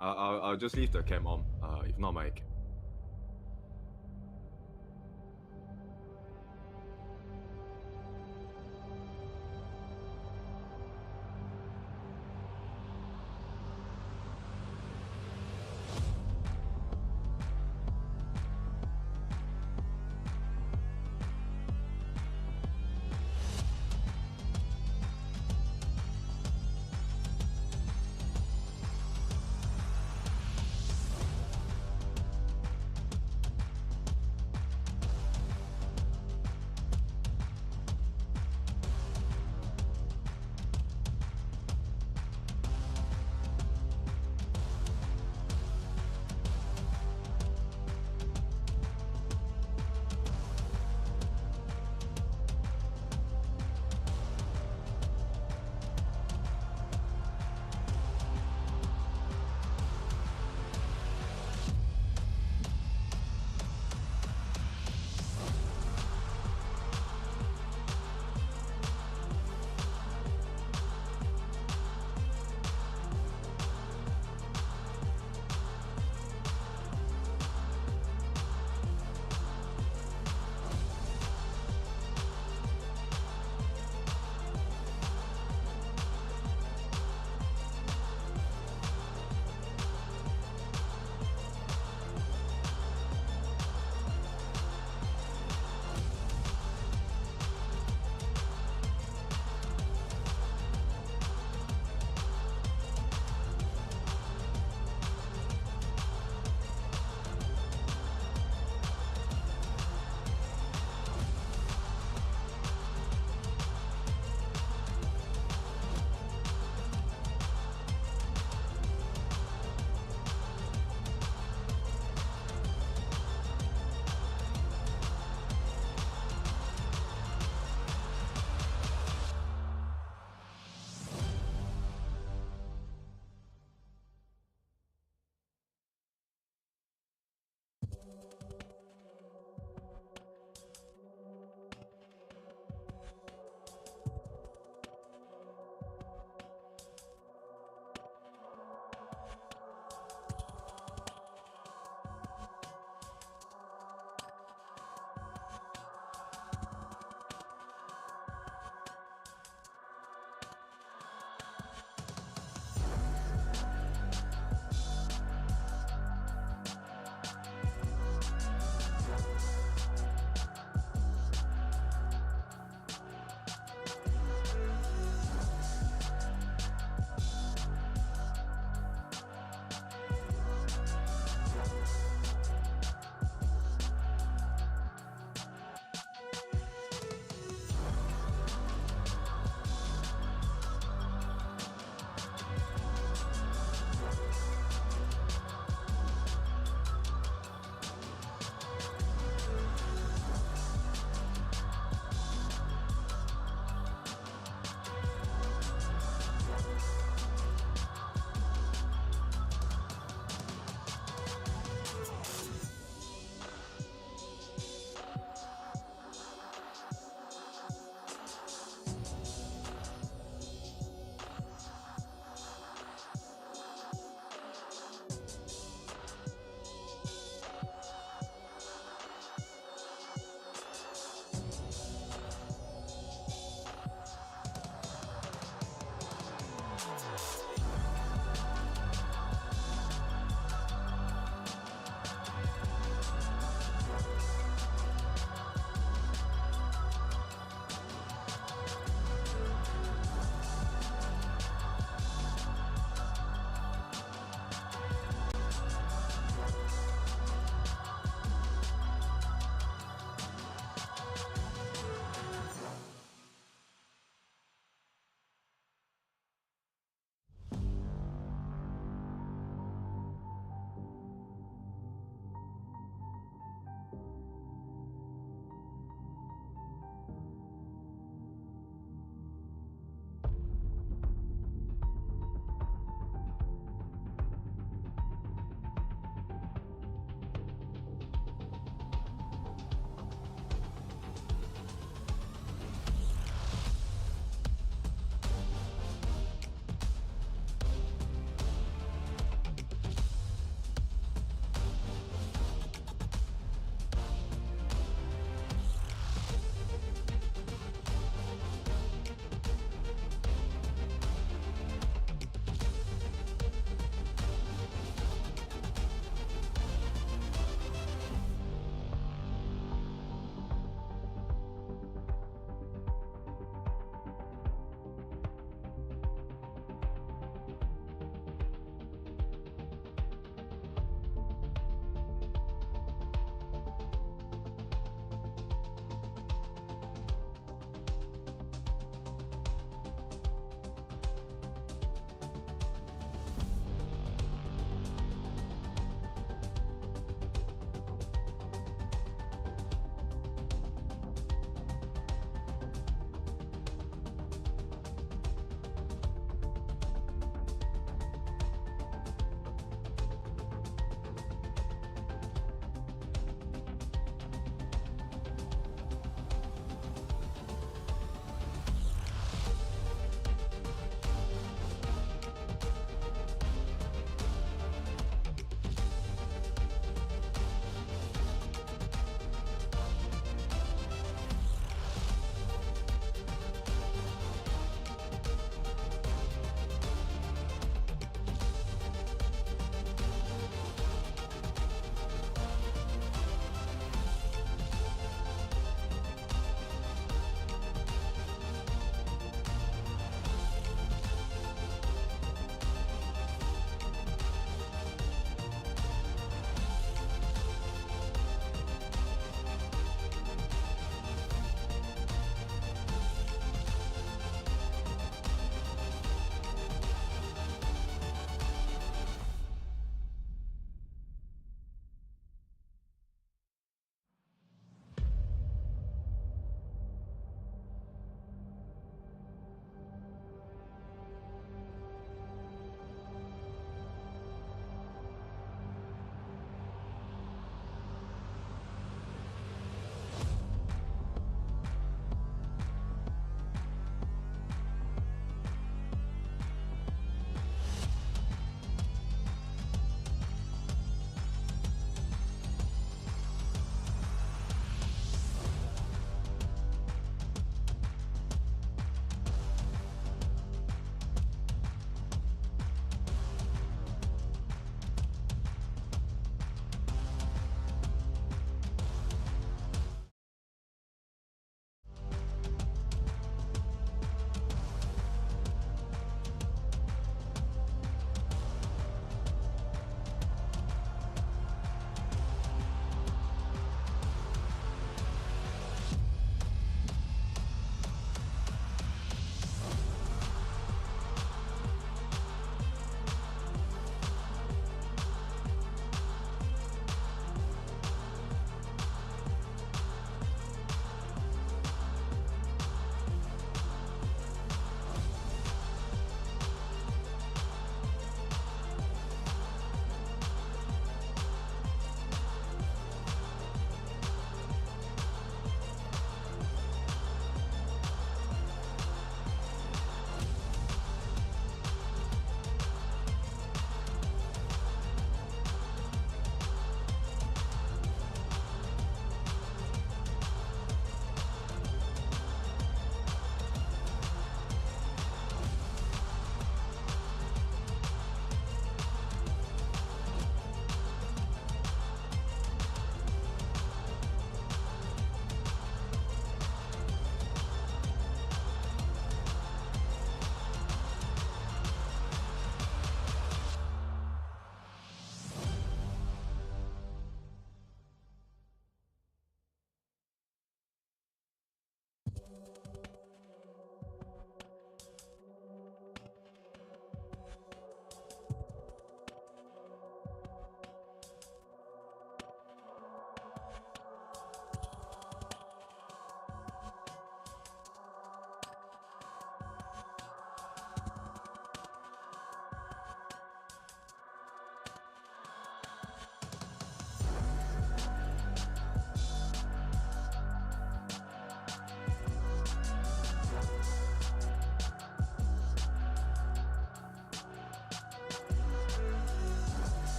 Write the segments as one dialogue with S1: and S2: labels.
S1: I'll just leave the cam on, if not my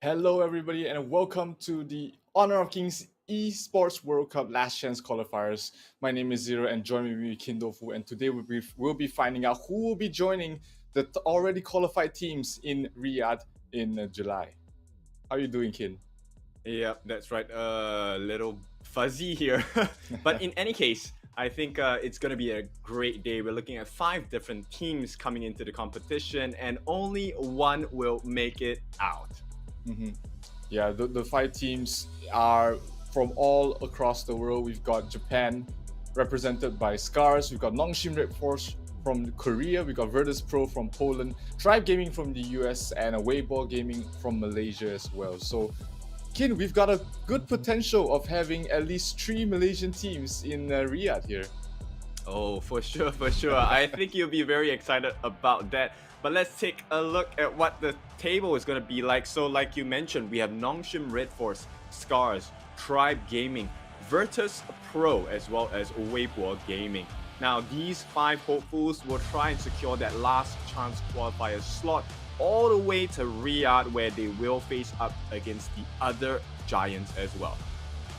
S2: Hello, everybody, and welcome to the Honor of Kings Esports World Cup Last Chance Qualifiers. My name is Zero, and joining me, Kindofu. And today we'll be finding out who will be joining the already qualified teams in Riyadh in July. How are you doing, Kin?
S1: Yep, that's right. A little fuzzy here. But in any case, I think it's going to be a great day. We're looking at 5 different teams coming into the competition, and only one will make it out.
S2: Mm-hmm. Yeah, the 5 teams are from all across the world. We've got Japan, represented by SCARZ. We've got NONGSHIM Red Force from Korea. We've got Virtus Pro from Poland, Tribe Gaming from the US, and Weibo Gaming from Malaysia as well. So, Kin, we've got a good potential of having at least 3 Malaysian teams in Riyadh here.
S1: Oh, for sure, for sure. I think you'll be very excited about that. But let's take a look at what the table is going to be like. So like you mentioned, we have NONGSHIM Red Force, SCARZ, Tribe Gaming, Virtus Pro, as well as Weibo Gaming. Now, these 5 hopefuls will try and secure that last chance qualifier slot all the way to Riyadh, where they will face up against the other giants as well.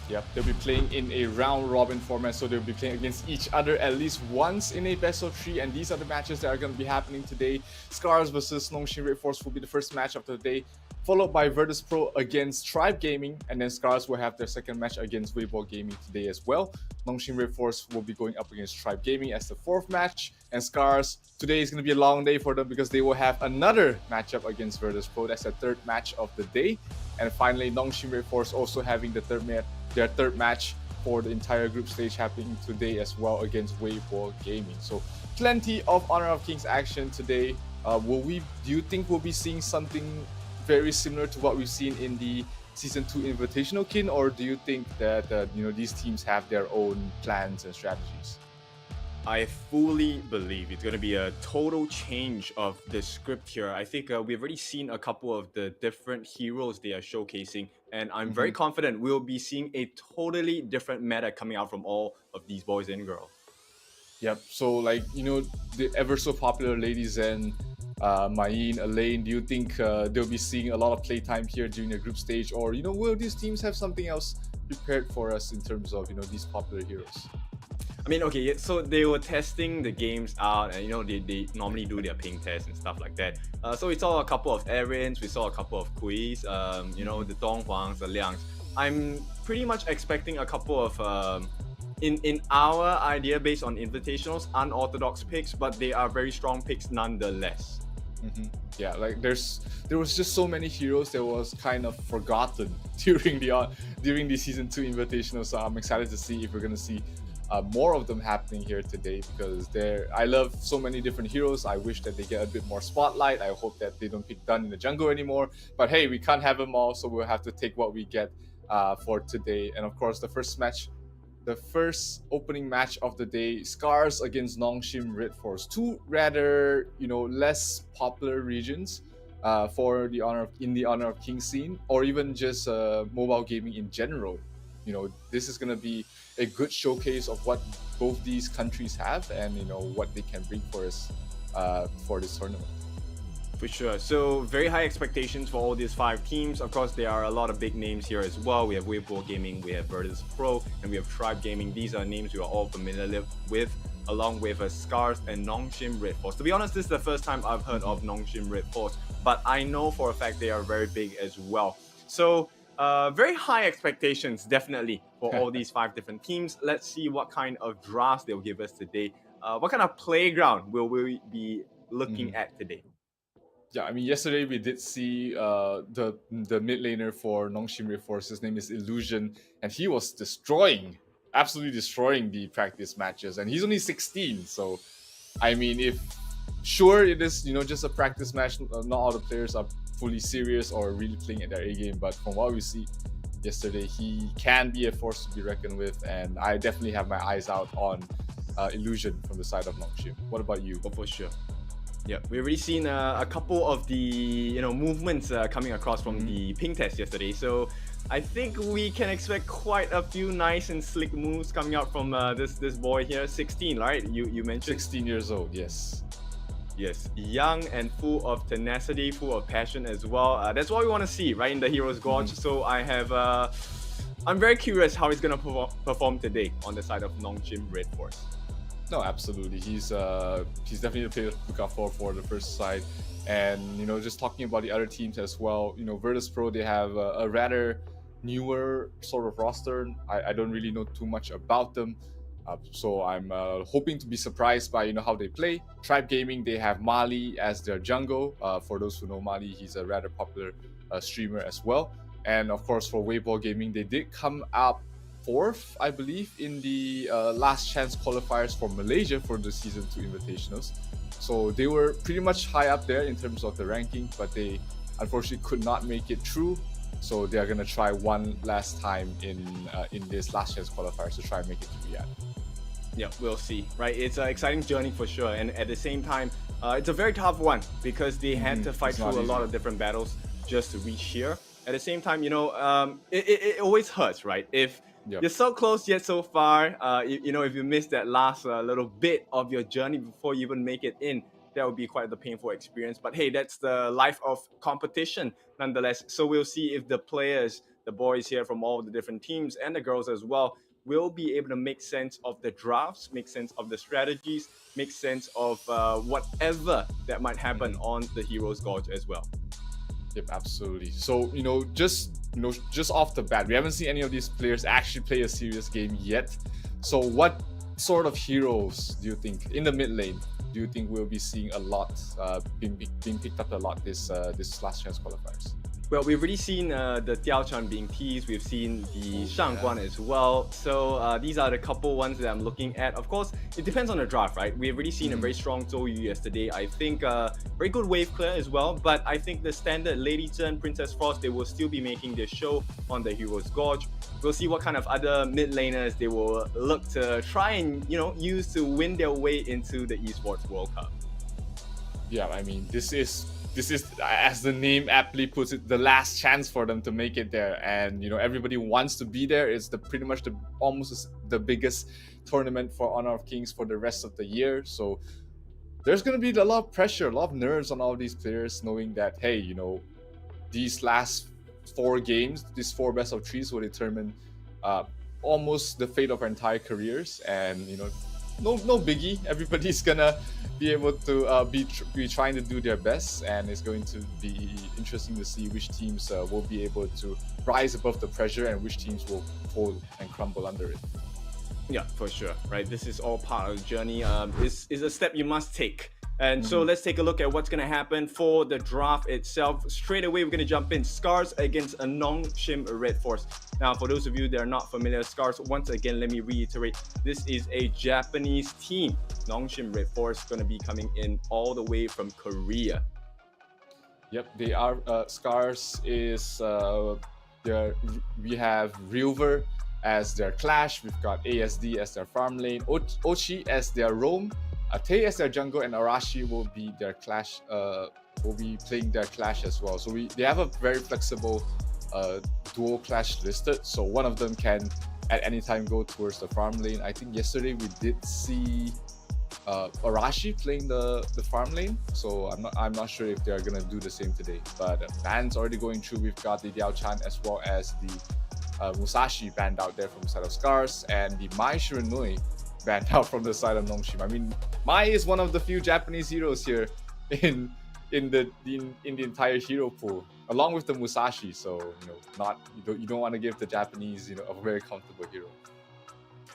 S2: Yep, they'll be playing in a round-robin format, so they'll be playing against each other at least once in a best of 3, and these are the matches that are going to be happening today. SCARZ versus NONGSHIM Red Force will be the first match of the day, followed by Virtus Pro against Tribe Gaming, and then SCARZ will have their second match against Weibo Gaming today as well. NONGSHIM Red Force will be going up against Tribe Gaming as the 4th match, and SCARZ, today is going to be a long day for them because they will have another matchup against Virtus Pro. That's the 3rd match of the day. And finally, NONGSHIM Red Force also having their third match for the entire group stage happening today as well against Weibo Gaming. So plenty of Honor of Kings action today. Do you think we'll be seeing something very similar to what we've seen in the Season 2 Invitational, Kin, or do you think that these teams have their own plans and strategies?
S1: I fully believe it's going to be a total change of the script here. I think we've already seen a couple of the different heroes they are showcasing, and I'm very confident we'll be seeing a totally different meta coming out from all of these boys and girls.
S2: Yep. So, the ever so popular Lady Zen, Mayin, Elaine, do you think they'll be seeing a lot of playtime here during the group stage, or will these teams have something else prepared for us in terms of these popular heroes?
S1: I mean, okay, so they were testing the games out, and they normally do their ping tests and stuff like that. So we saw a couple of errands, we saw a couple of quiz, the Donghuangs, the Liangs. I'm pretty much expecting a couple of in our idea based on invitationals, unorthodox picks, but they are very strong picks nonetheless.
S2: Yeah, there was just so many heroes that was kind of forgotten during the Season 2 Invitational. So I'm excited to see if we're gonna see more of them happening here today, because I love so many different heroes. I wish that they get a bit more spotlight. I hope that they don't pick Dun in the jungle anymore. But hey, we can't have them all, so we'll have to take what we get for today. And of course, the first opening match of the day, SCARZ against NONGSHIM Red Force. 2 rather less popular regions for the Honor of King scene, or even just mobile gaming in general. This is going to be a good showcase of what both these countries have, and what they can bring for us for this tournament.
S1: For sure. So very high expectations for all these 5 teams. Of course, there are a lot of big names here as well. We have Weibo Gaming, we have Virtus Pro, and we have Tribe Gaming. These are names we are all familiar with, along with SCARZ and NONGSHIM Red Force. To be honest, this is the first time I've heard of NONGSHIM Red Force, but I know for a fact they are very big as well. So very high expectations, definitely, for all these 5 different teams. Let's see what kind of drafts they'll give us today. What kind of playground will we be looking at today?
S2: Yeah, I mean, yesterday we did see the mid laner for NONGSHIM Red Force. His name is Illusion, and he was absolutely destroying the practice matches. And he's only 16, so I mean, if sure it is just a practice match, not all the players are fully serious or really playing at their A game. But from what we see yesterday, he can be a force to be reckoned with, and I definitely have my eyes out on Illusion from the side of NONGSHIM. What about you?
S1: Oh, for sure. Yeah, we've already seen a couple of the movements coming across from the ping test yesterday. So I think we can expect quite a few nice and slick moves coming out from this boy here. 16, right? You mentioned
S2: 16 years old. Yes.
S1: Yes, young and full of tenacity, full of passion as well. That's what we want to see, right, in the Heroes Gorge. So I'm very curious how he's gonna perform today on the side of NONGSHIM Red Force.
S2: No, absolutely. He's definitely the player to look out for the first side. And just talking about the other teams as well. Virtus.pro, they have a rather newer sort of roster. I don't really know too much about them. So I'm hoping to be surprised by how they play. Tribe Gaming, they have Mali as their jungle. For those who know Mali, he's a rather popular streamer as well. And of course, for Weibo Gaming, they did come up 4th, I believe, in the last chance qualifiers for Malaysia for the Season 2 Invitationals. So they were pretty much high up there in terms of the ranking, but they unfortunately could not make it through. So they are gonna try one last time in this last chance qualifiers to try and make it to Riyadh.
S1: Yeah, we'll see, right? It's an exciting journey for sure, and at the same time, it's a very tough one because they had to fight through a lot of different battles just to reach here. At the same time, it always hurts, right? If you're so close yet so far, if you miss that last little bit of your journey before you even make it in, that would be quite the painful experience. But hey, that's the life of competition nonetheless. So we'll see if the players, the boys here from all the different teams and the girls as well, will be able to make sense of the drafts, make sense of the strategies, make sense of whatever that might happen on the Heroes Gorge as well.
S2: Yep, absolutely. So, just off the bat, we haven't seen any of these players actually play a serious game yet. So what sort of heroes do you think in the mid lane do you think we'll be seeing a lot being picked up a lot this last chance qualifiers?
S1: Well, we've already seen the Diaochan being teased. We've seen the Shangguan as well. So these are the couple ones that I'm looking at. Of course, it depends on the draft, right? We've already seen a very strong Zhou Yu yesterday. I think very good wave clear as well. But I think the standard Lady Zhen, Princess Frost, they will still be making their show on the Heroes Gorge. We'll see what kind of other mid laners they will look to try and use to win their way into the Esports World Cup.
S2: Yeah, I mean, this is, as the name aptly puts it, the last chance for them to make it there, and everybody wants to be there. It's pretty much almost the biggest tournament for Honor of Kings for the rest of the year. So there's going to be a lot of pressure, a lot of nerves on all these players, knowing that hey, these last 4 games, these 4 best of 3s will determine almost the fate of our entire careers. And no biggie. Everybody's gonna be able to be trying to do their best, and it's going to be interesting to see which teams will be able to rise above the pressure and which teams will fold and crumble under it.
S1: Yeah, for sure, right? This is all part of the journey. This is a step you must take. And so let's take a look at what's going to happen for the draft itself. Straight away, we're going to jump in. SCARZ against a NONGSHIM Red Force. Now, for those of you that are not familiar, SCARZ, once again, let me reiterate, this is a Japanese team. NONGSHIM Red Force going to be coming in all the way from Korea.
S2: Yep, they are. SCARZ is, we have Rilver as their Clash. We've got ASD as their farm lane, Ochi as their roam, Tay as their jungle, and Arashi will be their Clash. Will be playing their Clash as well. So they have a very flexible dual Clash listed. So one of them can at any time go towards the farm lane. I think yesterday we did see Arashi playing the farm lane. So I'm not sure if they're gonna do the same today. But bans already going through. We've got the Diaochan as well as the Musashi banned out there from the side of SCARZ, and the Mai Shiranui banned out from the side of NONGSHIM. I mean, Mai is one of the few Japanese heroes here in the entire hero pool, along with the Musashi. So you don't want to give the Japanese a very comfortable hero.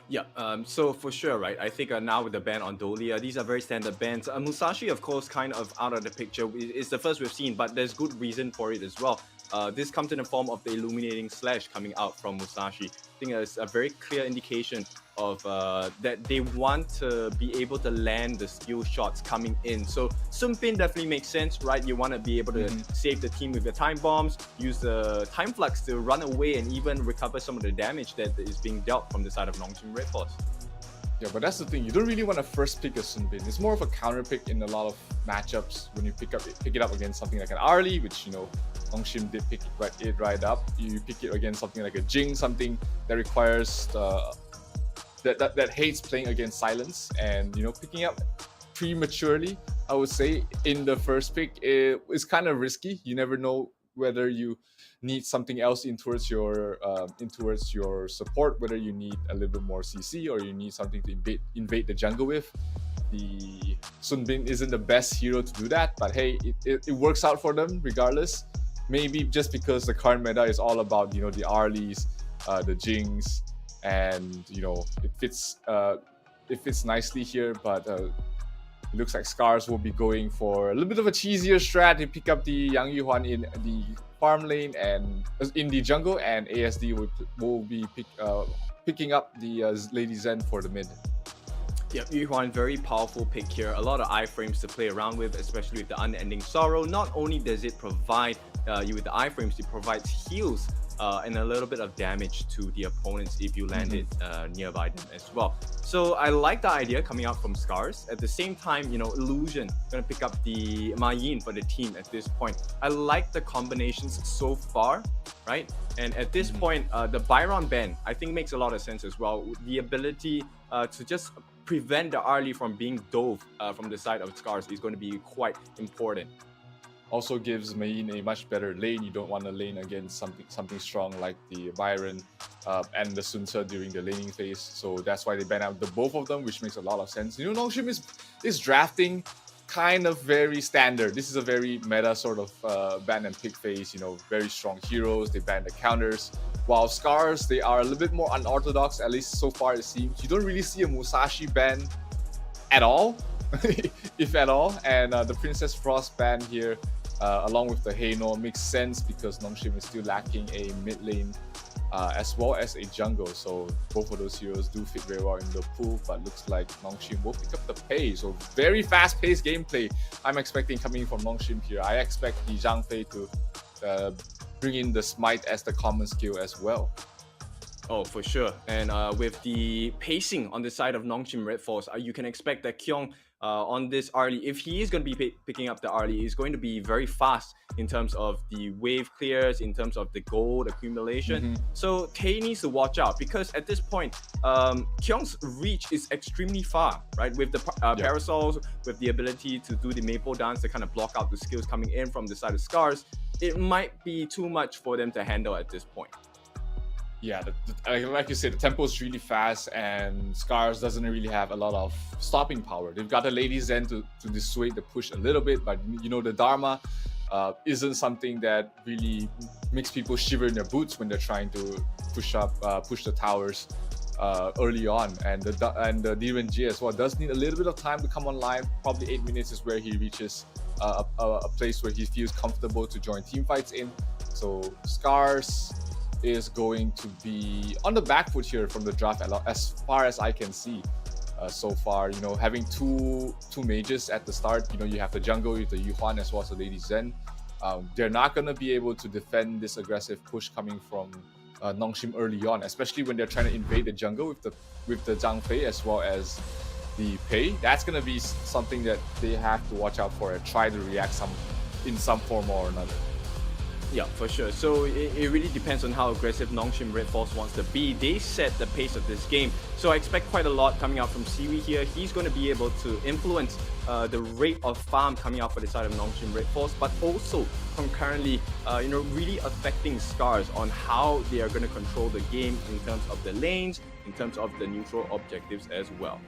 S1: Yeah, so for sure, right? I think now with the ban on Dolia, these are very standard bans. Musashi, of course, kind of out of the picture. It's the first we've seen, but there's good reason for it as well. This comes in the form of the Illuminating Slash coming out from Musashi. I think it's a very clear indication of that they want to be able to land the skill shots coming in. So Sunpin definitely makes sense, right? You want to be able to save the team with your time bombs, use the time flux to run away and even recover some of the damage that is being dealt from the side of NONGSHIM Red Force.
S2: Yeah, but that's the thing. You don't really want to first pick a Sunpin. It's more of a counter pick in a lot of matchups when you pick it up against something like an Arlie, which NONGSHIM did pick it right up. You pick it against something like a Jing, something that requires that hates playing against silence, and picking up prematurely I would say, in the first pick. It's kind of risky. You never know whether you need something else in towards your support, whether you need a little bit more CC or you need something to invade the jungle with. The Sun Bin isn't the best hero to do that, but hey, it works out for them regardless. Maybe just because the current meta is all about the Arlies, the Jings, and it fits nicely here. But it looks like SCARZ will be going for a little bit of a cheesier strat to pick up the Yang Yuhuan in the farm lane and in the jungle, and ASD will be picking up the Lady Zen for the mid.
S1: Yep, Yuhuan, very powerful pick here. A lot of iframes to play around with, especially with the Unending Sorrow. Not only does it provide you with the iframes, it provides heals and a little bit of damage to the opponents if you land it nearby them as well. So I like the idea coming out from SCARZ. At the same time, Illusion gonna pick up the Ma Yin for the team at this point. I like the combinations so far, right? And at this point, the Byron ban I think makes a lot of sense as well. The ability to just prevent the Arlie from being dove from the side of SCARZ is going to be quite important.
S2: Also gives Mayin a much better lane. You don't want to lane against something strong like the Byron and the Sun Ce during the laning phase. So that's why they ban out the both of them, which makes a lot of sense. NONGSHIM is drafting kind of very standard. This is a very meta sort of ban and pick phase. Very strong heroes. They ban the counters. While SCARZ, they are a little bit more unorthodox, at least so far it seems. You don't really see a Musashi ban at all, if at all. And the Princess Frost ban here, along with the Heino, makes sense because NONGSHIM is still lacking a mid lane as well as a jungle. So both of those heroes do fit very well in the pool, but looks like NONGSHIM will pick up the pace. So very fast-paced gameplay I'm expecting coming from NONGSHIM here. I expect the Zhang Fei to bring in the Smite as the common skill as well.
S1: Oh, for sure. And with the pacing on the side of NONGSHIM Red Force, you can expect that Kyung on this Arlie, if he is going to be picking up the Arlie, is going to be very fast in terms of the wave clears, in terms of the gold accumulation. So Tay needs to watch out because at this point, Kyung's reach is extremely far, right? With the parasols, with the ability to do the maple dance to kind of block out the skills coming in from the side of SCARZ, it might be too much for them to handle at this point.
S2: Yeah, like you said, the tempo is really fast, and SCARZ doesn't really have a lot of stopping power. They've got the Lady Zen to dissuade the push a little bit, but the Dharma isn't something that really makes people shiver in their boots when they're trying to push the towers early on. And the DRNG as well does need a little bit of time to come online. Probably 8 minutes is where he reaches a place where he feels comfortable to join team fights in. So SCARZ is going to be on the back foot here from the draft as far as I can see so far. Having two mages at the start, you have the jungle with the Yuhuan as well as the Lady Zen. They're not going to be able to defend this aggressive push coming from NONGSHIM early on, especially when they're trying to invade the jungle with the Zhang Fei as well as the Pei. That's going to be something that they have to watch out for and try to react in some form or another.
S1: Yeah, for sure. So it really depends on how aggressive NONGSHIM Red Force wants to be. They set the pace of this game. So I expect quite a lot coming out from Siwi here. He's going to be able to influence the rate of farm coming out for the side of NONGSHIM Red Force, but also concurrently, really affecting SCARZ on how they are going to control the game in terms of the lanes, in terms of the neutral objectives as well.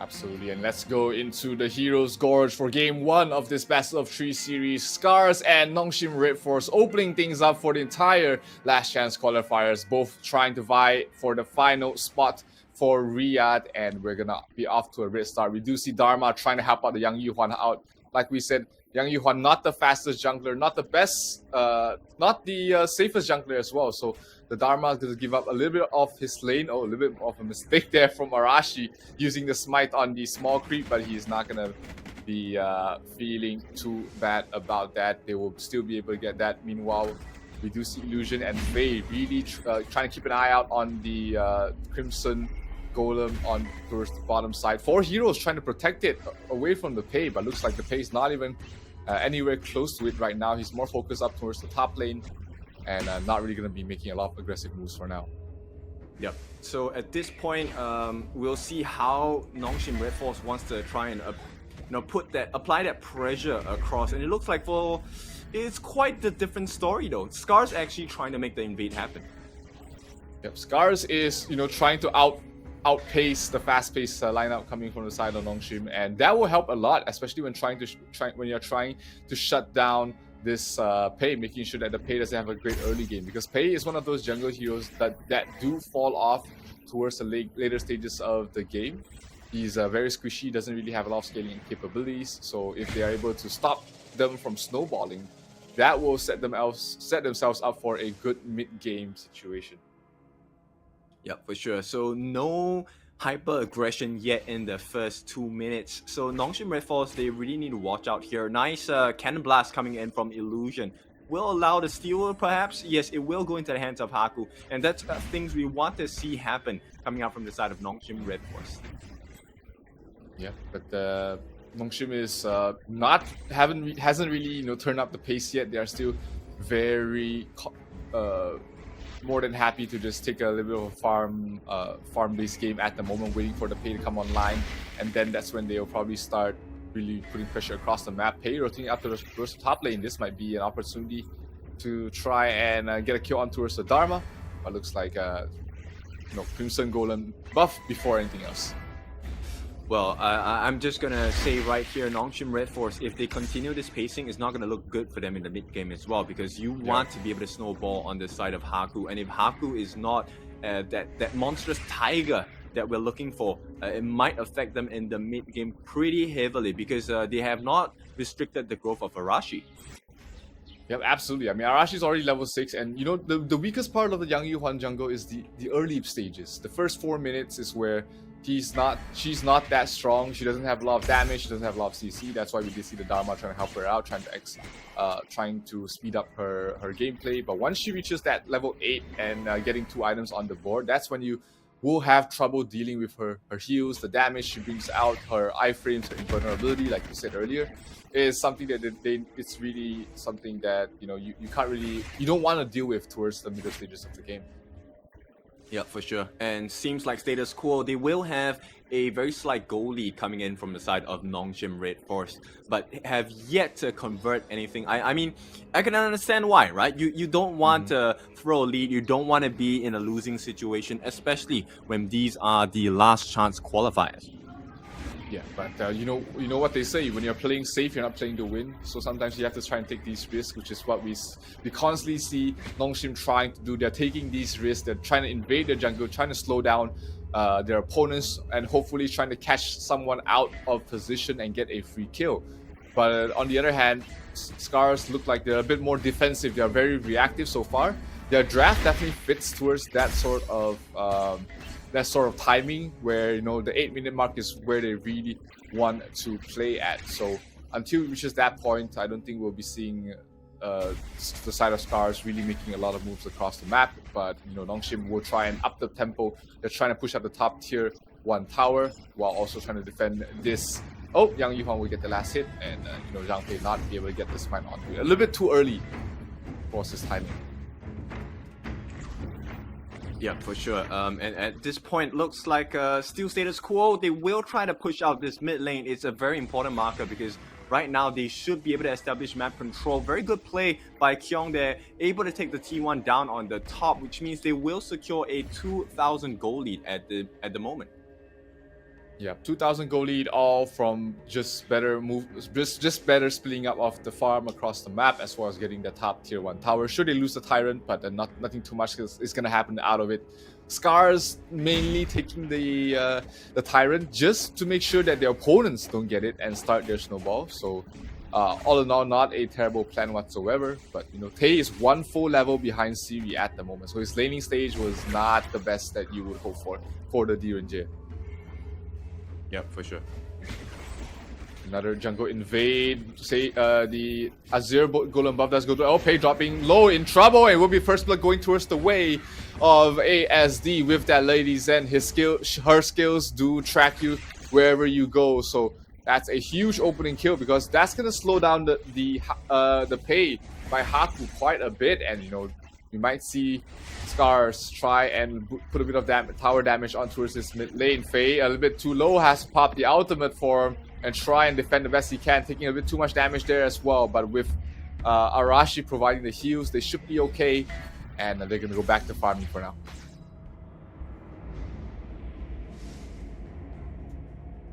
S2: Absolutely, and let's go into the Heroes Gorge for Game 1 of this Best of 3 series. SCARZ and NONGSHIM Red Force opening things up for the entire Last Chance qualifiers, both trying to vie for the final spot for Riyadh, and we're gonna be off to a great start. We do see Dharma trying to help out the Yang Yuhuan out. Like we said, Yang Yuhuan not the fastest jungler, not the best, not the safest jungler as well. So the Dharma is going to give up a little bit of his lane. Oh, a little bit of a mistake there from Arashi using the smite on the small creep, but he's not going to be feeling too bad about that. They will still be able to get that. Meanwhile, we do see Illusion and Faye really trying to keep an eye out on the Crimson Golem on towards the bottom side. 4 heroes trying to protect it away from the Pei, but looks like the Pei is not even anywhere close to it right now. He's more focused up towards the top lane and not really going to be making a lot of aggressive moves for now.
S1: Yep. So at this point, we'll see how NONGSHIM Red Force wants to try and apply that pressure across. And it looks like it's quite the different story though. SCARZ actually trying to make the invade happen.
S2: Yep, SCARZ is trying to outpace the fast-paced lineup coming from the side of NONGSHIM, and that will help a lot, especially when you're trying to shut down this Pei, making sure that the Pei doesn't have a great early game, because Pei is one of those jungle heroes that do fall off towards the later stages of the game. He's very squishy, doesn't really have a lot of scaling capabilities, so if they are able to stop them from snowballing, that will set themselves up for a good mid-game situation.
S1: Yeah, for sure. So no hyper aggression yet in the first 2 minutes. So NONGSHIM Red Force, they really need to watch out here. Nice cannon blast coming in from Illusion. Will allow the steal perhaps? Yes, it will go into the hands of Haku. And that's things we want to see happen coming out from the side of NONGSHIM Red Force.
S2: Yeah, but NONGSHIM is hasn't really turned up the pace yet. They are still very more than happy to just take a little bit of a farm-based game at the moment, waiting for the Pei to come online, and then that's when they'll probably start really putting pressure across the map. Pei rotating out to the top lane. This might be an opportunity to try and get a kill on towards the Dharma, but looks like Crimson Golem buff before anything else.
S1: Well, I'm just gonna say right here, NONGSHIM Red Force, if they continue this pacing, it's not gonna look good for them in the mid game as well, because you want to be able to snowball on the side of Haku, and if Haku is not that monstrous tiger that we're looking for, it might affect them in the mid game pretty heavily, because they have not restricted the growth of Arashi.
S2: Yeah, absolutely. I mean, Arashi's already level 6, and the weakest part of the Yang Yuhuan jungle is the early stages. The first 4 minutes is where she's not that strong. She doesn't have a lot of damage. She doesn't have a lot of CC. That's why we did see the Dharma trying to help her out, trying to speed up her gameplay. But once she reaches that level 8 and getting 2 items on the board, that's when you will have trouble dealing with her heals. The damage she brings out, her iframes, her invulnerability, like you said earlier, is something that it's really something that you don't want to deal with towards the middle stages of the game.
S1: Yeah, for sure. And seems like status quo, they will have a very slight goal lead coming in from the side of NONGSHIM Red Force, but have yet to convert anything. I mean, I can understand why, right? You don't want to throw a lead, you don't want to be in a losing situation, especially when these are the last chance qualifiers.
S2: Yeah, but you know what they say, when you're playing safe, you're not playing to win. So sometimes you have to try and take these risks, which is what we constantly see NONGSHIM trying to do. They're taking these risks, they're trying to invade their jungle, trying to slow down their opponents, and hopefully trying to catch someone out of position and get a free kill. But on the other hand, SCARZ look like they're a bit more defensive. They're very reactive so far. Their draft definitely fits towards that sort of timing, where the 8-minute mark is where they really want to play at. So until it reaches that point, I don't think we'll be seeing the side of SCARZ really making a lot of moves across the map. But NONGSHIM will try and up the tempo. They're trying to push up the top tier 1 tower while also trying to defend this. Oh, Yang Yuhuan will get the last hit, and Zhang Fei not be able to get this mine onto it. A little bit too early for his timing.
S1: Yeah, for sure. And at this point, looks like still status quo. They will try to push out this mid lane. It's a very important marker, because right now they should be able to establish map control. Very good play by Kyung there, able to take the T1 down on the top, which means they will secure a 2,000 goal lead at the moment.
S2: Yeah, 2,000 goal lead, all from just better better splitting up of the farm across the map, as well as getting the top tier 1 tower. Sure, they lose the Tyrant, but nothing too much is gonna happen out of it. SCARZ mainly taking the Tyrant just to make sure that their opponents don't get it and start their snowball. So all in all, not a terrible plan whatsoever. But Tay is 1 full level behind Siri at the moment, so his laning stage was not the best that you would hope for the DRNJ.
S1: Yep, for sure.
S2: Another jungle invade. Say the Azir Golem buff does go to Pei, dropping low, in trouble, and will be first blood going towards the way of ASD with that Lady Zen. Her skills do track you wherever you go. So that's a huge opening kill, because that's gonna slow down the Pei by Haku quite a bit, and you might see SCARZ try and put a bit of tower damage on towards this mid lane. Fei, a little bit too low, has to pop the ultimate form. and try and defend the best he can, taking a bit too much damage there as well. But with Arashi providing the heals, they should be okay, and they're going to go back to farming for now.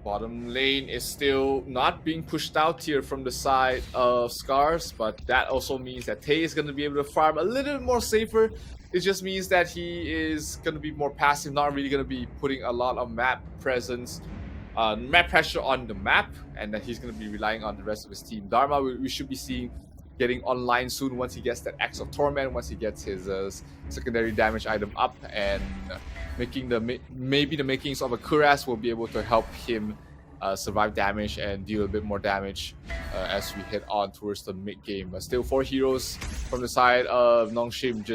S2: Bottom lane is still not being pushed out here from the side of SCARZ, but that also means that Tay is going to be able to farm a little bit more safer. It just means that he is going to be more passive, not really going to be putting a lot of map presence, map pressure on the map, and that he's going to be relying on the rest of his team. Dharma, we should be seeing getting online soon once he gets that Axe of Torment, once he gets his secondary damage item up, and making maybe the makings of a Kuras will be able to help him survive damage and deal a bit more damage as we head on towards the mid game. But still, 4 heroes from the side of NONGSHIM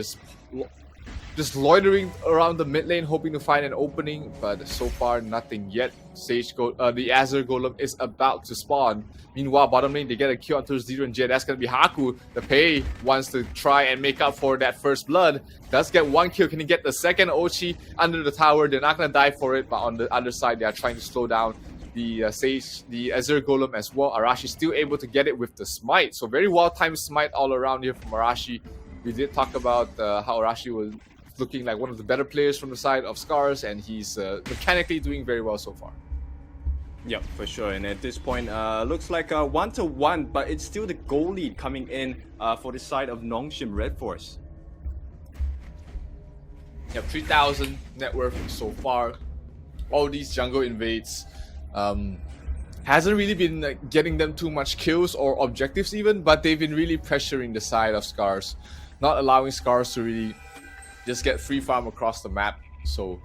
S2: just loitering around the mid lane, hoping to find an opening, but so far nothing yet. The Azure Golem is about to spawn. Meanwhile, bottom lane, they get a kill onto Zero and Jet. That's going to be Haku. The Pei wants to try and make up for that first blood. Does get 1 kill. Can he get the second? Ochi under the tower. They're not going to die for it, but on the other side, they are trying to slow down the Azure Golem as well. Arashi still able to get it with the smite. So very well-timed smite all around here from Arashi. We did talk about how Arashi was looking like one of the better players from the side of SCARZ, and he's mechanically doing very well so far.
S1: Yep, for sure. And at this point, looks like a 1-1, but it's still the goal lead coming in for the side of NONGSHIM Red Force.
S2: Yep, 3,000 net worth so far. All these jungle invades hasn't really been getting them too much kills or objectives even, but they've been really pressuring the side of SCARZ, not allowing SCARZ to really just get free farm across the map. So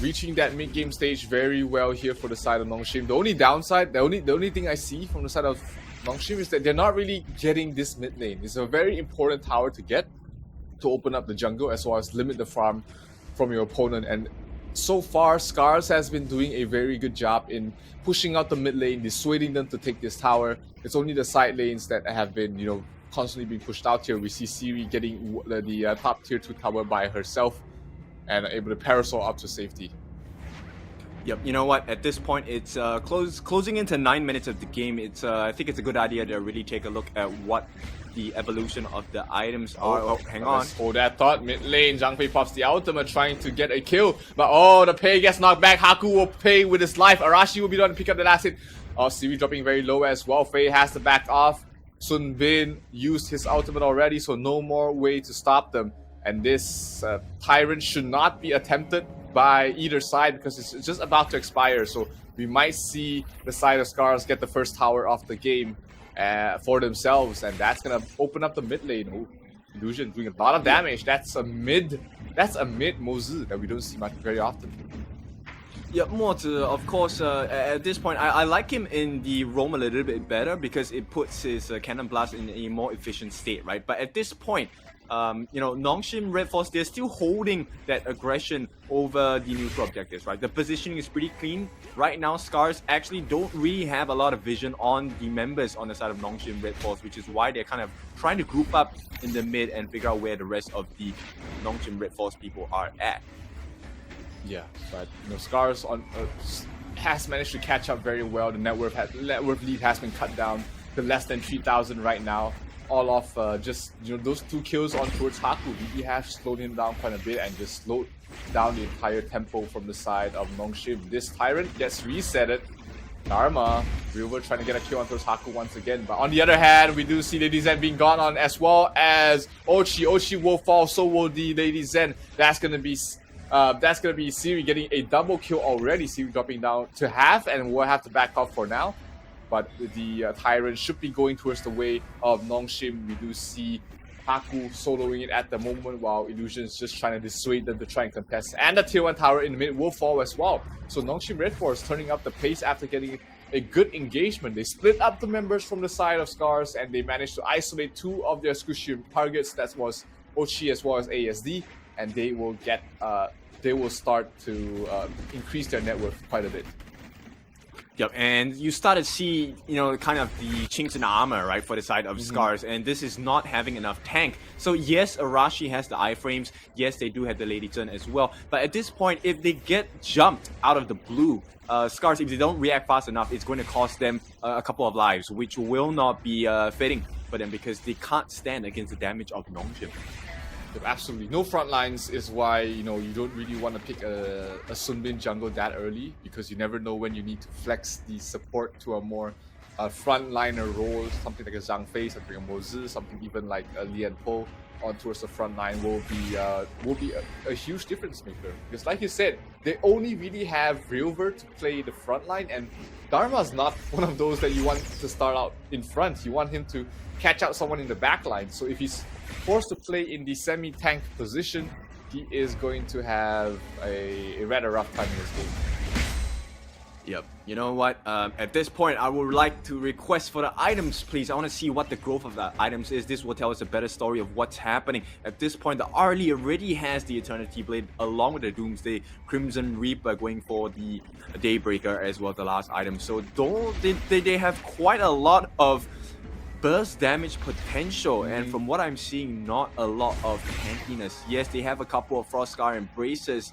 S2: reaching that mid game stage very well here for the side of NONGSHIM. The only downside, the only thing I see from the side of NONGSHIM is that they're not really getting this mid lane. It's a very important tower to get to open up the jungle as well as limit the farm from your opponent. And so far, SCARZ has been doing a very good job in pushing out the mid lane, dissuading them to take this tower. It's only the side lanes that have been, you know, constantly being pushed out here. We see Siri getting the top tier 2 tower by herself and able to parasol up to safety.
S1: Yep, you know what? At this point, it's closing into 9 minutes of the game. I think it's a good idea to really take a look at what the evolution of the items are. Oh, hang on.
S2: Hold that thought. Mid lane, Zhang Fei pops the ultimate, trying to get a kill. But oh, the Pei gets knocked back. Haku will pay with his life. Arashi will be the one to pick up the last hit. Oh, Siri dropping very low as well. Fei has to back off. Sun Bin used his ultimate already, so no more way to stop them. And this Tyrant should not be attempted by either side because it's just about to expire. So we might see the side of SCARZ get the first tower of the game for themselves, and that's gonna open up the mid lane. Oh, Illusion doing a lot of damage. That's a mid Mozu that we don't see much very often.
S1: Yeah, of course, at this point, I like him in the roam a little bit better because it puts his Cannon Blast in a more efficient state, right? But at this point, you know, NONGSHIM Red Force, they're still holding that aggression over the neutral objectives, right? The positioning is pretty clean. Right now, SCARZ actually don't really have a lot of vision on the members on the side of NONGSHIM Red Force, which is why they're kind of trying to group up in the mid and figure out where the rest of the NONGSHIM Red Force people are at. Yeah,
S2: but you know, SCARZ has managed to catch up very well. The net worth lead has been cut down to less than 3,000 right now. All of just, you know, those 2 kills on towards Haku really have slowed him down quite a bit and just slowed down the entire tempo from the side of NONGSHIM. This Tyrant gets resetted. Dharma, River trying to get a kill on towards Haku once again. But on the other hand, we do see Lady Zen being gone on as well as Ochi. Ochi will fall, so will the Lady Zen. That's gonna be Siri getting a double kill already. Siri dropping down to half, and we'll have to back off for now. But the Tyrant should be going towards the way of NONGSHIM. We do see Haku soloing it at the moment while Illusion is just trying to dissuade them to try and contest. And the tier 1 tower in the mid will fall as well. So NONGSHIM Red Force turning up the pace after getting a good engagement. They split up the members from the side of SCARZ and they managed to isolate 2 of their Squishy targets. That was Ochi as well as ASD. And they will start to increase their net worth quite a bit.
S1: Yep, and you start to see, kind of the chinks in the armor, right, for the side of SCARZ, and this is not having enough tank. So yes, Arashi has the iframes, yes, they do have the Lady Zhen as well, but at this point, if they get jumped out of the blue, SCARZ, if they don't react fast enough, it's going to cost them a couple of lives, which will not be fitting for them because they can't stand against the damage of NONGSHIM.
S2: Absolutely. No front lines is why, you don't really want to pick a Sunbin jungle that early, because you never know when you need to flex the support to a more frontliner role, something like a Zhang Fei, something like a Mozi, something even like a Lian Po on towards the front line will be a huge difference maker. Because like you said, they only really have Rilver to play the front line, and Dharma's not one of those that you want to start out in front. You want him to catch out someone in the back line. So if he's forced to play in the semi-tank position, he is going to have a rather rough time in this game.
S1: Yep. You know what? At this point, I would like to request for the items, please. I want to see what the growth of the items is. This will tell us a better story of what's happening. At this point, the Arlie already has the Eternity Blade along with the Doomsday, Crimson Reaper going for the Daybreaker as well, the last item. So they have quite a lot of burst damage potential, and from what I'm seeing, not a lot of tankiness. Yes, they have a couple of Frostscar Embraces,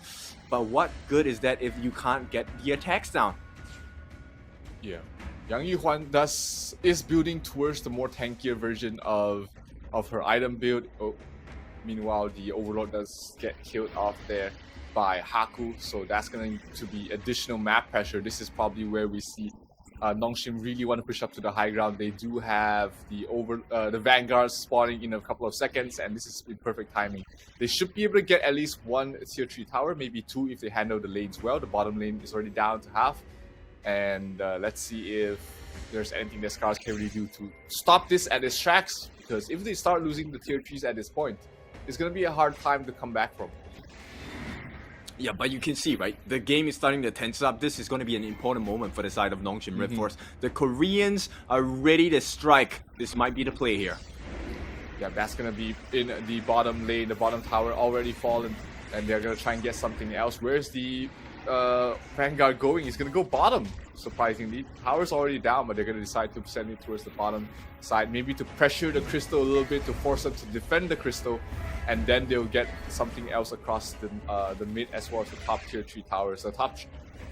S1: but what good is that if you can't get the attacks down?
S2: Yeah, Yang Yuhuan is building towards the more tankier version of her item build. Oh, meanwhile, the Overlord does get killed off there by Haku, so that's going to be additional map pressure. This is probably where we see NONGSHIM really want to push up to the high ground. They do have the Vanguard spawning in a couple of seconds, and this is in perfect timing. They should be able to get at least one tier 3 tower, maybe two if they handle the lanes well. The bottom lane is already down to half, and let's see if there's anything that SCARZ can really do to stop this at its tracks, because if they start losing the tier 3s at this point, it's going to be a hard time to come back from.
S1: Yeah, but you can see, right? The game is starting to tense up. This is going to be an important moment for the side of NONGSHIM Red Force. The Koreans are ready to strike. This might be the play here.
S2: Yeah, that's going to be in the bottom lane. The bottom tower already fallen, and they're going to try and get something else. Where's the Vanguard going? He's going to go bottom, surprisingly. Tower's already down, but they're going to decide to send it towards the bottom side. Maybe to pressure the Crystal a little bit, to force them to defend the Crystal, and then they'll get something else across the mid as well as the top tier 3 towers.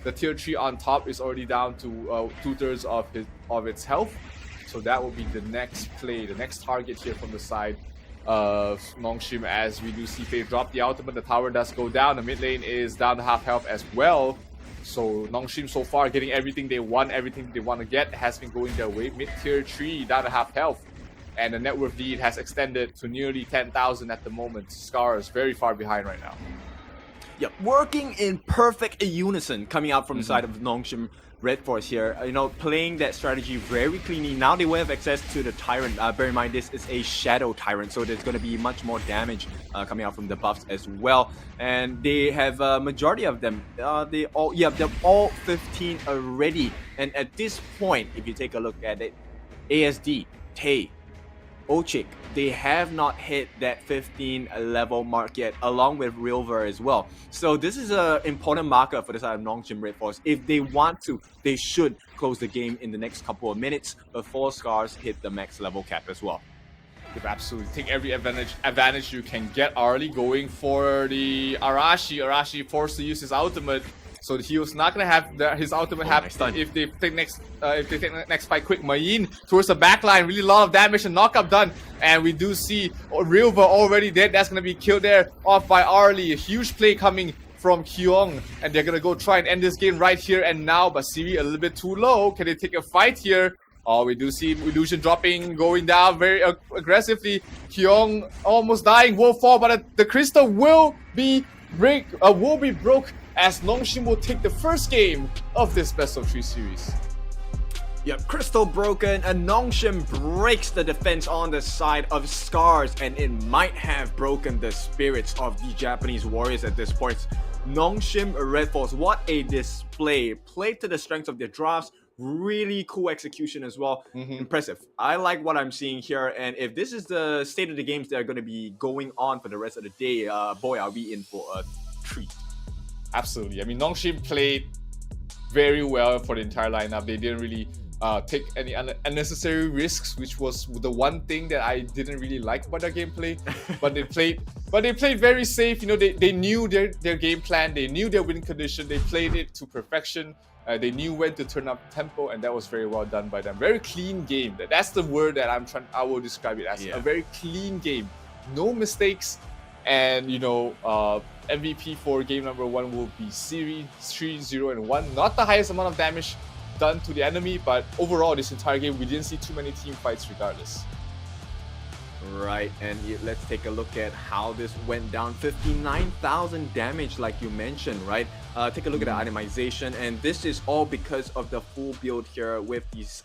S2: The tier 3 on top is already down to 2/3 of its health, so that will be the next play, the next target here from the side of NONGSHIM. As we do see Faye drop the ultimate, the tower does go down. The mid lane is down to half health as well. So NONGSHIM so far getting everything they want, everything they want to get has been going their way. Mid tier 3 down to half health, and the net worth lead has extended to nearly 10,000 at the moment. SCARZ very far behind right now.
S1: Yep, working in perfect unison coming out from the side of NONGSHIM Red Force here. Playing that strategy very cleanly. Now they will have access to the Tyrant. Bear in mind, this is a Shadow Tyrant, so there's going to be much more damage coming out from the buffs as well. And they have a majority of them. They're all 15 already. And at this point, if you take a look at it, ASD, Tay, Ochik, they have not hit that 15 level mark yet, along with Rilver as well. So this is an important marker for the side of NONGSHIM Red Force. If they want to, they should close the game in the next couple of minutes before SCARZ hit the max level cap as well.
S2: Absolutely. Take every advantage you can get. Arlie going for the Arashi. Arashi forced to use his ultimate. So he was not gonna have his ultimate happen if they take next fight quick. Mayin towards the back line, really a lot of damage and knockup done, and we do see Rilva already dead. That's gonna be killed there off by Arlie. A huge play coming from Kyung, and they're gonna go try and end this game right here and now. But Siri a little bit too low. Can they take a fight here? Oh, we do see Illusion dropping, going down very aggressively. Kyung almost dying, will fall, but the crystal will be broke, as NONGSHIM will take the first game of this best of 3 series.
S1: Yep, Crystal broken, and NONGSHIM breaks the defense on the side of SCARZ, and it might have broken the spirits of the Japanese warriors at this point. NONGSHIM Red Force, what a display. Played to the strengths of their drafts. Really cool execution as well. Impressive. I like what I'm seeing here, and if this is the state of the games that are going to be going on for the rest of the day, boy, are we in for a treat.
S2: Absolutely. I mean, NONGSHIM played very well for the entire lineup. They didn't really take any unnecessary risks, which was the one thing that I didn't really like about their gameplay. But they played very safe. You know, they knew their game plan. They knew their winning condition. They played it to perfection. They knew when to turn up tempo, and that was very well done by them. Very clean game. That's the word that I will describe it as. A very clean game. No mistakes. And, you know, MVP for game number 1 will be Series 3-0-1. Not the highest amount of damage done to the enemy, but overall, this entire game, we didn't see too many team fights regardless.
S1: Right, and let's take a look at how this went down. 59,000 damage, like you mentioned, right? Take a look at the itemization, and this is all because of the full build here with these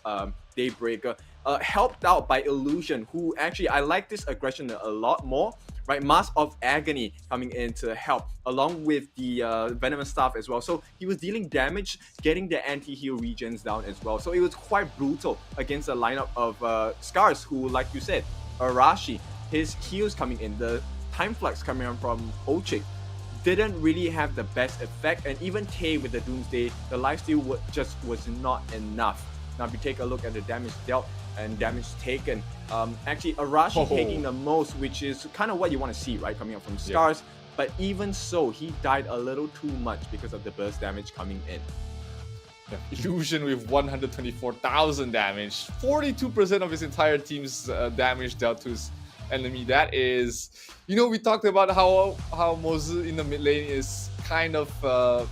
S1: Daybreaker, helped out by Illusion, who actually, I like this aggression a lot more, right? Mask of Agony coming in to help, along with the Venomous Staff as well. So he was dealing damage, getting the anti-heal regions down as well. So it was quite brutal against a lineup of SCARZ, who, like you said, Arashi, his heals coming in, the time flux coming in from Ochik didn't really have the best effect, and even Tay with the Doomsday, the lifesteal just was not enough. Now if you take a look at the damage dealt and damage taken, actually Arashi taking the most, which is kind of what you want to see, right, coming up from SCARZ. But even so, he died a little too much because of the burst damage coming in.
S2: Illusion with 124,000 damage, 42% of his entire team's damage dealt to his enemy. That is, you know, we talked about how Mozu in the mid lane is kind of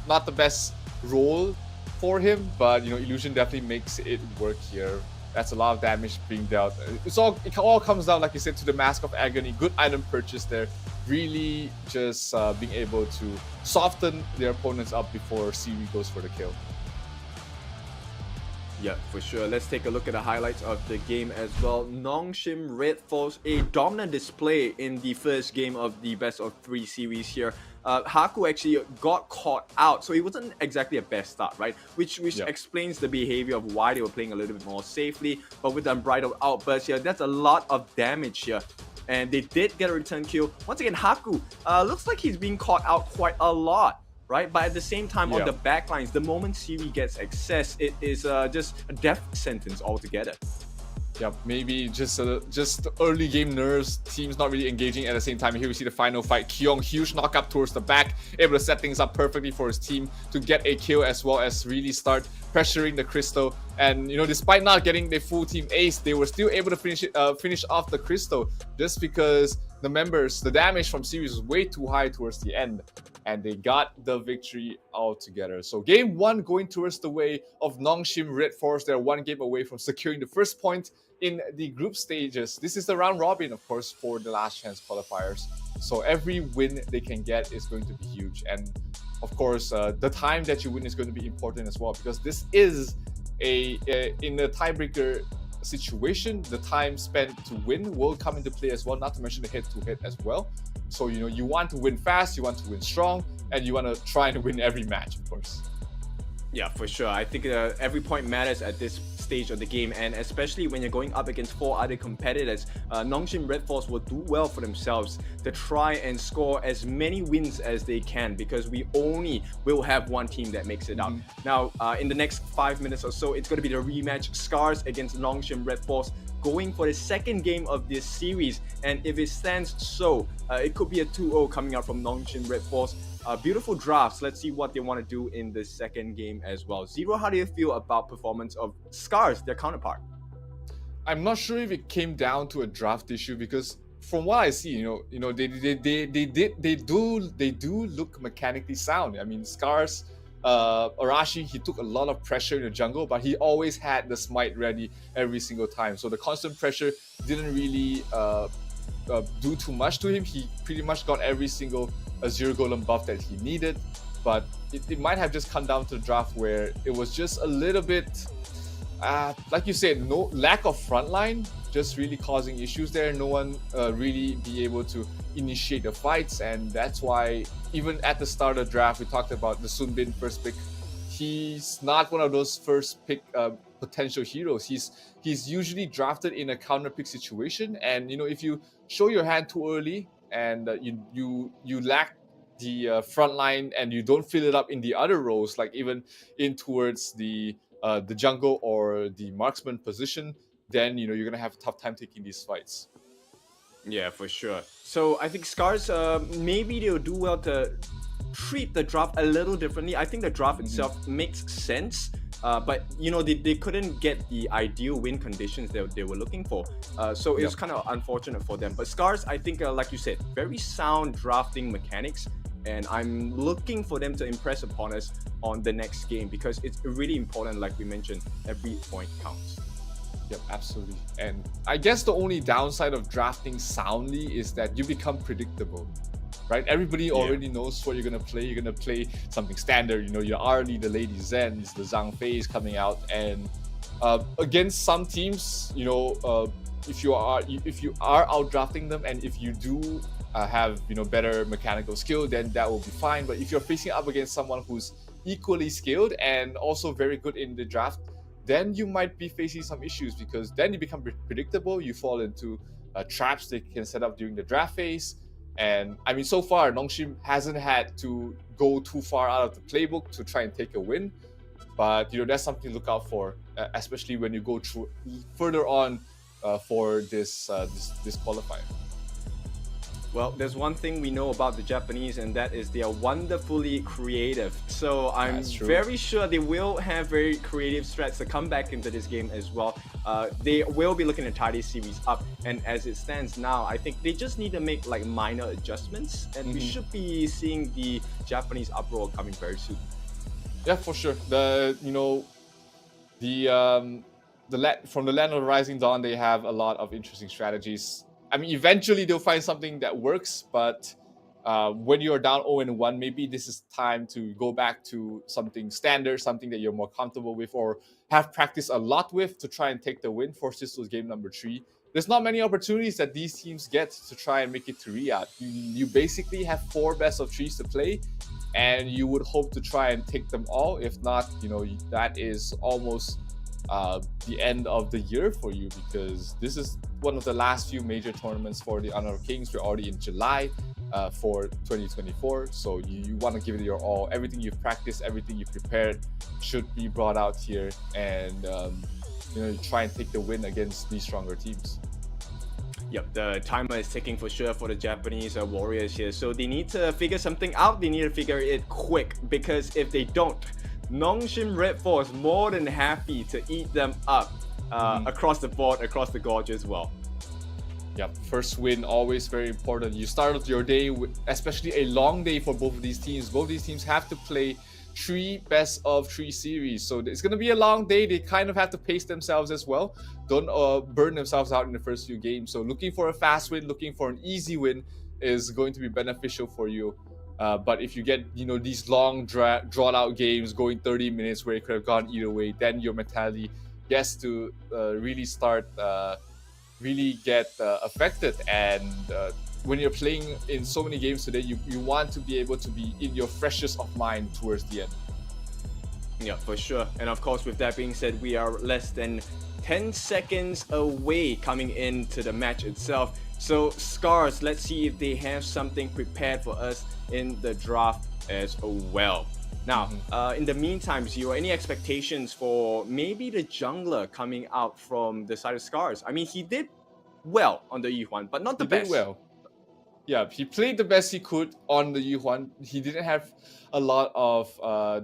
S2: not the best role for him, but you know, Illusion definitely makes it work here. That's a lot of damage being dealt. It all comes down, like you said, to the Mask of Agony. Good item purchase there. Really just being able to soften their opponents up before Siri goes for the kill.
S1: Yeah, for sure. Let's take a look at the highlights of the game as well. NONGSHIM Red Force, a dominant display in the first game of the best of 3 series here. Haku actually got caught out, so it wasn't exactly a best start, right? Which explains the behavior of why they were playing a little bit more safely. But with the Unbridled Outburst here, that's a lot of damage here. And they did get a return kill. Once again, Haku looks like he's being caught out quite a lot, right? But at the same time, on the backlines, the moment Siri gets access, it is just a death sentence altogether.
S2: Yeah, maybe just early game nerves, teams not really engaging at the same time. Here we see the final fight. Kyung, huge knock up towards the back, able to set things up perfectly for his team to get a kill as well as really start pressuring the Crystal. And you know, despite not getting the full team ace, they were still able to finish off the Crystal just because the damage from Series was way too high towards the end, and they got the victory altogether. So game 1 going towards the way of NONGSHIM Red Force. They're 1 game away from securing the first point in the group stages. This is the round robin, of course, for the last chance qualifiers. So every win they can get is going to be huge. And of course, the time that you win is going to be important as well, because this is in a tiebreaker situation, the time spent to win will come into play as well, not to mention the head-to-head as well. So, you know, you want to win fast, you want to win strong, and you want to try and win every match, of course.
S1: Yeah, for sure. I think every point matters at this stage of the game, and especially when you're going up against 4 other competitors, NONGSHIM Red Force will do well for themselves to try and score as many wins as they can, because we only will have 1 team that makes it out. Now, in the next 5 minutes or so, it's going to be the rematch, SCARZ against NONGSHIM Red Force, going for the second game of this series. And if it stands so, it could be a 2-0 coming out from NONGSHIM Red Force. Beautiful drafts. Let's see what they want to do in the second game as well. Zero, how do you feel about performance of SCARZ, their counterpart?
S2: I'm not sure if it came down to a draft issue, because from what I see, you know, they do look mechanically sound. I mean, SCARZ, Arashi, he took a lot of pressure in the jungle, but he always had the smite ready every single time. So the constant pressure didn't really do too much to him. He pretty much got every single Zero Golem buff that he needed, but it might have just come down to the draft where it was just a little bit, like you said, no lack of frontline, just really causing issues there. No one really be able to initiate the fights, and that's why even at the start of the draft, we talked about the Sunbin first pick. He's not one of those first pick potential heroes. He's usually drafted in a counter pick situation, and you know, if you show your hand too early and you lack the front line and you don't fill it up in the other rows, like even in towards the jungle or the marksman position, then you're gonna have a tough time taking these fights.
S1: Yeah, for sure. So I think SCARZ, maybe they'll do well to treat the draft a little differently. I think the draft itself makes sense, but they couldn't get the ideal win conditions that they were looking for. So it was kind of unfortunate for them. But SCARZ, I think, like you said, very sound drafting mechanics. And I'm looking for them to impress upon us on the next game, because it's really important, like we mentioned, every point counts.
S2: Yep, absolutely. And I guess the only downside of drafting soundly is that you become predictable, right? Everybody already knows what you're going to play. You're going to play something standard. Your Arlie, the Lady Zens, the Zhang Feis coming out. And against some teams, if you are out drafting them, and if you do have better mechanical skill, then that will be fine. But if you're facing up against someone who's equally skilled and also very good in the draft, then you might be facing some issues, because then you become predictable. You fall into traps they can set up during the draft phase. And I mean, so far NONGSHIM hasn't had to go too far out of the playbook to try and take a win, but that's something to look out for, especially when you go through further on for this qualifier.
S1: Well, there's one thing we know about the Japanese, and that is they are wonderfully creative. So I'm very sure they will have very creative strats to come back into this game as well. They will be looking to tie this series up, and as it stands now, I think they just need to make like minor adjustments, and we should be seeing the Japanese uproar coming very soon.
S2: Yeah, for sure. From the Land of the Rising Dawn, they have a lot of interesting strategies. I mean, eventually they'll find something that works, but when you're down 0-1, maybe this is time to go back to something standard, something that you're more comfortable with or have practiced a lot with, to try and take the win for Sisters game number 3. There's not many opportunities that these teams get to try and make it to Riyadh. You basically have 4 best of 3s to play, and you would hope to try and take them all. If not, that is almost the end of the year for you, because this is one of the last few major tournaments for the Honor of Kings. We're already in July for 2024, so you want to give it your all. Everything you've practiced, everything you've prepared should be brought out here, and try and take the win against these stronger teams.
S1: Yep, the timer is ticking for sure for the Japanese Warriors here, so they need to figure something out. They need to figure it quick, because if they don't, NONGSHIM Red Force more than happy to eat them up across the board, across the gorge as well.
S2: Yep, first win always very important. You start your day with, especially a long day for both of these teams. Both these teams have to play 3 best of 3 series, so it's going to be a long day. They kind of have to pace themselves as well. Don't burn themselves out in the first few games. So looking for a fast win, looking for an easy win is going to be beneficial for you. But if you get these long drawn out games going 30 minutes where it could have gone either way, then your mentality gets to really start really get affected. And when you're playing in so many games today, you want to be able to be in your freshest of mind towards the end.
S1: Yeah, for sure. And of course, with that being said, we are less than 10 seconds away coming into the match itself. So SCARZ, let's see if they have something prepared for us in the draft as well. Now, in the meantime, Zero, any expectations for maybe the jungler coming out from the side of SCARZ? I mean, he did well on the Yuhuan, but not the best.
S2: He did well. Yeah, he played the best he could on the Yuhuan. He didn't have a lot of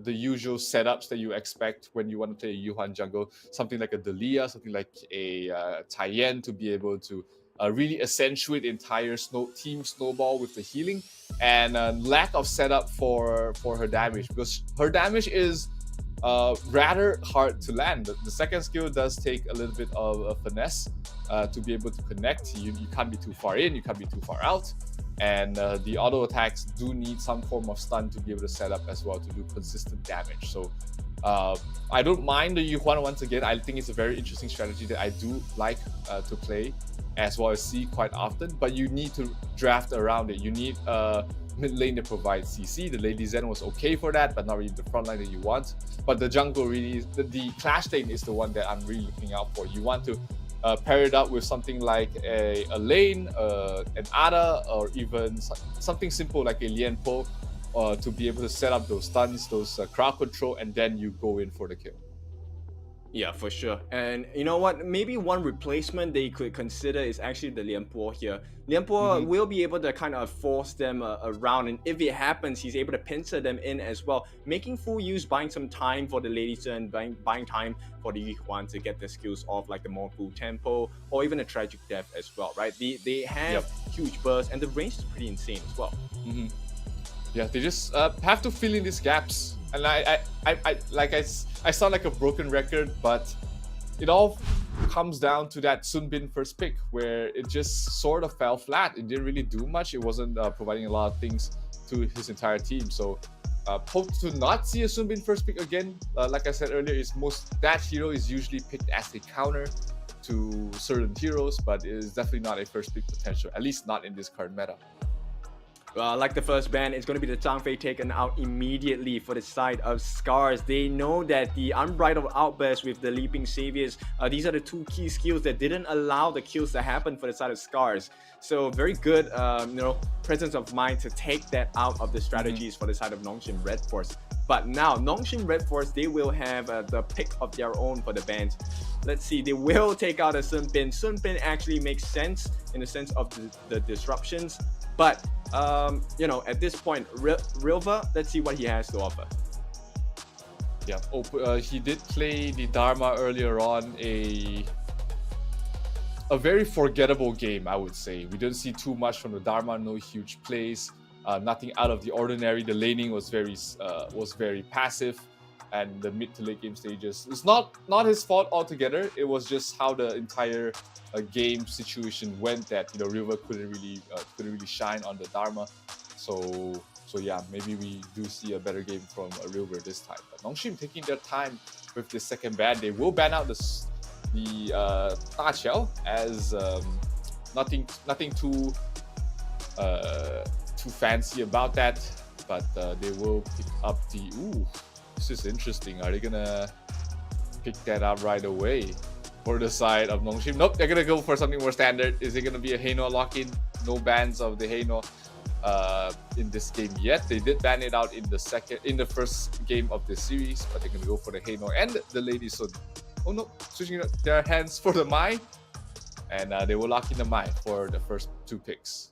S2: the usual setups that you expect when you want to play a Yuhuan jungle. Something like a Delia, something like a Taiyen to be able to really accentuate the entire team snowball with the healing, and lack of setup for her damage, because her damage is rather hard to land. The second skill does take a little bit of a finesse to be able to connect. You can't be too far in, you can't be too far out, and the auto attacks do need some form of stun to be able to set up as well to do consistent damage. So I don't mind the Yuhuan once again. I think it's a very interesting strategy that I do like to play as well as see quite often, but you need to draft around it. You need a mid lane that provides CC. The Lady Zen was okay for that, but not really the front line that you want. But the jungle really, the Clash lane is the one that I'm really looking out for. You want to pair it up with something like a lane, an ADA, or even something simple like a Lian Po to be able to set up those stuns, those crowd control, and then you go in for the kill.
S1: Yeah, for sure. And you know what? Maybe one replacement they could consider is actually the Lian Po here. Lian Po will be able to kind of force them around, and if it happens, he's able to pincer them in as well, making full use, buying some time for the Lady Sun, buying time for the Yuhuan to get their skills off, like the more full tempo or even a tragic death as well, right? They have huge bursts, and the range is pretty insane as well.
S2: Yeah, they just have to fill in these gaps. And I sound like a broken record, but it all comes down to that Sun Bin first pick, where it just sort of fell flat. It didn't really do much. It wasn't providing a lot of things to his entire team. So hope to not see a Sun Bin first pick again. Like I said earlier, that hero is usually picked as a counter to certain heroes, but it is definitely not a first pick potential, at least not in this current meta.
S1: Like the first ban, it's going to be the Zhangfei taken out immediately for the side of SCARZ. They know that the Unbridled Outburst with the Leaping Saviors, these are the two key skills that didn't allow the kills to happen for the side of SCARZ. So very good, presence of mind to take that out of the strategies for the side of NONGSHIM Red Force. But now, NONGSHIM Red Force, they will have the pick of their own for the bans. Let's see, they will take out a Sun Bin. Sun Bin actually makes sense in the sense of the disruptions. But, at this point, Rilva, let's see what he has to offer.
S2: Yeah, he did play the Dharma earlier on, a very forgettable game, I would say. We didn't see too much from the Dharma, no huge plays, nothing out of the ordinary. The laning was very passive, and the mid to late game stages, it's not his fault altogether. It was just how the entire game situation went that River couldn't really shine on the Dharma. So yeah, maybe we do see a better game from River this time. But NONGSHIM taking their time with this second ban. They will ban out the Da Qiao as nothing too fancy about that. But they will pick up the this is interesting. Are they gonna pick that up right away for the side of NONGSHIM? Nope, they're gonna go for something more standard. Is it gonna be a Heino lock-in? No bans of the Heino in this game yet. They did ban it out in the first game of this series, but they're gonna go for the Heino and the Lady Sun. Oh no, switching their hands for the Mai, and they will lock in the Mai for the first two picks.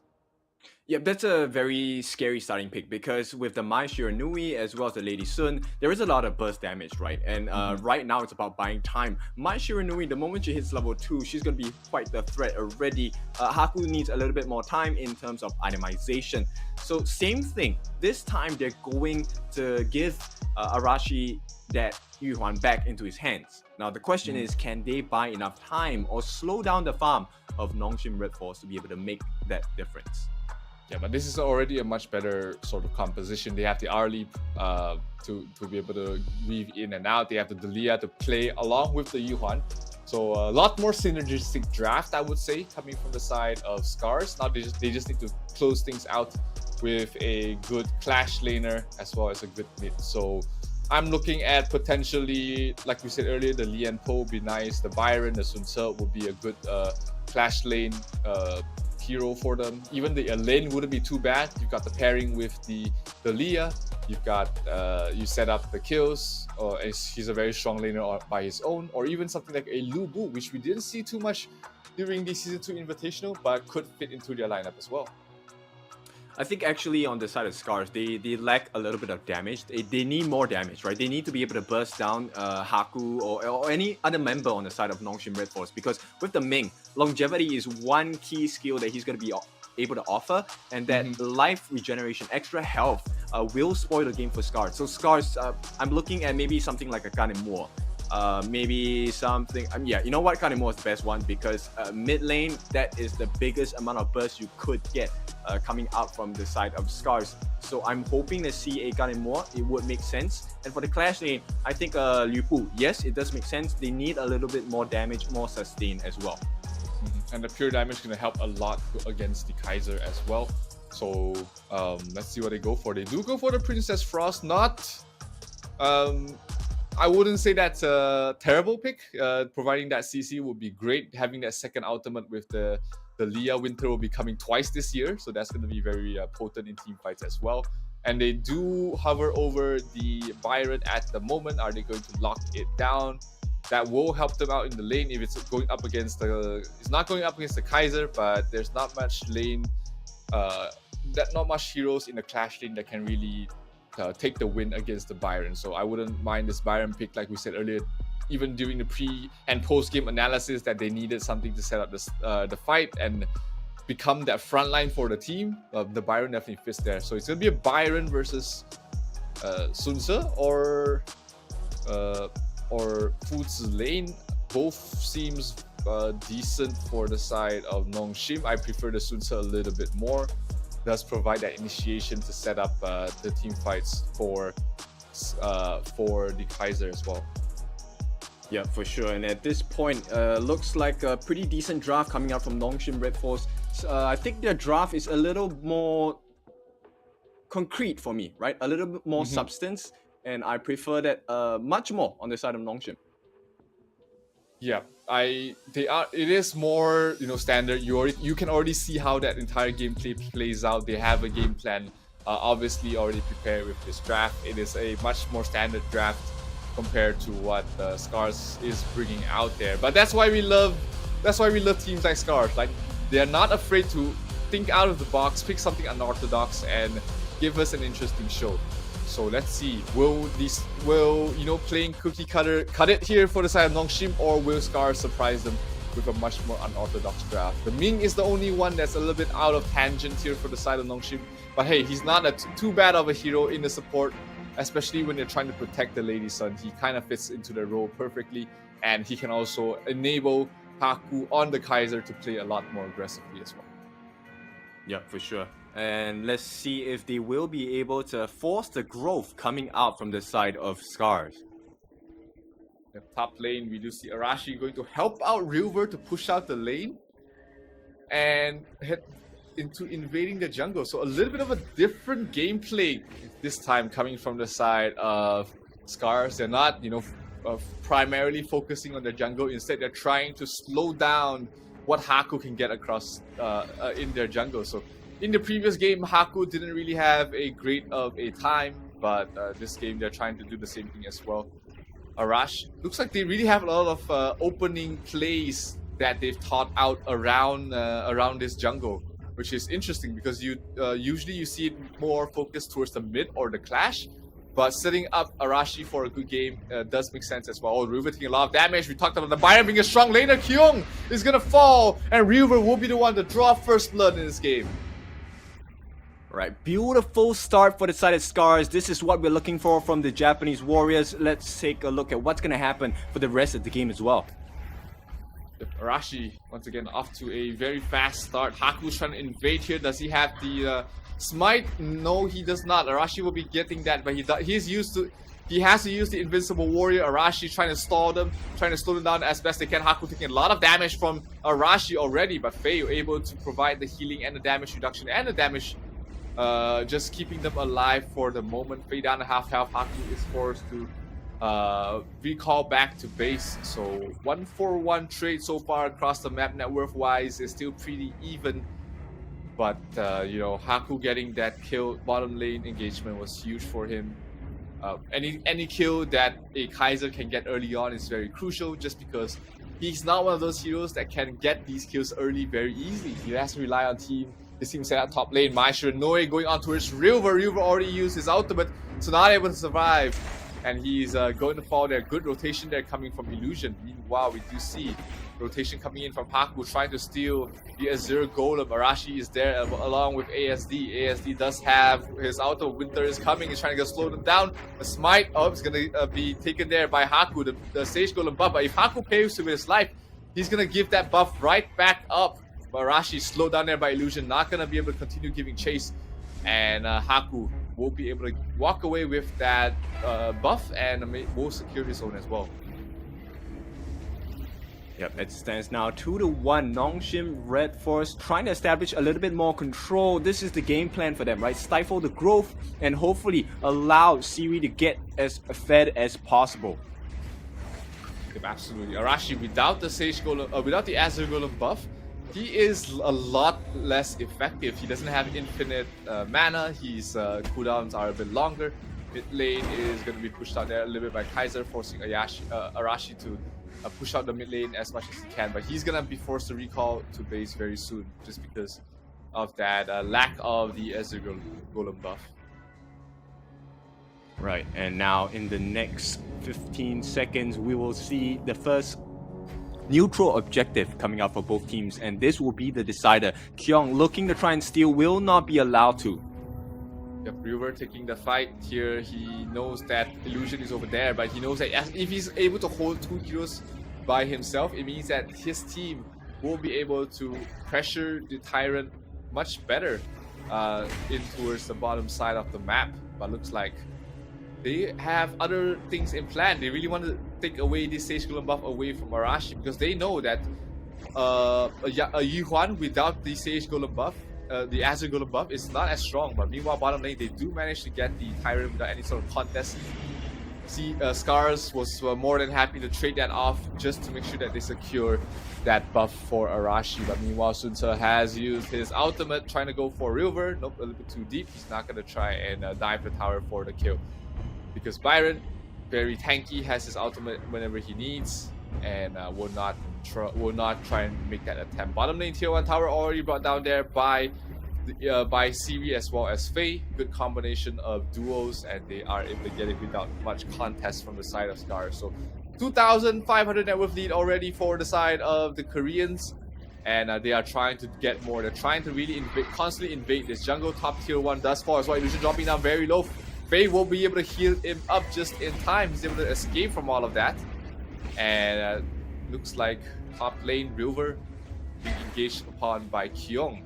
S1: Yeah, that's a very scary starting pick, because with the Mai Shiranui as well as the Lady Sun, there is a lot of burst damage, right? And right now it's about buying time. Mai Shiranui, the moment she hits level 2, she's going to be quite the threat already. Haku needs a little bit more time in terms of itemization. So same thing. This time they're going to give Arashi that Yuhuan back into his hands. Now the question is, can they buy enough time or slow down the farm of NONGSHIM Red Force to be able to make that difference?
S2: Yeah, but this is already a much better sort of composition. They have the R-Leap to be able to weave in and out. They have the Delia to play along with the Yuhuan. So a lot more synergistic draft, I would say, coming from the side of SCARZ. Now they just need to close things out with a good clash laner as well as a good mid. So I'm looking at potentially, like we said earlier, the Lian Po would be nice. The Byron, the Sun Ce would be a good clash lane hero for them. Even the lane wouldn't be too bad. You've got the pairing with the Leah. You've got you set up the kills. He's a very strong laner by his own, or even something like a Lu Bu, which we didn't see too much during the Season 2 Invitational, but could fit into their lineup as well.
S1: I think actually on the side of SCARZ, they lack a little bit of damage. They need more damage, right? They need to be able to burst down Haku or any other member on the side of NONGSHIM Red Force, because with the Ming, longevity is one key skill that he's going to be able to offer, and that life regeneration, extra health, will spoil the game for SCARZ. So SCARZ, I'm looking at maybe something like a Kanemaru. Maybe something, yeah, you know what, Kanemaru is the best one, because mid lane, that is the biggest amount of burst you could get coming out from the side of SCARZ. So I'm hoping to see a Kanemaru. It would make sense. And for the clash lane, I think Lu Bu, yes, it does make sense. They need a little bit more damage, more sustain as well.
S2: And the pure damage is going to help a lot against the Kaiser as well. So let's see what they go for. They do go for the Princess Frost. Not I wouldn't say that's a terrible pick. Providing that CC would be great. Having that second ultimate with the Leah Winter will be coming twice this year, so that's going to be very potent in team fights as well. And they do hover over the Byron at the moment. Are they going to lock it down? That will help them out in the lane if it's going up against the. It's not going up against the Kaiser, but there's not much lane. Not much heroes in the clash lane that can really take the win against the Byron. So I wouldn't mind this Byron pick, like we said earlier. Even during the pre and post game analysis, that they needed something to set up the fight and become that front line for the team. The Byron definitely fits there. So it's gonna be a Byron versus Sunse or Fuzi lane. Both seems decent for the side of NONGSHIM. I prefer the Sunse a little bit more. Does provide that initiation to set up the team fights for the Kaiser as well.
S1: Yeah, for sure. And at this point, looks like a pretty decent draft coming out from NONGSHIM Red Force. I think their draft is a little more concrete for me, right? A little bit more substance, and I prefer that much more on the side of NONGSHIM.
S2: Yeah, it is more, standard. You can already see how that entire gameplay plays out. They have a game plan obviously already prepared with this draft. It is a much more standard draft compared to what SCARZ is bringing out there. But that's why we love teams like SCARZ. Like, they're not afraid to think out of the box, pick something unorthodox, and give us an interesting show. So let's see, will playing cookie cutter cut it here for the side of NONGSHIM, or will SCARZ surprise them with a much more unorthodox draft? The Ming is the only one that's a little bit out of tangent here for the side of NONGSHIM, but hey, he's not too bad of a hero in the support, especially when they're trying to protect the Lady Sun. He kind of fits into the role perfectly, and he can also enable Haku on the Kaiser to play a lot more aggressively as well.
S1: Yeah, for sure. And let's see if they will be able to force the growth coming out from the side of SCARZ.
S2: The top lane, we do see Arashi going to help out River to push out the lane and head into invading the jungle. So a little bit of a different gameplay this time coming from the side of SCARZ. They're not, primarily focusing on the jungle. Instead, they're trying to slow down what Haku can get across in their jungle. So in the previous game, Haku didn't really have a great of a time, but this game they're trying to do the same thing as well. Arash, looks like they really have a lot of opening plays that they've thought out around this jungle, which is interesting because usually you see it more focused towards the mid or the clash, but setting up Arashi for a good game does make sense as well. Oh, Ryuver taking a lot of damage. We talked about the Byron being a strong laner. Kyung is gonna fall, and Ryuver will be the one to draw first blood in this game.
S1: Right, beautiful start for the side of SCARZ. This is what we're looking for from the Japanese Warriors. Let's take a look at what's going to happen for the rest of the game as well.
S2: Arashi, once again, off to a very fast start. Haku's trying to invade here. Does he have the smite? No, he does not. Arashi will be getting that, but he has to use the Invincible Warrior. Arashi trying to stall them, trying to slow them down as best they can. Haku taking a lot of damage from Arashi already, but Faye able to provide the healing and the damage reduction and the damage just keeping them alive for the moment. Faye down to half health. Haku is forced to recall back to base. So 1-for-1 trade so far across the map. Net worth wise is still pretty even, but Haku getting that kill bottom lane engagement was huge for him. Any kill that a Kaiser can get early on is very crucial, just because he's not one of those heroes that can get these kills early very easily. He has to rely on his team set up top lane. Maestro Noe going on towards River. River already used his ultimate, so not able to survive. And he's going to fall there. Good rotation there coming from Illusion. Meanwhile, we do see rotation coming in from Haku, trying to steal the Azure Golem. Arashi is there along with ASD. ASD does have his auto. Winter is coming. He's trying to slow them down. The smite is going to be taken there by Haku, the Sage Golem buff. But if Haku pays with his life, he's going to give that buff right back up. But Arashi slowed down there by Illusion, not going to be able to continue giving chase. And Haku will be able to walk away with that buff and will secure his own as well.
S1: Yep, it stands now 2-1. NONGSHIM Red Force trying to establish a little bit more control. This is the game plan for them, right? Stifle the growth and hopefully allow Siri to get as fed as possible.
S2: Yep, absolutely. Arashi without the Sage Golem, without the Azure Golem buff, he is a lot less effective. He doesn't have infinite mana. His cooldowns are a bit longer. Mid lane is going to be pushed out there a little bit by Kaiser, forcing Arashi to push out the mid lane as much as he can. But he's going to be forced to recall to base very soon, just because of that lack of the Azure Golem buff.
S1: Right, and now in the next 15 seconds, we will see the first neutral objective coming out for both teams, and this will be the decider. Kyung looking to try and steal, will not be allowed to.
S2: Yep, River taking the fight here. He knows that Illusion is over there, but he knows that if he's able to hold 2 heroes by himself, it means that his team will be able to pressure the Tyrant much better in towards the bottom side of the map. But looks like they have other things in plan. They really want to take away this Sage Golem buff away from Arashi, because they know that a Yuhuan without the Sage Golem buff, the Azure Golem buff, is not as strong. But meanwhile, bottom lane, they do manage to get the Tyrant without any sort of contest. See, SCARZ was more than happy to trade that off just to make sure that they secure that buff for Arashi. But meanwhile, Sunse has used his ultimate, trying to go for River. Nope, a little bit too deep. He's not going to try and dive the tower for the kill, because Byron, very tanky, has his ultimate whenever he needs, and will not try and make that attempt. Bottom lane tier 1 tower already brought down there by Siri as well as Faye. Good combination of duos, and they are able to get it without much contest from the side of SCARZ. So 2,500 net worth lead already for the side of the Koreans, and they are trying to get more. They're trying to really constantly invade this jungle. Top tier 1 does fall as well. Illusion dropping down very low. Faye will be able to heal him up just in time. He's able to escape from all of that. And looks like top lane River being engaged upon by Kyung.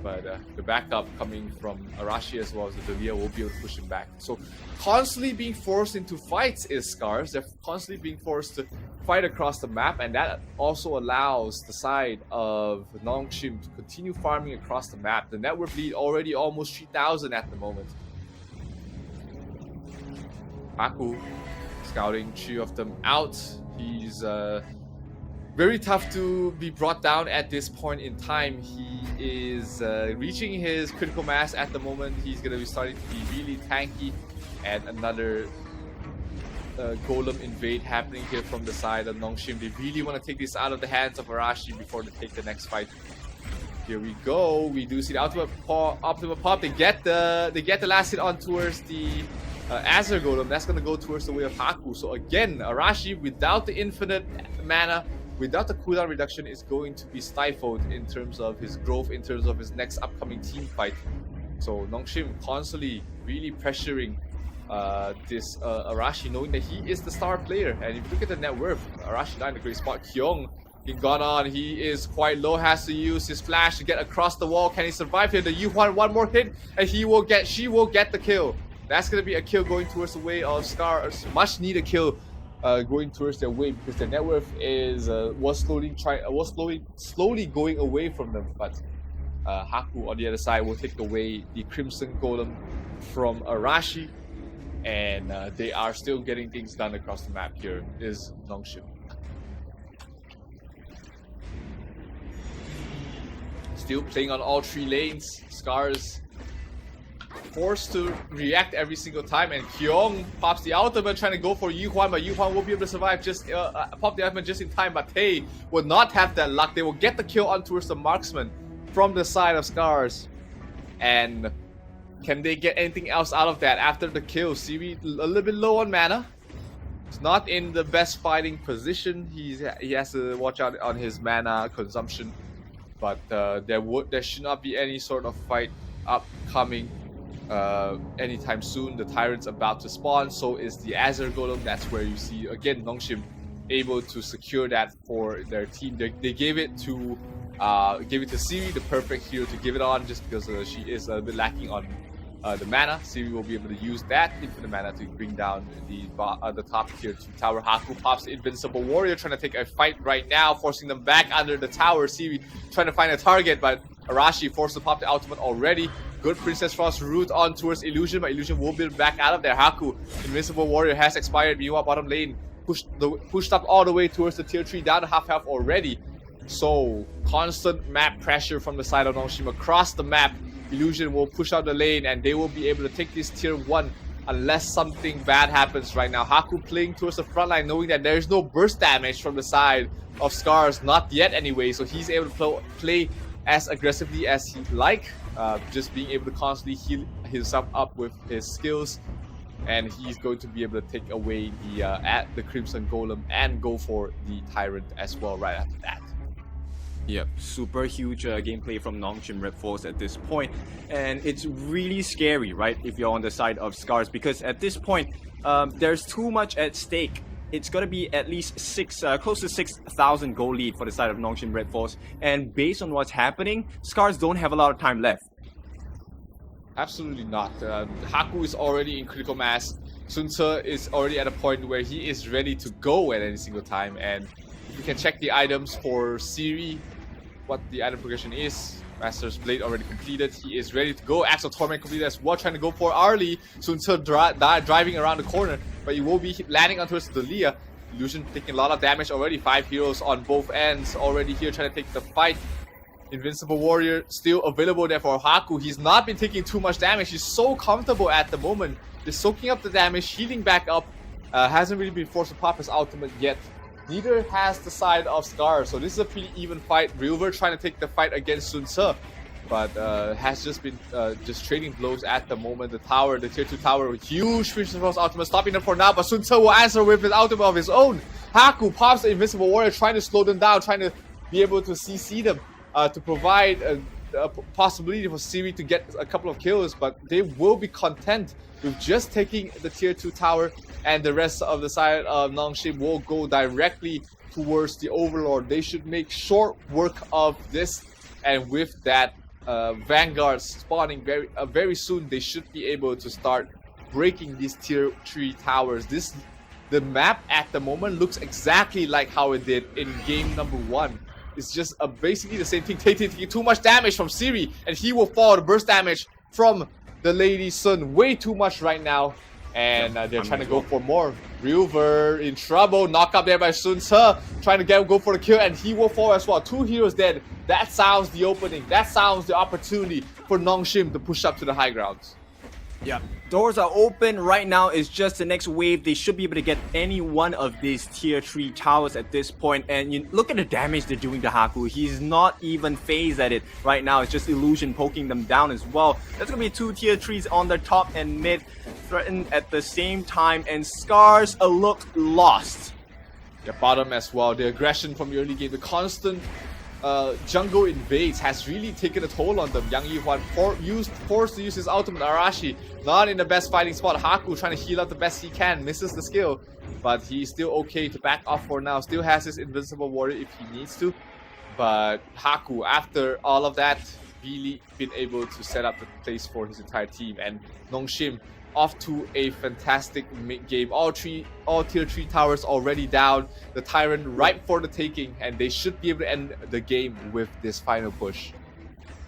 S2: But the backup coming from Arashi as well as the Delia will be able to push him back. So constantly being forced into fights is SCARZ. They're constantly being forced to fight across the map, and that also allows the side of NONGSHIM to continue farming across the map. The net worth lead already almost 3,000 at the moment. Aku scouting 3 of them out. He's very tough to be brought down at this point in time. He is reaching his critical mass at the moment. He's going to be starting to be really tanky, and another golem invade happening here from the side of NONGSHIM. They really want to take this out of the hands of Arashi before they take the next fight. Here we go. We do see the ultimate pop. They get the last hit on towards the Azure Golem. That's going to go towards the way of Haku. So again, Arashi without the infinite mana, without the cooldown reduction, is going to be stifled in terms of his growth, in terms of his next upcoming team fight. So NONGSHIM constantly really pressuring this Arashi, knowing that he is the star player. And if you look at the net worth, Arashi not in a great spot. Kyung being gone on, he is quite low, has to use his flash to get across the wall. Can he survive here? The Yuhuan, one more hit, and she will get the kill. That's going to be a kill going towards the way of SCARZ. Much needed kill going towards their way, because their net worth is was slowly going away from them. But Haku on the other side will take away the Crimson Golem from Arashi, and they are still getting things done across the map. Here is NONGSHIM. Still playing on all 3 lanes. SCARZ forced to react every single time, and Kyung pops the ultimate trying to go for Yuhuan, but Yuhuan will be able to survive, just pop the ultimate just in time. But Tay will not have that luck. They will get the kill on towards the marksman from the side of SCARZ. And can they get anything else out of that after the kill? Siri a little bit low on mana. He's not in the best fighting position. He has to watch out on his mana consumption. But there should not be any sort of fight upcoming anytime soon. The Tyrant's about to spawn, so is the Azure Golem. That's where you see again NONGSHIM able to secure that for their team. They gave it to Siri, the perfect hero to give it on, just because she is a bit lacking on the mana. Siri will be able to use that infinite mana to bring down the top tier 2 tower. Haku pops the Invincible Warrior, trying to take a fight right now, forcing them back under the tower. Siri trying to find a target, but Arashi forced to pop the ultimate already. Good Princess Frost route on towards Illusion, but Illusion will be back out of there. Haku, Invincible Warrior has expired. Meanwhile, bottom lane, pushed up all the way towards the tier 3, down to half health already. So constant map pressure from the side of NONGSHIM across the map. Illusion will push out the lane and they will be able to take this tier 1 unless something bad happens right now. Haku playing towards the front line, knowing that there is no burst damage from the side of SCARZ, not yet anyway, so he's able to play as aggressively as he like, just being able to constantly heal himself up with his skills, and he's going to be able to take away the Crimson Golem and go for the Tyrant as well right after that.
S1: Yep, super huge gameplay from NONGSHIM Red Force at this point, and it's really scary, right, if you're on the side of SCARZ, because at this point, there's too much at stake. It's gonna be at least close to 6,000 gold lead for the side of NONGSHIM Red Force, and based on what's happening, SCARZ don't have a lot of time left.
S2: Absolutely not. Haku is already in critical mass. Sun Tzu is already at a point where he is ready to go at any single time, and if you can check the items for Siri, what the item progression is. Master's Blade already completed. He is ready to go. Axe of Torment completed as well, trying to go for Arlie. Sun Tzu driving around the corner, but he will be landing onto the Leah. Illusion taking a lot of damage already. 5 heroes on both ends already here trying to take the fight. Invincible Warrior still available there for Haku. He's not been taking too much damage. He's so comfortable at the moment. Just soaking up the damage, healing back up. Hasn't really been forced to pop his ultimate yet. Neither has the side of SCARZ, so this is a pretty even fight. Rilver trying to take the fight against Sun Tzu, but has just been just trading blows at the moment. The tower, the tier 2 tower, with huge Fusion Force ultimate, stopping them for now, but Sun Tzu will answer with his ultimate of his own. Haku pops the Invincible Warrior, trying to slow them down, trying to be able to CC them, to provide a possibility for Siri to get a couple of kills, but they will be content with just taking the tier 2 tower, and the rest of the side of NONGSHIM will go directly towards the Overlord. They should make short work of this, and with that Vanguard spawning very soon, they should be able to start breaking these tier 3 towers. The map at the moment looks exactly like how it did in game number 1. It's just basically the same thing, taking too much damage from Siri, and he will fall to burst damage from the Lady Sun. Way too much right now. And they're trying to go for more. Rilver in trouble. Knock up there by Sun Tzu. Trying to go for the kill, and he will fall as well. 2 heroes dead. That sounds the opening. That sounds the opportunity for NONGSHIM to push up to the high grounds.
S1: Yeah, doors are open right now. It's just the next wave. They should be able to get any one of these tier 3 towers at this point. And you look at the damage they're doing to Haku. He's not even phased at it right now. It's just Illusion poking them down as well. There's gonna be 2 tier 3s on the top and mid, threatened at the same time. And SCARZ look lost.
S2: Yeah, bottom as well. The aggression from the early game, the constant jungle invades has really taken a toll on them. Yang Yihwan forced to use his ultimate. Arashi not in the best fighting spot. Haku trying to heal up the best he can, misses the skill, but he's still okay to back off for now. Still has his Invincible Warrior if he needs to, but Haku, after all of that, really been able to set up the place for his entire team. And NONGSHIM off to a fantastic game. All tier 3 towers already down. The Tyrant ripe for the taking, and they should be able to end the game with this final push.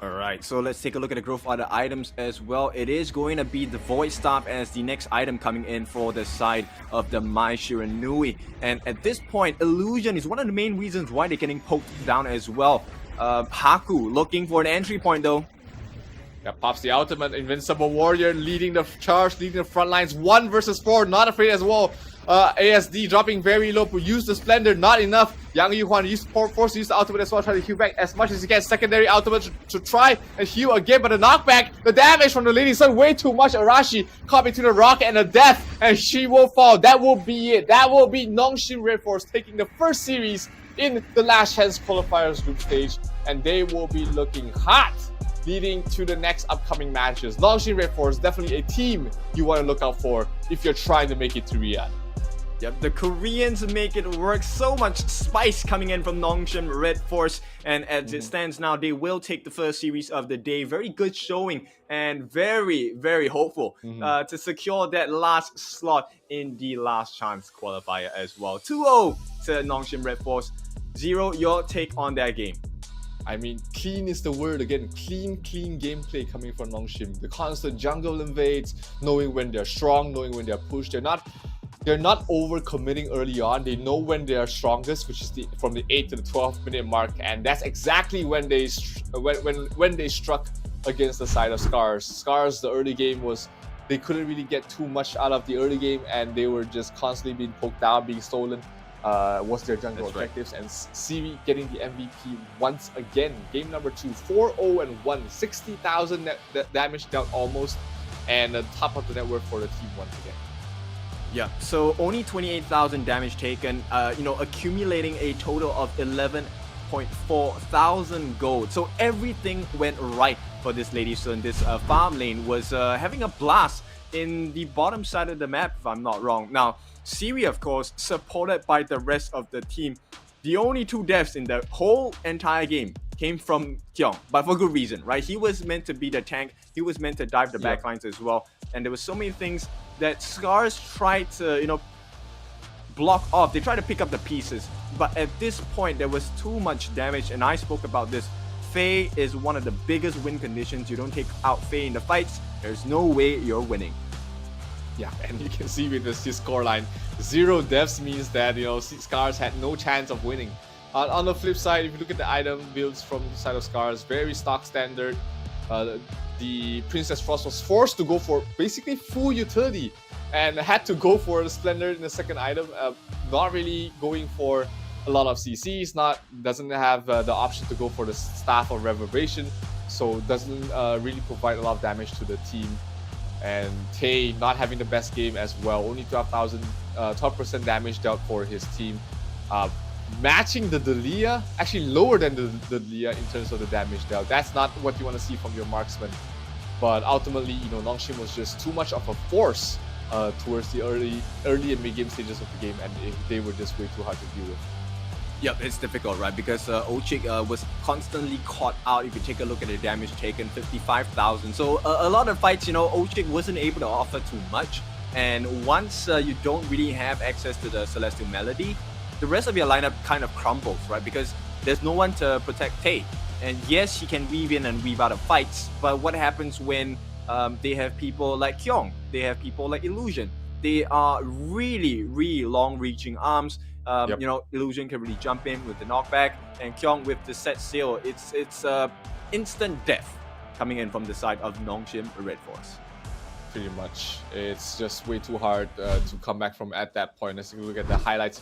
S1: Alright, so let's take a look at the growth other items as well. It is going to be the Void Staff as the next item coming in for the side of the Mai Shiranui. And at this point, Illusion is one of the main reasons why they're getting poked down as well. Haku looking for an entry point though.
S2: Yeah, pops the ultimate. Invincible Warrior leading the charge, leading the front lines. 1 versus 4, not afraid as well. ASD dropping very low, but use the Splendor, not enough. Yang Yihwan forced to use the ultimate as well, try to heal back as much as he can. Secondary ultimate to try and heal again, but the knockback, the damage from the Lady Sun, way too much. Arashi caught between a rock and a death, and she will fall. That will be it. That will be NONGSHIM Red Force taking the first series in the Last Chance Qualifiers group stage, and they will be looking hot leading to the next upcoming matches. NONGSHIM Red Force, definitely a team you want to look out for if you're trying to make it to Riyadh.
S1: Yep, the Koreans make it work. So much spice coming in from NONGSHIM Red Force, and as it stands now, they will take the first series of the day. Very good showing, and very, very hopeful to secure that last slot in the Last Chance Qualifier as well. 2-0 to NONGSHIM Red Force. Zero, your take on that game?
S2: I mean, clean is the word again. Clean gameplay coming from NONGSHIM. The constant jungle invades, knowing when they're strong, knowing when they're pushed. They're not they're not overcommitting early on. They know when they are strongest, which is from the 8th to the 12th minute mark, and that's exactly when they struck against the side of SCARZ. SCARZ, the early game was, they couldn't really get too much out of the early game, and they were just constantly being poked down, being stolen. Was their jungle objectives, and Siri getting the MVP once again. Game number 2, 4-0-1, 60,000 damage dealt almost, and the top of the net worth for the team once again.
S1: Yeah, so only 28,000 damage taken, accumulating a total of 11.4 thousand gold. So everything went right for this Lady Sun. This farm lane was having a blast in the bottom side of the map, if I'm not wrong. Now, Siri, of course, supported by the rest of the team. The only 2 deaths in the whole entire game came from Kyung, but for good reason, right? He was meant to be the tank. He was meant to dive the backlines as well. And there were so many things that SCARZ tried to, block off. They tried to pick up the pieces, but at this point, there was too much damage, and I spoke about this. Faye is one of the biggest win conditions. You don't take out Faye in the fights, there's no way you're winning.
S2: Yeah, and you can see with this scoreline, 0 deaths means that, SCARZ had no chance of winning. On the flip side, if you look at the item builds from the side of SCARZ, very stock standard. The Princess Frost was forced to go for basically full utility and had to go for the Splendor in the second item, not really going for a lot of CCs, doesn't have the option to go for the Staff of Reverberation, so doesn't really provide a lot of damage to the team. And Tay not having the best game as well, only 12% damage dealt for his team. Matching the Delia, actually lower than the Delia in terms of the damage dealt. That's not what you want to see from your marksman. But ultimately, NONGSHIM was just too much of a force towards the early and mid-game stages of the game, and they were just way too hard to deal with.
S1: Yep, it's difficult, right? Because Ochik was constantly caught out. If you take a look at the damage taken, 55,000. So a lot of fights, Ochik wasn't able to offer too much. And once you don't really have access to the Celestial Melody, the rest of your lineup kind of crumbles, right? Because there's no one to protect Tay. And yes, he can weave in and weave out of fights, but what happens when they have people like Kyung, they have people like Illusion? They are really, really long-reaching arms. Illusion can really jump in with the knockback, and Kyung with the set sail, it's instant death coming in from the side of NONGSHIM Red Force.
S2: Pretty much. It's just way too hard to come back from at that point. Let's take a look at the highlights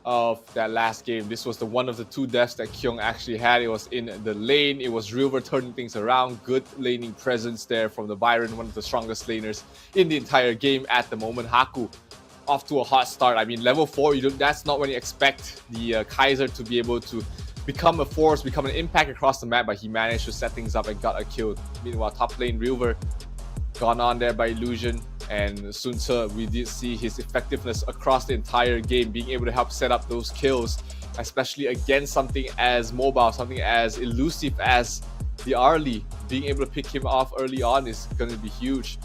S2: of that last game. This was one of the 2 deaths that Kyung actually had. It was in the lane. It was River turning things around. Good laning presence there from the Byron, one of the strongest laners in the entire game at the moment. Haku off to a hot start. I mean, level 4, that's not when you expect the Kaiser to be able to become a force, become an impact across the map, but he managed to set things up and got a kill. Meanwhile, top lane River gone on there by Illusion, and Sun Tzu, we did see his effectiveness across the entire game, being able to help set up those kills, especially against something as mobile, something as elusive as the Arlie. Being able to pick him off early on is going to be huge.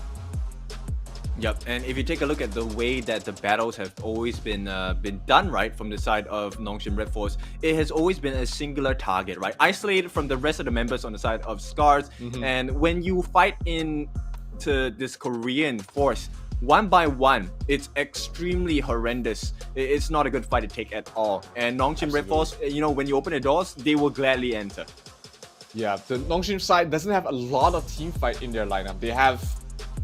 S1: Yep, and if you take a look at the way that the battles have always been done, right, from the side of NONGSHIM Red Force, it has always been a singular target, right, isolated from the rest of the members on the side of SCARZ. And when you fight into this Korean force, one by one, it's extremely horrendous. It's not a good fight to take at all. And NONGSHIM Red Force, when you open the doors, they will gladly enter.
S2: Yeah, the NONGSHIM side doesn't have a lot of team fight in their lineup. They have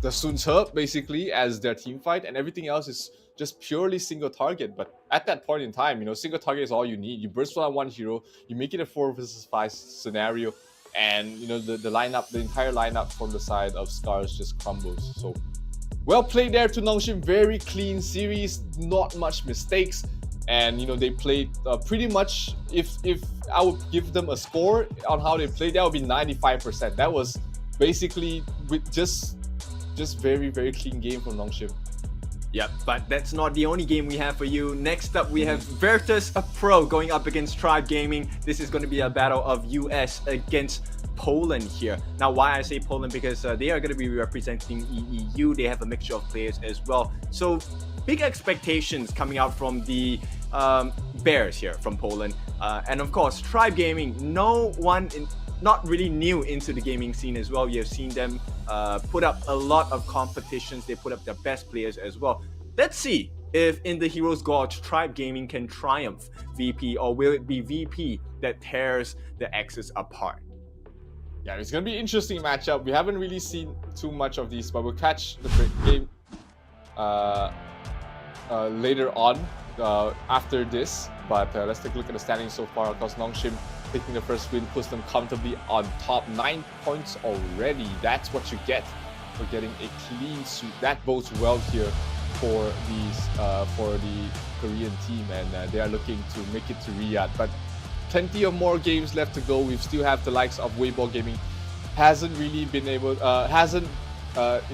S2: the Sun Tzu basically as their team fight, and everything else is just purely single target. But at that point in time, single target is all you need. You burst one hero, you make it a 4 versus 5 scenario, and the lineup, the entire lineup from the side of SCARZ just crumbles. So well played there to NONGSHIM. Very clean series, not much mistakes, and they played pretty much. If I would give them a score on how they played, that would be 95%. That was basically with just very, very clean game from NONGSHIM.
S1: Yep, but that's not the only game we have for you. Next up, we have Virtus Pro going up against Tribe Gaming. This is going to be a battle of US against Poland here. Now, why I say Poland? Because they are going to be representing EEU. They have a mixture of players as well. So big expectations coming out from the Bears here from Poland. And of course, Tribe Gaming, not really new into the gaming scene as well. You have seen them put up a lot of competitions. They put up their best players as well. Let's see if in the Heroes Gorge, Tribe Gaming can triumph VP, or will it be VP that tears the X's apart?
S2: Yeah, it's gonna be an interesting matchup. We haven't really seen too much of these, but we'll catch the game later on after this. But let's take a look at the standings so far. Of course, NONGSHIM taking the first win puts them comfortably on top. 9 points already. That's what you get for getting a clean sweep. That bodes well here for the Korean team, and they are looking to make it to Riyadh. But plenty of more games left to go. We still have the likes of Weibo Gaming hasn't really been able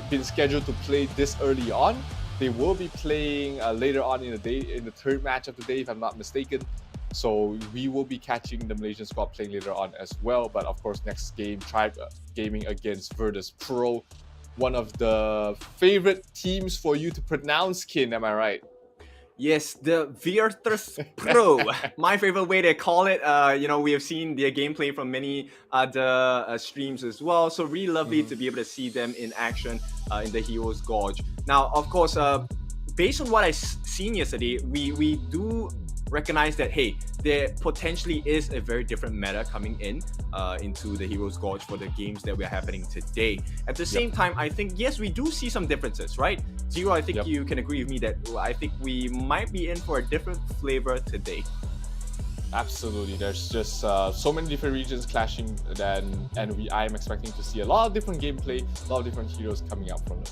S2: been scheduled to play this early on. They will be playing later on in the day, in the third match of the day, if I'm not mistaken. So we will be catching the Malaysian squad playing later on as well. But of course, next game, Tribe Gaming against Virtus Pro, one of the favorite teams for you to pronounce, Kin. Am I right?
S1: Yes, the Virtus Pro, my favorite way to call it. We have seen their gameplay from many other streams as well. So really lovely to be able to see them in action in the Heroes Gorge. Now, of course, based on what I've seen yesterday, we do recognize that, hey, there potentially is a very different meta coming into the Heroes Gorge for the games that we're happening today. At the same time, I think, yes, we do see some differences, right? Zero, I think you can agree with me that I think we might be in for a different flavor today.
S2: Absolutely. There's just so many different regions clashing, and I am expecting to see a lot of different gameplay, a lot of different heroes coming out from it.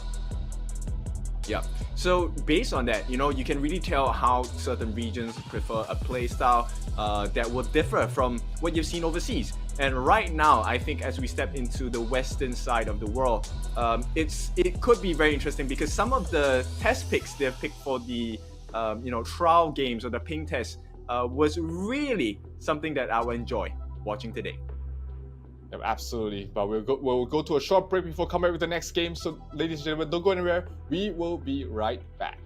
S1: Yeah. So based on that, you can really tell how certain regions prefer a play style that will differ from what you've seen overseas. And right now, I think as we step into the western side of the world, it could be very interesting because some of the test picks they've picked for the trial games or the ping test was really something that I will enjoy watching today.
S2: Yeah, absolutely. But we'll go to a short break before coming back with the next game. So, ladies and gentlemen, don't go anywhere. We will be right back.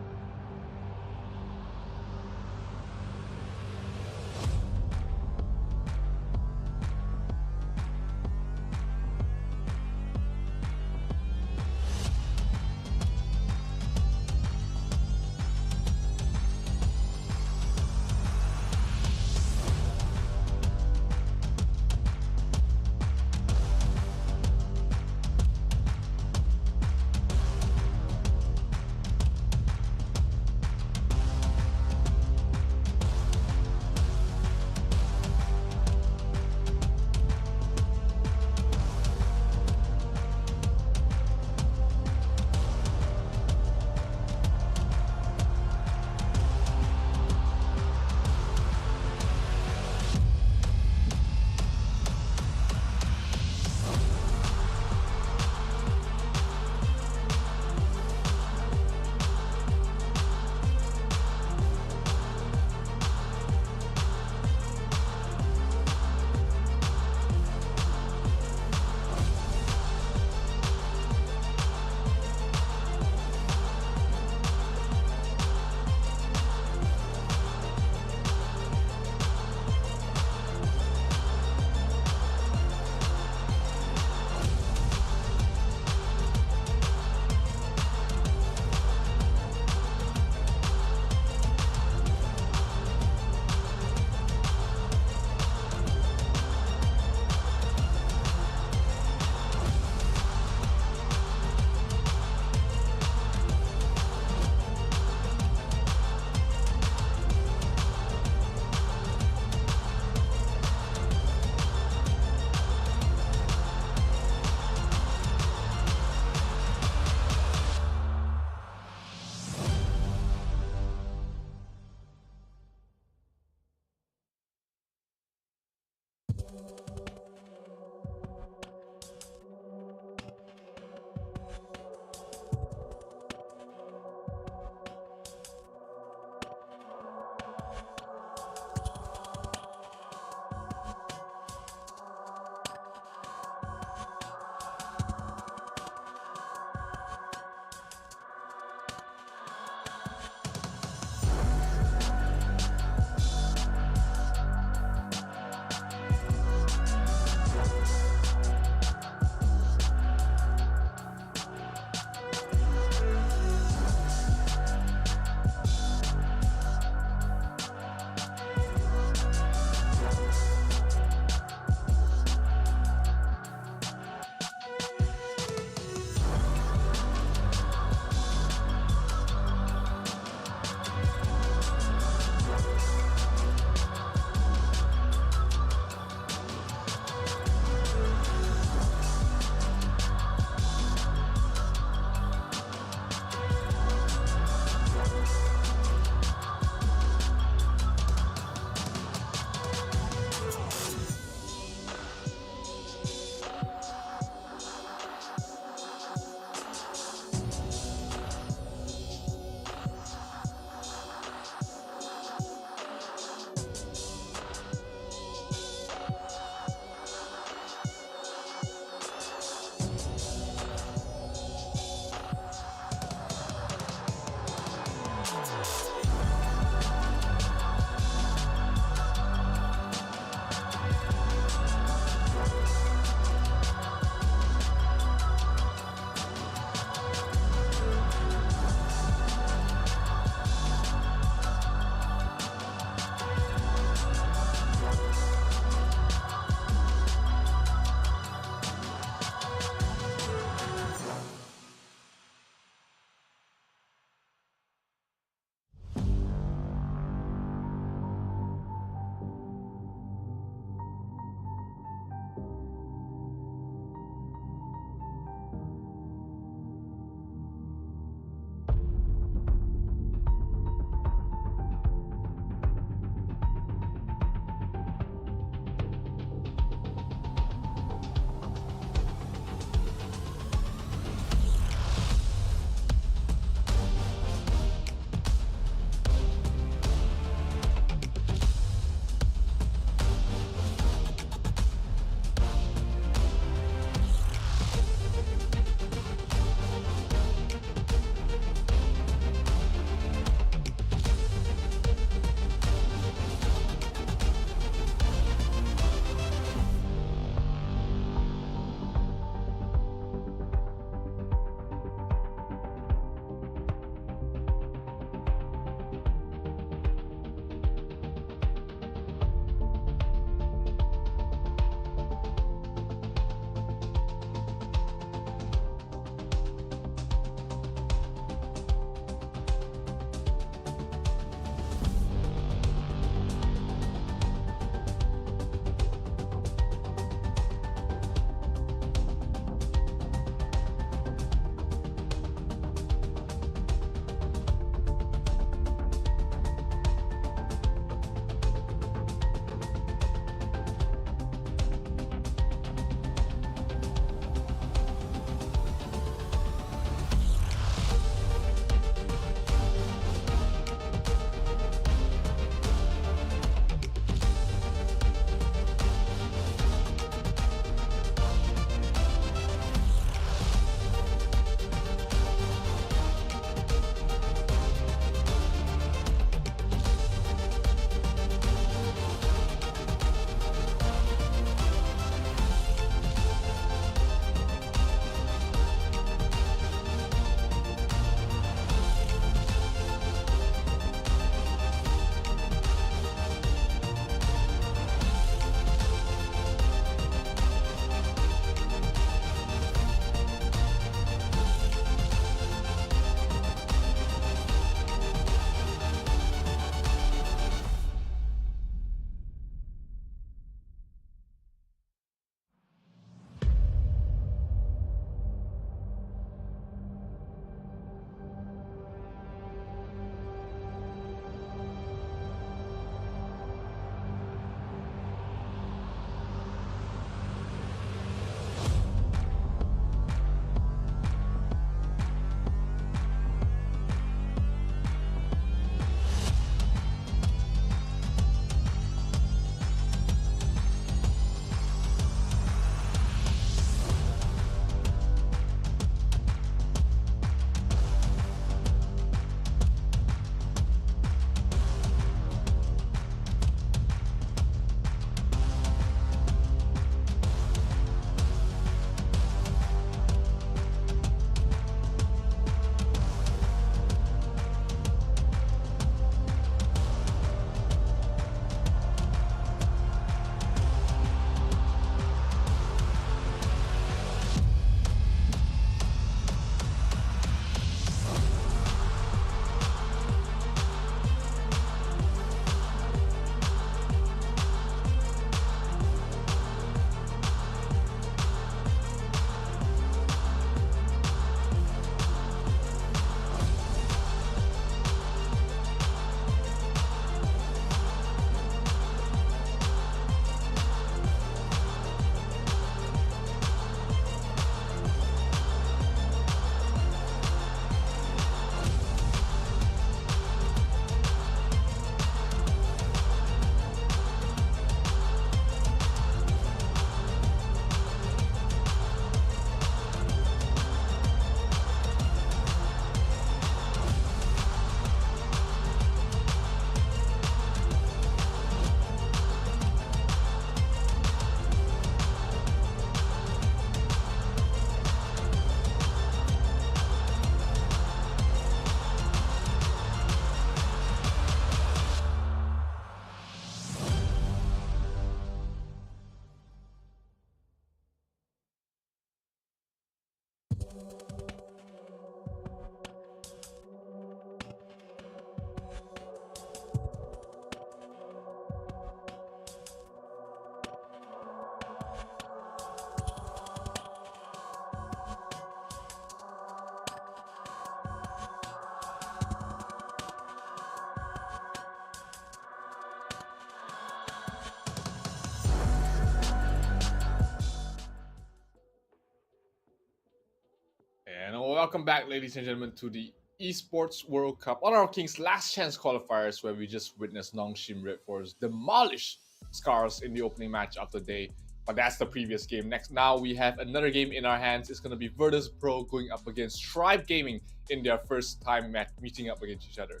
S2: welcome back, ladies and gentlemen, to the Esports World Cup Honor of Kings last chance qualifiers, where we just witnessed NONGSHIM Red Force demolish SCARZ in the opening match of the day. But that's the previous game. Now we have another game in our hands. It's going to be Virtus Pro going up against Tribe Gaming in their first time meeting up against each other.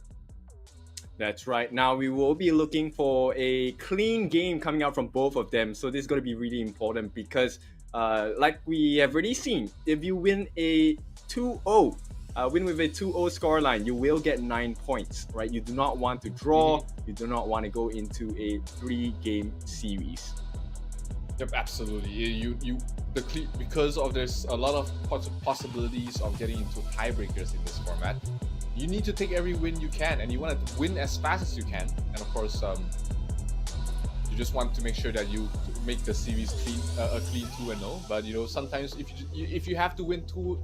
S1: That's right. Now we will be looking for a clean game coming out from both of them. So this is going to be really important because like we have already seen, if you win a 2-0, win with a 2-0 scoreline, you will get 9 points, right? You do not want to draw. You do not want to go into a 3-game series.
S2: Yep, absolutely. Because of there's a lot of possibilities of getting into tiebreakers in this format. You need to take every win you can, and you want to win as fast as you can. And of course, you just want to make sure that you make the series clean, a clean 2-0. But you know, sometimes if you have to win two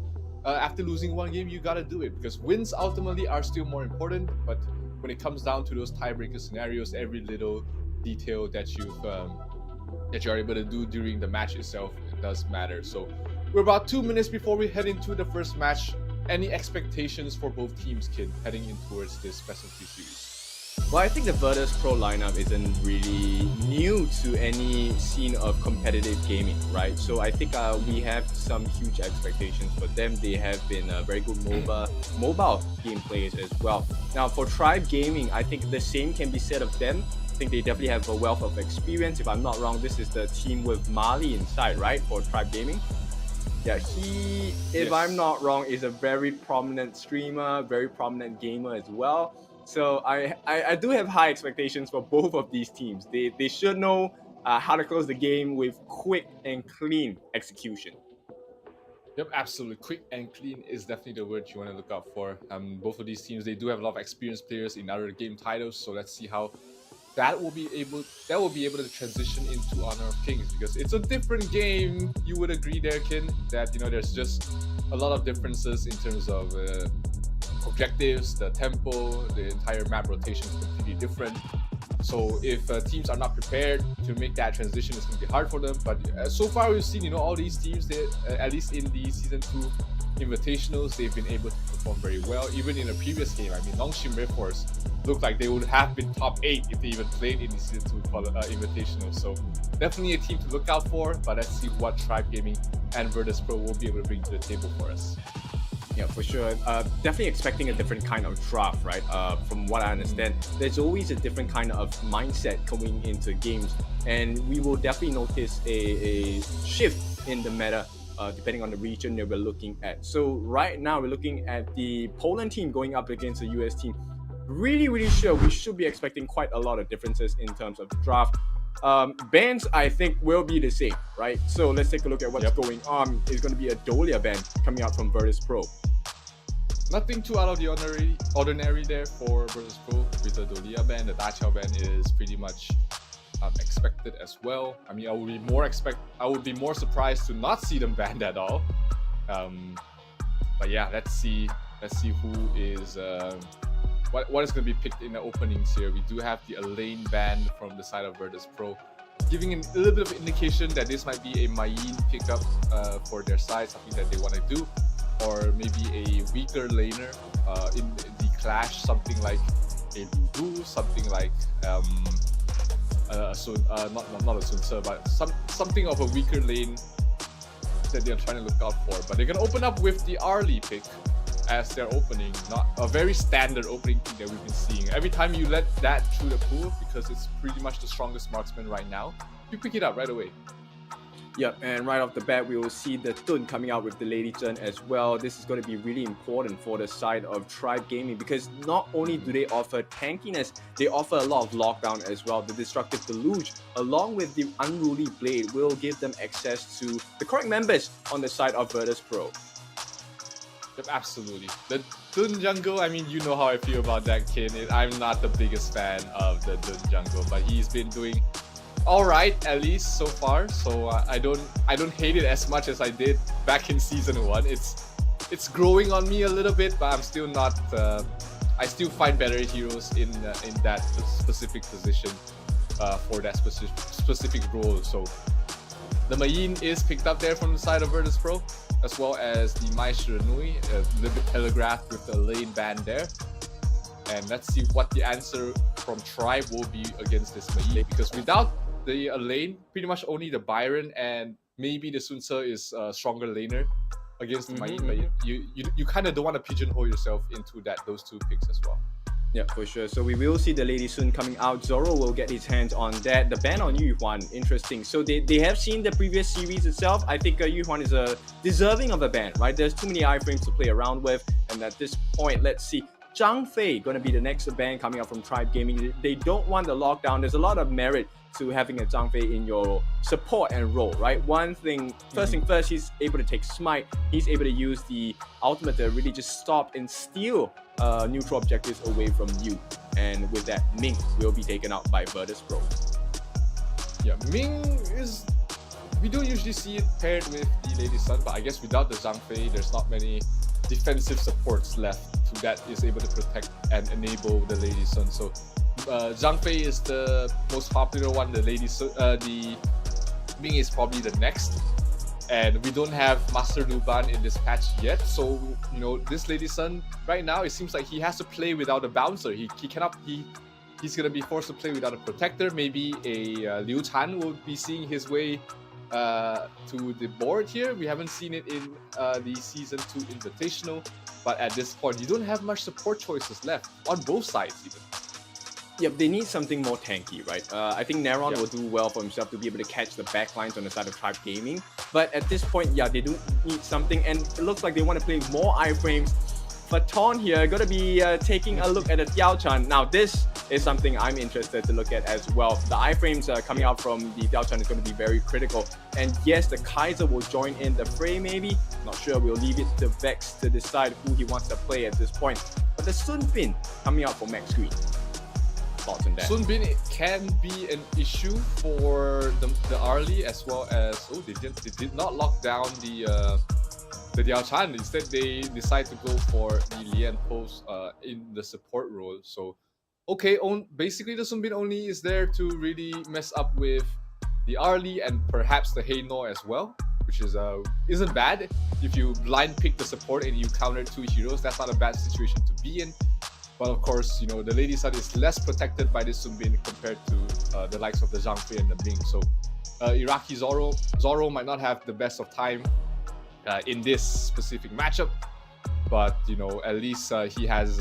S2: after losing one game, you gotta do it, because wins ultimately are still more important. But when it comes down to those tiebreaker scenarios, every little detail that you're able to do during the match itself, it does matter. So we're about 2 minutes before we head into the first match. Any expectations for both teams, Kid, heading in towards this best of 3 series?
S1: Well, I think the Virtus Pro lineup isn't really new to any scene of competitive gaming, right? So I think we have some huge expectations for them. They have been very good mobile game players as well. Now for Tribe Gaming, I think the same can be said of them. I think they definitely have a wealth of experience. If I'm not wrong, this is the team with Mali inside, right? For Tribe Gaming. Yeah, if I'm not wrong, is a very prominent streamer, very prominent gamer as well. So I do have high expectations for both of these teams. They should know how to close the game with quick and clean execution.
S2: Yep, absolutely. Quick and clean is definitely the word you want to look out for. Both of these teams, they do have a lot of experienced players in other game titles. So let's see how that will be able to transition into Honor of Kings, because it's a different game. You would agree there, Kin, that there's just a lot of differences in terms of objectives, the tempo, the entire map rotation is completely different. So if teams are not prepared to make that transition, it's going to be hard for them. But so far we've seen, all these teams, they, at least in the Season 2 Invitationals, they've been able to perform very well. Even in a previous game, I mean, NONGSHIM Red Force looked like they would have been top 8 if they even played in the Season 2 Invitational. So definitely a team to look out for, but let's see what Tribe Gaming and Virtus Pro will be able to bring to the table for us.
S1: Yeah, for sure. Definitely expecting a different kind of draft, right? From what I understand, there's always a different kind of mindset coming into games, and we will definitely notice a shift in the meta depending on the region that we're looking at. So right now we're looking at the Poland team going up against the US team. Really sure we should be expecting quite a lot of differences in terms of draft. Bans, I think, will be the same, right? So let's take a look at what's going on. It's going to be a Dolia ban coming out from Virtus Pro.
S2: Nothing too out of the ordinary there for Virtus Pro with the Dolia ban. The Dachau ban is pretty much expected as well. I mean, I would be more surprised to not see them banned at all. But yeah, let's see who is what is going to be picked in the openings here. We do have the Elaine ban from the side of Virtus Pro, giving a little bit of indication that this might be a Mayin pickup for their side, something that they want to do, or maybe a weaker laner in the clash, something like a Lulu, something like not a Sun Tzu, but something of a weaker lane that they're trying to look out for. But they're going to open up with the Arlie pick as their opening, not a very standard opening pick that we've been seeing. Every time you let that through the pool, because it's pretty much the strongest marksman right now, you pick it up right away.
S1: Yep, and right off the bat, we will see the Tun coming out with the Lady Zhen as well. This is going to be really important for the side of Tribe Gaming, because not only do they offer tankiness, they offer a lot of lockdown as well. The Destructive Deluge, along with the Unruly Blade, will give them access to the correct members on the side of Virtus Pro.
S2: Yep, absolutely. The Dun Jungle, I mean, you know how I feel about that kid. I'm not the biggest fan of the Dun Jungle, but he's been doing alright, at least so far. So I don't hate it as much as I did back in Season 1. It's growing on me a little bit, but I'm still not. I still find better heroes in that specific position for that specific role. So the Mayin is picked up there from the side of Virtus Pro. as well as the Mai Shiranui, a little bit telegraphed with the lane ban there. And let's see what the answer from Tribe will be against this Mai, because without the lane, pretty much only the Byron and maybe the Sun Ce is a stronger laner against the Mai, but you kind of don't want to pigeonhole yourself into those two picks as well.
S1: Yeah, for sure. So we will see the Lady Sun coming out. Zoro will get his hands on that. The ban on Yu Huan, interesting. So they have seen the previous series itself. I think Yu Huan is deserving of a ban, right? There's too many iframes to play around with. And at this point, let's see. Zhang Fei going to be the next ban coming out from Tribe Gaming. They don't want the lockdown. There's a lot of merit to having a Zhang Fei in your support and role, right? First thing first, he's able to take smite. He's able to use the ultimate to really just stop and steal neutral objectives away from you. And with that, Ming will be taken out by Virtus Pro.
S2: Yeah, Ming is... We don't usually see it paired with the Lady Sun, but I guess without the Zhang Fei, there's not many defensive supports left that is able to protect and enable the Lady Sun. So Zhang Fei is the most popular one. The Ming is probably the next, and we don't have Master Luban in this patch yet. So you know, this Lady Sun right now, it seems like he has to play without a bouncer. He cannot. He's gonna be forced to play without a protector. Maybe a Liu Tan will be seeing his way to the board here. We haven't seen it in the Season 2 Invitational, but at this point, you don't have much support choices left on both sides even.
S1: Yep, they need something more tanky, right? I think Neron will do well for himself to be able to catch the backlines on the side of Tribe Gaming. But at this point, yeah, they do need something, and it looks like they want to play more iframes. Faton here going to be taking a look at the Diao-chan. Now, this is something I'm interested to look at as well. The iframes coming out from the Diao-chan is going to be very critical. And yes, the Kaiser will join in the fray maybe. Not sure. We'll leave it to Vex to decide who he wants to play at this point. But the Sun Bin coming out for Max Green. Thoughts on that?
S2: Sun Bin can be an issue for the Arlie, as well as... Oh, they did not lock down the Diao-chan. Instead, they decide to go for the Lian post in the support role. So, okay, basically the Sun Bin only is there to really mess up with the Arlie and perhaps the Heino as well, which is isn't bad. If you blind pick the support and you counter two heroes, that's not a bad situation to be in. But of course, you know, the Lady Sun is less protected by this Sun Bin compared to the likes of the Zhang Fei and the Ming. So, Iraqi Zoro might not have the best of time in this specific matchup, but you know, at least he has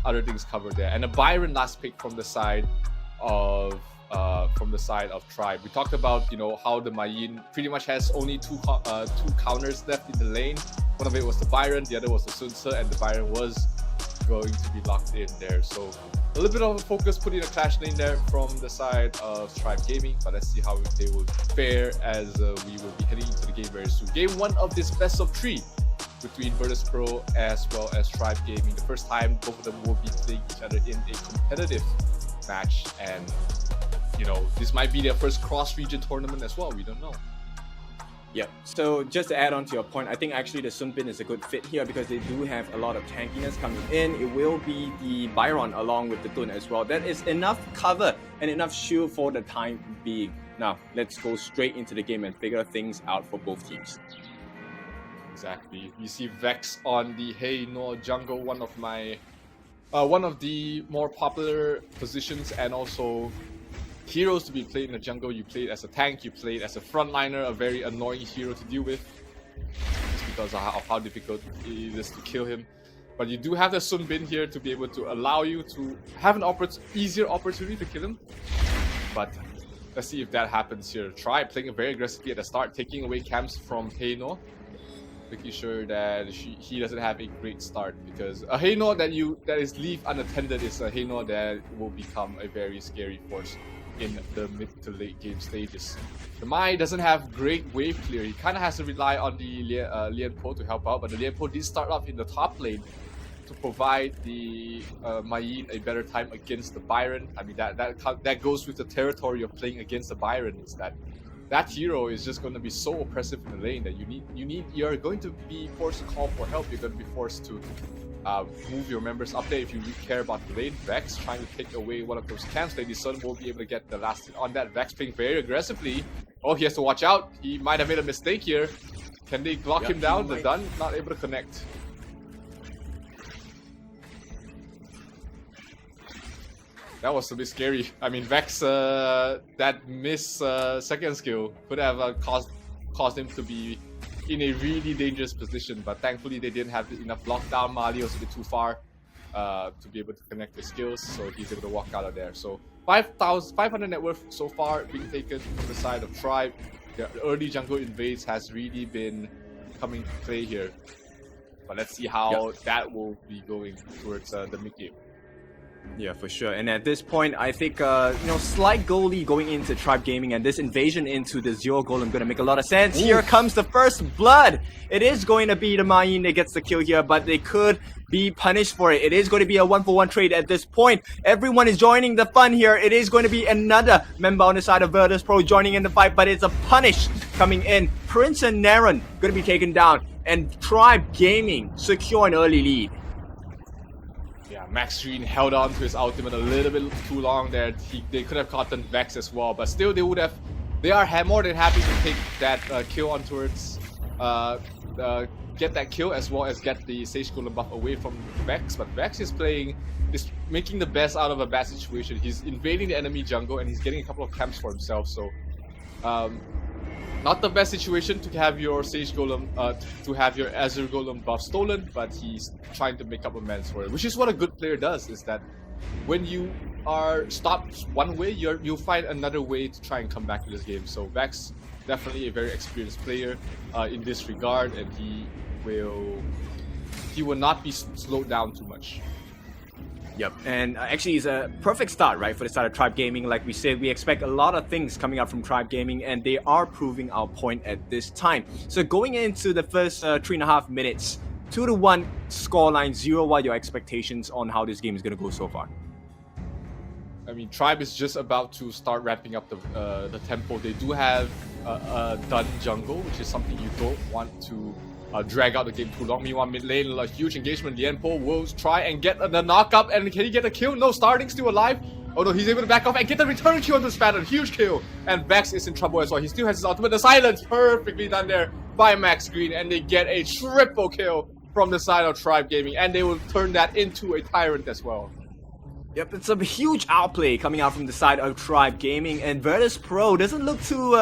S2: other things covered there. And a Byron last pick from the side of Tribe. We talked about, you know, how the Mayin pretty much has only two counters left in the lane. One of it was the Byron, the other was the Sun Ce, and the Byron was going to be locked in there. So a little bit of a focus put in a clash lane there from the side of Tribe Gaming, but let's see how they will fare as we will be heading into the game very soon. Game 1 of this best of 3 between Virtus Pro as well as Tribe Gaming. The first time both of them will be playing each other in a competitive match, and you know, this might be their first cross-region tournament as well. We don't know.
S1: Yeah, so just to add on to your point, I think actually the Sun Bin is a good fit here because they do have a lot of tankiness coming in. It will be the Byron along with the Tun as well. That is enough cover and enough shield for the time being. Now, let's go straight into the game and figure things out for both teams.
S2: Exactly. You see Vex on the Heino jungle, one of the more popular positions, and also heroes to be played in the jungle. You play it as a tank, you play it as a frontliner, a very annoying hero to deal with just because of how difficult it is to kill him. But you do have the Sun Bin here to be able to allow you to have an easier opportunity to kill him. But let's see if that happens here. Try playing very aggressively at the start, taking away camps from Heino, making sure that he doesn't have a great start, because a Heino that is leave unattended is a Heino that will become a very scary force in the mid to late game stages. The Mai doesn't have great wave clear. He kind of has to rely on the Lian Po to help out, but the Lian Po did start off in the top lane to provide the Mayin a better time against the Byron. I mean, that goes with the territory of playing against the Byron, is that hero is just going to be so oppressive in the lane that you're going to be forced to call for help. You're going to be forced to move your members up there if you really care about the lane. Vex trying to take away one of those camps. Lady Sun won't be able to get the last hit on that. Vex playing very aggressively. Oh, he has to watch out. He might have made a mistake here. Can they block him down? The Dun not able to connect. That was a bit scary. I mean, Vex, that miss second skill could have caused him to be in a really dangerous position, but thankfully they didn't have enough lockdown. Mali was a bit too far to be able to connect the skills, so he's able to walk out of there. So 500 net worth so far being taken from the side of Tribe. The early jungle invades has really been coming to play here, but let's see how that will be going towards the mid game.
S1: Yeah, for sure. And at this point, I think, slight goal lead going into Tribe Gaming, and this invasion into the Zero Golem going to make a lot of sense. Ooh. Here comes the first blood. It is going to be the Mayin that gets the kill here, but they could be punished for it. It is going to be a 1-for-1 trade at this point. Everyone is joining the fun here. It is going to be another member on the side of Virtus Pro joining in the fight, but it's a punish coming in. Prince and Naren going to be taken down, and Tribe Gaming secure an early lead.
S2: Max Green held on to his ultimate a little bit too long there. They could have gotten Vex as well, but still they would have. They are more than happy to take that kill on towards, get that kill as well as get the Sage Golem buff away from Vex. But Vex is making the best out of a bad situation. He's invading the enemy jungle and he's getting a couple of camps for himself. So, not the best situation to have your Sage Golem, to have your Azure Golem buff stolen, but he's trying to make up amends for it, which is what a good player does, is that when you are stopped one way, you'll find another way to try and come back to this game. So Vex, definitely a very experienced player in this regard, and he will not be slowed down too much.
S1: Yep, and actually it's a perfect start, right, for the side of Tribe Gaming. Like we said, we expect a lot of things coming out from Tribe Gaming, and they are proving our point at this time. So going into the first 3.5 minutes, 2-1 scoreline, 0. What are your expectations on how this game is going to go so far?
S2: I mean, Tribe is just about to start ramping up the tempo. They do have a Dun jungle, which is something you don't want to drag out the game too long. Meanwhile, mid lane, a huge engagement. Lianpo will try and get the knock up, and can he get a kill? No, Starting still alive. Oh no, he's able to back off and get the return kill on the Spanner. Huge kill, and Vex is in trouble as well. He still has his ultimate. The silence, perfectly done there by Max Green, and they get a triple kill from the side of Tribe Gaming, and they will turn that into a Tyrant as well.
S1: Yep, it's a huge outplay coming out from the side of Tribe Gaming, and Virtus Pro doesn't look too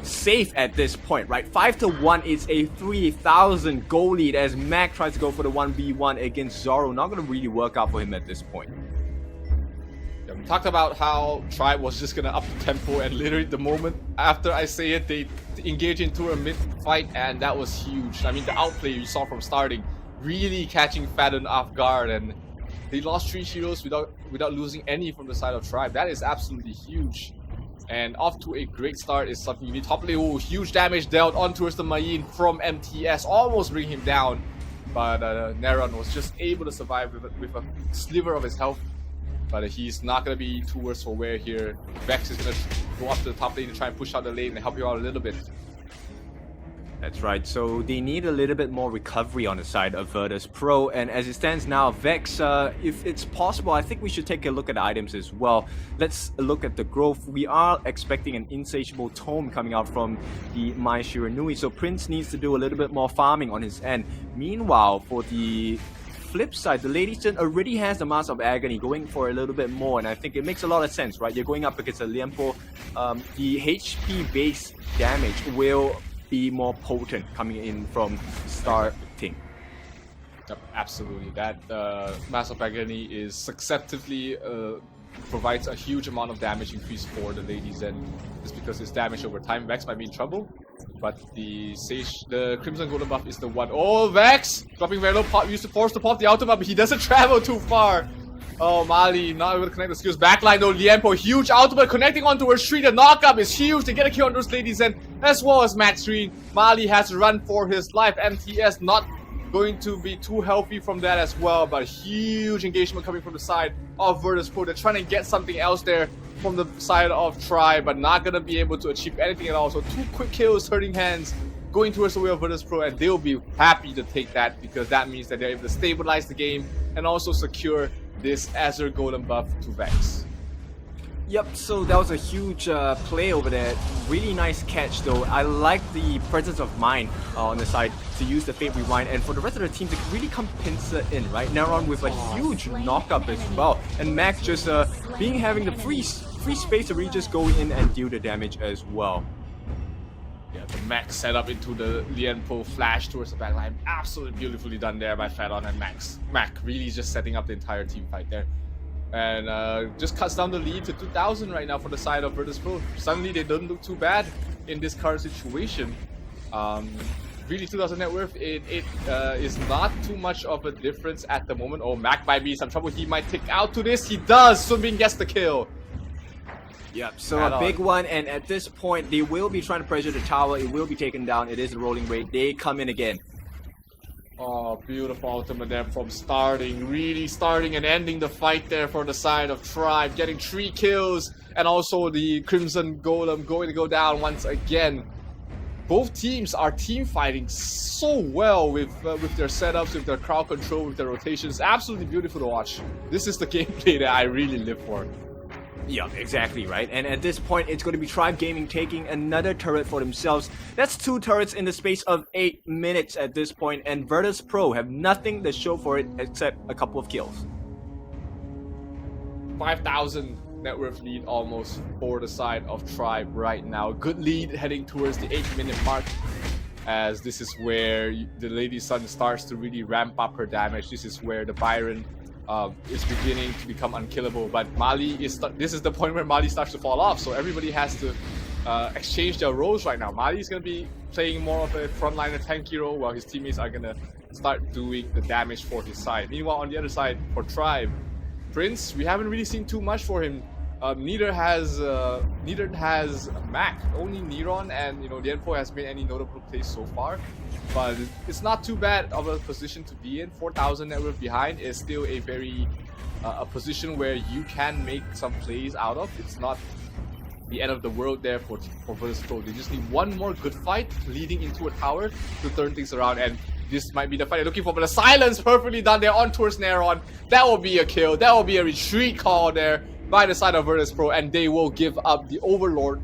S1: safe at this point, right? 5-1 is a 3,000 goal lead as Mac tries to go for the 1v1 against Zoro. Not going to really work out for him at this point.
S2: Yeah, we talked about how Tribe was just going to up the tempo, and literally the moment after I say it, they engage into a mid fight, and that was huge. I mean, the outplay you saw from Starting really catching Fadden off guard, and they lost 3 heroes without losing any from the side of Tribe. That is absolutely huge. And off to a great start is something you need. Top lane, oh, huge damage dealt on towards the Mayin from MTS, almost bring him down. But Naren was just able to survive with a sliver of his health. But he's not going to be too worse for wear here. Vex is going to go up to the top lane to try and push out the lane and help you out a little bit.
S1: That's right, so they need a little bit more recovery on the side of Virtus Pro, and as it stands now, Vex, if it's possible, I think we should take a look at the items as well. Let's look at the growth. We are expecting an Insatiable Tome coming out from the Mai Shiranui, so Prince needs to do a little bit more farming on his end. Meanwhile, for the flip side, the Lady Sin already has the Mask of Agony, going for a little bit more, and I think it makes a lot of sense, right? You're going up against a Lianpo. The HP base damage will be more potent coming in from Starting.
S2: Yep, absolutely. That Mass of Agony is successively provides a huge amount of damage increase for the ladies, and just because it's damage over time, Vex might be in trouble. But the Crimson Golden buff is the one. Oh, Vex! Dropping very low, used to force to pop the ultimate, but he doesn't travel too far. Oh, Mali not able to connect the skills. Backline though, Lianpo, huge ultimate connecting onto her street. The knockup is huge to get a kill on those ladies, and as well as Max Green. Mali has to run for his life. MTS not going to be too healthy from that as well, but huge engagement coming from the side of Virtus Pro. They're trying to get something else there from the side of Tribe, but not going to be able to achieve anything at all. So 2 quick kills, hurting hands, going towards the way of Virtus Pro, and they'll be happy to take that because that means that they're able to stabilize the game and also secure this Azure Golem buff to Vex.
S1: Yep, so that was a huge play over there. Really nice catch though. I like the presence of mind on the side to use the Fate Rewind, and for the rest of the team to really come pincer in, right? Neron with a huge knock-up as well, and Mac just having the free space to really just go in and deal the damage as well.
S2: Yeah, the Max set up into the Lianpo flash towards the backline. Absolutely beautifully done there by Fadon and Max. Mac really just setting up the entire team fight there. And just cuts down the lead to 2,000 right now for the side of Virtus.pro. Suddenly they don't look too bad in this current situation. Really 2,000 net worth, it is not too much of a difference at the moment. Oh, Mac might be in some trouble. He might take out to this. He does. Sunbin gets the kill.
S1: Yep, so a big one, and at this point they will be trying to pressure the tower. It will be taken down. It is a rolling rate. They come in again.
S2: Oh, beautiful ultimate there from really starting and ending the fight there for the side of Tribe, getting 3 kills, and also the Crimson Golem going to go down once again. Both teams are team fighting so well with their setups, with their crowd control, with their rotations. Absolutely beautiful to watch. This is the gameplay that I really live for.
S1: Yeah, exactly, right? And at this point, it's going to be Tribe Gaming taking another turret for themselves. That's 2 turrets in the space of 8 minutes at this point, and Virtus.pro have nothing to show for it except a couple of kills.
S2: 5,000 net worth lead almost for the side of Tribe right now. Good lead heading towards the 8-minute mark, as this is where the Lady Sun starts to really ramp up her damage. This is where the Byron is beginning to become unkillable, but Mali this is the point where Mali starts to fall off, so everybody has to exchange their roles right now. Mali is going to be playing more of a frontliner tanky role, while his teammates are going to start doing the damage for his side. Meanwhile, on the other side, for Tribe, Prince, we haven't really seen too much for him. Neither has Mac. Only Neron and Lianpo has made any notable plays so far, but it's not too bad of a position to be in. 4,000 net worth behind is still a very a position where you can make some plays out of. It's not the end of the world there for Virtus.pro. They just need one more good fight leading into a tower to turn things around, and this might be the fight they're looking for. But the silence perfectly done there on towards Neron. That will be a kill. That will be a retreat call there by the side of Virtus.pro, and they will give up the Overlord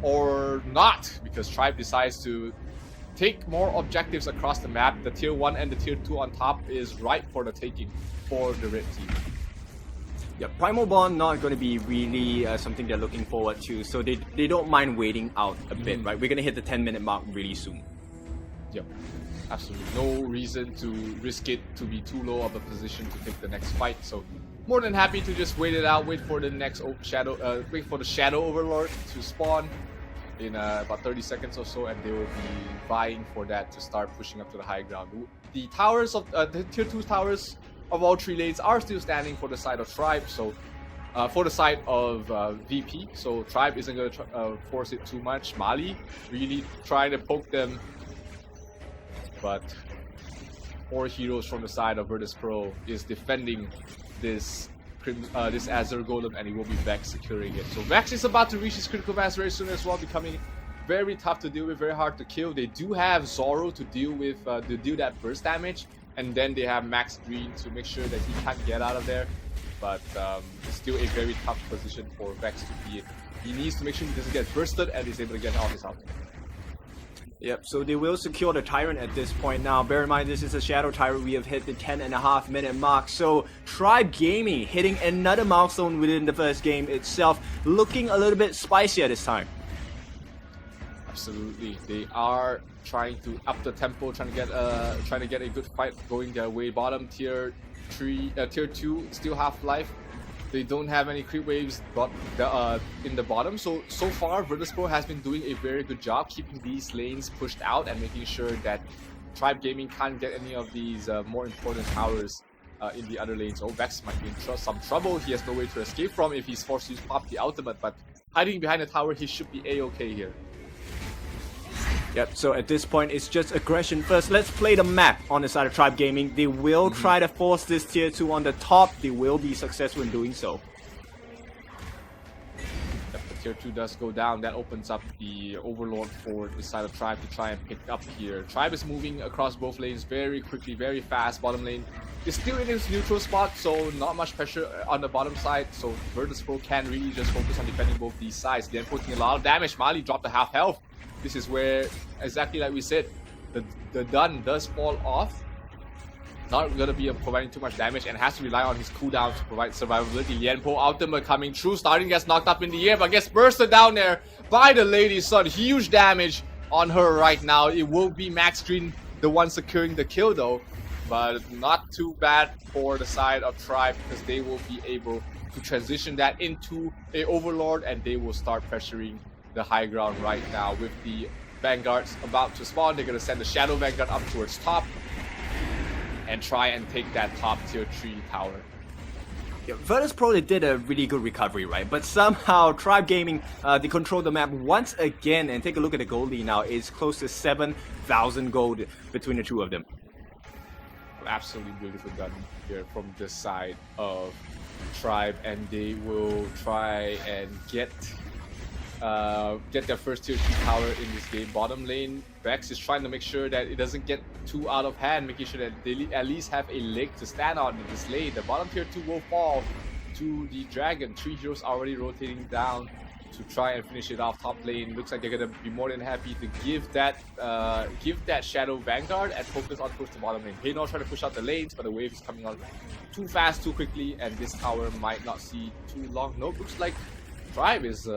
S2: or not, because Tribe decides to take more objectives across the map. The tier 1 and the tier 2 on top is ripe for the taking for the red team.
S1: Yeah, Primal Bond not going to be really something they're looking forward to, so they don't mind waiting out a bit, right? We're going to hit the 10-minute mark really soon.
S2: Yep, absolutely no reason to risk it to be too low of a position to take the next fight, so more than happy to just wait it out, wait for the next wait for the Shadow Overlord to spawn in about 30 seconds or so, and they will be vying for that to start pushing up to the high ground. The towers of the tier 2 towers of all 3 lanes are still standing for the side of Tribe, so for the side of VP, so Tribe isn't going to force it too much. Mali really trying to poke them, but 4 heroes from the side of Virtus.pro is defending this Azure Golem, and he will be Vex securing it. So Vex is about to reach his critical mass very soon as well, becoming very tough to deal with, very hard to kill. They do have Zoro to deal with, to deal that burst damage, and then they have Max Green to make sure that he can't get out of there. But it's still a very tough position for Vex to be in. He needs to make sure he doesn't get bursted and is able to get off his out.
S1: Yep, so they will secure the Tyrant at this point now. Bear in mind, this is a Shadow Tyrant. We have hit the 10.5-minute mark. So Tribe Gaming hitting another milestone within the first game itself. Looking a little bit spicier this time.
S2: Absolutely. They are trying to up the tempo, trying to get a good fight going their way. Bottom tier 2 still half-life. They don't have any creep waves in the bottom, so far Virtus.pro has been doing a very good job keeping these lanes pushed out and making sure that Tribe Gaming can't get any of these more important towers in the other lanes. Oh, Vex might be in some trouble. He has no way to escape from if he's forced to pop the ultimate, but hiding behind the tower, he should be a-okay here.
S1: Yep, so at this point, it's just aggression first. Let's play the map on the side of Tribe Gaming. They will try to force this tier 2 on the top. They will be successful in doing so.
S2: Yep, the tier 2 does go down, that opens up the Overlord for the side of Tribe to try and pick up here. Tribe is moving across both lanes very quickly, very fast. Bottom lane is still in its neutral spot, so not much pressure on the bottom side. So Virtus Pro can really just focus on defending both these sides. They're putting a lot of damage. Mali dropped to half health. This is where, exactly like we said, the Dun does fall off. Not gonna be providing too much damage and has to rely on his cooldown to provide survivability. Lianpo ultimate coming through, starting gets knocked up in the air but gets bursted down there by the Lady Sun. Huge damage on her right now. It will be Max Green the one securing the kill though, but not too bad for the side of Tribe because they will be able to transition that into a Overlord and they will start pressuring the high ground right now. With the Vanguards about to spawn, they're gonna send the Shadow Vanguard up towards top and try and take that top tier 3 tower.
S1: Yeah, Virtus Pro, they did a really good recovery, right? But somehow Tribe Gaming, they control the map once again, and take a look at the gold lead now. It's close to 7,000 gold between the two of them.
S2: Absolutely beautiful done here from this side of Tribe, and they will try and get their first tier 3 tower in this game. Bottom lane, Vex is trying to make sure that it doesn't get too out of hand, making sure that they at least have a leg to stand on in this lane. The bottom tier 2 will fall to the Dragon. 3 heroes already rotating down to try and finish it off top lane. Looks like they're gonna be more than happy to give that Shadow Vanguard and focus on towards the bottom lane. Hayno trying to push out the lanes, but the wave is coming on too fast, too quickly, and this tower might not see too long. No, looks like Tribe is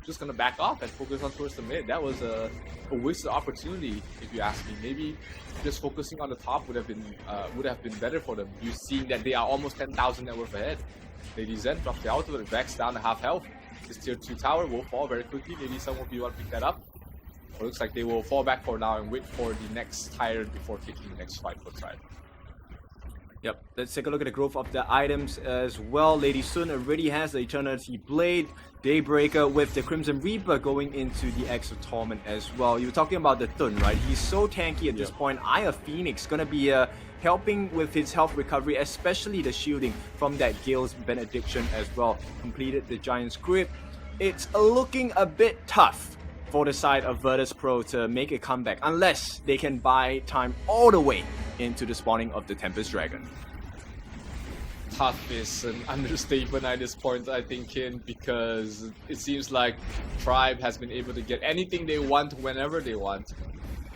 S2: just gonna back off and focus on towards the mid. That was a wasted opportunity, if you ask me. Maybe just focusing on the top would have been better for them. You're seeing that they are almost 10,000 net worth ahead. Lady Zen drops the ultimate, Vex down to half health. This tier 2 tower will fall very quickly. Maybe someone will be able to pick that up. It looks like they will fall back for now and wait for the next tire before taking the next fight for Tribe.
S1: Yep, let's take a look at the growth of the items as well. Lady Sun already has the Eternity Blade, Daybreaker with the Crimson Reaper going into the Axe of Torment as well. You were talking about the Thun, right? He's so tanky at this point. Eye of Phoenix gonna be helping with his health recovery, especially the shielding from that Gale's Benediction as well. Completed the Giant's Grip. It's looking a bit tough for the side of Virtus Pro to make a comeback unless they can buy time all the way into the spawning of the Tempest Dragon.
S2: Tough is an understatement at this point, I think, Kin, because it seems like Tribe has been able to get anything they want whenever they want.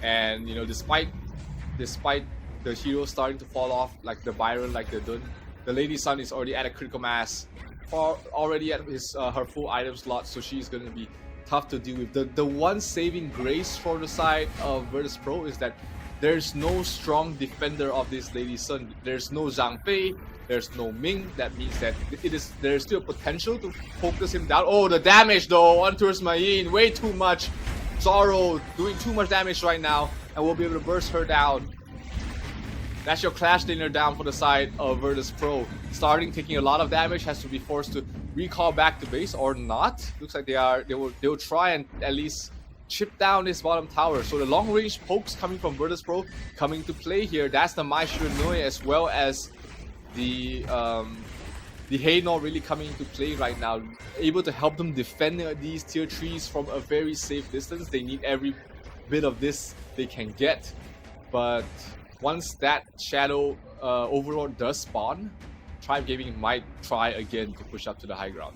S2: And, you know, despite the heroes starting to fall off, like the Byron, like the Dun, the Lady Sun is already at a critical mass, already at her full item slot, so she's going to be tough to deal with. The one saving grace for the side of Virtus Pro is that there's no strong defender of this Lady Sun. There's no Zhang Fei, there's no Ming. That means that there's still potential to focus him down. Oh, the damage though on towards Mayin, way too much. Zoro doing too much damage right now, and we'll be able to burst her down. That's your Clash Laner down for the side of Virtus Pro. Starting taking a lot of damage, has to be forced to recall back to base or not. Looks like they will try and at least chip down this bottom tower. So the long range pokes coming from Virtus Pro coming to play here. That's the Mai Shiranui as well as the Hayno really coming into play right now. Able to help them defend these tier 3s from a very safe distance. They need every bit of this they can get. But once that Shadow Overlord does spawn, Tribe Gaming might try again to push up to the high ground.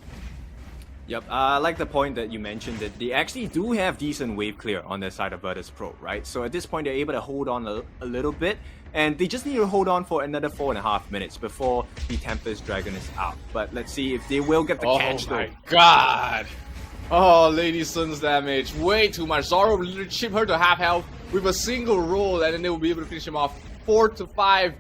S1: Yep, I like the point that you mentioned that they actually do have decent wave clear on their side of Virtus Pro, right? So at this point, they're able to hold on a little bit, and they just need to hold on for another 4.5 minutes before the Tempest Dragon is out. But let's see if they will get the catch though.
S2: Oh my god! Oh, Lady Sun's damage, way too much. Zoro will literally chip her to half health with a single roll, and then they will be able to finish him off 4-5.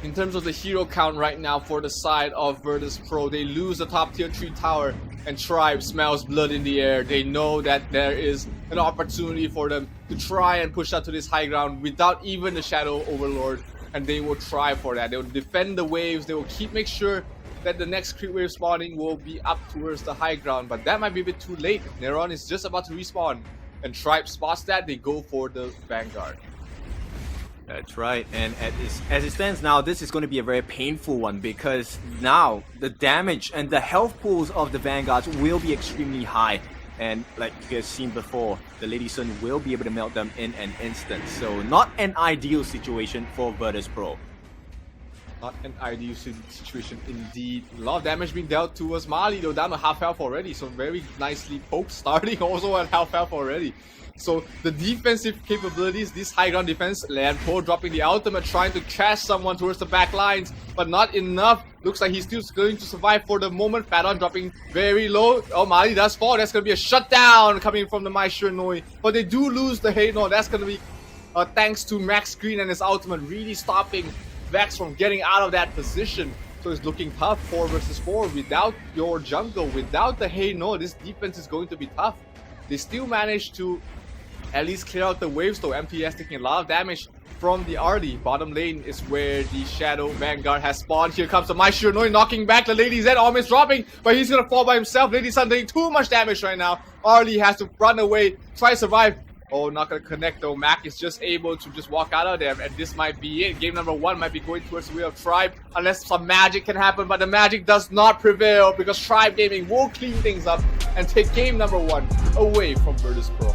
S2: In terms of the hero count right now for the side of Virtus Pro, they lose the top tier 3 tower, and Tribe smells blood in the air. They know that there is an opportunity for them to try and push out to this high ground without even the Shadow Overlord, and they will try for that. They will defend the waves, they will make sure that the next creep wave spawning will be up towards the high ground, but that might be a bit too late. Neron is just about to respawn, and Tribe spots that. They go for the Vanguard.
S1: That's right, and as it stands now, this is going to be a very painful one because now the damage and the health pools of the Vanguards will be extremely high. And like you guys seen before, the Lady Sun will be able to melt them in an instant. So not an ideal situation for Virtus Pro.
S2: Not an ideal situation indeed. A lot of damage being dealt towards Mali though, down to half health already. So very nicely poked, starting also at half health already. So the defensive capabilities, this high ground defense, Landpo dropping the ultimate, trying to catch someone towards the back lines, but not enough. Looks like he's still going to survive for the moment. Fadon dropping very low. Oh, Mali does fall. That's going to be a shutdown coming from the Mai Shiranui. But they do lose the Hey No. That's going to be thanks to Max Green and his ultimate really stopping Vex from getting out of that position. So it's looking tough 4 versus 4. Without your jungle, without the Hey No, this defense is going to be tough. They still managed to at least clear out the waves though. MTS taking a lot of damage from the RD. Bottom lane is where the Shadow Vanguard has spawned. Here comes the Mai Shiranui knocking back the Lady Zen, almost dropping, but he's gonna fall by himself. Lady Sun taking too much damage right now. RD has to run away, try to survive. Oh, not gonna connect though. Mac is just able to just walk out of there, and this might be it. Game number 1 might be going towards the Wheel of Tribe, unless some magic can happen, but the magic does not prevail because Tribe Gaming will clean things up and take game number 1 away from Virtus Pro.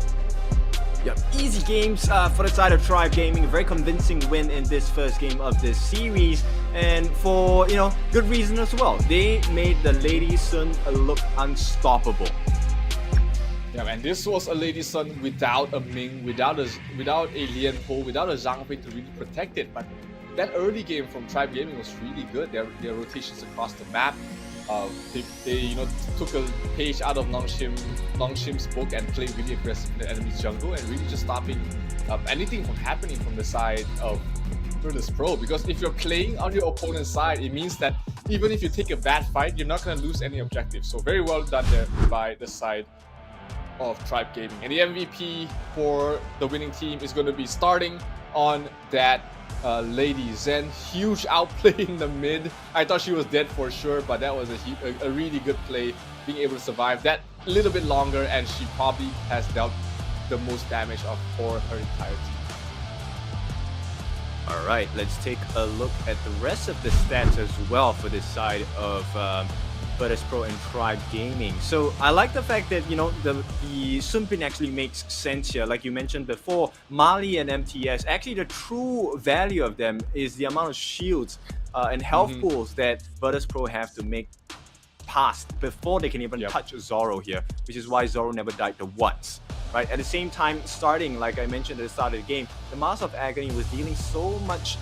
S1: Yep, easy games for the side of Tribe Gaming. A very convincing win in this first game of this series, and for good reason as well. They made the Lady Sun look unstoppable.
S2: Yeah, and this was a Lady Sun without a Ming, without a Lianpo, without a Zhang Fei to really protect it. But that early game from Tribe Gaming was really good. Their rotations across the map. They took a page out of NONGSHIM's book and played really aggressive in the enemy's jungle and really just stopping anything from happening from the side of Virtus Pro. Because if you're playing on your opponent's side, it means that even if you take a bad fight, you're not going to lose any objectives. So very well done there by the side of Tribe Gaming. And the MVP for the winning team is going to be starting on that Lady Zen. Huge outplay in the mid. I thought she was dead for sure, but that was a really good play, being able to survive that a little bit longer, and she probably has dealt the most damage for her entire team.
S1: Alright, let's take a look at the rest of the stats as well for this side of Virtus Pro and Tribe Gaming. So I like the fact that the Sunpin actually makes sense here. Like you mentioned before, Mali and MTS, actually the true value of them is the amount of shields and health pools that Virtus Pro have to make past before they can even touch Zoro here, which is why Zoro never died the once. Right? At the same time, starting, like I mentioned at the start of the game, the Master of Agony was dealing so much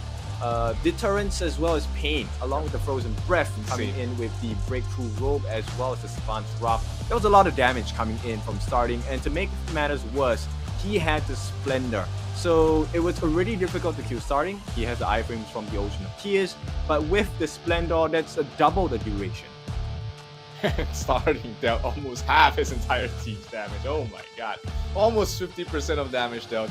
S1: deterrence as well as pain, along with the Frozen Breath coming in with the Breakthrough Robe as well as the Savant's Wrath. There was a lot of damage coming in from starting, and to make matters worse, he had the Splendor. So it was already difficult to kill starting. He has the iframes from the Ocean of Tears, but with the Splendor, that's double the duration.
S2: Starting dealt almost half his entire team's damage. Oh my god. Almost 50% of damage dealt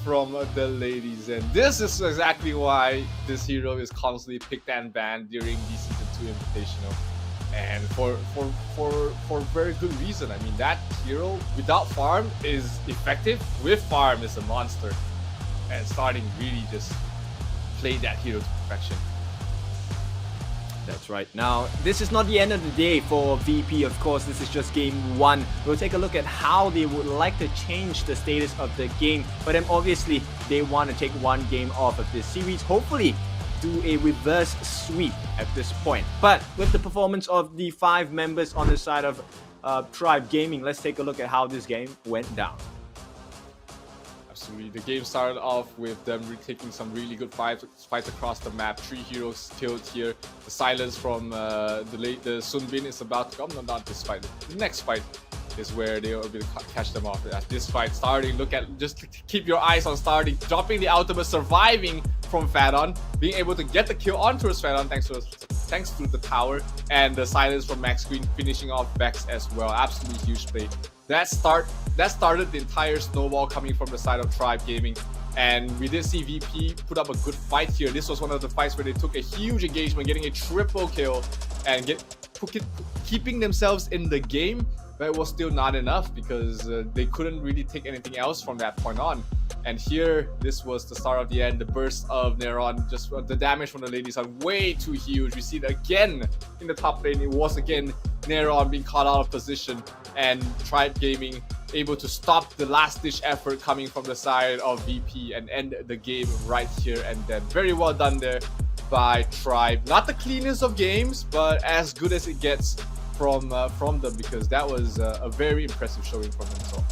S2: from the ladies, and this is exactly why this hero is constantly picked and banned during the Season 2 Invitational, and for very good reason. I mean, that hero without farm is effective, with farm is a monster, and starting really just played that hero to perfection.
S1: That's right. Now, this is not the end of the day for VP, of course. This is just game 1. We'll take a look at how they would like to change the status of the game. But then obviously, they want to take one game off of this series. Hopefully, do a reverse sweep at this point. But with the performance of the 5 members on the side of Tribe Gaming, let's take a look at how this game went down.
S2: Absolutely. The game started off with them taking some really good fights across the map. 3 heroes killed here. The silence from the Sunbin is about to come. No, not this fight. The next fight is where they will be able to catch them off. As this fight starting, just keep your eyes on starting, dropping the ultimate, surviving from Fadon, being able to get the kill onto his Fadon thanks to the tower, and the silence from Max Green finishing off Vex as well. Absolutely huge play. That started the entire snowball coming from the side of Tribe Gaming, and we did see VP put up a good fight here. This was one of the fights where they took a huge engagement, getting a triple kill and keeping themselves in the game, but it was still not enough because they couldn't really take anything else from that point on. And here, this was the start of the end. The burst of Neron, just the damage from the ladies are way too huge. We see it again in the top lane. It was again Neron being caught out of position, and Tribe Gaming able to stop the last-ditch effort coming from the side of VP and end the game right here and then. Very well done there by Tribe. Not the cleanest of games, but as good as it gets from them, because that was a very impressive showing from them as well.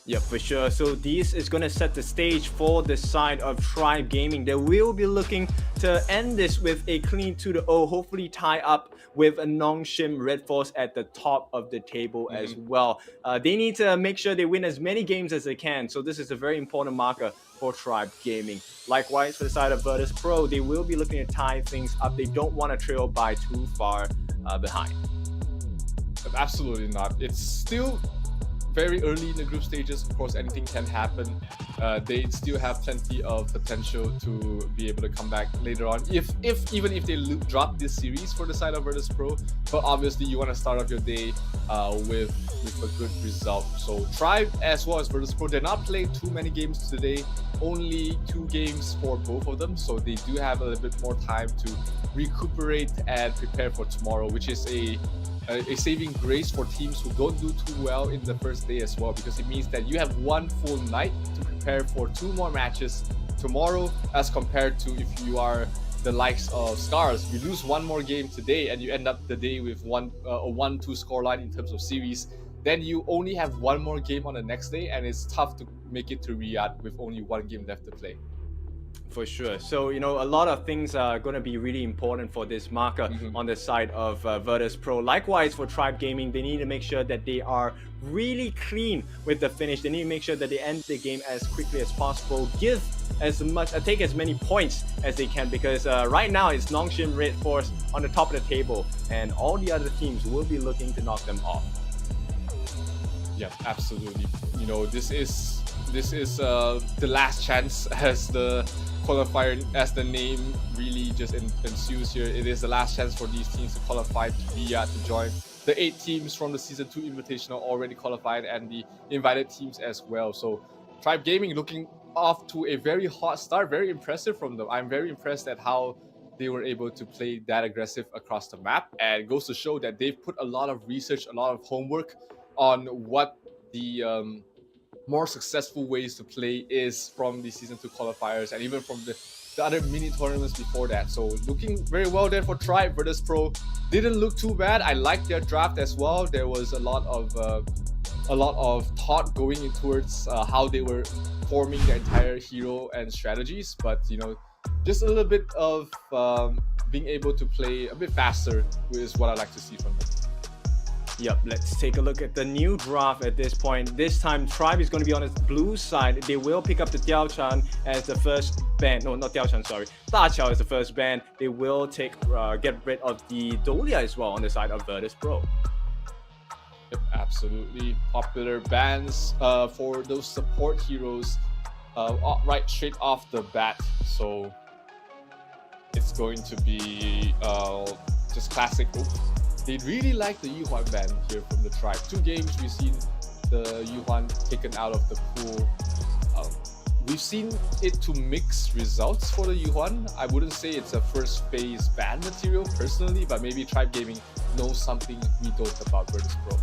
S1: Yeah, for sure. So this is going to set the stage for the side of Tribe Gaming. They will be looking to end this with a clean 2-0, hopefully tie up with a NONGSHIM Red Force at the top of the table as well. They need to make sure they win as many games as they can. So this is a very important marker for Tribe Gaming. Likewise, for the side of Virtus Pro, they will be looking to tie things up. They don't want to trail by too far behind.
S2: Absolutely not. It's still very early in the group stages. Of course, anything can happen. They still have plenty of potential to be able to come back later on, even if they drop this series for the side of Virtus Pro. But obviously, you want to start off your day with a good result. So Tribe as well as Virtus Pro, they're not playing too many games today. Only 2 games for both of them, so they do have a little bit more time to recuperate and prepare for tomorrow, which is a saving grace for teams who don't do too well in the first day as well, because it means that you have 1 full night to prepare for 2 more matches tomorrow, as compared to if you are the likes of SCARZ. You lose 1 more game today and you end up the day with a 1-2 scoreline in terms of series. Then you only have 1 more game on the next day, and it's tough to make it to Riyadh with only 1 game left to play.
S1: For sure. So, you know, a lot of things are going to be really important for this marker on the side of Virtus Pro. Likewise, for Tribe Gaming, they need to make sure that they are really clean with the finish. They need to make sure that they end the game as quickly as possible. Give as much, take as many points as they can, because right now it's NONGSHIM Red Force on the top of the table, and all the other teams will be looking to knock them off.
S2: Yeah, absolutely. You know, this is the last chance, as the qualifier, as the name really just ensues here. It is the last chance for these teams to qualify to Riyadh to join the 8 teams from the Season 2 Invitational already qualified, and the invited teams as well. So Tribe Gaming looking off to a very hot start. Very impressive from them. I'm very impressed at how they were able to play that aggressive across the map, and it goes to show that they've put a lot of research, a lot of homework on what the more successful ways to play is from the Season 2 qualifiers, and even from the other mini tournaments before that. So looking very well there for Tribe. Virtus Pro didn't look too bad. I liked their draft as well. There was a lot of thought going in towards how they were forming their entire hero and strategies, but you know, just a little bit of being able to play a bit faster is what I like to see from them.
S1: Yep, let's take a look at the new draft at this point. This time, Tribe is going to be on its blue side. They will pick up the Diao Chan as the first ban. No, not Diao Chan, sorry. Da Chao is the first ban. They will take get rid of the Dolia as well on the side of Virtus Pro.
S2: Yep, absolutely. Popular bans for those support heroes right straight off the bat. So it's going to be just classic. They really like the Yuhuan ban here from the Tribe. 2 games we've seen the Yuhuan taken out of the pool. We've seen it to mixed results for the Yuhuan. I wouldn't say it's a first phase ban material personally, but maybe Tribe Gaming knows something we don't about Virtus Pro.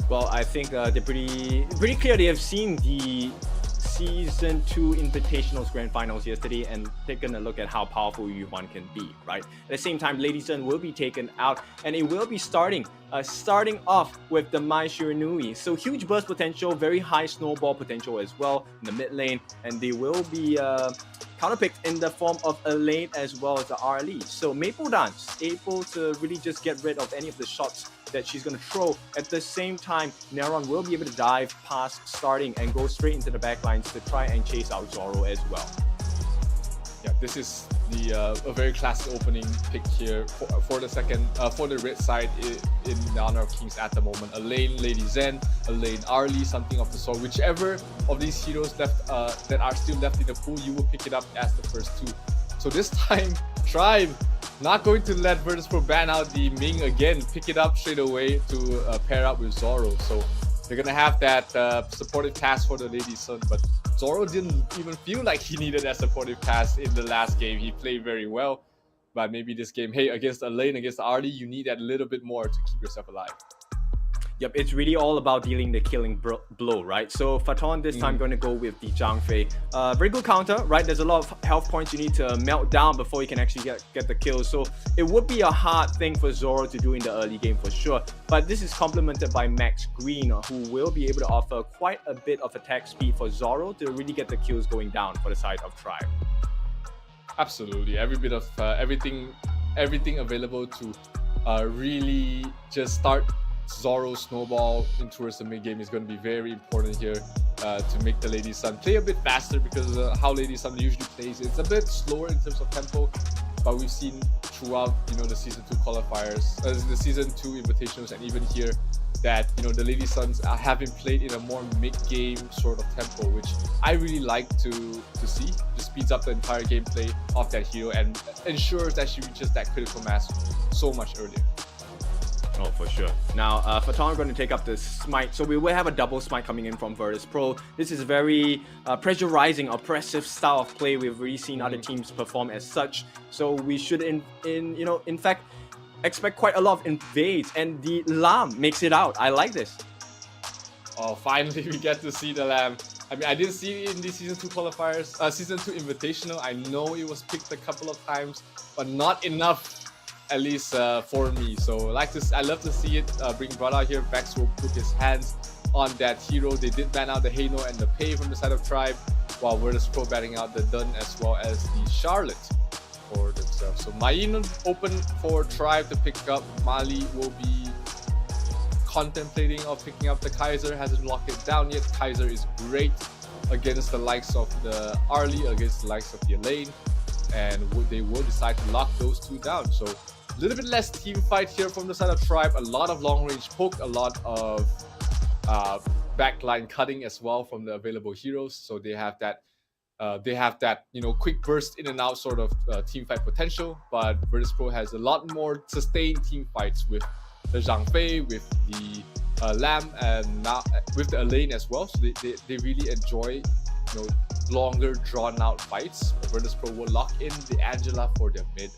S1: Well, I think they're pretty clear. They have seen the Season 2 Invitationals Grand Finals yesterday and taken a look at how powerful Yuhuan can be, right? At the same time, Lady Sun will be taken out, and it will be starting off with the Mai Shiranui. So huge burst potential, very high snowball potential as well in the mid lane, and they will be counterpicked in the form of Elaine as well as the RLE. So Maple Dance able to really just get rid of any of the shots that she's going to throw. At the same time, Neron will be able to dive past starting and go straight into the backlines to try and chase out Zoro as well.
S2: Yeah, this is a very classic opening pick here for the red side in the Honor of Kings at the moment. Elaine, Lady Zen, Elaine, Arlie, something of the sort. Whichever of these heroes left that are still left in the pool, you will pick it up as the first 2. So this time, Tribe not going to let Virtus Pro ban out the Ming again, pick it up straight away to pair up with Zoro. So they're gonna have that supportive task for the Lady Sun, but Zoro didn't even feel like he needed that supportive pass in the last game. He played very well, but maybe this game, hey, against a lane, against Arlie, you need that little bit more to keep yourself alive.
S1: Yep, it's really all about dealing the killing blow, right? So Phaeton this time going to go with the Zhang Fei. Very good counter, right? There's a lot of health points you need to melt down before you can actually get the kill. So it would be a hard thing for Zoro to do in the early game for sure. But this is complemented by Max Green, who will be able to offer quite a bit of attack speed for Zoro to really get the kills going down for the side of Tribe.
S2: Absolutely, every bit of everything available to really just start Zoro's snowball in towards the mid game is going to be very important here to make the Lady Sun play a bit faster, because how Lady Sun usually plays, it's a bit slower in terms of tempo, but we've seen throughout the season 2 qualifiers, the season 2 invitationals, and even here that the Lady Suns have been played in a more mid-game sort of tempo, which I really like to see. Just speeds up the entire gameplay of that hero and ensures that she reaches that critical mass so much earlier.
S1: Oh, for sure. Now, Phaeton are going to take up the smite. So we will have a double smite coming in from Virtus Pro. This is a very pressurizing, oppressive style of play. We've really seen other teams perform as such. So we should, in fact, expect quite a lot of invades. And the Lamb makes it out. I like this.
S2: Oh, finally we get to see the Lamb. I mean, I didn't see it in the season 2 qualifiers, season 2 invitational. I know it was picked a couple of times, but not enough. At least for me. So I love to see it being brought out here. Vex will put his hands on that hero. They did ban out the Heino and the Pei from the side of Tribe, while Virtus Pro banning out the Dun as well as the Charlotte for themselves. So Mayin open for Tribe to pick up. Mali will be contemplating of picking up the Kaiser. Hasn't locked it down yet. Kaiser is great against the likes of the Arlie, against the likes of the Elaine, and they will decide to lock those two down. So a little bit less team fight here from the side of Tribe. A lot of long range poke, a lot of backline cutting as well from the available heroes. So they have that quick burst in and out sort of team fight potential. But Virtus Pro has a lot more sustained team fights with the Zhang Fei, with the Lamb, and now with the Elaine as well. So they really enjoy longer drawn out fights. Virtus Pro will lock in the Angela for their mid.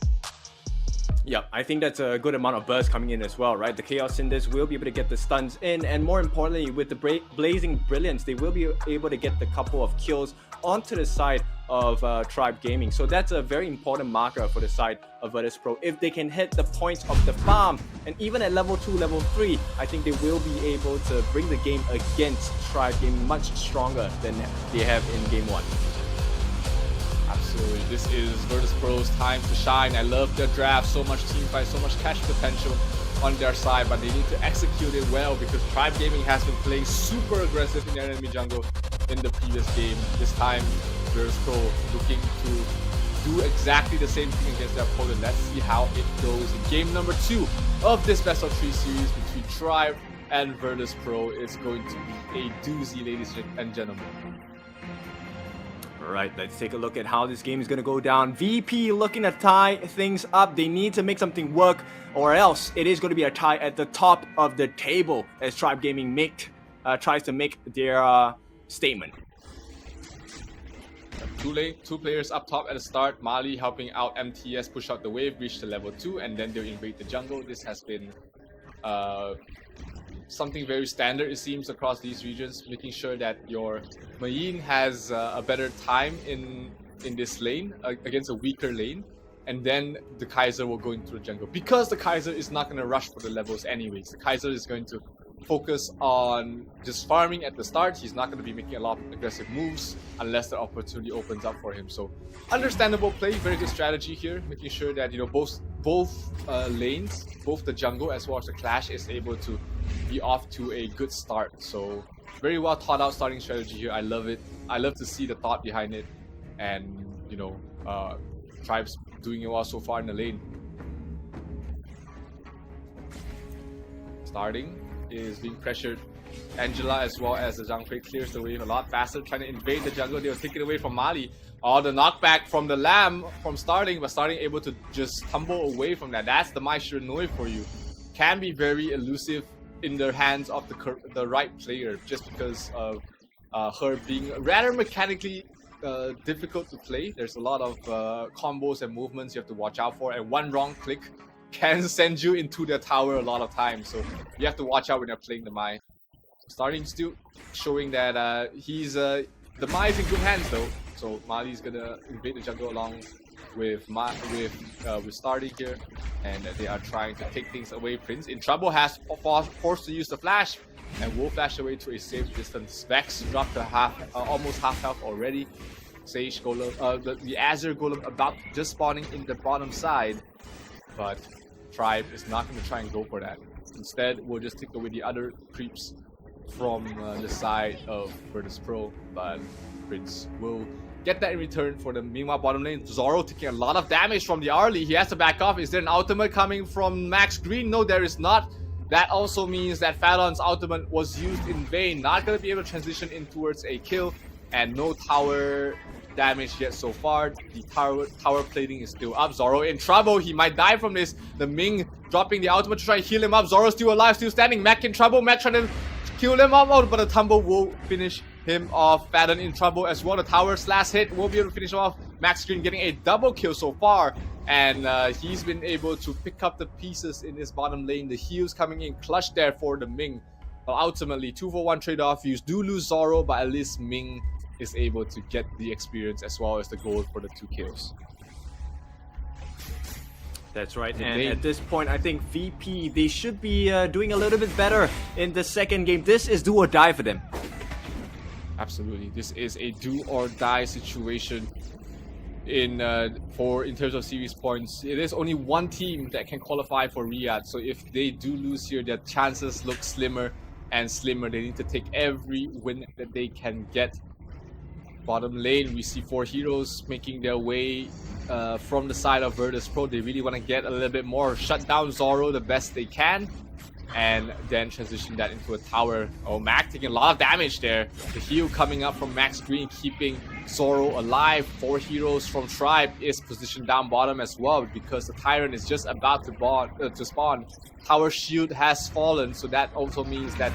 S1: Yeah, I think that's a good amount of burst coming in as well, right? The Chaos Cinders will be able to get the stuns in, and more importantly, with the Blazing Brilliance, they will be able to get the couple of kills onto the side of Tribe Gaming. So that's a very important marker for the side of Virtus Pro. If they can hit the points of the farm, and even at level 2, level 3, I think they will be able to bring the game against Tribe Gaming much stronger than they have in Game 1.
S2: Absolutely, this is Virtus Pro's time to shine. I love their draft, so much team fight, so much cash potential on their side, but they need to execute it well, because Tribe Gaming has been playing super aggressive in their enemy jungle in the previous game. This time, Virtus Pro looking to do exactly the same thing against their opponent. Let's see how it goes in game number 2 of this best of 3 series between Tribe and Virtus Pro. It's going to be a doozy, ladies and gentlemen.
S1: Alright, let's take a look at how this game is going to go down. VP looking to tie things up. They need to make something work, or else it is going to be a tie at the top of the table as Tribe Gaming tries to make their statement.
S2: Two players up top at the start. Mali helping out MTS push out the wave, reach the level 2, and then they'll invade the jungle. This has been something very standard, it seems, across these regions, making sure that your Mayin has a better time in this lane against a weaker lane, and then the Kaiser will go into the jungle. Because the Kaiser is not going to rush for the levels anyways. The Kaiser is going to focus on just farming at the start. He's not going to be making a lot of aggressive moves unless the opportunity opens up for him. So understandable play, very good strategy here, making sure that both lanes, both the jungle as well as the Clash, is able to be off to a good start. So very well thought out starting strategy here. I love it. I love to see the thought behind it, and Tribe's doing it well so far in the lane. Starting is being pressured. Angela as well as the Zhang Fei clears the wave a lot faster, trying to invade the jungle. They'll take it away from Mali. Oh, the knockback from the Lamb from Starting, but Starting able to just tumble away from that. That's the Mai Shiranui for you. Can be very elusive in the hands of the right player, just because of her being rather mechanically difficult to play. There's a lot of combos and movements you have to watch out for, and one wrong click can send you into the tower a lot of times. So you have to watch out when you're playing the Mai. Starting still showing that he's the Mai is in good hands though. So Mali's gonna invade the jungle along with Starting here, and they are trying to take things away. Prince in trouble, has forced to use the flash, and will flash away to a safe distance. Vex dropped to almost half health already. Sage Golem, the Azure Golem about just spawning in the bottom side, but Tribe is not going to try and go for that. Instead, we'll just take away the other creeps from the side of Virtus Pro, but Prince will get that in return for them. Meanwhile, bottom lane, Zoro taking a lot of damage from the Arlie. He has to back off. Is there an ultimate coming from Max Green? No, there is not. That also means that Fallon's ultimate was used in vain. Not going to be able to transition in towards a kill, and no tower damage yet so far. The tower plating is still up. Zoro in trouble. He might die from this. The Ming dropping the ultimate to try and heal him up. Zoro still alive, still standing. Mac in trouble. Mac trying to kill him up, but the tumble will finish him off. Fallon in trouble as well. The tower's last hit will be able to finish him off. Max Green getting a double kill so far, and he's been able to pick up the pieces in his bottom lane. The heals coming in clutch there for the Ming. But ultimately, 2-for-1 trade-off. You do lose Zoro, but at least Ming is able to get the experience as well as the gold for the 2 kills.
S1: That's right, and at this point, I think VP, they should be doing a little bit better in the second game. This is do or die for them.
S2: Absolutely, this is a do or die situation in terms of series points. It is only one team that can qualify for Riyadh, so if they do lose here, their chances look slimmer and slimmer. They need to take every win that they can get. Bottom lane, we see 4 heroes making their way from the side of Virtus Pro. They really want to get a little bit more, shut down Zoro the best they can, and then transition that into a tower. Oh, Mac taking a lot of damage there. The heal coming up from Max Green, keeping Zoro alive. 4 heroes from Tribe is positioned down bottom as well, because the Tyrant is just about to spawn. Tower shield has fallen, so that also means that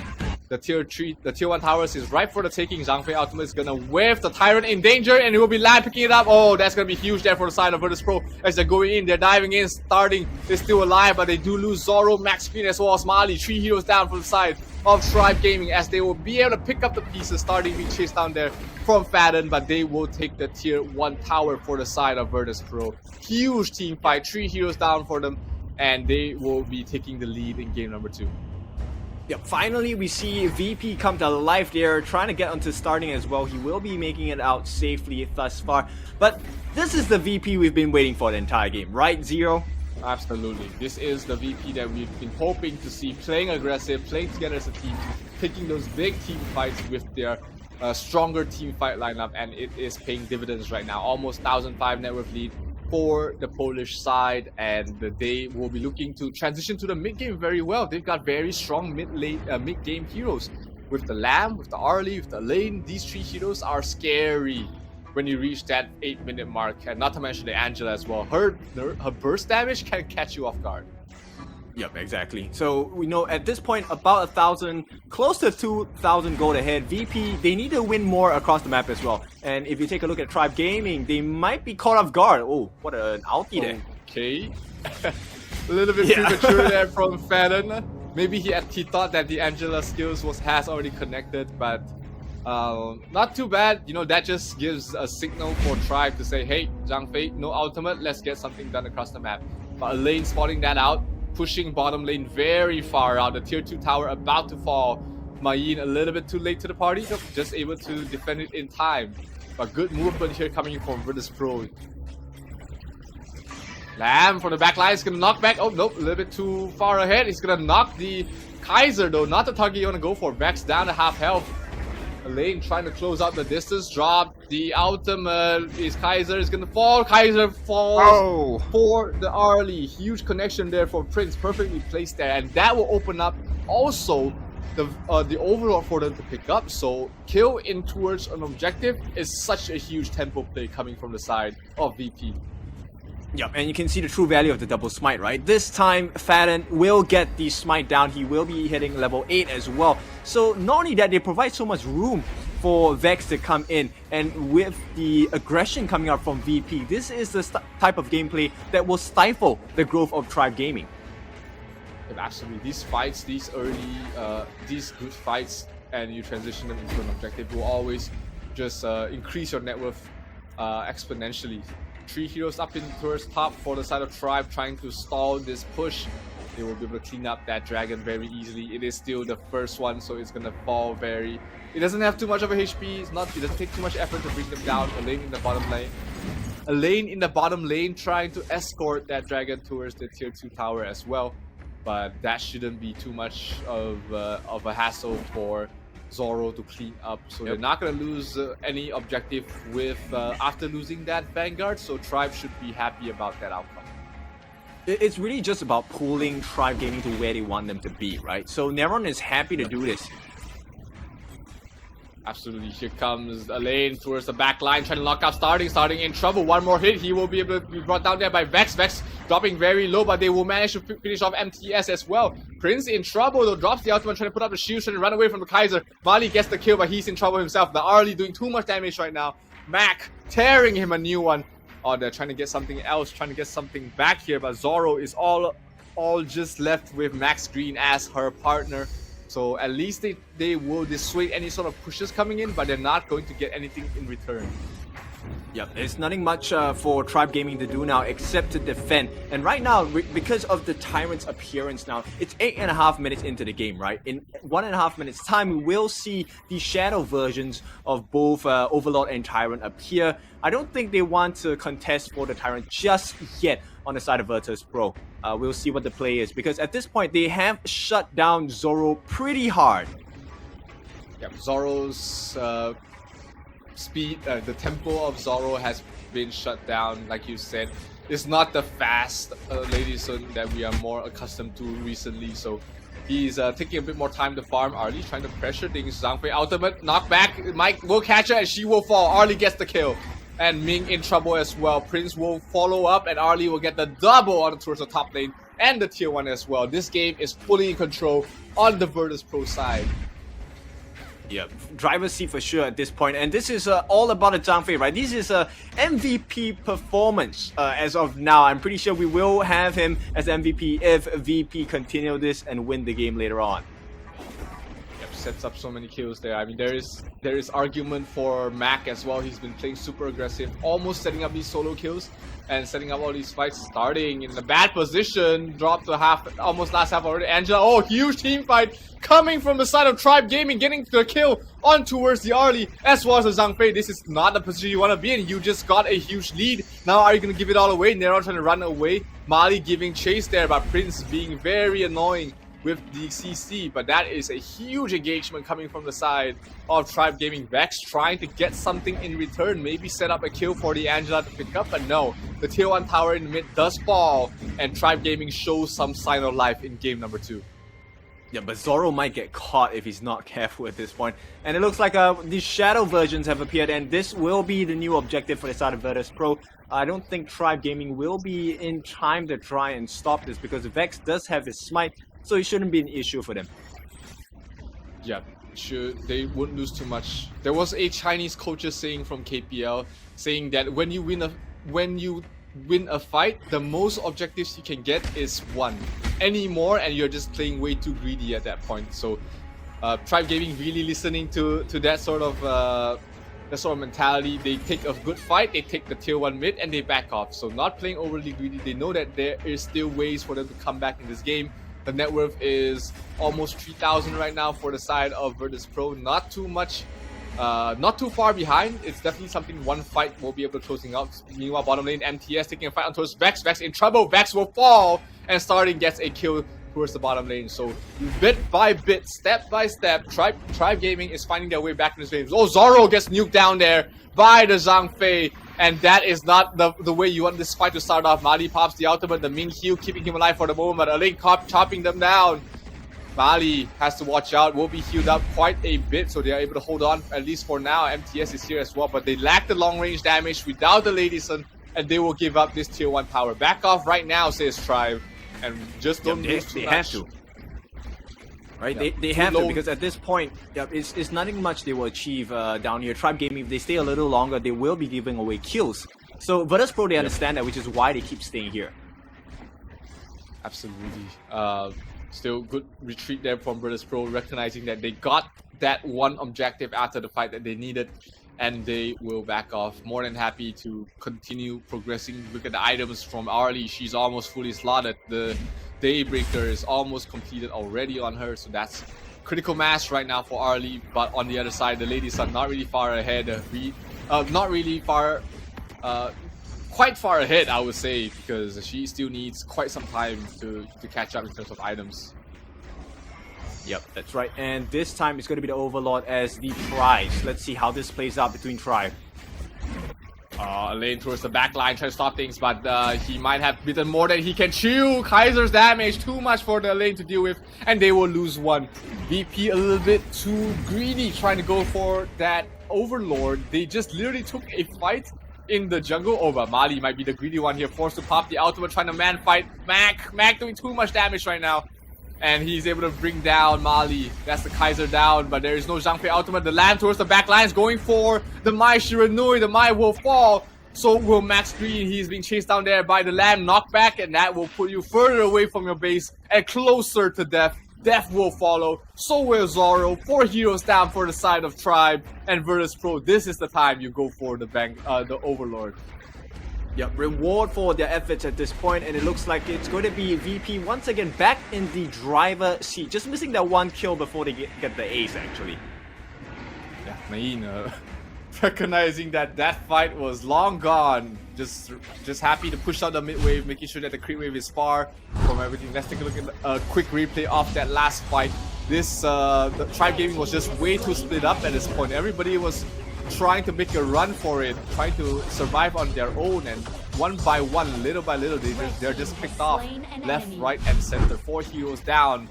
S2: the tier 1 towers is ripe for the taking. Zhang Fei ultimate is gonna whiff the Tyrant in danger, and it will be Lan picking it up. Oh, that's gonna be huge there for the side of Virtus Pro as they're going in. They're diving in. Starting is still alive, but they do lose Zoro, Max Green, as well as Mali. 3 heroes down from the side of Tribe Gaming, as they will be able to pick up the pieces. Starting being chased down there from Fadden, but they will take the tier 1 tower for the side of Virtus Pro. Huge team fight. 3 heroes down for them, and they will be taking the lead in game number 2.
S1: Yep, finally we see VP come to life there, trying to get onto Starting as well. He will be making it out safely thus far. But this is the VP we've been waiting for the entire game, right, Zero?
S2: Absolutely. This is the VP that we've been hoping to see, playing aggressive, playing together as a team, taking those big team fights with their stronger team fight lineup, and it is paying dividends right now. Almost 1,005 net worth lead for the Polish side, and they will be looking to transition to the mid game very well. They've got very strong mid game heroes with the Lamb, with the Arlie, with the Lane. These 3 heroes are scary when you reach that 8-minute mark, and not to mention the Angela as well. Her burst damage can catch you off guard.
S1: Yep, exactly. So we know at this point about 1,000, close to 2,000 gold ahead. VP, they need to win more across the map as well. And if you take a look at Tribe Gaming, they might be caught off guard. Oh, what an ulti there.
S2: Okay. A little bit premature there from Fadden. Maybe he thought that the Angela skills has already connected, but not too bad. You know, that just gives a signal for Tribe to say, hey, Zhang Fei, no ultimate, let's get something done across the map. But Elaine spotting that out, pushing bottom lane very far out. The tier 2 tower about to fall. Mayin a little bit too late to the party, just able to defend it in time. But good movement here coming from Virtus Pro. Lamb from the back line is gonna knock back. Oh nope, a little bit too far ahead. He's gonna knock the Kaiser though, not the target you wanna go for. Vex down to half health. Elaine trying to close out the distance. Drop the ultimate. Kaiser is gonna fall. Kaiser falls for the Arlie. Huge connection there for Prince, perfectly placed there, and that will open up also the overlord for them to pick up. So kill in towards an objective is such a huge tempo play coming from the side of VP.
S1: Yep, and you can see the true value of the double smite, right? This time, Fadden will get the smite down. He will be hitting level 8 as well. So not only that, they provide so much room for Vex to come in, and with the aggression coming out from VP, this is the type of gameplay that will stifle the growth of Tribe Gaming.
S2: Absolutely, these fights, these early, these good fights, and you transition them into an objective will always just increase your net worth exponentially. 3 heroes up in towards top for the side of Tribe, trying to stall this push. They will be able to clean up that dragon very easily. It is still the first one, so it's gonna fall very. It doesn't have too much of a HP. It doesn't take too much effort to bring them down. A lane in the bottom lane. A lane in the bottom lane trying to escort that dragon towards the tier 2 tower as well. But that shouldn't be too much of a hassle for Zoro to clean up. So they're not going to lose any objective with after losing that Vanguard. So Tribe should be happy about that outcome.
S1: It's really just about pulling Tribe Gaming to where they want them to be, right? So Neron is happy to do this.
S2: Absolutely, here comes a lane towards the back line, trying to lock up starting in trouble. One more hit, he will be able to be brought down there by Vex. Vex dropping very low, but they will manage to finish off MTS as well. Prince in trouble though, drops the ultimate, trying to put up the shield, trying to run away from the Kaiser. Mali gets the kill, but he's in trouble himself. The Arlie doing too much damage right now. Mac tearing him a new one. Oh, they're trying to get something else, trying to get something back here, but Zoro is all just left with Max Green as her partner. So at least they will dissuade any sort of pushes coming in, but they're not going to get anything in return.
S1: Yeah, there's nothing much for Tribe Gaming to do now except to defend. And right now, because of the Tyrant's appearance now, it's 8.5 minutes into the game, right? In 1.5 minutes time, we will see the shadow versions of both Overlord and Tyrant appear. I don't think they want to contest for the Tyrant just yet on the side of Virtus Pro. We'll see what the play is, because at this point, they have shut down Zoro pretty hard.
S2: Yeah, Zoro's speed, the tempo of Zoro has been shut down, like you said. It's not the fast Lady Sun that we are more accustomed to recently, so he's taking a bit more time to farm. Arlie trying to pressure things. Zhang Fei ultimate, knockback. Mike will catch her and she will fall. Arlie gets the kill. And Ming in trouble as well. Prince will follow up and Arlie will get the double on towards the top lane and the tier 1 as well. This game is fully in control on the Virtus Pro side.
S1: Yeah, driver's seat for sure at this point, and this is all about the Zhang Fei, right? This is a MVP performance as of now. I'm pretty sure we will have him as MVP if VP continue this and win the game later on.
S2: Yep, sets up so many kills there. I mean, there is argument for Mac as well. He's been playing super aggressive, almost setting up these solo kills and setting up all these fights, starting in a bad position, dropped to half, almost last half already. Angela, oh, huge team fight coming from the side of Tribe Gaming, getting the kill on towards the Arlie, as well as the Zhang Fei. This is not the position you want to be in. You just got a huge lead. Now are you going to give it all away? Nero trying to run away. Mali giving chase there, but Prince being very annoying with the CC, but that is a huge engagement coming from the side of Tribe Gaming. Vex trying to get something in return, maybe set up a kill for the Angela to pick up, but no, the tier 1 tower in the mid does fall, and Tribe Gaming shows some sign of life in game number 2.
S1: Yeah, but Zoro might get caught if he's not careful at this point. And it looks like these shadow versions have appeared, and this will be the new objective for the side of Virtus Pro. I don't think Tribe Gaming will be in time to try and stop this, because Vex does have his smite, so it shouldn't be an issue for them.
S2: Yeah, they wouldn't lose too much. There was a Chinese coach saying from KPL saying that when you win a fight, the most objectives you can get is 1. Any more and you're just playing way too greedy at that point. So Tribe Gaming really listening to that sort of mentality. They take a good fight, they take the tier 1 mid and they back off. So not playing overly greedy. They know that there is still ways for them to come back in this game. The net worth is almost 3,000 right now for the side of Virtus Pro. Not too much, not too far behind. It's definitely something one fight will be able to closing out. Meanwhile, bottom lane, MTS taking a fight on towards Vex. Vex in trouble. Vex will fall and starting gets a kill towards the bottom lane. So bit by bit, step by step, Tribe Gaming is finding their way back in this game. Oh, Zoro gets nuked down there by the Zhang Fei. And that is not the way you want this fight to start off. Mali pops the ultimate, the Ming heal, keeping him alive for the moment, but a Link chopping them down. Mali has to watch out, will be healed up quite a bit, so they are able to hold on, at least for now. MTS is here as well, but they lack the long range damage without the Lady Sun, and they will give up this tier 1 power. Back off right now, says Tribe, and just don't lose too much.
S1: They have to. Right,
S2: Yeah.
S1: they have to,
S2: Low.
S1: because at this point, yeah, it's nothing much they will achieve down here. Tribe Gaming, if they stay a little longer, they will be giving away kills. So Virtus Pro, they understand that, which is why they keep staying here.
S2: Absolutely. Still good retreat there from Virtus Pro, recognizing that they got that one objective after the fight that they needed, and they will back off. More than happy to continue progressing. Look at the items from Arlie. She's almost fully slotted. The Daybreaker is almost completed already on her, so that's critical mass right now for Arlie. But on the other side, the ladies are not really far ahead. Not really far, quite far ahead, I would say, because she still needs quite some time to catch up in terms of items.
S1: Yep, that's right. And this time it's going to be the Overlord as the prize. Let's see how this plays out between Tribe.
S2: Lane towards the back line, trying to stop things, but he might have bitten more than he can chew. Kaiser's damage, too much for the lane to deal with, and they will lose one. VP a little bit too greedy, trying to go for that Overlord. They just literally took a fight in the jungle. Oh, but Mali might be the greedy one here, forced to pop the ultimate, trying to man fight Mac doing too much damage right now. And he's able to bring down Mali. That's the Kaiser down, but there is no Zhang Fei ultimate. The land towards the back lines going for the Mai Shiranui. The Mai will fall. So will Max Green. He's being chased down there by the Lamb knockback, and that will put you further away from your base and closer to death. Death will follow. So will Zoro. 4 heroes down for the side of Tribe and Virtus Pro. This is the time you go for the Overlord.
S1: Yep, reward for their efforts at this point, and it looks like it's going to be VP once again back in the driver seat. Just missing that one kill before they get the ace, actually.
S2: Yeah, Main recognizing that fight was long gone. Just happy to push out the mid wave, making sure that the creep wave is far from everything. Let's take a look at a quick replay of that last fight. This the Tribe Gaming was just way too split up at this point. Everybody was trying to make a run for it, trying to survive on their own, and one by one, little by little, they're just picked off left, right, and center. 4 heroes down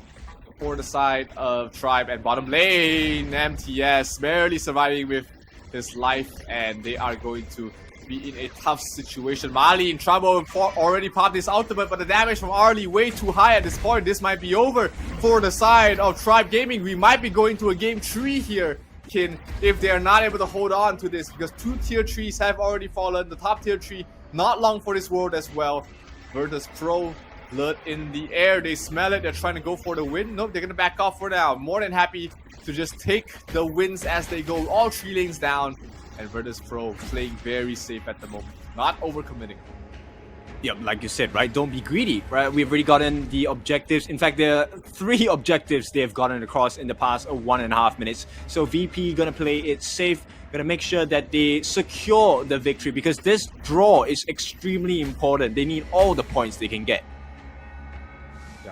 S2: for the side of Tribe, and bottom lane, MTS barely surviving with his life, and they are going to be in a tough situation. Mali in trouble, already popped his ultimate, but the damage from Arlie way too high at this point. This might be over for the side of Tribe Gaming. We might be going to a game 3 here, if they are not able to hold on to this, because 2 tier 3s have already fallen. The top tier 3 not long for this world as well. Virtus Pro, blood in the air, they smell it, they're trying to go for the win. Nope, they're gonna back off for now. More than happy to just take the wins as they go. All 3 lanes down, and Virtus Pro playing very safe at the moment, not overcommitting.
S1: Yep, like you said, right? Don't be greedy, right? We've already gotten the objectives. In fact, there are 3 objectives they've gotten across in the past 1.5 minutes. So VP gonna play it safe, gonna make sure that they secure the victory, because this draw is extremely important. They need all the points they can get.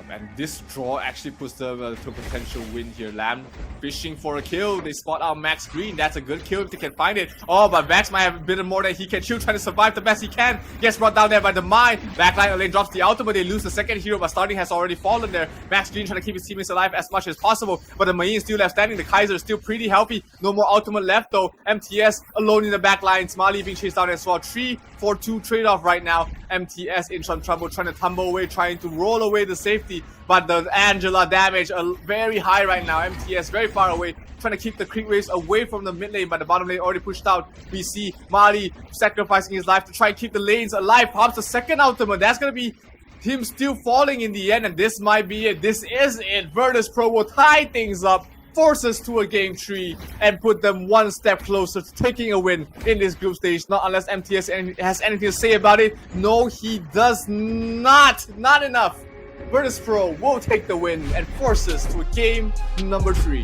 S2: And this draw actually puts them to a potential win here. Lamb fishing for a kill. They spot out Max Green. That's a good kill if they can find it. Oh, but Max might have bitten more than he can chew, trying to survive the best he can. Gets brought down there by the Mai. Backline lane drops the ultimate. They lose the second hero, but starting has already fallen there. Max Green trying to keep his teammates alive as much as possible, but the Main is still left standing. The Kaiser is still pretty healthy. No more ultimate left though. MTS alone in the backline. Smiley being chased down as well. 3-4-2 trade-off right now. MTS in some trouble, trying to tumble away, trying to roll away the safety. But the Angela damage very high right now. MTS very far away, trying to keep the creep waves away from the mid lane, but the bottom lane already pushed out. We see Mali sacrificing his life to try and keep the lanes alive. Pops the second ultimate. That's going to be him still falling in the end, and this might be it. This is it. Virtus Pro will tie things up, force us to a game 3, and put them one step closer to taking a win in this group stage. Not unless MTS has anything to say about it. No, he does not. Not enough. Virtus Pro will take the win and force us to a game number 3.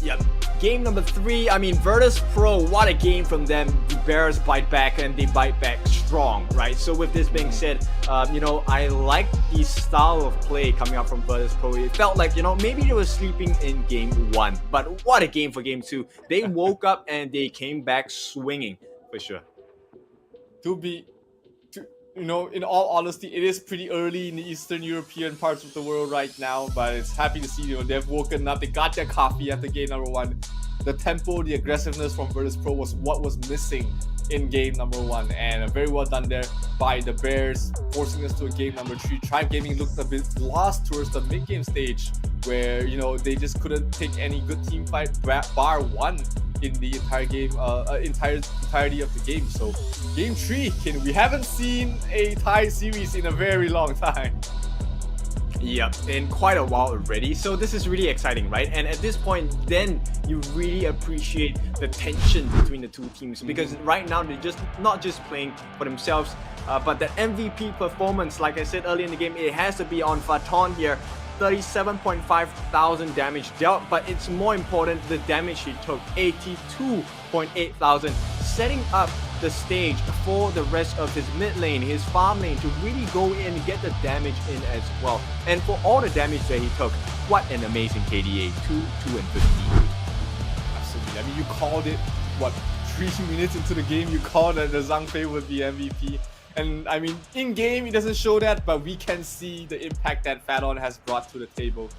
S1: Yep. Game number 3, I mean, Virtus Pro, what a game from them. The Bears bite back, and they bite back strong, right? So with this being said, you know, I like the style of play coming out from Virtus Pro. It felt like, you know, maybe they were sleeping in game 1, but what a game for game 2. They woke up and they came back swinging, for sure.
S2: You know, in all honesty, it is pretty early in the Eastern European parts of the world right now, but it's happy to see, you know, they've woken up, they got their coffee after game number 1. The tempo, the aggressiveness from Virtus Pro was what was missing in game number 1, and very well done there by the Bears, forcing us to a game number 3. Tribe Gaming looked a bit lost towards the mid-game stage, where they just couldn't pick any good team fight bar one in the entire game, entirety of the game. So game 3, we haven't seen a tie series in a very long time.
S1: Yep, in quite a while already. So this is really exciting, right? And at this point, then you really appreciate the tension between the two teams, because right now they're just not just playing for themselves, but that MVP performance, like I said earlier in the game, it has to be on Faton here. 37.5 thousand damage dealt, but it's more important the damage he took, 82.8 thousand, setting up the stage for the rest of his mid lane, his farm lane, to really go in and get the damage in as well. And for all the damage that he took, what an amazing KDA, 2, 2, and 15.
S2: Absolutely. I mean, you called it, 3 minutes into the game, you called that the Zhang Fei would be MVP. And I mean, in game, it doesn't show that, but we can see the impact that Fadon has brought to the table.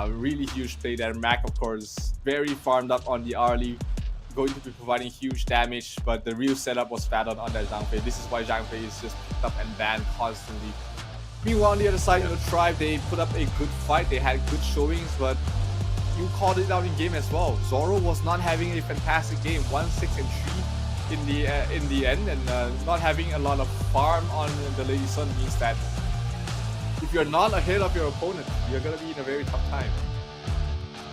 S2: Really huge play there. Mac, of course, very farmed up on the early, going to be providing huge damage, but the real setup was Fadon on that Zhang Fei. This is why Zhang Fei is just picked up and banned constantly. Meanwhile, on the other side, the Tribe, they put up a good fight. They had good showings, but you called it out in game as well. Zoro was not having a fantastic game, 1-6 and 3. In the end, and not having a lot of farm on the Lady Sun means that if you're not ahead of your opponent, you're gonna be in a very tough time.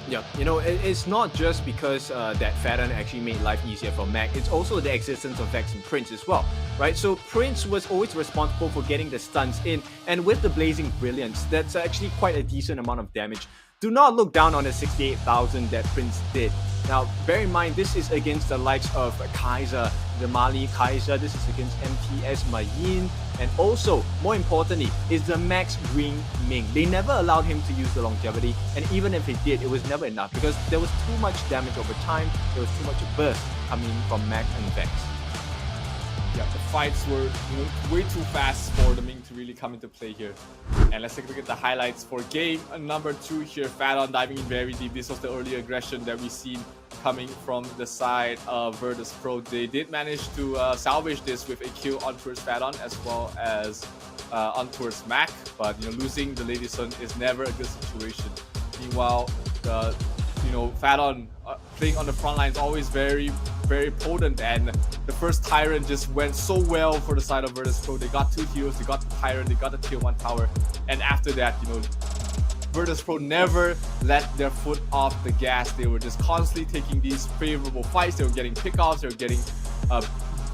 S1: Yeah, it's not just because that Fadon actually made life easier for Mac, it's also the existence of Vex and Prince as well, right? So Prince was always responsible for getting the stuns in, and with the Blazing Brilliance, that's actually quite a decent amount of damage. Do not look down on the 68,000 that Prince did. Now, bear in mind, this is against the likes of Kaiser, the Mali Kaiser, this is against MTS Mayin, and also, more importantly, is the Max Green Ming. They never allowed him to use the longevity, and even if he did, it was never enough, because there was too much damage over time, there was too much burst coming from Max and Vex.
S2: Yeah, the fights were way too fast for the Ming to really come into play here. And let's take a look at the highlights for game number 2 here. Fadon diving in very deep. This was the early aggression that we seen coming from the side of Virtus Pro. They did manage to salvage this with a kill on towards Fadon as well as on towards Mac. But losing the Lady Sun is never a good situation. Meanwhile, Fadon playing on the front line is always very, very potent, and the first Tyrant just went so well for the side of Virtus Pro. They got 2 heroes, they got the Tyrant, they got the tier 1 tower, and after that, Virtus Pro never let their foot off the gas. They were just constantly taking these favorable fights. They were getting pickoffs, they were getting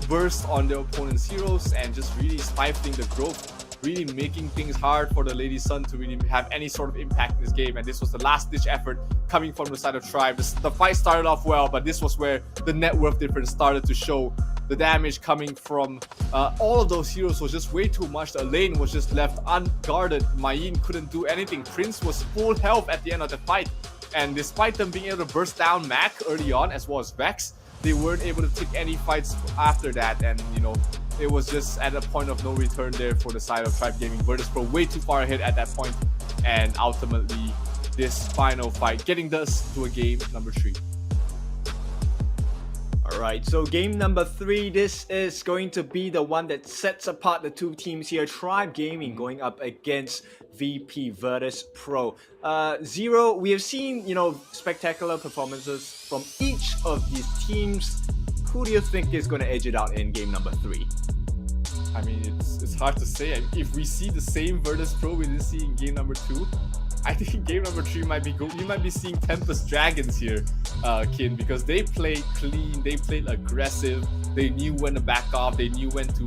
S2: burst on their opponent's heroes, and just really stifling the growth, really making things hard for the Lady Sun to really have any sort of impact in this game. And this was the last-ditch effort coming from the side of Tribe. The fight started off well, but this was where the net worth difference started to show. The damage coming from all of those heroes was just way too much. The lane was just left unguarded. Mayin couldn't do anything. Prince was full health at the end of the fight. And despite them being able to burst down Mac early on, as well as Vex, they weren't able to take any fights after that. And, it was just at a point of no return there for the side of Tribe Gaming. Virtus Pro way too far ahead at that point, and ultimately this final fight getting us to a game number 3.
S1: Alright, so game number 3, this is going to be the one that sets apart the two teams here. Tribe Gaming going up against VP Virtus Pro. Zero, we have seen, spectacular performances from each of these teams. Who do you think is going to edge it out in game number 3?
S2: I mean, it's hard to say. If we see the same Virtus Pro we did see in game number 2, I think game number 3 might be good. We might be seeing Tempest Dragons here, Kin, because they played clean, they played aggressive, they knew when to back off, they knew when to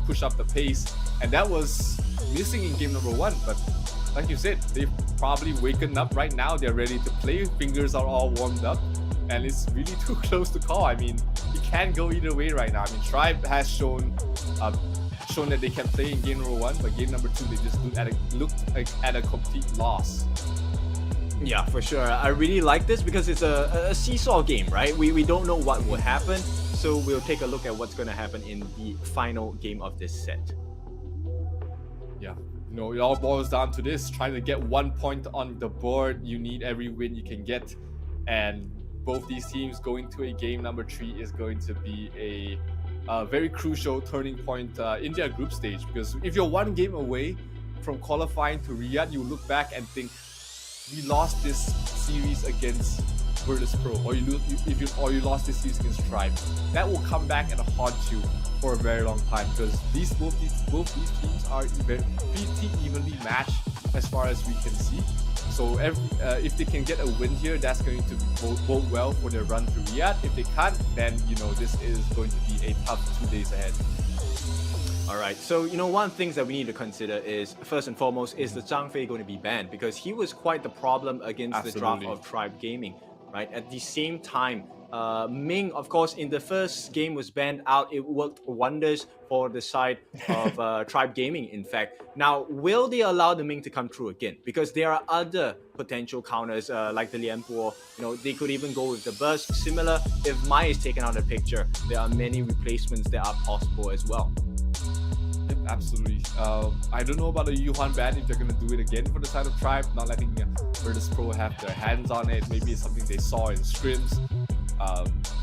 S2: push up the pace, and that was missing in game number 1. But like you said, they've probably waken up right now. They're ready to play. Fingers are all warmed up, and it's really too close to call. I mean, it can go either way right now. I mean, Tribe has shown that they can play in game number 1, but game number 2 they just looked at a complete loss.
S1: Yeah, for sure. I really like this because it's a seesaw game, right? We don't know what will happen, so we'll take a look at what's going to happen in the final game of this set.
S2: Yeah, it all boils down to this: trying to get 1 point on the board. You need every win you can get, and both these teams going to a game number 3 is going to be a very crucial turning point in their group stage, because if you're 1 game away from qualifying to Riyadh, you look back and think we lost this series against Virtus Pro, or you lost this series against Tribe, that will come back and haunt you for a very long time, because both these teams are pretty evenly matched as far as we can see. So if they can get a win here, that's going to bode well for their run to Riyadh. If they can't, then this is going to be a tough 2 days ahead.
S1: Alright, so one of the things that we need to consider is, first and foremost, is the Zhang Fei going to be banned? Because he was quite the problem against the draft of Tribe Gaming, right? At the same time, Ming, of course, in the first game was banned out. It worked wonders for the side of Tribe Gaming, in fact. Now, will they allow the Ming to come through again? Because there are other potential counters like the Lianpo. They could even go with the burst. Similar, if Mai is taken out of the picture, there are many replacements that are possible as well.
S2: Absolutely. I don't know about the Yuhan ban, if they're going to do it again for the side of Tribe, not letting Virtus Pro have their hands on it. Maybe it's something they saw in scrims.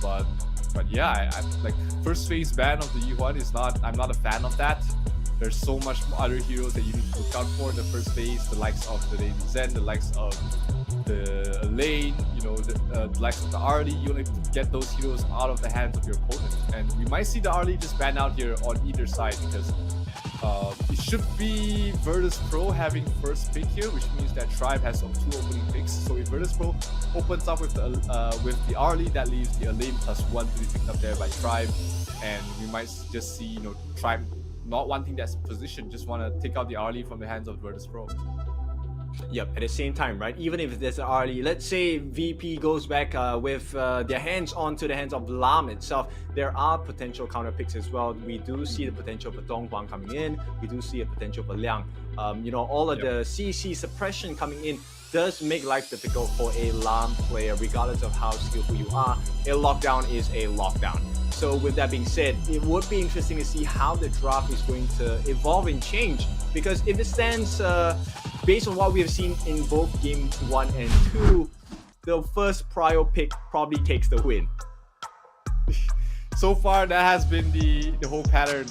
S2: But yeah, like first phase ban of the Yuhan is not. I'm not a fan of that. There's so much other heroes that you need to look out for in the first phase. The likes of the Lady Zen, the likes of the Elaine, the likes of the Arlie. You need to get those heroes out of the hands of your opponent. And we might see the Arlie just ban out here on either side, because it should be Virtus Pro having first pick here, which means that Tribe has 2 opening picks. So if Virtus Pro opens up with the Arlie, that leaves the Elaine +1 to be picked up there by Tribe, and we might just see Tribe not wanting that position, just want to take out the Arlie from the hands of Virtus Pro.
S1: Yep, at the same time, right? Even if there's an Arlie, let's say VP goes back with their hands onto the hands of Lam itself, there are potential counter picks as well. We do see the potential for Dong Guang coming in. We do see a potential for Liang. All of the CC suppression coming in does make life difficult for a Lam player, regardless of how skillful you are. A lockdown is a lockdown. So with that being said, it would be interesting to see how the draft is going to evolve and change, because if it stands based on what we have seen in both game 1 and 2, the first prior pick probably takes the win.
S2: So far, that has been the whole pattern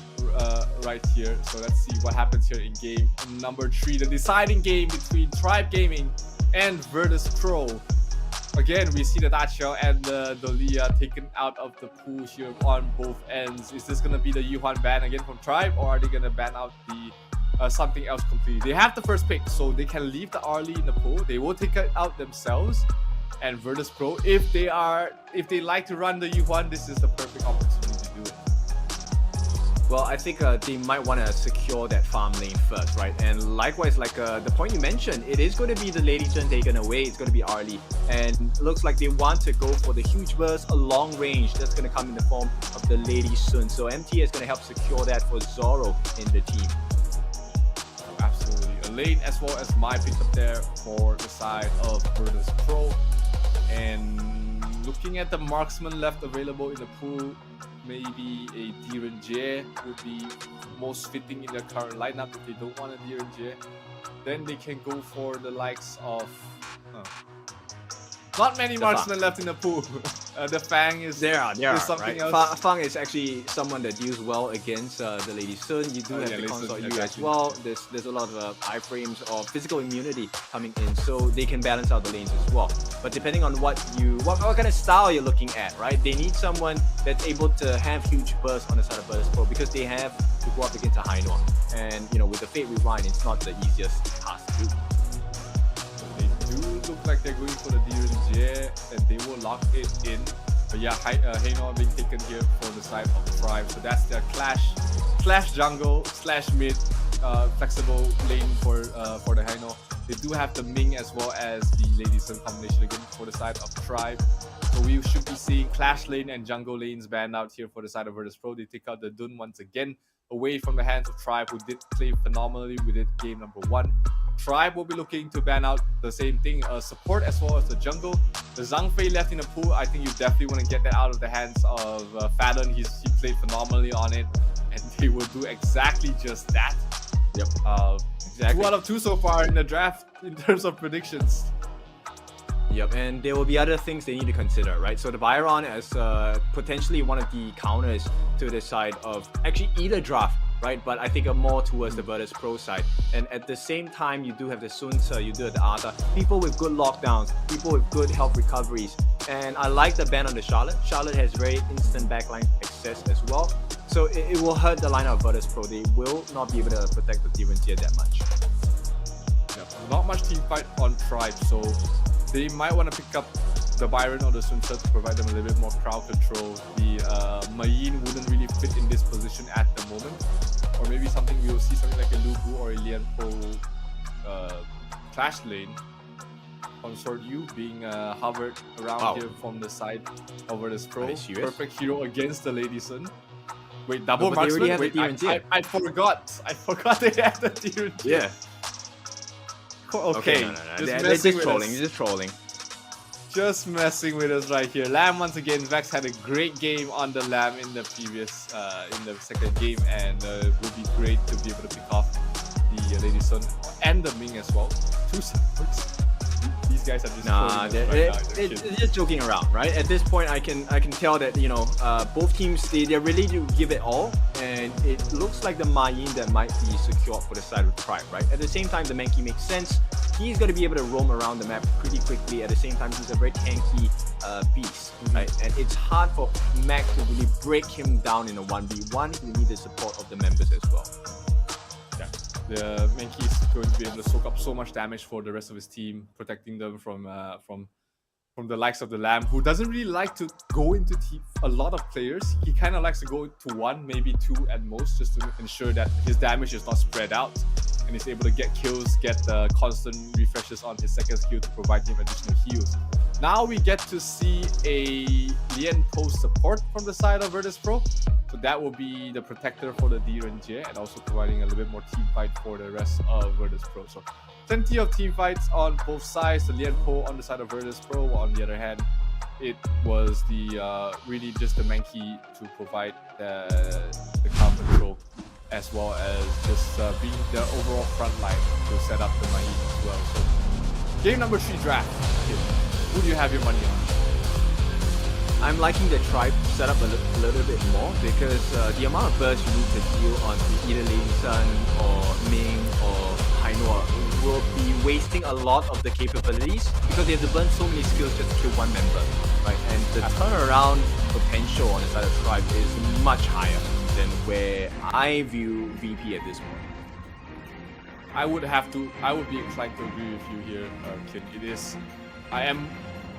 S2: right here. So let's see what happens here in game number 3, the deciding game between Tribe Gaming and Virtus Pro. Again, we see the Dachiao and the Dolia taken out of the pool here on both ends. Is this going to be the Yuhan ban again from Tribe, or are they going to ban out the something else completely? They have the first pick, so they can leave the Arlie in the pool. They will take it out themselves. And Virtus Pro, if they like to run the Yuhan, this is the perfect opportunity to do it.
S1: Well, I think they might want to secure that farm lane first, right? And likewise, like the point you mentioned, it is going to be the Lady Sun taken away. It's going to be Arlie. And looks like they want to go for the huge burst, a long range. That's going to come in the form of the Lady Sun. So MT is going to help secure that for Zoro in the team.
S2: Absolutely. Elaine as well as Mai picked up there for the side of Virtus Pro. And looking at the marksman left available in the pool, maybe a Direnjie would be most fitting in their current lineup. If they don't want a Direnjie, then they can go for the likes of not many marksmen left in the pool. The Fang is something else.
S1: Fang is actually someone that deals well against the Lady Sun. You do have the Consort U as well. There's a lot of iframes or physical immunity coming in, so they can balance out the lanes as well. But depending on what kind of style you're looking at, right? They need someone that's able to have huge bursts on the side of Virtus Pro, because they have to go up against a Hainor. And with the Fate Rewind, it's not the easiest task to do.
S2: Look like they're going for the Direnjie, and they will lock it in. But yeah, Hainor being taken here for the side of Tribe. So that's their clash jungle / mid flexible lane for the Hainor. They do have the Ming as well as the Lady Sun combination again for the side of Tribe. So we should be seeing clash lane and jungle lanes banned out here for the side of Virtus Pro. They take out the Dun once again, away from the hands of Tribe, who did play phenomenally with it game number 1. Tribe will be looking to ban out the same thing, support as well as the jungle. The Zhang Fei left in the pool, I think you definitely want to get that out of the hands of Fadon. He played phenomenally on it, and they will do exactly just that.
S1: Yep.
S2: Exactly. 2 out of 2 so far in the draft in terms of predictions.
S1: Yep, and there will be other things they need to consider, right? So the Byron as potentially one of the counters to the side of actually either draft right? But I think more towards the Virtus Pro side. And at the same time, you do have the Sunsa, you do have the Arthur, people with good lockdowns, people with good health recoveries. And I like the ban on the Charlotte. Charlotte has very instant backline access as well. So it will hurt the lineup of Virtus Pro. They will not be able to protect the Differentier that much.
S2: Yeah, not much team fight on Tribe, so they might want to pick up the Byron or the Sunset to provide them a little bit more crowd control. The Mayin wouldn't really fit in this position at the moment. Or maybe something we will see something like a Lubu or a Lianpo clash lane. Consort U being hovered around here from the side over the Pro. Perfect hero against the Lady Sun. Wait, double marksman? Wait, I forgot. I forgot they had the tier.
S1: Yeah.
S2: Okay.
S1: No. They're just trolling. Just trolling.
S2: Just messing with us right here. Lamb once again. Vex had a great game on the Lamb in the previous, in the second game, and it would be great to be able to pick off the Lady Sun and the Ming as well. 2 supports. These guys are just
S1: they're just joking around, right? At this point, I can tell that both teams they're ready to give it all, and it looks like the Mayin that might be secured for the side of Tribe, right? At the same time, the Mankey makes sense. He's going to be able to roam around the map pretty quickly. At the same time, he's a very tanky beast, right? And it's hard for Mac to really break him down in a 1v1. He needs the support of the members as well.
S2: The Mankey is going to be able to soak up so much damage for the rest of his team, protecting them from the likes of the Lamb, who doesn't really like to go into a lot of players. He kind of likes to go into 1, maybe 2 at most, just to ensure that his damage is not spread out, and he's able to get kills, get constant refreshes on his second skill to provide him additional heals. Now we get to see a Lian post support from the side of Virtus Pro. So that will be the protector for the Differentier and also providing a little bit more team fight for the rest of Virtus Pro. So plenty of team fights on both sides. The Lian Po on the side of Virtus Pro. On the other hand, it was the really just the Mankey to provide the crowd control, as well as just being the overall front line to set up the Mayin as well. So game number 3 draft. Who do you have your money on?
S1: I'm liking the Tribe setup a little bit more because the amount of bursts you need to deal on either Lady Sun or Ming or Hainor will be wasting a lot of the capabilities because they have to burn so many skills just to kill one member, right? And the turnaround potential on the side of Tribe is much higher than where I view VP at this point.
S2: I would be inclined to agree with you here, Kin. I am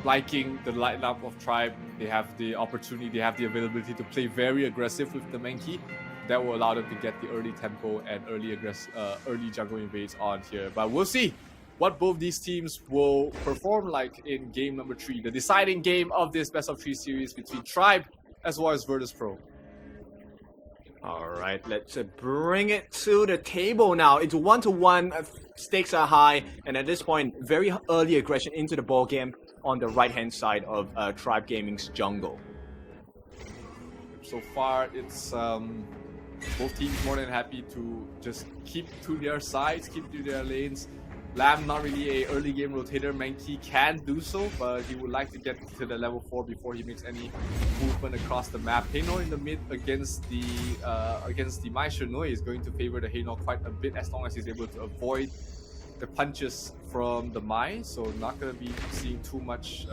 S2: liking the lineup of Tribe. They have the opportunity, they have the availability to play very aggressive with the Mankey. That will allow them to get the early tempo and early jungle invades on here. But we'll see what both these teams will perform like in game number 3, the deciding game of this best of 3 series between Tribe as well as Virtus Pro.
S1: All right, let's bring it to the table now. It's 1-1, stakes are high, and at this point, very early aggression into the ball game on the right-hand side of Tribe Gaming's jungle.
S2: So far, it's both teams more than happy to just keep to their sides, keep to their lanes. Lamb, not really a early game rotator. Mankey can do so, but he would like to get to the level 4 before he makes any movement across the map. Hainor in the mid against the Mai Shenoi is going to favor the Hainor quite a bit as long as he's able to avoid the punches from the Mai. So not gonna be seeing too much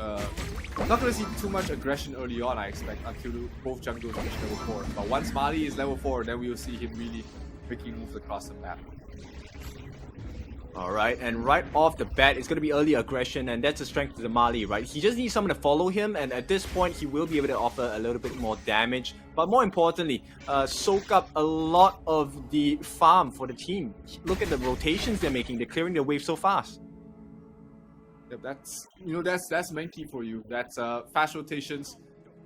S2: aggression early on, I expect, until both jungles reach level 4. But once Mali is level 4, then we will see him really making moves across the map.
S1: Alright, and right off the bat, it's going to be early aggression, and that's the strength of the Mali, right? He just needs someone to follow him, and at this point, he will be able to offer a little bit more damage. But more importantly, soak up a lot of the farm for the team. Look at the rotations they're making. They're clearing their wave so fast.
S2: Yep, that's Mankey for you. That's fast rotations,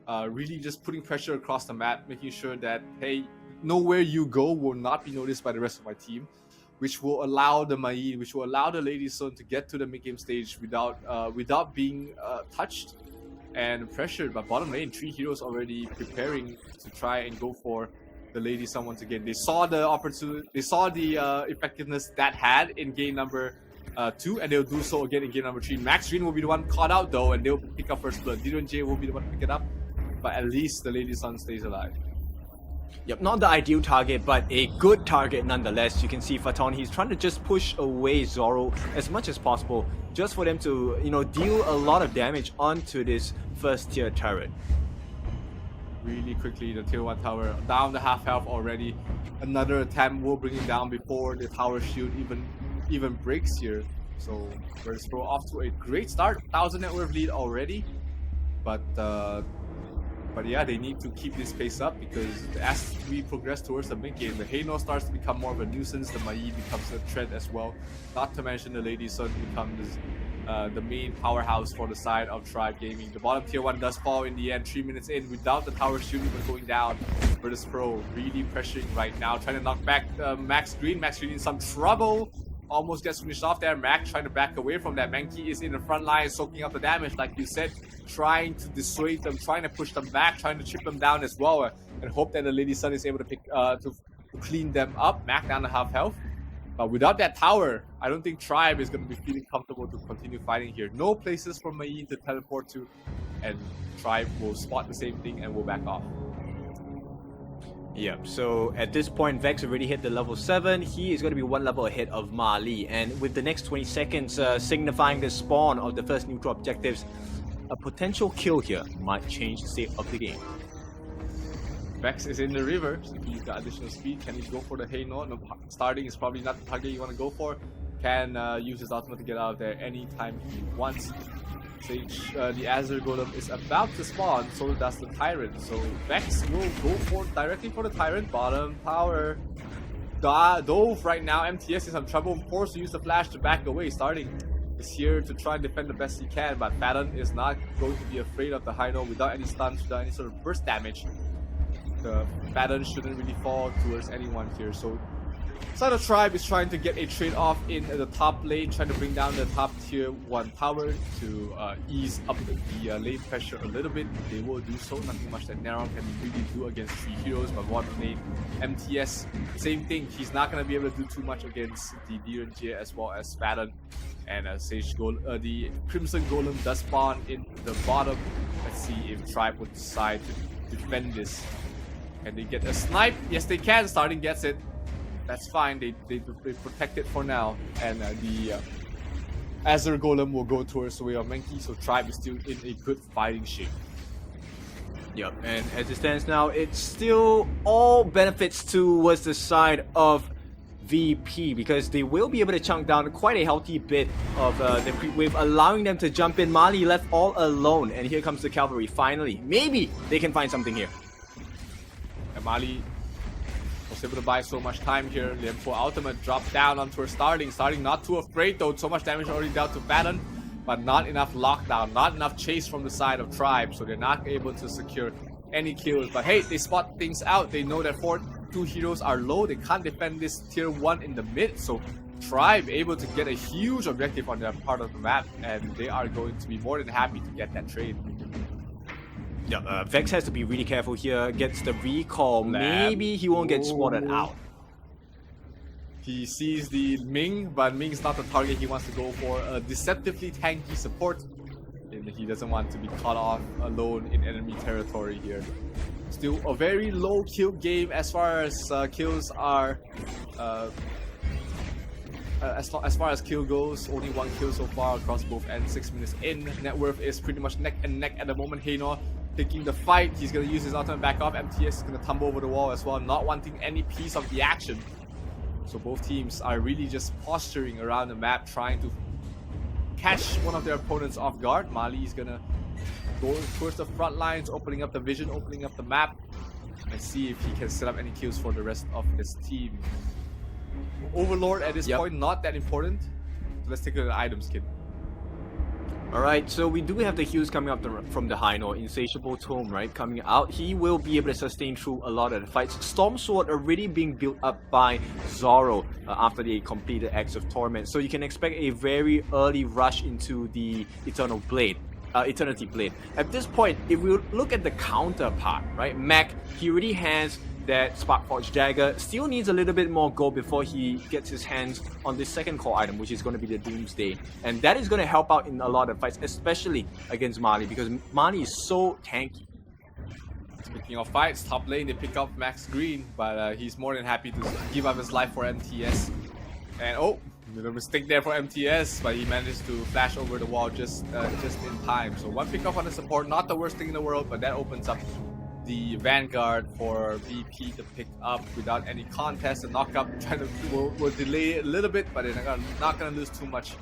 S2: really just putting pressure across the map, making sure that, hey, nowhere you go will not be noticed by the rest of my team, which will allow the Mayin, which will allow the Lady Sun to get to the mid-game stage without being touched and pressured. But bottom lane, 3 heroes already preparing to try and go for the Lady Sun once again. They saw the opportunity, they saw the effectiveness that had in game number 2, and they'll do so again in game number 3. Max Green will be the one caught out though, and they'll pick up first blood. J will be the one to pick it up, but at least the Lady Sun stays alive.
S1: Yep, not the ideal target, but a good target nonetheless. You can see Faton, he's trying to just push away Zoro as much as possible, just for them to, deal a lot of damage onto this first tier turret.
S2: Really quickly, the tier 1 tower down the half health already. Another attempt will bring it down before the tower shield even breaks here. So Virtus Pro off to a great start, 1000 net worth lead already. But yeah, they need to keep this pace up, because as we progress towards the mid game, the Heino starts to become more of a nuisance, the Mai becomes a threat as well. Not to mention the Lady Sun becomes the main powerhouse for the side of Tribe Gaming. The bottom tier 1 does fall in the end, 3 minutes in, without the tower shield even going down. Virtus Pro really pressuring right now, trying to knock back Max Green. Max Green in some trouble. Almost gets finished off there. Mac trying to back away from that. Mankey is in the front line, soaking up the damage, like you said, trying to dissuade them, trying to push them back, trying to chip them down as well, and hope that the Lady Sun is able to pick to clean them up. Mac down to half health. But without that tower, I don't think Tribe is going to be feeling comfortable to continue fighting here. No places for Mai to teleport to, and Tribe will spot the same thing and will back off.
S1: Yep, so at this point, Vex already hit the level 7. He is going to be 1 level ahead of Mali. And with the next 20 seconds signifying the spawn of the first neutral objectives, a potential kill here might change the state of the game.
S2: Vex is in the river, so he's got additional speed. Can he go for the Heino? No, starting is probably not the target you want to go for. Can use his ultimate to get out of there anytime he wants. Sage, the Azure Golem is about to spawn, so does the Tyrant. So Vex will go directly for the Tyrant. Bottom tower. Dove right now. MTS is in some trouble, forced to use the flash to back away. Starting is here to try and defend the best he can, but Fadden is not going to be afraid of the Heino without any stuns, without any sort of burst damage. The Fadden shouldn't really fall towards anyone here. So Side of Tribe is trying to get a trade off in the top lane, trying to bring down the top tier 1 tower to ease up the lane pressure a little bit. They will do so. Nothing much that Neron can really do against 3 heroes, but bottom lane, MTS, same thing. He's not going to be able to do too much against the DRNG as well as Fadden. And the Crimson Golem does spawn in the bottom. Let's see if Tribe would decide to defend this. Can they get a snipe? Yes, they can. Starting gets it. That's fine, they protect it for now, and the Azure Golem will go towards the way of Mankey, so Tribe is still in a good fighting shape.
S1: Yep, and as it stands now, it's still all benefits towards the side of VP, because they will be able to chunk down quite a healthy bit of the creep wave, allowing them to jump in. Mali left all alone, and here comes the cavalry. Finally, maybe they can find something here.
S2: And Mali was able to buy so much time here. Liam4 ultimate dropped down onto her starting. Starting not too afraid though. So much damage already dealt to Fadden, but not enough lockdown, not enough chase from the side of Tribe, so they're not able to secure any kills. But hey, they spot things out. They know that 2 heroes are low. They can't defend this tier 1 in the mid, so Tribe able to get a huge objective on their part of the map, and they are going to be more than happy to get that trade.
S1: Yeah, Vex has to be really careful here. Gets the recall. Maybe he won't get spotted out.
S2: He sees the Ming, but Ming's not the target he wants to go for. A deceptively tanky support. And he doesn't want to be caught off alone in enemy territory here. Still a very low kill game as far as kills are. As far as kill goes, only 1 kill so far across both ends. 6 minutes in. Net worth is pretty much neck and neck at the moment. Heino taking the fight. He's going to use his ultimate back off. MTS is going to tumble over the wall as well, not wanting any piece of the action. So both teams are really just posturing around the map, trying to catch one of their opponents off guard. Mali is going to go towards the front lines, opening up the vision, opening up the map, and see if he can set up any kills for the rest of his team. Overlord at this point, not that important. So let's take a look at the items kit.
S1: Alright, so we do have the heals coming up from the Heino. Insatiable Tome, right, coming out. He will be able to sustain through a lot of the fights. Storm Sword already being built up by Zoro after they completed Acts of Torment. So you can expect a very early rush into the Eternity Blade. At this point, if we look at the counterpart, right, Mac, he already has that Sparkforged Dagger. Still needs a little bit more gold before he gets his hands on this second core item, which is going to be the Doomsday. And that is going to help out in a lot of fights, especially against Mali, because Mali is so tanky.
S2: Speaking of fights, top lane they pick up Max Green, but he's more than happy to give up his life for MTS. And oh, little mistake there for MTS, but he managed to flash over the wall just in time. So one pick up on the support, not the worst thing in the world, but that opens up the Vanguard for VP to pick up without any contest. The knockup will delay a little bit, but they're not gonna lose too much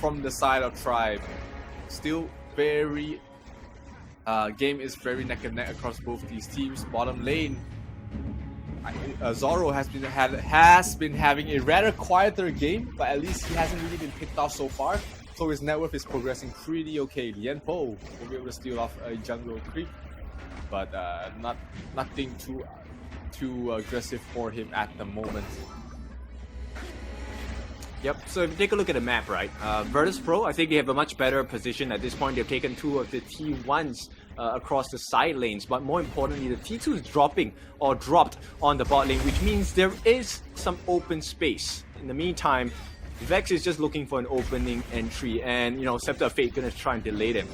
S2: from the side of Tribe. Still very game is very neck and neck across both these teams. Bottom lane, Zoro has been having a rather quieter game, but at least he hasn't really been picked off so far. So his net worth is progressing pretty okay. Lian Po will be able to steal off a jungle creep, but nothing too aggressive for him at the moment.
S1: Yep, so if you take a look at the map, right, Virtus Pro, I think they have a much better position at this point. They've taken 2 of the T1s across the side lanes, but more importantly, the T2 is dropped on the bot lane, which means there is some open space. In the meantime, Vex is just looking for an opening entry, and, you know, Scepter of Fate gonna try and delay them.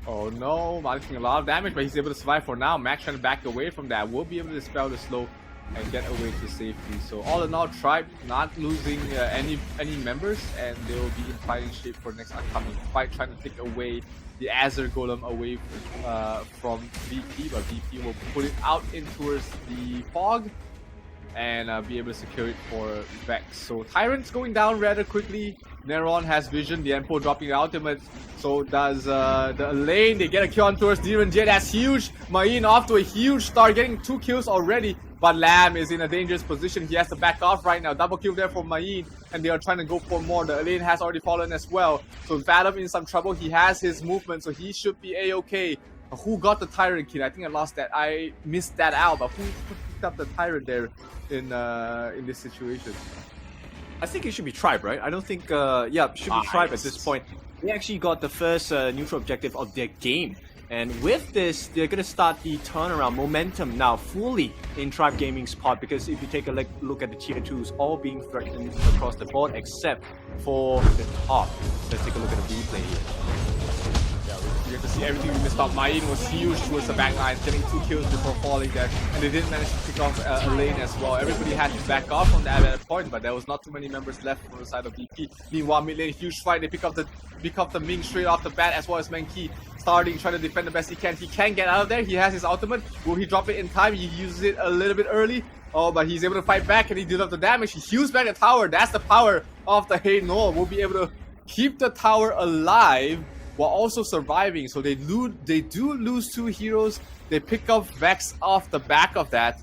S2: Oh no, Malik taking a lot of damage, but he's able to survive for now. Max trying to back away from that. Will be able to dispel the slow and get away to safety. So all in all, Tribe not losing any members, and they will be in fighting shape for next upcoming fight, trying to take away the Azure Golem away from VP, but VP will put it out in towards the fog and be able to secure it for Vex. So Tyrant's going down rather quickly. Neron has vision, the Empo dropping the ultimate. So does the lane. They get a kill on towards Direnjay. That's huge. Mayin off to a huge start, getting 2 kills already. But Lamb is in a dangerous position. He has to back off right now. Double kill there for Mayin, and they are trying to go for more. The lane has already fallen as well. So Vadim in some trouble. He has his movement, so he should be a-okay. Who got the Tyrant kill? I think I lost that. I missed that out. But who picked up the Tyrant there in this situation?
S1: I think it should be Tribe, right? I don't think, yeah, it should be Tribe at this point. They actually got the first neutral objective of their game. And with this, they're going to start the turnaround momentum now fully in Tribe Gaming's part, because if you take a look at the tier 2s, all being threatened across the board except for the top. Let's take a look at the replay here.
S2: You get to see everything we missed out. Mayin was huge towards the backline, getting 2 kills before falling there, and they didn't manage to pick off a lane as well. Everybody had to back off from that at that point, but there was not too many members left from the side of VP. Meanwhile, mid lane, huge fight. They pick up the Ming straight off the bat, as well as Menki starting, trying to defend the best he can. He can get out of there. He has his ultimate. Will he drop it in time? He uses it a little bit early. Oh, but he's able to fight back, and he did up the damage. He heals back the tower. That's the power of the Hey No. Will be able to keep the tower alive while also surviving. So they do lose 2 heroes. They pick up Vex off the back of that,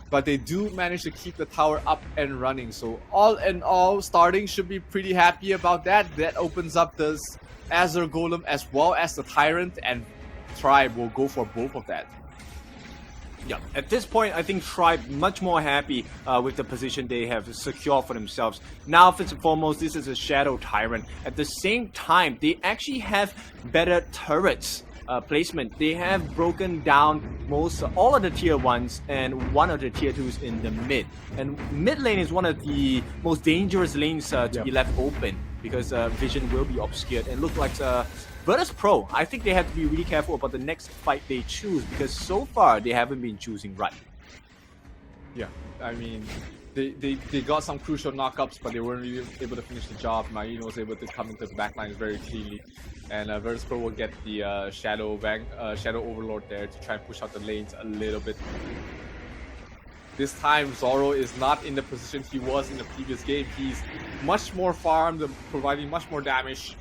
S2: but they do manage to keep the tower up and running. So all in all, starting should be pretty happy about that. That opens up the Azure Golem as well as the Tyrant, and Tribe will go for both of that.
S1: Yeah, at this point, I think Tribe much more happy with the position they have secured for themselves. Now, first and foremost, this is a Shadow Tyrant. At the same time, they actually have better turrets placement. They have broken down all of the tier 1s and one of the tier 2s in the mid. And mid lane is one of the most dangerous lanes to be left open, because vision will be obscured. And look like Virtus Pro, I think they have to be really careful about the next fight they choose, because so far they haven't been choosing right.
S2: Yeah, I mean, they got some crucial knockups, but they weren't really able to finish the job. Mayin was able to come into the backlines very cleanly, and Virtus Pro will get the Shadow Overlord there to try and push out the lanes a little bit. This time, Zoro is not in the position he was in the previous game. He's much more farmed, providing much more damage.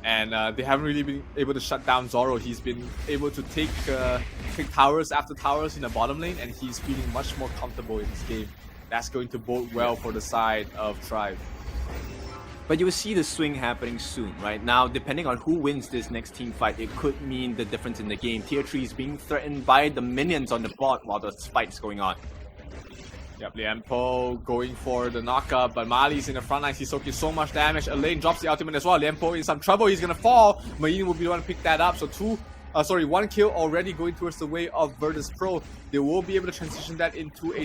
S2: And they haven't really been able to shut down Zoro. He's been able to take towers after towers in the bottom lane, and he's feeling much more comfortable in this game. That's going to bode well for the side of Tribe.
S1: But you will see the swing happening soon, right? Now, depending on who wins this next team fight, it could mean the difference in the game. Tier 3 is being threatened by the minions on the bot while the fight's going on.
S2: Yep, Lian Po going for the knockup, but Mali's in the front line. He's soaking so much damage. Elaine drops the ultimate as well. Lian Po in some trouble. He's gonna fall. Mayin will be the one to pick that up. So 1 kill already going towards the way of Virtus Pro. They will be able to transition that into a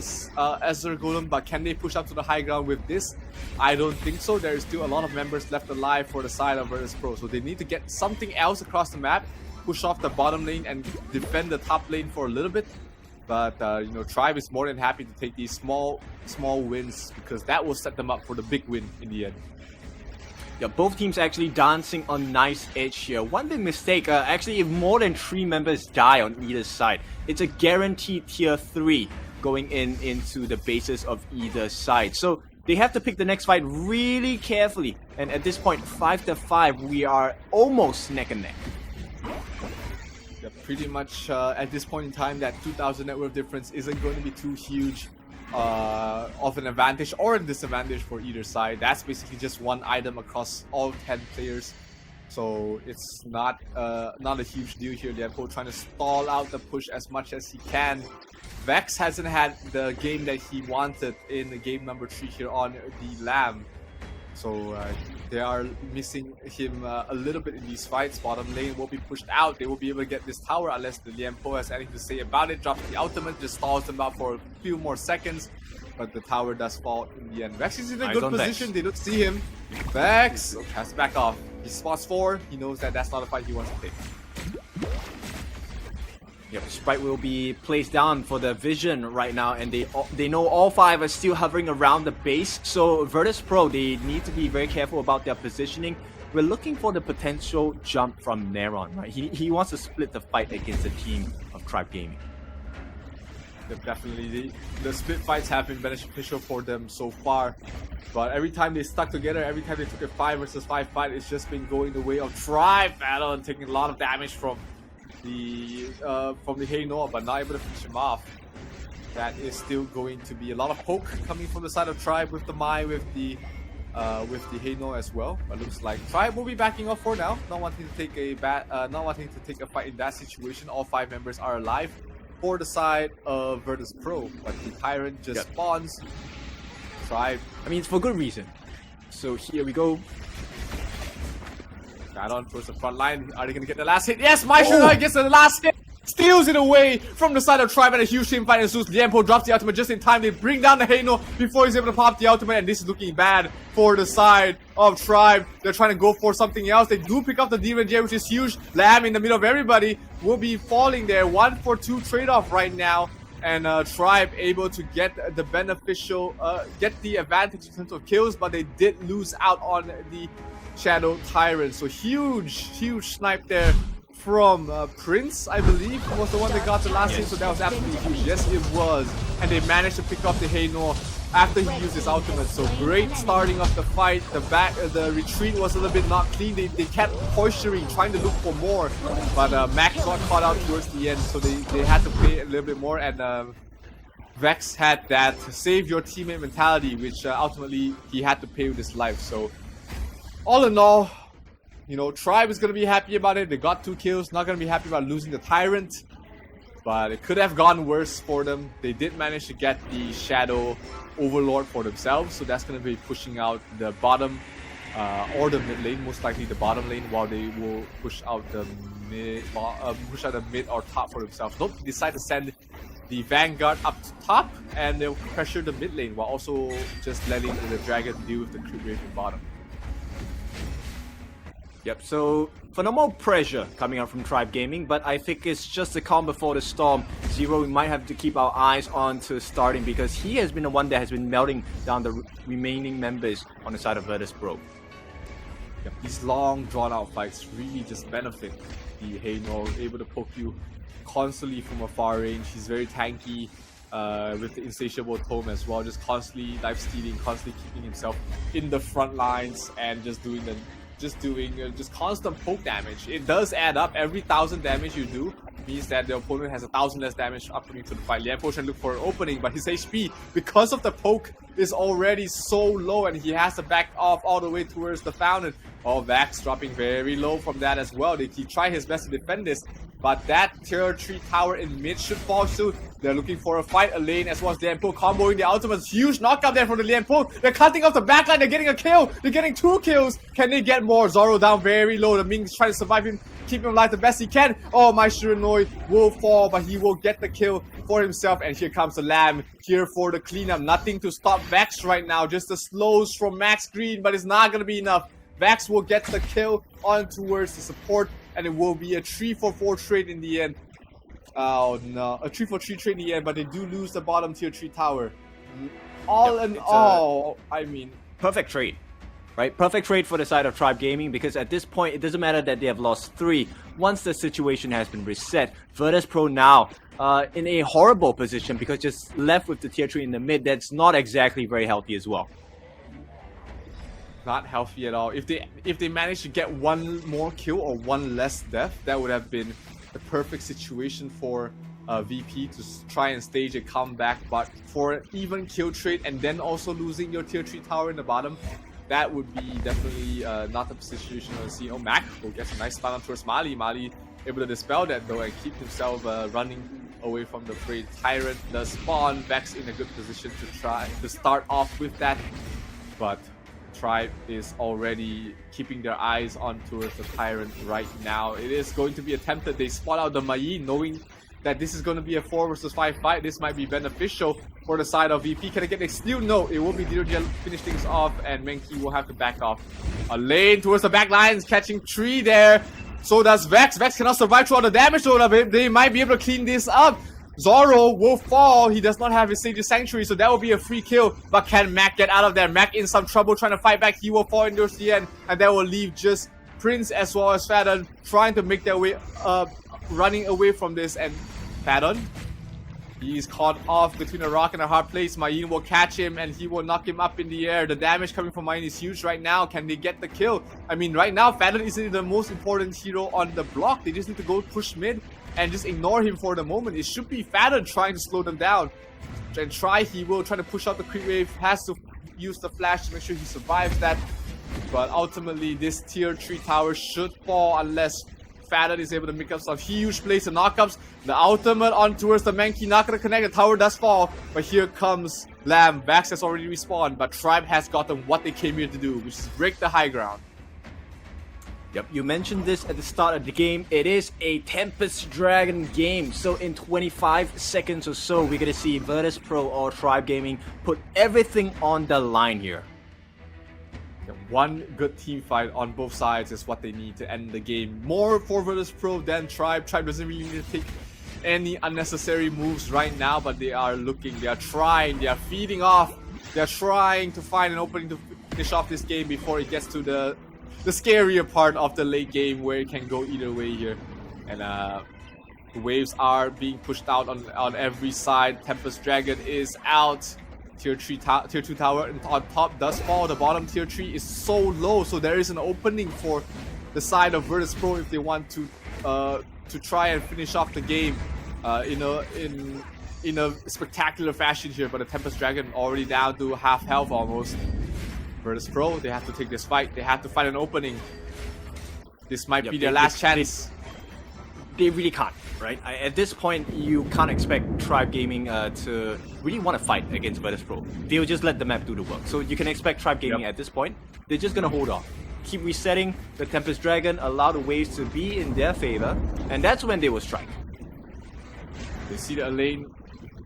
S2: Azure Golem, but can they push up to the high ground with this? I don't think so. There is still a lot of members left alive for the side of Virtus Pro, so they need to get something else across the map push off the bottom lane and defend the top lane for a little bit. But you know, Tribe is more than happy to take these small wins because that will set them up for the big win in the end.
S1: Yeah, both teams actually dancing on nice edge here. One big mistake, actually if more than 3 members die on either side, it's a guaranteed tier 3 going into the bases of either side. So they have to pick the next fight really carefully. And at this point, 5-5, we are almost neck and neck.
S2: Yeah, pretty much at this point in time, that 2,000 net worth difference isn't going to be too huge of an advantage or a disadvantage for either side. That's basically just one item across all 10 players. So it's not a huge deal here. Lianpo trying to stall out the push as much as he can. Vex hasn't had the game that he wanted in the game number 3 here on the Lamb. So they are missing him a little bit in these fights. Bottom lane will be pushed out. They will be able to get this tower unless the Lianpo has anything to say about it. Drops the ultimate, just stalls them out for a few more seconds. But the tower does fall in the end. Vex is in a good position. They don't see him. Vex has to back off. He spots 4. He knows that that's not a fight he wants to take.
S1: Yep, Sprite will be placed down for the vision right now, and they know all 5 are still hovering around the base. So Virtus Pro, they need to be very careful about their positioning. We're looking for the potential jump from Neron, right? He wants to split the fight against the team of Tribe Gaming.
S2: Definitely, the split fights have been beneficial for them so far. But every time they stuck together, every time they took a 5 versus 5 fight, it's just been going the way of Tribe battle and taking a lot of damage from the Heino, but not able to finish him off. That is still going to be a lot of poke coming from the side of Tribe with the Mai, with the Heino as well. But looks like Tribe will be backing off for now, not wanting to take a fight in that situation. All 5 members are alive for the side of Virtus Pro, but the Tyrant just spawns. Tribe,
S1: I mean, it's for good reason. So here we go.
S2: Baron towards the front line. Are they going to get the last hit? Yes, Maestro gets the last hit. Steals it away from the side of Tribe, and a huge team fight ensues. Lianpo drops the ultimate just in time. They bring down the Heino before he's able to pop the ultimate, and this is looking bad for the side of Tribe. They're trying to go for something else. They do pick up the Demon Jay, which is huge. Lamb in the middle of everybody will be falling there. 1-for-2 trade-off right now. And Tribe able to get the beneficial, get the advantage in terms of kills, but they did lose out on the Shadow Tyrant. So huge snipe there from Prince, I believe, was the one that got the last hit. So that was absolutely huge. Yes, it was. And they managed to pick up the Heino after he used his ultimate. So great starting of the fight. The retreat was a little bit not clean. They kept posturing, trying to look for more. But Mac got caught out towards the end, so they had to pay a little bit more. And Vex had that save your teammate mentality, which ultimately he had to pay with his life. So all in all, you know, Tribe is going to be happy about it. They got 2 kills. Not going to be happy about losing the Tyrant. But it could have gone worse for them. They did manage to get the Shadow Overlord for themselves. So that's going to be pushing out the bottom or the mid lane. Most likely the bottom lane, while they will push out the mid or top for themselves. They'll decide to send the Vanguard up to top, and they'll pressure the mid lane while also just letting the Dragon deal with the creep wave in bottom.
S1: Yep, so phenomenal pressure coming out from Tribe Gaming, but I think it's just the calm before the storm. Zero, we might have to keep our eyes on to starting because he has been the one that has been melting down the remaining members on the side of Virtus Pro.
S2: Yep, these long drawn-out fights really just benefit the Heino, able to poke you constantly from a far range. He's very tanky with the insatiable tome as well, just constantly life-stealing, constantly keeping himself in the front lines and just doing constant poke damage. It does add up. Every 1,000 damage you do means that the opponent has 1,000 less damage upcoming to the fight. Lianpo should look for an opening, but his HP, because of the poke, is already so low, and he has to back off all the way towards the fountain. Oh, Vax dropping very low from that as well. He tried his best to defend this, but that tier 3 tower in mid should fall soon. They're looking for a fight, a lane, as well as Lianpo comboing the ultimate. Huge knockout there from the Lianpo. They're cutting off the backline. They're getting a kill. They're getting 2 kills. Can they get more? Zoro down very low. The Ming's trying to survive him, keep him alive the best he can. Oh, my Shiranoi will fall, but he will get the kill for himself. And here comes the Lamb here for the cleanup. Nothing to stop Vex right now. Just the slows from Max Green, but it's not going to be enough. Vax will get the kill on towards the support, and it will be a 3-4-4 trade in the end. Oh no, a 3-4-3 trade in the end, but they do lose the bottom tier 3 tower. All in all, I mean,
S1: perfect trade, right? Perfect trade for the side of Tribe Gaming, because at this point, it doesn't matter that they have lost 3. Once the situation has been reset, Virtus Pro now in a horrible position because just left with the tier 3 in the mid. That's not exactly very healthy as well.
S2: Not healthy at all. If they manage to get one more kill or one less death, that would have been the perfect situation for VP to try and stage a comeback. But for an even kill trade and then also losing your tier 3 tower in the bottom, that would be definitely not the situation to see. Oh, Mac will get a nice stun on towards Mali. Mali able to dispel that though and keep himself running away from the fray. Tyrant does spawn. Vex in a good position to try to start off with that, but Tribe is already keeping their eyes on towards the Tyrant right now. It is going to be attempted. They spot out the Mai, knowing that this is going to be a 4 versus 5 fight. This might be beneficial for the side of VP. Can I get a steal? No, it will be DRG finish things off, and Menki will have to back off. A lane towards the back lines, catching 3 there. So does Vex. Vex cannot survive through all the damage though. They might be able to clean this up. Zoro will fall. He does not have his Sage's Sanctuary, so that will be a free kill. But can Mac get out of there? Mac in some trouble trying to fight back. He will fall into the end, and that will leave just Prince as well as Fadon trying to make their way running away from this. And Fadon, he's caught off between a rock and a hard place. Mayin will catch him and he will knock him up in the air. The damage coming from Mayin is huge right now. Can they get the kill? I mean, right now Fadon isn't the most important hero on the block. They just need to go push mid and just ignore him for the moment. It should be Fadon trying to slow them down. And he will try to push out the creep wave. Has to use the flash to make sure he survives that. But ultimately, this tier 3 tower should fall unless Fadon is able to make up some huge plays and knockups. The ultimate on towards the Menki, not gonna connect. The tower does fall, but here comes Lamb. Vax has already respawned, but Tribe has gotten what they came here to do, which is break the high ground.
S1: Yep, you mentioned this at the start of the game. It is a Tempest Dragon game. So in 25 seconds or so, we're gonna see Virtus Pro or Tribe Gaming put everything on the line here.
S2: One good team fight on both sides is what they need to end the game. More for Virtus Pro than Tribe. Tribe doesn't really need to take any unnecessary moves right now, but they are looking, they are trying, they are feeding off. They are trying to find an opening to finish off this game before it gets to the scarier part of the late game where it can go either way here. And the waves are being pushed out on every side. Tempest Dragon is out. Tier 2 tower on top does fall. The bottom tier 3 is so low, so there is an opening for the side of Virtus Pro if they want to try and finish off the game in a spectacular fashion here. But the Tempest Dragon already down to half health almost. Virtus Pro, they have to take this fight. They have to find an opening. This might be their last chance.
S1: They really can't, right? At this point, you can't expect Tribe Gaming to really want to fight against Virtus Pro. They'll just let the map do the work. So you can expect Tribe Gaming at this point. They're just going to hold off. Keep resetting the Tempest Dragon, allow the waves to be in their favor, and that's when they will strike.
S2: They see the lane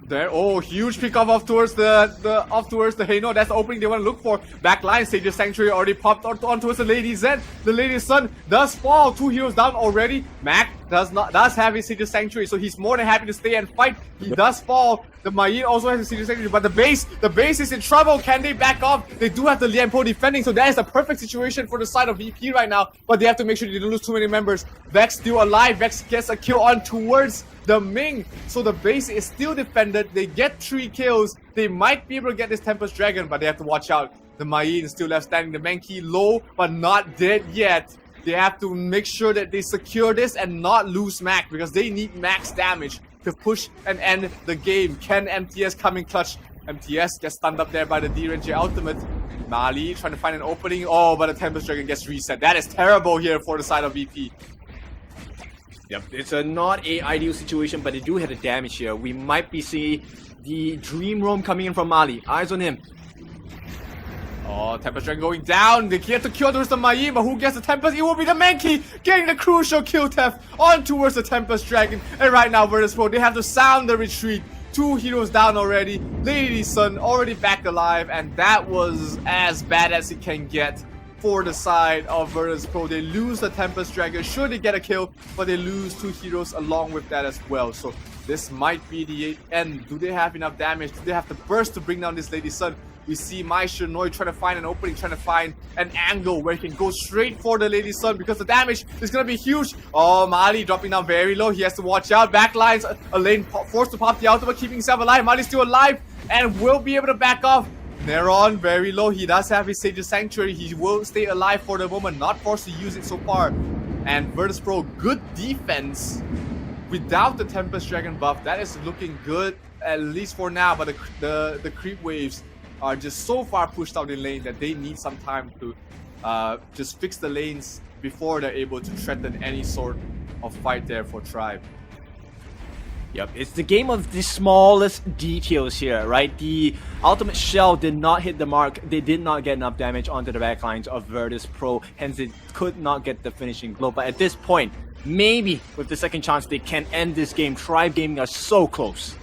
S2: there. Oh, huge pick off towards the Heino. That's the opening they want to look for. Backline, Sage's Sanctuary already popped on towards the Lady Zen. The Lady Sun does fall. 2 heroes down already. Mac does have his Sage's Sanctuary, so he's more than happy to stay and fight. He does fall. The Mayin also has a Sage's Sanctuary, but the base is in trouble. Can they back off? They do have the Lianpo defending, so that is the perfect situation for the side of VP right now. But they have to make sure they don't lose too many members. Vex still alive. Vex gets a kill on towards the Ming, so the base is still defended. They get 3 kills. They might be able to get this Tempest Dragon, but they have to watch out. The Mayin is still left standing. The Menki low, but not dead yet. They have to make sure that they secure this and not lose Mac, because they need max damage to push and end the game. Can MTS come in clutch? MTS gets stunned up there by the DRNG ultimate. Mali trying to find an opening. Oh, but the Tempest Dragon gets reset. That is terrible here for the side of VP.
S1: Yep, it's not a ideal situation, but they do have the damage here. We might be seeing the Dream Roam coming in from Mali. Eyes on him.
S2: Oh, Tempest Dragon going down. They get the kill towards the Mayin, but who gets the Tempest? It will be the Menki getting the crucial kill theft on towards the Tempest Dragon. And right now, Virtus Pro, they have to sound the retreat. 2 heroes down already. Lady Sun already back alive, and that was as bad as it can get. for the side of Virtus Pro. They lose the Tempest Dragon. Sure, they get a kill, but they lose 2 heroes along with that as well. So this might be the end. Do they have enough damage? Do they have the burst to bring down this Lady Sun? We see Noi trying to find an opening, trying to find an angle where he can go straight for the Lady Sun because the damage is going to be huge. Oh, Mali dropping down very low. He has to watch out. Backlines, a lane forced to pop the ultimate, keeping himself alive. Mali's still alive and will be able to back off. Neron very low. He does have his Sage's Sanctuary. He will stay alive for the moment, not forced to use it so far. And Virtus Pro, good defense without the Tempest Dragon buff. That is looking good, at least for now. But the creep waves are just so far pushed out in lane that they need some time to just fix the lanes before they're able to threaten any sort of fight there for Tribe.
S3: Yep, it's the game of the smallest details here, right? The ultimate shell did not hit the mark. They did not get enough damage onto the backlines of Virtus Pro, hence they could not get the finishing blow. But at this point, maybe with the second chance, they can end this game. Tribe Gaming are so close.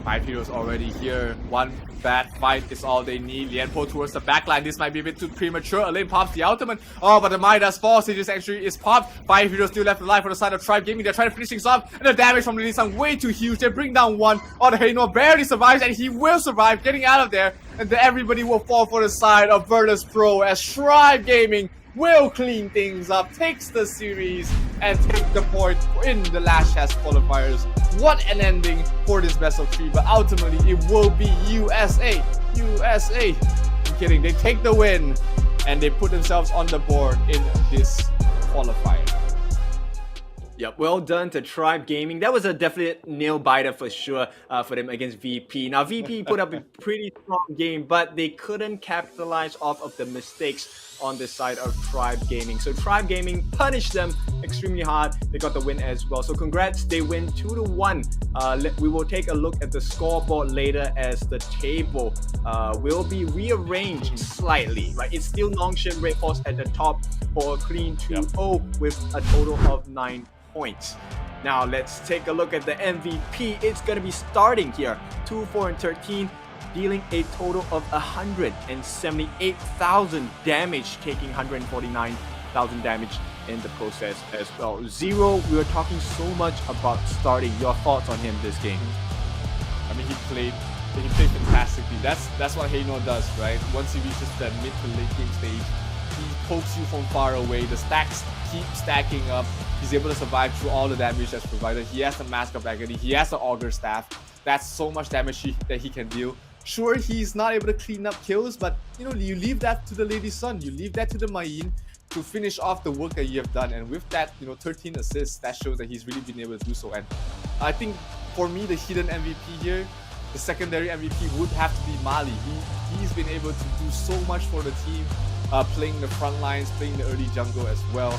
S2: 5 heroes already here. One bad fight is all they need. Lianpo towards the backline. This might be a bit too premature. Elaine pops the ultimate. Oh, but the Midas falls. Sage's Sanctuary is popped. 5 heroes still left alive for the side of Tribe Gaming. They're trying to finish things off. And the damage from Lily Sun way too huge. They bring down one. Oh, the Heino barely survives. And he will survive getting out of there. And then everybody will fall for the side of Virtus Pro as Tribe Gaming will clean things up, takes the series, and take the point in the last chance qualifiers. What an ending for this best of 3, but ultimately it will be USA. I'm kidding, they take the win, and they put themselves on the board in this qualifier.
S3: Yep, well done to Tribe Gaming. That was a definite nail-biter for sure for them against VP. Now, VP put up a pretty strong game, but they couldn't capitalize off of the mistakes on the side of Tribe Gaming. So Tribe Gaming punished them extremely hard. They got the win as well. So congrats, they win 2-1. We will take a look at the scoreboard later as the table will be rearranged slightly. Right, it's still NONGSHIM Red Force at the top for a clean 2-0 with a total of 9 points. Now let's take a look at the MVP. It's going to be starting here 2-4-13, dealing a total of 178,000 damage, taking 149,000 damage in the process as well. Zero, we were talking so much about starting. Your thoughts on him this game?
S2: I mean, he played fantastically. That's what Heino does, right? Once he reaches that mid to late game stage, he pokes you from far away. The stacks keep stacking up. He's able to survive through all the damage that's provided. He has the Mask of Agony. He has the Augur Staff. That's so much damage that he can deal. Sure, he's not able to clean up kills, but you leave that to the Lady Sun. You leave that to the Mayin to finish off the work that you have done. And with that, 13 assists, that shows that he's really been able to do so. And I think for me, the hidden MVP here, the secondary MVP would have to be Mali. He's been able to do so much for the team, playing the front lines, playing the early jungle as well.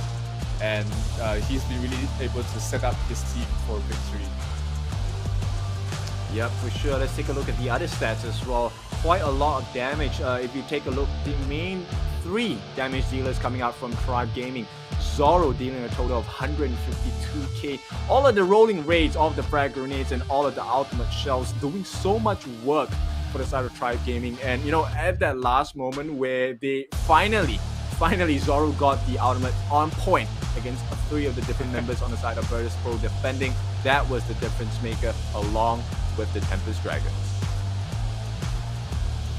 S2: And he's been really able to set up his team for victory.
S3: Yep, for sure. Let's take a look at the other stats as well. Quite a lot of damage. If you take a look, the main 3 damage dealers coming out from Tribe Gaming. Zoro dealing a total of 152k. All of the rolling raids, all of the frag grenades, and all of the ultimate shells doing so much work for the side of Tribe Gaming. And at that last moment where they finally Zoro got the ultimate on point against 3 of the different members on the side of Virtus Pro defending, that was the difference maker along with the Tempest Dragons.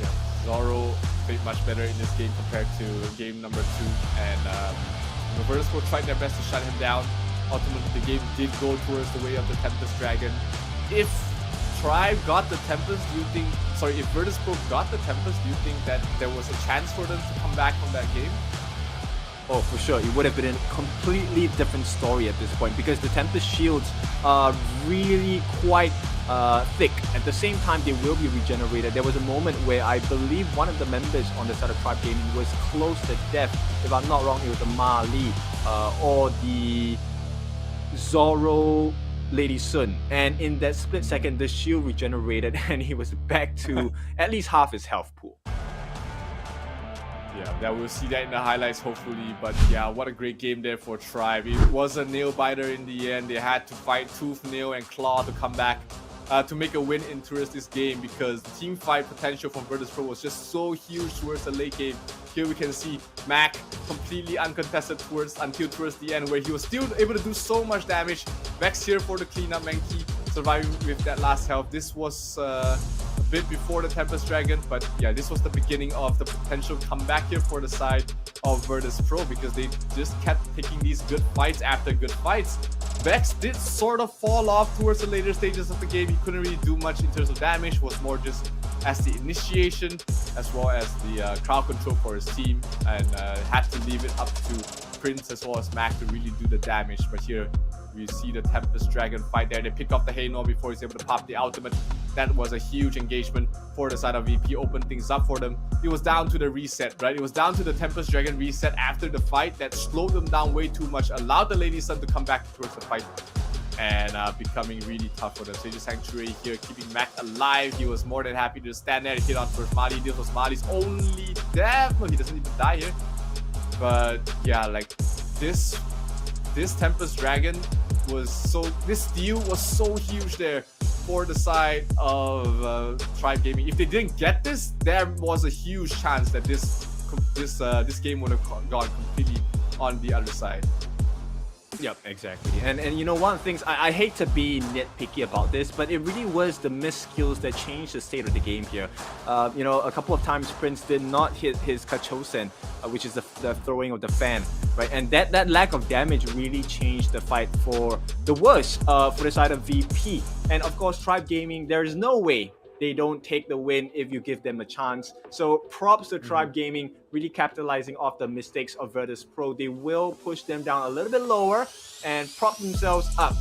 S2: Yeah, Zoro played much better in this game compared to game number 2, and Virtus Pro tried their best to shut him down. Ultimately, the game did go towards the way of the Tempest Dragon. If Tribe got the Tempest, if Virtus Pro got the Tempest, do you think that there was a chance for them to come back from that game?
S3: Oh, for sure. It would have been a completely different story at this point because the Tempest shields are really quite thick. At the same time, they will be regenerated. There was a moment where I believe one of the members on the side of Tribe Gaming was close to death. If I'm not wrong, it was the Ma Li or the Zoro Lady Sun. And in that split second, the shield regenerated and he was back to at least half his health pool.
S2: Yeah, we'll see that in the highlights hopefully, but yeah, what a great game there for Tribe. It was a nail-biter in the end. They had to fight tooth, nail, and claw to come back to make a win in towards this game because the team fight potential from Virtus Pro was just so huge towards the late game. here we can see Mac completely uncontested until towards the end, where he was still able to do so much damage. Vex here for the cleanup, Menki surviving with that last health. This was a bit before the Tempest Dragon, but yeah, this was the beginning of the potential comeback here for the side of Virtus Pro, because they just kept taking these good fights after good fights. Vex did sort of fall off towards the later stages of the game. He couldn't really do much in terms of damage, was more just as the initiation as well as the crowd control for his team, and had to leave it up to Prince as well as Mac to really do the damage. But here we see the Tempest Dragon fight there. They pick off the Haynor before he's able to pop the ultimate. That was a huge engagement for the side of VP, opened things up for them. It was down to the reset, right? It was down to the Tempest Dragon reset after the fight that slowed them down way too much, allowed the Lady Sun to come back towards the fight, and becoming really tough for them. Sage's Sanctuary here, keeping Mac alive. He was more than happy to stand there and hit on towards Mali. This was Mali's only death. No, he doesn't even die here. But yeah, like this Tempest Dragon was so, this steal was so huge there for the side of Tribe Gaming. If they didn't get this, there was a huge chance that this game would have gone completely on the other side.
S3: Yep, exactly. And you know, one of the things, I hate to be nitpicky about this, but it really was the missed skills that changed the state of the game here. You know, a couple of times Prince did not hit his Kachosen, which is the throwing of the fan, right? And that lack of damage really changed the fight for the worse for the side of VP. And of course, Tribe Gaming, there is no way they don't take the win if you give them a chance. So props to Tribe Gaming, really capitalizing off the mistakes of Virtus Pro. They will push them down a little bit lower and prop themselves up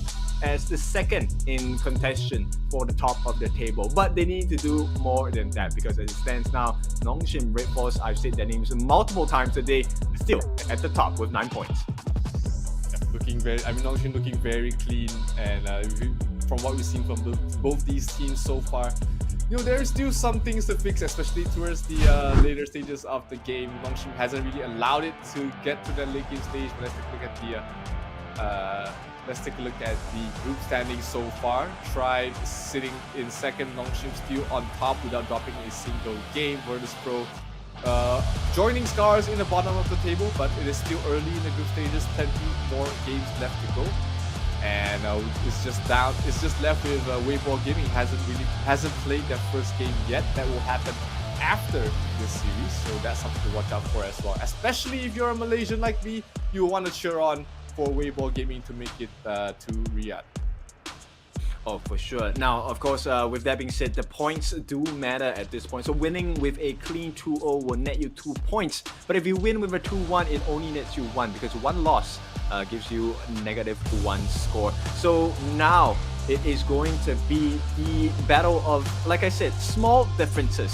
S3: as the second in contention for the top of the table. But they need to do more than that, because as it stands now, NONGSHIM, Red Force, I've said their names multiple times today, still at the top with 9 points.
S2: Looking very, I mean, NONGSHIM looking very clean, and from what we've seen from both these teams so far, you know, there's still some things to fix, especially towards the later stages of the game. NONGSHIM hasn't really allowed it to get to the late game stage. But let's take a look at the group standings so far. Tribe sitting in second, NONGSHIM still on top without dropping a single game. Virtus Pro joining SCARZ in the bottom of the table, but it is still early in the group stages. Plenty more games left to go. And it's just left with Weibo Gaming. Hasn't played their first game yet. That will happen after this series, so that's something to watch out for as well. Especially if you're a Malaysian like me, you want to cheer on for Weibo Gaming to make it to Riyadh.
S3: Oh, for sure. Now, of course, with that being said, the points do matter at this point. So winning with a clean 2-0 will net you 2 points. But if you win with a 2-1, it only nets you 1, because one loss gives you -1 score. So now it is going to be the battle of, like I said, small differences.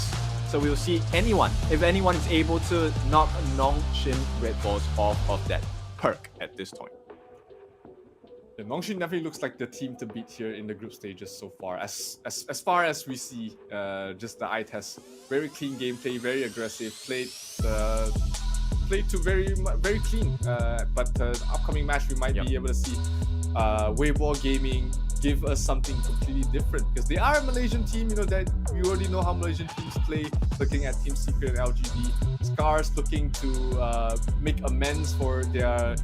S3: So we'll see if anyone is able to knock NONGSHIM Red Balls off of that perk at this point.
S2: Yeah, NONGSHIM definitely looks like the team to beat here in the group stages so far. As far as we see, just the eye test, very clean gameplay, very aggressive, played to very clean. But the upcoming match, we might be able to see Weibo Gaming give us something completely different, because they are a Malaysian team. You know that we already know how Malaysian teams play. Looking at Team Secret and LGD, SCARZ looking to make amends for their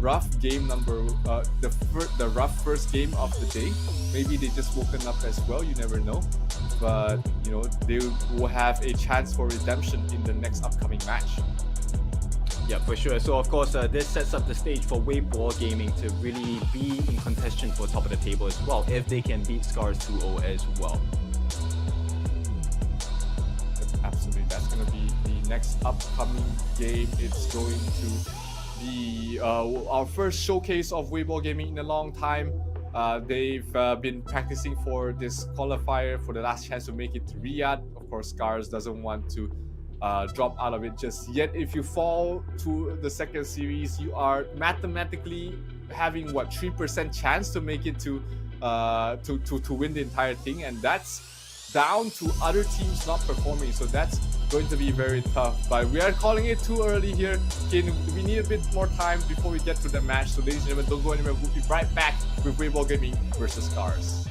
S2: rough game number, the rough first game of the day. Maybe they just woken up as well. You never know, but you know, they will have a chance for redemption in the next upcoming match.
S3: Yeah, for sure. So of course, this sets up the stage for Weibo Gaming to really be in contention for top of the table as well, if they can beat SCARZ 2-0 as well.
S2: Absolutely, that's going to be the next upcoming game. It's going to be our first showcase of Weibo Gaming in a long time. They've been practicing for this qualifier for the last chance to make it to Riyadh. Of course, SCARZ doesn't want to drop out of it just yet. If you fall to the second series, you are mathematically having 3% chance to make it to win the entire thing, and that's down to other teams not performing. So that's going to be very tough. But we are calling it too early here. We need a bit more time before we get to the match. So ladies and gentlemen, don't go anywhere. We'll be right back with Weibo Gaming versus SCARZ.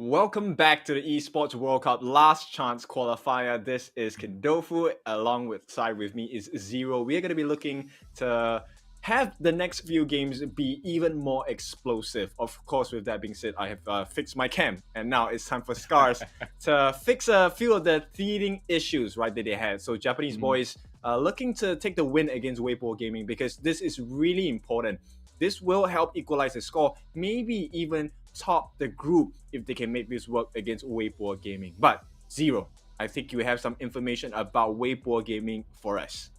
S3: Welcome back to the Esports World Cup Last Chance Qualifier. This is Kindofu. Side with me is Zero. We are going to be looking to have the next few games be even more explosive. Of course, with that being said, I have fixed my cam, and now it's time for SCARZ to fix a few of the teething issues, right, that they had. So Japanese boys looking to take the win against Weibo Gaming, because this is really important. This will help equalize the score, maybe even top the group if they can make this work against Weibo Gaming. But Zero, I think you have some information about Weibo Gaming for us.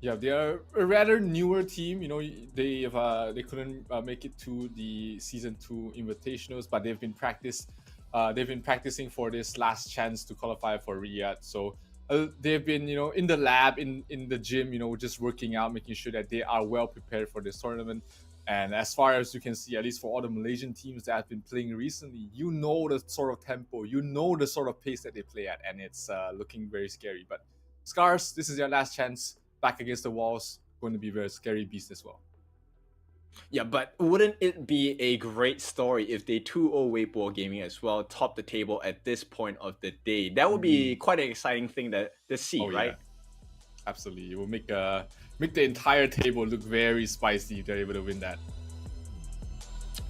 S2: Yeah, they are a rather newer team. You know, they couldn't make it to the season 2 invitationals, but they've been practicing for this last chance to qualify for Riyadh. So they've been, in the lab, in the gym, just working out, making sure that they are well prepared for this tournament. And as far as you can see, at least for all the Malaysian teams that have been playing recently, the sort of tempo, the sort of pace that they play at, and it's looking very scary. But SCARZ, this is your last chance, back against the walls, going to be a very scary beast as well.
S3: Yeah, but wouldn't it be a great story if they 2-0 Weibo Gaming as well, top the table at this point of the day? That would be quite an exciting thing to see, right?
S2: Yeah. Absolutely. It will make the entire table look very spicy if they're able to win that.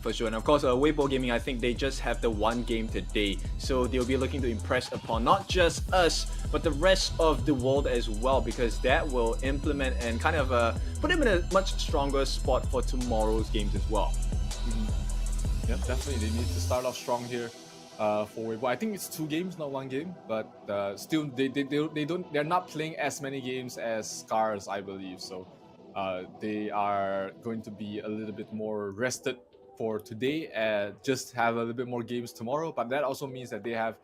S3: For sure. And of course, Weibo Gaming, I think they just have the one game today, so they'll be looking to impress upon not just us, but the rest of the world as well, because that will implement and kind of put them in a much stronger spot for tomorrow's games as well.
S2: Yeah, definitely. They need to start off strong here for Weibo. I think it's 2 games, not 1 game, but still, they're not playing as many games as SCARZ, I believe. So they are going to be a little bit more rested for today and just have a little bit more games tomorrow. But that also means that they have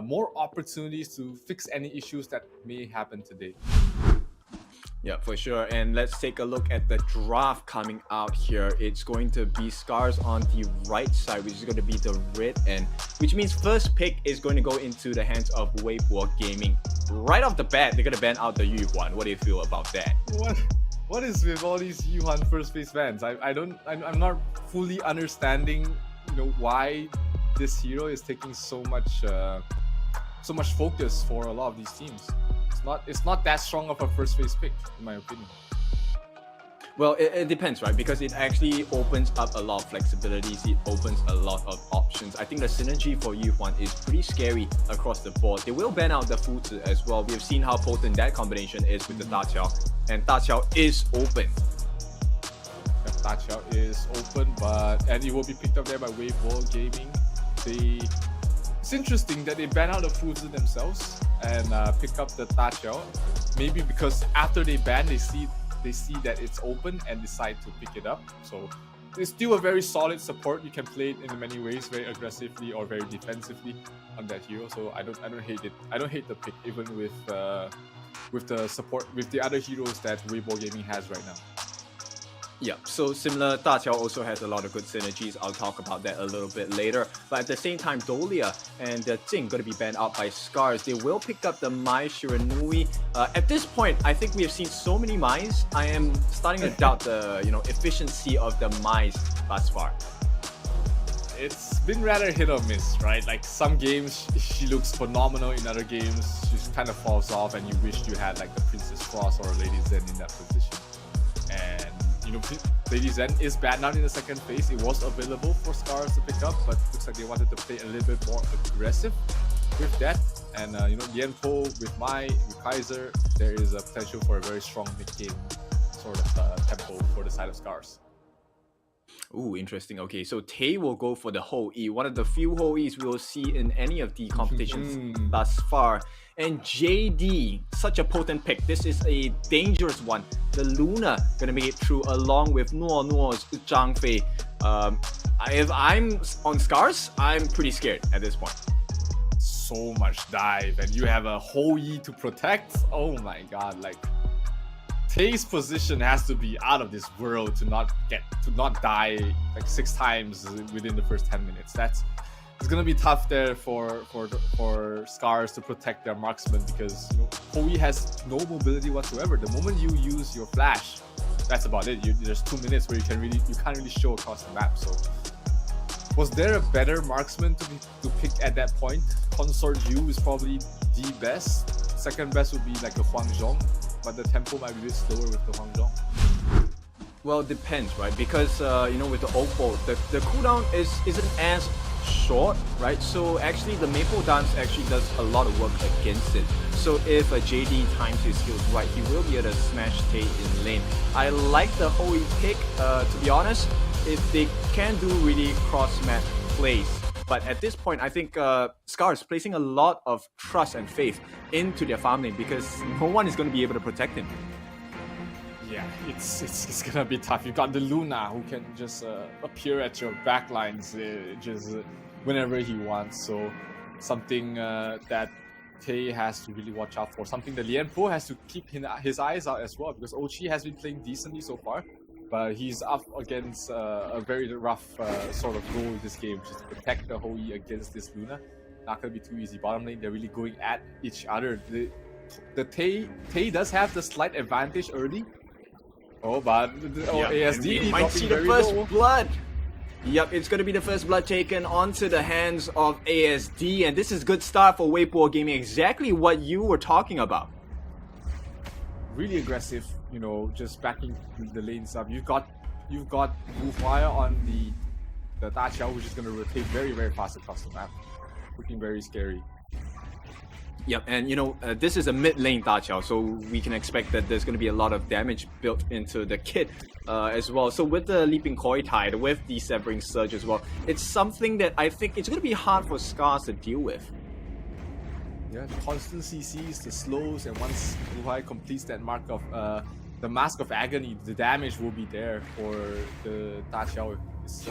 S2: more opportunities to fix any issues that may happen today.
S3: Yeah, for sure. And let's take a look at the draft coming out here. It's going to be SCARZ on the right side, which is going to be the red end, which means first pick is going to go into the hands of Weibo Gaming. Right off the bat, they're going to ban out the Yuhuan. What do you feel about that?
S2: What is with all these Yuhuan first base bans? I'm not fully understanding, why this hero is taking so much focus for a lot of these teams. It's not that strong of a first base pick, in my opinion.
S3: Well, it depends, right? Because it actually opens up a lot of flexibilities. It opens a lot of options. I think the synergy for Yuhuan is pretty scary across the board. They will ban out the Fuzi as well. We have seen how potent that combination is with the Da Qiao, and Da Qiao is open.
S2: Yeah, Da Qiao is open, and it will be picked up there by Weibo Gaming. It's interesting that they ban out the Fuzi themselves and pick up the Da Qiao. Maybe because after they ban, they see that it's open and decide to pick it up. So it's still a very solid support. You can play it in many ways, very aggressively or very defensively on that hero. So I don't hate it. I don't hate the pick, even with the support with the other heroes that Weibo Gaming has right now.
S3: Yeah, so similar, Da Qiao also has a lot of good synergies. I'll talk about that a little bit later. But at the same time, Dolia and the Jing going to be banned out by SCARZ. They will pick up the Mai Shiranui. At this point, I think we have seen so many Mais. I am starting to doubt the efficiency of the Mais thus far.
S2: It's been rather hit or miss, right? Like some games she looks phenomenal, in other games she kind of falls off, and you wish you had like the Princess Frost or Lady Zen in that position. And Lady Zen is banned now in the second phase. It was available for SCARZ to pick up, but looks like they wanted to play a little bit more aggressive with that. And Lianpo with Mai, with Kaiser, there is a potential for a very strong mid-game sort of tempo for the side of SCARZ.
S3: Ooh, interesting. Okay, so Tay will go for the Ho E, one of the few Ho Es we will see in any of the competitions thus far. And JD, such a potent pick. This is a dangerous one. The Luna gonna make it through along with Nuo's Zhang Fei. If I'm on SCARZ, I'm pretty scared at this point.
S2: So much dive, and you have a Ho E to protect. Oh my god, like Tay's position has to be out of this world to not die like 6 times within the first 10 minutes. It's gonna be tough there for SCARZ to protect their marksman, because Hoi has no mobility whatsoever. The moment you use your flash, that's about it. There's 2 minutes where you can't really show across the map. So Was there a better marksman to pick at that point? Consort Yu is probably the best. Second best would be like a Huang Zhong, but the tempo might be a bit slower with the Huang Zhong.
S3: Well, it depends, right? Because you know, with the Opal, the cooldown isn't as short, right? So actually, the Maple Dance actually does a lot of work against it. So if a JD times his skills right, he will be able to smash Tay in lane. I like the Hoey pick, to be honest. If they can do really cross-map plays. But at this point, I think SCARZ is placing a lot of trust and faith into their farm lane because no one is going to be able to protect him.
S2: Yeah, it's gonna be tough. You've got the Luna who can just appear at your backlines just whenever he wants. So something that Tay has to really watch out for. Something that Lian Po has to keep his eyes out as well because Ochi has been playing decently so far. But he's up against a very rough sort of goal this game, which is to protect the Hoey against this Luna. Not gonna be too easy. Bottom lane, they're really going at each other. The Tay does have the slight advantage early. Oh, but ASD
S3: might see the first blood. Yep, it's going to be the first blood taken onto the hands of ASD, and this is good start for Weibo Gaming. Exactly what you were talking about.
S2: Really aggressive, you know, just backing the lanes up. You've got Qualifier on the Da Qiao, which is going to rotate very, very fast across the map. Looking very scary.
S3: Yep, and you know, this is a mid lane Da Qiao, so we can expect that there's going to be a lot of damage built into the kit as well. So with the Leaping Koi Tide, with the Severing Surge as well, it's something that I think it's going to be hard for SCARZ to deal with.
S2: Yeah, the constant CCs, the slows, and once Wuhai completes that mark of the Mask of Agony, the damage will be there for the Da Qiao. It's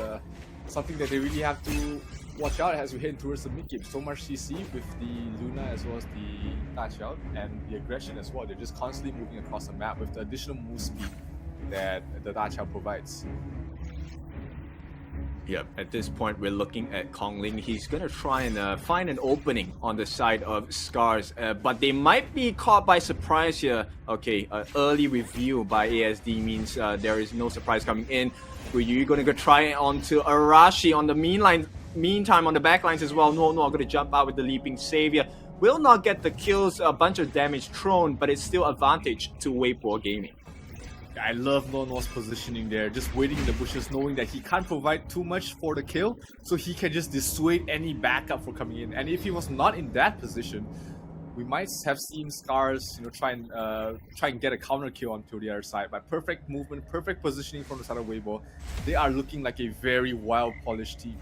S2: something that they really have to watch out as we head towards the mid game. So much CC with the Luna as well as the Da Qiao and the aggression as well. They're just constantly moving across the map with the additional move speed that the Da Qiao provides.
S3: Yep, at this point we're looking at Kong Ling. He's gonna try and find an opening on the side of SCARZ, but they might be caught by surprise here. Okay, early review by ASD means there is no surprise coming in. You're gonna go try it onto Arashi on the meantime on the backlines as well. No, I'm gonna jump out with the Leaping Savior. Will not get the kills, a bunch of damage thrown, but it's still advantage to Weibo Gaming.
S2: I love NONGSHIM's positioning there, just waiting in the bushes, knowing that he can't provide too much for the kill, so he can just dissuade any backup from coming in. And if he was not in that position, we might have seen SCARZ, you know, try and get a counter kill onto the other side. But perfect movement, perfect positioning from the side of Weibo. They are looking like a very wild, polished team.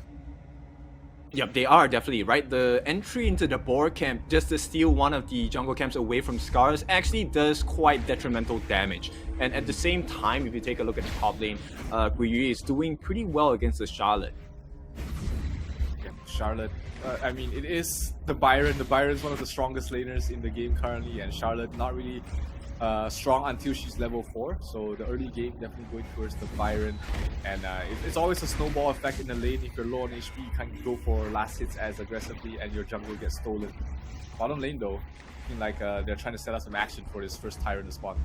S3: Yep, they are definitely, right? The entry into the Boar camp just to steal one of the jungle camps away from SCARZ actually does quite detrimental damage. And at the same time, if you take a look at the top lane, Guiyue is doing pretty well against the Charlotte.
S2: Yeah, Charlotte, I mean, it is the Byron. The Byron is one of the strongest laners in the game currently, and Charlotte not really strong until she's level 4. So the early game definitely going towards the Byron, and it's always a snowball effect in the lane. If you're low on HP, you can't go for last hits as aggressively, and your jungle gets stolen. Bottom lane though, looking like they're trying to set up some action for this first Tyrant to spawn.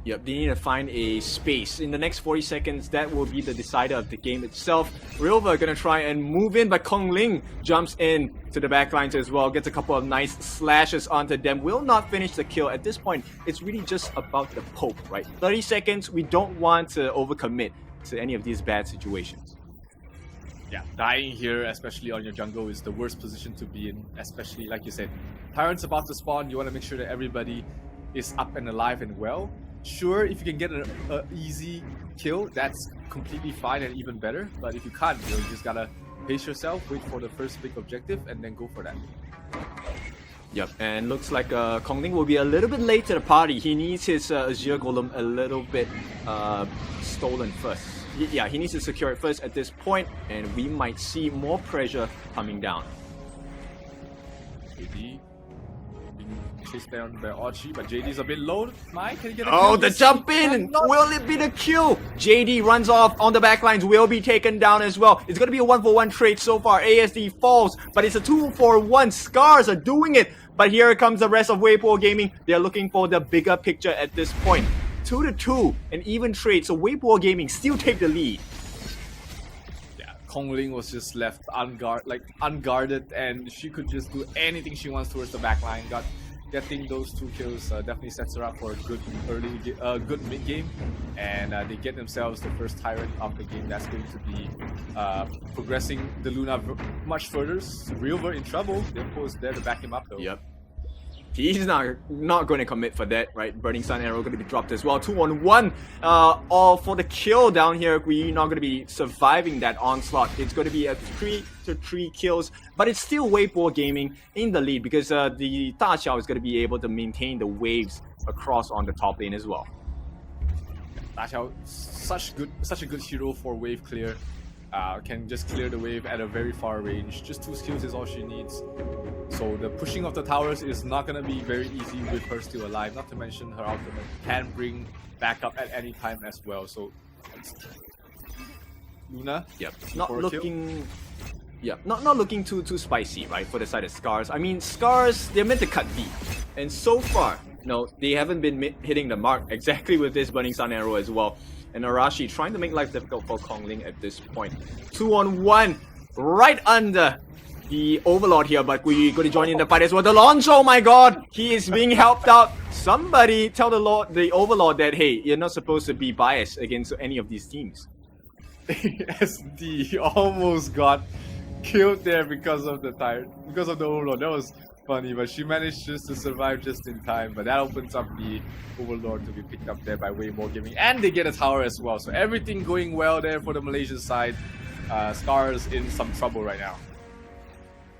S3: Yep, they need to find a space. In the next 40 seconds, that will be the decider of the game itself. Rilva gonna try and move in, but Kong Ling jumps in to the backlines as well, gets a couple of nice slashes onto them, will not finish the kill. At this point, it's really just about the poke, right? 30 seconds, we don't want to overcommit to any of these bad situations.
S2: Yeah, dying here, especially on your jungle, is the worst position to be in, especially like you said. Tyrant's about to spawn, you want to make sure that everybody is up and alive and well. Sure, if you can get an easy kill, that's completely fine and even better. But if you can't, you just gotta pace yourself, wait for the first big objective, and then go for that.
S3: Yep, and looks like Kong Ling will be a little bit late to the party. He needs his Azure Golem a little bit stolen first. Yeah, he needs to secure it first at this point, and we might see more pressure coming down.
S2: JD being chased down by Ochi, but JD's a bit low. Mike, can he get a
S3: kill?
S2: kill?
S3: The jump in! Will it be the kill? JD runs off on the backlines, will be taken down as well. It's gonna be a 1-for-1 trade so far. ASD falls, but it's a 2-for-1. SCARZ are doing it, but here comes the rest of Weibo Gaming. They're looking for the bigger picture at this point. 2-2, an even trade, so Weibo Gaming still take the lead.
S2: Kongling was just left unguarded, and she could just do anything she wants towards the backline. Getting those 2 kills definitely sets her up for a good good mid game, and they get themselves the first Tyrant of the game. That's going to be progressing the Luna much further. Realver in trouble. Dimpo is there to back him up though.
S3: Yep. He's not going to commit for that, right? Burning Sun Arrow going to be dropped as well. 2-on-1 all for the kill down here. We're not going to be surviving that onslaught. It's going to be a 3-3 kills, but it's still Weibo Gaming in the lead because the Da Xiao is going to be able to maintain the waves across on the top lane as well.
S2: Da Xiao, such a good hero for wave clear. Can just clear the wave at a very far range. Just 2 skills is all she needs. So the pushing of the towers is not going to be very easy with her still alive. Not to mention her ultimate can bring backup at any time as well. So Luna,
S3: yep, not looking too spicy, right, for the side of SCARZ. I mean, SCARZ, they're meant to cut deep, and so far, no, they haven't been hitting the mark exactly with this Burning Sun Arrow as well. And Arashi trying to make life difficult for Kongling at this point. 2-on-1, right under the Overlord here, but we're going to join in the fight as well. The launch, oh my god, he is being helped out. Somebody tell the Overlord that, hey, you're not supposed to be biased against any of these teams.
S2: SD almost got killed there because of the Overlord. That was funny, but she managed just to survive just in time. But that opens up the Overlord to be picked up there by Weibo Gaming, and they get a tower as well. So everything going well there for the Malaysian side. SCARZ in some trouble right now.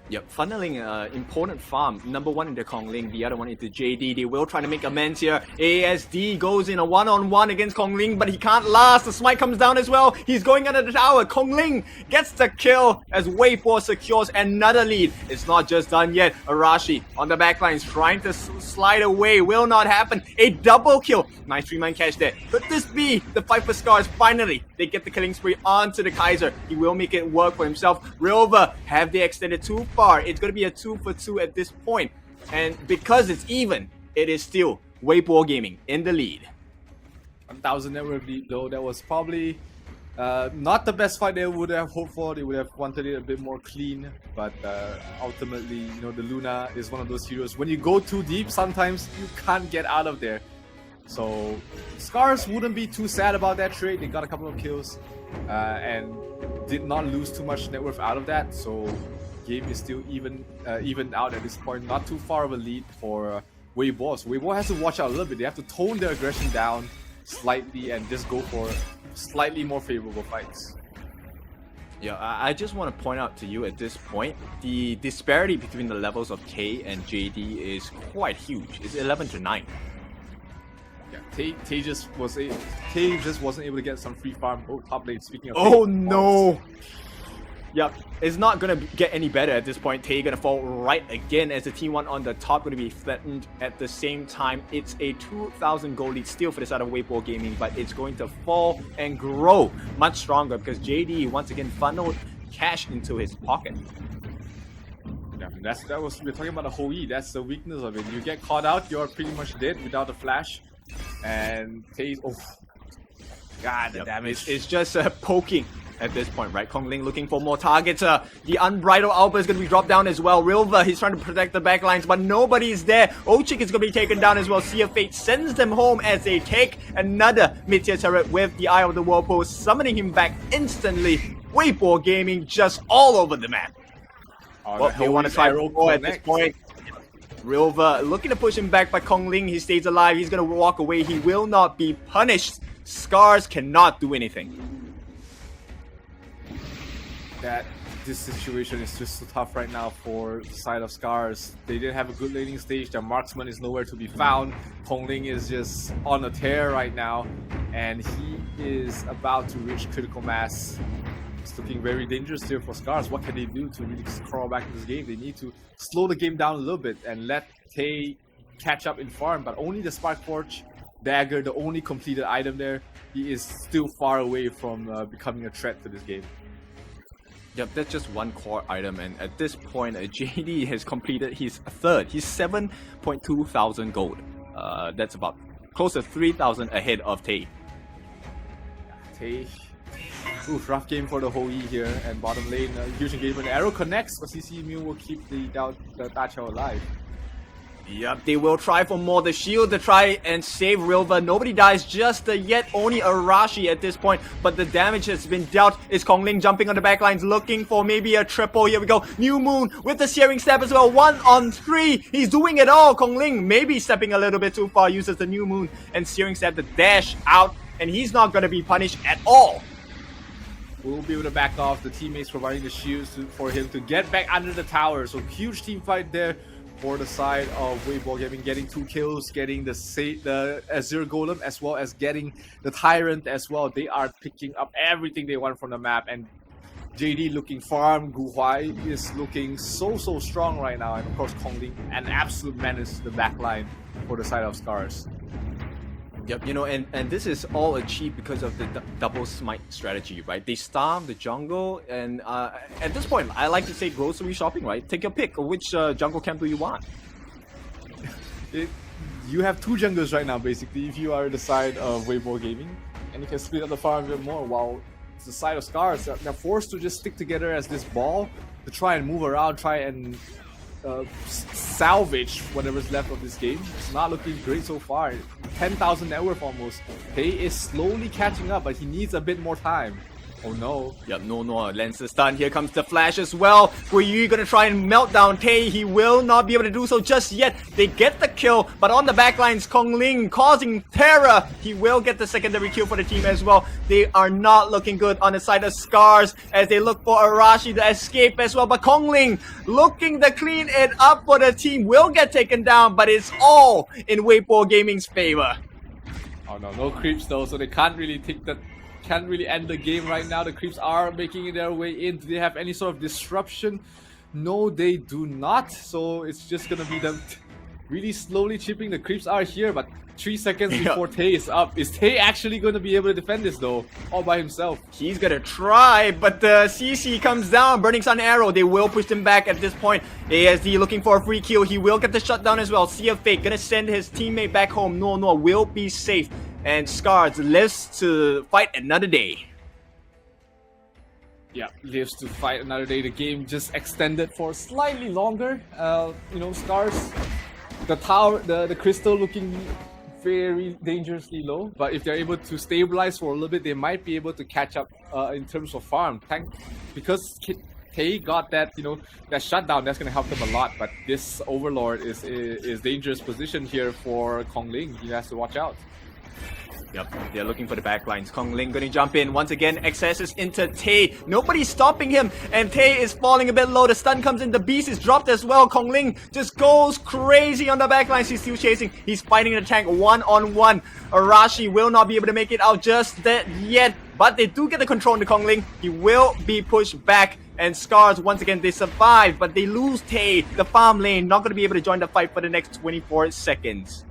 S3: Yep, funneling important farm. Number 1 into Kongling, the other one into JD. They will try to make amends here. ASD goes in a 1-on-1 against Kongling, but he can't last. The smite comes down as well. He's going under the tower. Kongling gets the kill as Weibo secures another lead. It's not just done yet. Arashi on the backline is trying to slide away. Will not happen. A double kill. Nice 3-man catch there. Could this be the fight for SCARZ? Finally, they get the killing spree onto the Kaiser. He will make it work for himself. Realver, have they extended too far? It's going to be a 2-for-2 at this point. And because it's even, it is still Weibo Gaming in the lead.
S2: 1,000 network lead though. That was probably not the best fight they would have hoped for. They would have wanted it a bit more clean. But ultimately, you know, the Luna is one of those heroes. When you go too deep, sometimes you can't get out of there. So SCARZ wouldn't be too sad about that trade. They got a couple of kills and did not lose too much net worth out of that. So game is still even out at this point. Not too far of a lead for Weibo. So Weibo has to watch out a little bit. They have to tone their aggression down slightly and just go for slightly more favorable fights.
S3: Yeah, I just want to point out to you at this point, the disparity between the levels of Tay and JD is quite huge. It's 11-9.
S2: Yeah, Tay just wasn't able to get some free farm top lane. Speaking of,
S3: oh no! Yep, it's not gonna get any better at this point. Tay gonna fall right again as the T1 on the top gonna be flattened at the same time. It's a 2,000 gold lead still for the side of Weibo Gaming, but it's going to fall and grow much stronger because JD once again funneled cash into his pocket.
S2: Yeah, we're talking about the Hoi. That's the weakness of it. You get caught out, you're pretty much dead without the flash. And Tay, oh god, the damage.
S3: It's just poking at this point, right? Kongling looking for more targets. The Unbridled Alba is going to be dropped down as well. Rilva, he's trying to protect the backlines, but nobody is there. Ochik is going to be taken down as well. Sea of Fate sends them home as they take another mid-tier turret with the Eye of the Whirlpool, summoning him back instantly. Weibo Gaming just all over the map.
S2: Well,
S3: they want to try roll at this point. Rilva looking to push him back, but Kongling, he stays alive. He's going to walk away. He will not be punished. SCARZ cannot do anything.
S2: That this situation is just so tough right now for the side of SCARZ. They didn't have a good laning stage. Their marksman is nowhere to be found. Kongling is just on a tear right now, and he is about to reach critical mass. It's looking very dangerous here for SCARZ. What can they do to really crawl back in this game? They need to slow the game down a little bit and let Tay catch up in farm, but only the Sparkforge dagger, the only completed item there, he is still far away from becoming a threat to this game.
S3: Yep, that's just one core item, and at this point, JD has completed his third. He's 7.2 thousand gold. That's about close to 3,000 ahead of Tay.
S2: Tay, Oof, rough game for the Hoi here, and bottom lane, huge engagement. Arrow connects, but CC Mew will keep the Tachao alive.
S3: Yep, they will try for more. The shield to try and save Rilva. Nobody dies just yet. Only Arashi at this point. But the damage has been dealt. Is Kongling jumping on the backlines looking for maybe a triple. Here we go. New Moon with the Searing Stab as well. 1 on 3. He's doing it all. Kongling maybe stepping a little bit too far. Uses the New Moon and Searing Stab to dash out. And he's not going to be punished at all.
S2: We'll be able to back off. The teammates providing the shields for him to get back under the tower. So huge team fight there for the side of Weibo Gaming, getting 2 kills, getting the Azure Golem as well as getting the Tyrant as well. They are picking up everything they want from the map, and JD looking farm. Gu Huai is looking so strong right now, and of course Kongling an absolute menace to the backline for the side of SCARZ.
S3: Yep, you know, and this is all achieved because of the double smite strategy, right? They starve the jungle, and at this point, I like to say grocery shopping, right? Take your pick. Which jungle camp do you want?
S2: You have 2 jungles right now, basically, if you are the side of Weibo Gaming, and you can split up the farm a bit more, while the side of SCARZ, they're forced to just stick together as this ball to try and move around, try and salvage whatever's left of this game. It's not looking great so far. 10,000 net worth almost. Pei is slowly catching up, but he needs a bit more time. Oh no.
S3: Yep, no, Lens is stunned. Here comes the flash as well. Were you gonna try and melt down Tay? He will not be able to do so just yet. They get the kill, but on the backlines, Kongling causing terror. He will get the secondary kill for the team as well. They are not looking good on the side of SCARZ as they look for Arashi to escape as well. But Kongling looking to clean it up for the team, will get taken down, but it's all in Weibo Gaming's favor.
S2: Oh no creeps though, so they can't really end the game right now. The creeps are making their way in. Do they have any sort of disruption? No, they do not. So it's just gonna be them really slowly chipping. The creeps are here, but 3 seconds before Tay is up. Is Tay actually gonna be able to defend this though, all by himself?
S3: He's gonna try, but the CC comes down. Burning Sun Arrow, they will push him back at this point. ASD looking for a free kill. He will get the shutdown as well. Sea of Fate gonna send his teammate back home. No will be safe. And SCARZ lives to fight another day.
S2: Yeah, lives to fight another day. The game just extended for slightly longer. You know, SCARZ, the tower, the crystal looking very dangerously low. But if they're able to stabilize for a little bit, they might be able to catch up in terms of farm. Because Tay got that, you know, that shutdown. That's gonna help them a lot. But this Overlord is dangerous position here for Kongling. He has to watch out.
S3: Yep, they're looking for the backlines. Kongling gonna jump in. Once again, accesses into Tay. Nobody's stopping him, and Tay is falling a bit low. The stun comes in. The beast is dropped as well. Kongling just goes crazy on the backlines. He's still chasing. He's fighting the tank 1-on-1. Arashi will not be able to make it out just that yet, but they do get the control on the Kongling. He will be pushed back. And SCARZ, once again, they survive, but they lose Tay. The farm lane, not gonna be able to join the fight for the next 24 seconds.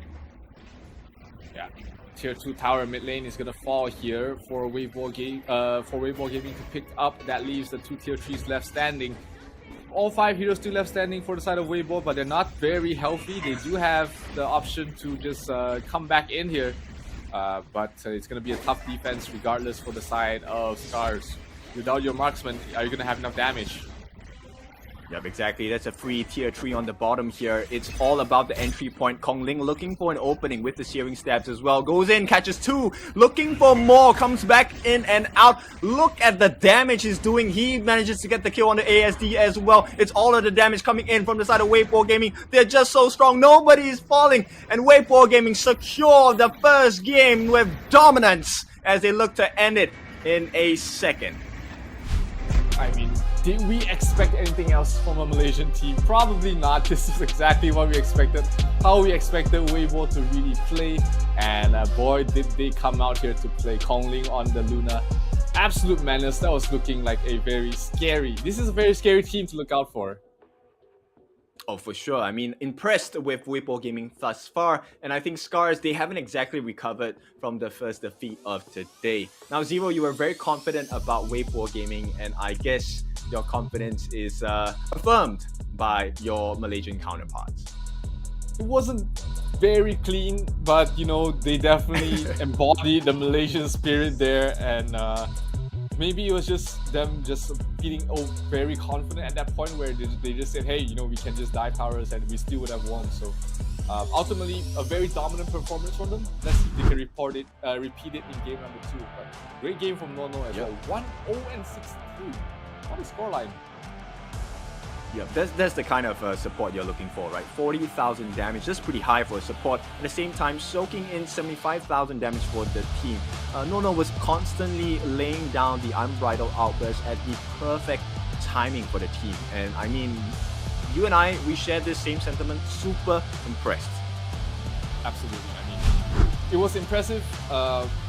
S2: Tier 2 tower mid lane is gonna fall here for Weibo Gaming to pick up. That leaves the 2 tier 3s left standing. All 5 heroes still left standing for the side of Weibo, but they're not very healthy. They do have the option to just come back in here, but it's gonna be a tough defense regardless for the side of SCARZ. Without your marksman, are you gonna have enough damage?
S3: Yep, exactly. That's a free tier 3 on the bottom here. It's all about the entry point. Kongling looking for an opening with the Searing Stabs as well. Goes in, catches 2, looking for more, comes back in and out. Look at the damage he's doing. He manages to get the kill on the ASD as well. It's all of the damage coming in from the side of Weibo Gaming. They're just so strong. Nobody is falling. And Weibo Gaming secure the first game with dominance as they look to end it in a second.
S2: I mean, did we expect anything else from a Malaysian team? Probably not. This is exactly what we expected. How we expected Weibo to really play. And boy, did they come out here to play. Kongling on the Luna. Absolute menace. That was looking like a very scary... This is a very scary team to look out for.
S3: Oh, for sure. I mean, impressed with Weibo Gaming thus far, and I think SCARZ, they haven't exactly recovered from the first defeat of today. Now, Zero, you were very confident about Weibo Gaming, and I guess your confidence is affirmed by your Malaysian counterparts.
S2: It wasn't very clean, but you know, they definitely embodied the Malaysian spirit there, and maybe it was just them just feeling very confident at that point where they just said, hey, you know, we can just die powers and we still would have won. So ultimately, a very dominant performance from them. Let's see if they can repeat it in game number 2. But great game from Nono as well. 1-0-63. What a scoreline.
S3: Yeah, that's the kind of support you're looking for, right? 40,000 damage, that's pretty high for a support. At the same time, soaking in 75,000 damage for the team. Nono was constantly laying down the unbridled outburst at the perfect timing for the team. And I mean, you and I, we share this same sentiment. Super impressed.
S2: Absolutely. I mean, it was impressive.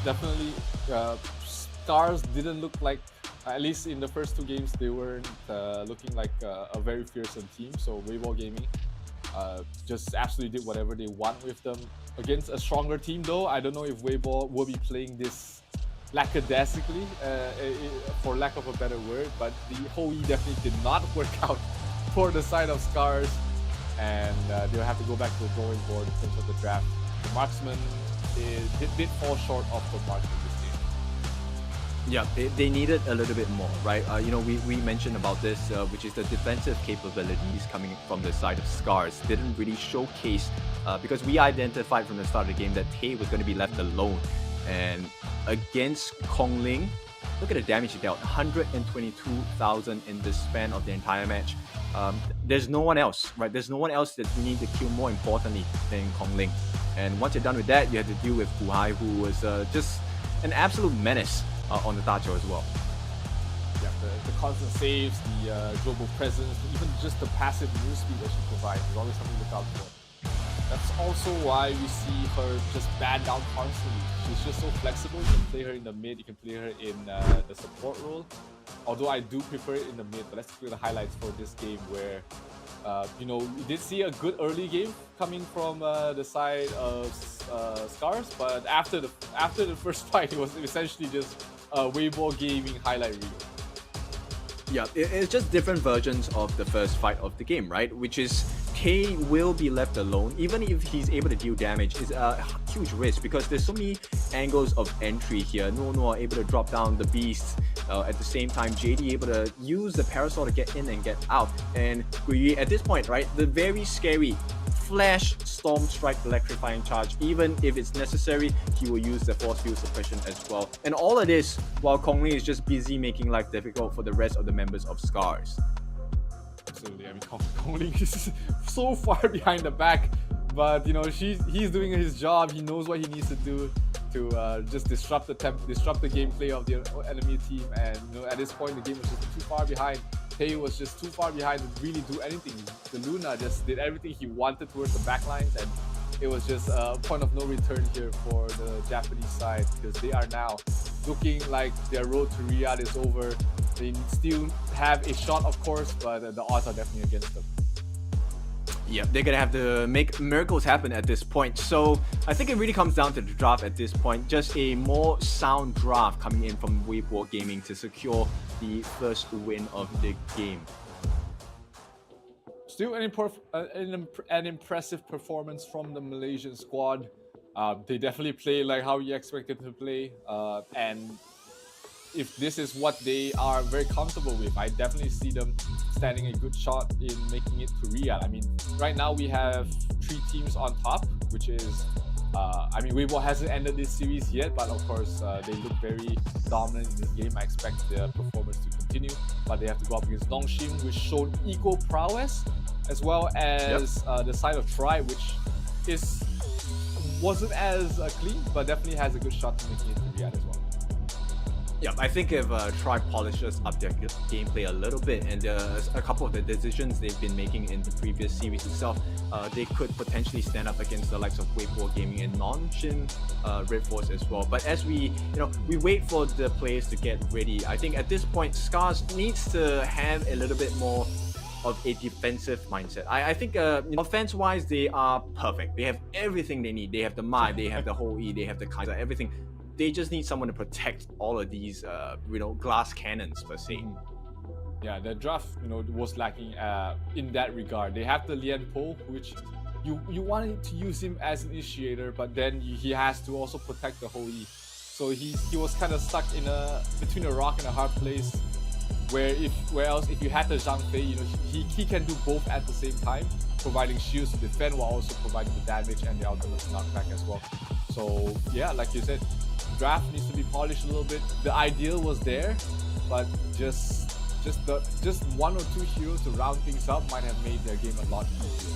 S2: Definitely, SCARZ didn't look like, at least in the first 2 games, they weren't looking like a very fearsome team. So Weibo Gaming just absolutely did whatever they want with them. Against a stronger team though, I don't know if Weibo will be playing this lackadaisically, for lack of a better word, but the Hoi definitely did not work out for the side of SCARZ, and they'll have to go back to the drawing board in terms of the draft. The marksman did fall short of the mark in this game.
S3: Yeah, they needed a little bit more, right? You know, we mentioned about this, which is the defensive capabilities coming from the side of SCARZ didn't really showcase, because we identified from the start of the game that Tay was going to be left alone. And against Kongling, look at the damage he dealt, 122,000 in the span of the entire match. There's no one else, right? There's no one else that you need to kill more importantly than Kongling. And once you're done with that, you have to deal with Fuhai, who was just an absolute menace on the Tacho as well.
S2: Yeah, the constant saves, the global presence, even just the passive move speed that she provides is always something to look out for. That's also why we see her just ban down constantly. She's just so flexible. You can play her in the mid, you can play her in the support role. Although I do prefer it in the mid, but let's look at the highlights for this game where, you know, we did see a good early game coming from the side of SCARZ, but after the first fight, it was essentially just a Weibo Gaming highlight reel.
S3: Yeah, it's just different versions of the first fight of the game, right? Which is Tay will be left alone. Even if he's able to deal damage, it's a huge risk because there's so many angles of entry here. Nono are able to drop down the beasts. At the same time, JD able to use the parasol to get in and get out. And Guyi, at this point, right, the very scary Flash Storm Strike Electrifying Charge, even if it's necessary, he will use the Force Field Suppression as well. And all of this while Kongli is just busy making life difficult for the rest of the members of SCARZ.
S2: Absolutely, I mean, Kongli is so far behind the back, but you know, he's doing his job. He knows what he needs to do to just disrupt the gameplay of the enemy team. And you know, at this point, the game was just too far behind. Tay was just too far behind to really do anything. The Luna just did everything he wanted towards the backlines, and it was just a point of no return here for the Japanese side because they are now looking like their road to Riyadh is over. They still have a shot, of course, but the odds are definitely against them.
S3: Yeah, they're gonna have to make miracles happen at this point. So I think it really comes down to the draft at this point. Just a more sound draft coming in from Weibo Gaming to secure the first win of the game.
S2: Still an impressive performance from the Malaysian squad. They definitely play like how you expected to play, and if this is what they are very comfortable with, I definitely see them standing a good shot in making it to Riyadh. I mean, right now we have 3 teams on top, which is, I mean, Weibo hasn't ended this series yet, but of course they look very dominant in this game. I expect their performance to continue, but they have to go up against NONGSHIM, which showed equal prowess, as well as the side of Tri, which wasn't as clean, but definitely has a good shot to making it to Riyadh as well.
S3: Yeah, I think if Tri polishes up their gameplay a little bit and a couple of the decisions they've been making in the previous series itself, they could potentially stand up against the likes of Weibo Gaming and NONGSHIM Red Force as well. But as we wait for the players to get ready, I think at this point SCARZ needs to have a little bit more of a defensive mindset. I think offense-wise they are perfect. They have everything they need. They have the Mai, they have the Hoi, they have the Kaiser, everything. They just need someone to protect all of these, glass cannons per se.
S2: Yeah, the draft, was lacking in that regard. They have the Lian Po, which you wanted to use him as an initiator, but then he has to also protect the Hoi. So he was kind of stuck in between a rock and a hard place, where else if you had the Zhang Fei, you know, he can do both at the same time, providing shields to defend while also providing the damage and the ultimate knockback as well. So yeah, like you said, draft needs to be polished a little bit. The ideal was there, but just one or two heroes to round things up might have made their game a lot easier.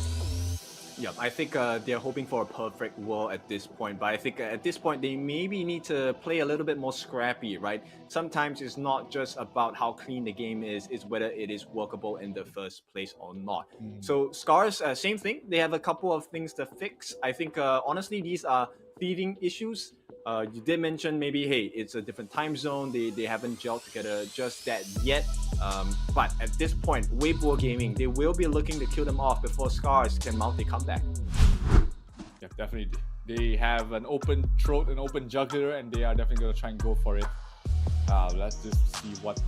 S3: Yeah, I think they're hoping for a perfect world at this point, but I think at this point they maybe need to play a little bit more scrappy, right? Sometimes it's not just about how clean the game is, it's whether it is workable in the first place or not. So SCARZ, same thing. They have a couple of things to fix. I think honestly these are thieving issues. You did mention maybe, hey, it's a different time zone. They haven't gelled together just that yet. But at this point, Weibo Gaming, they will be looking to kill them off before SCARZ can mount a comeback.
S2: Yeah, definitely. They have an open throat, an open jugular, and they are definitely going to try and go for it. Let's just see what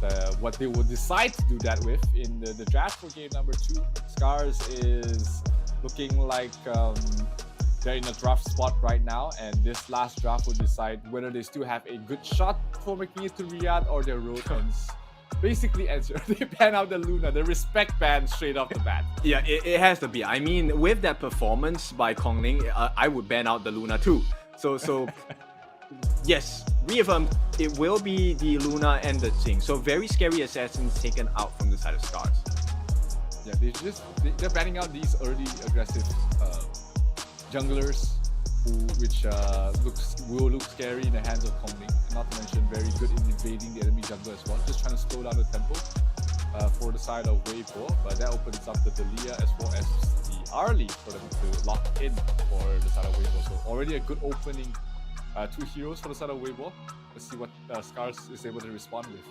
S2: they will decide to do that with in the draft for game number 2. SCARZ is looking like they're in a rough spot right now, and this last draft will decide whether they still have a good shot for making it to Riyadh or their road ends. Basically, they ban out the Luna, the respect ban straight off the bat.
S3: Yeah, it has to be. I mean, with that performance by Kongling, I would ban out the Luna too. So yes, reaffirmed, it will be the Luna and the Tsing. So very scary assassins taken out from the side of SCARZ.
S2: Yeah, they're banning out these early aggressive junglers, which will look scary in the hands of Kongling. Not to mention very good in evading the enemy jungle as well. Just trying to slow down the tempo for the side of Weibo, but that opens up the Delia as well as the Arlie for them to lock in for the side of Weibo. So already a good opening, 2 heroes for the side of Weibo. Let's see what SCARZ is able to respond with.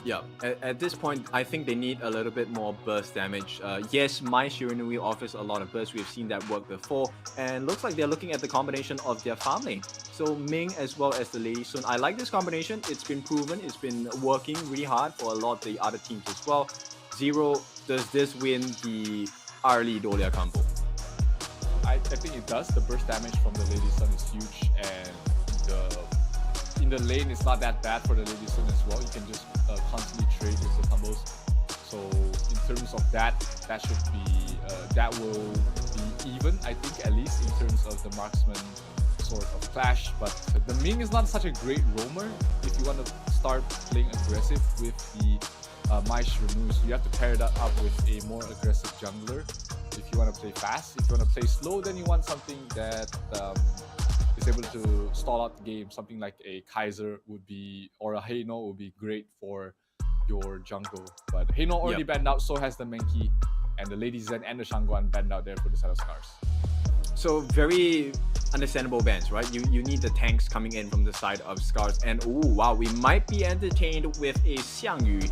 S3: Yeah, at this point, I think they need a little bit more burst damage. Yes, my Shiranui offers a lot of burst. We've seen that work before. And looks like they're looking at the combination of their farm lane. So Ming as well as the Lady Sun. I like this combination. It's been proven. It's been working really hard for a lot of the other teams as well. Zero, does this win the Arlie Dolia combo?
S2: I think it does. The burst damage from the Lady Sun is huge, and in the lane it's not that bad for the Lady Sun as well. You can just constantly trade with the combos. So in terms of that should be that will be even, I think, at least in terms of the marksman sort of clash. But the Ming is not such a great roamer if you want to start playing aggressive with the Mai Shiranui. So you have to pair that up with a more aggressive jungler if you want to play fast. If you want to play slow, then you want something that is able to stall out the game. Something like a Kaiser would be, or a Heino would be great for your jungle. But Heino already banned out, so has the Menki, and the Lady Zen and the Shangguan banned out there for the side of SCARZ.
S3: So very understandable bans, right? You need the tanks coming in from the side of SCARZ, and ooh, wow, we might be entertained with a Xiangyu,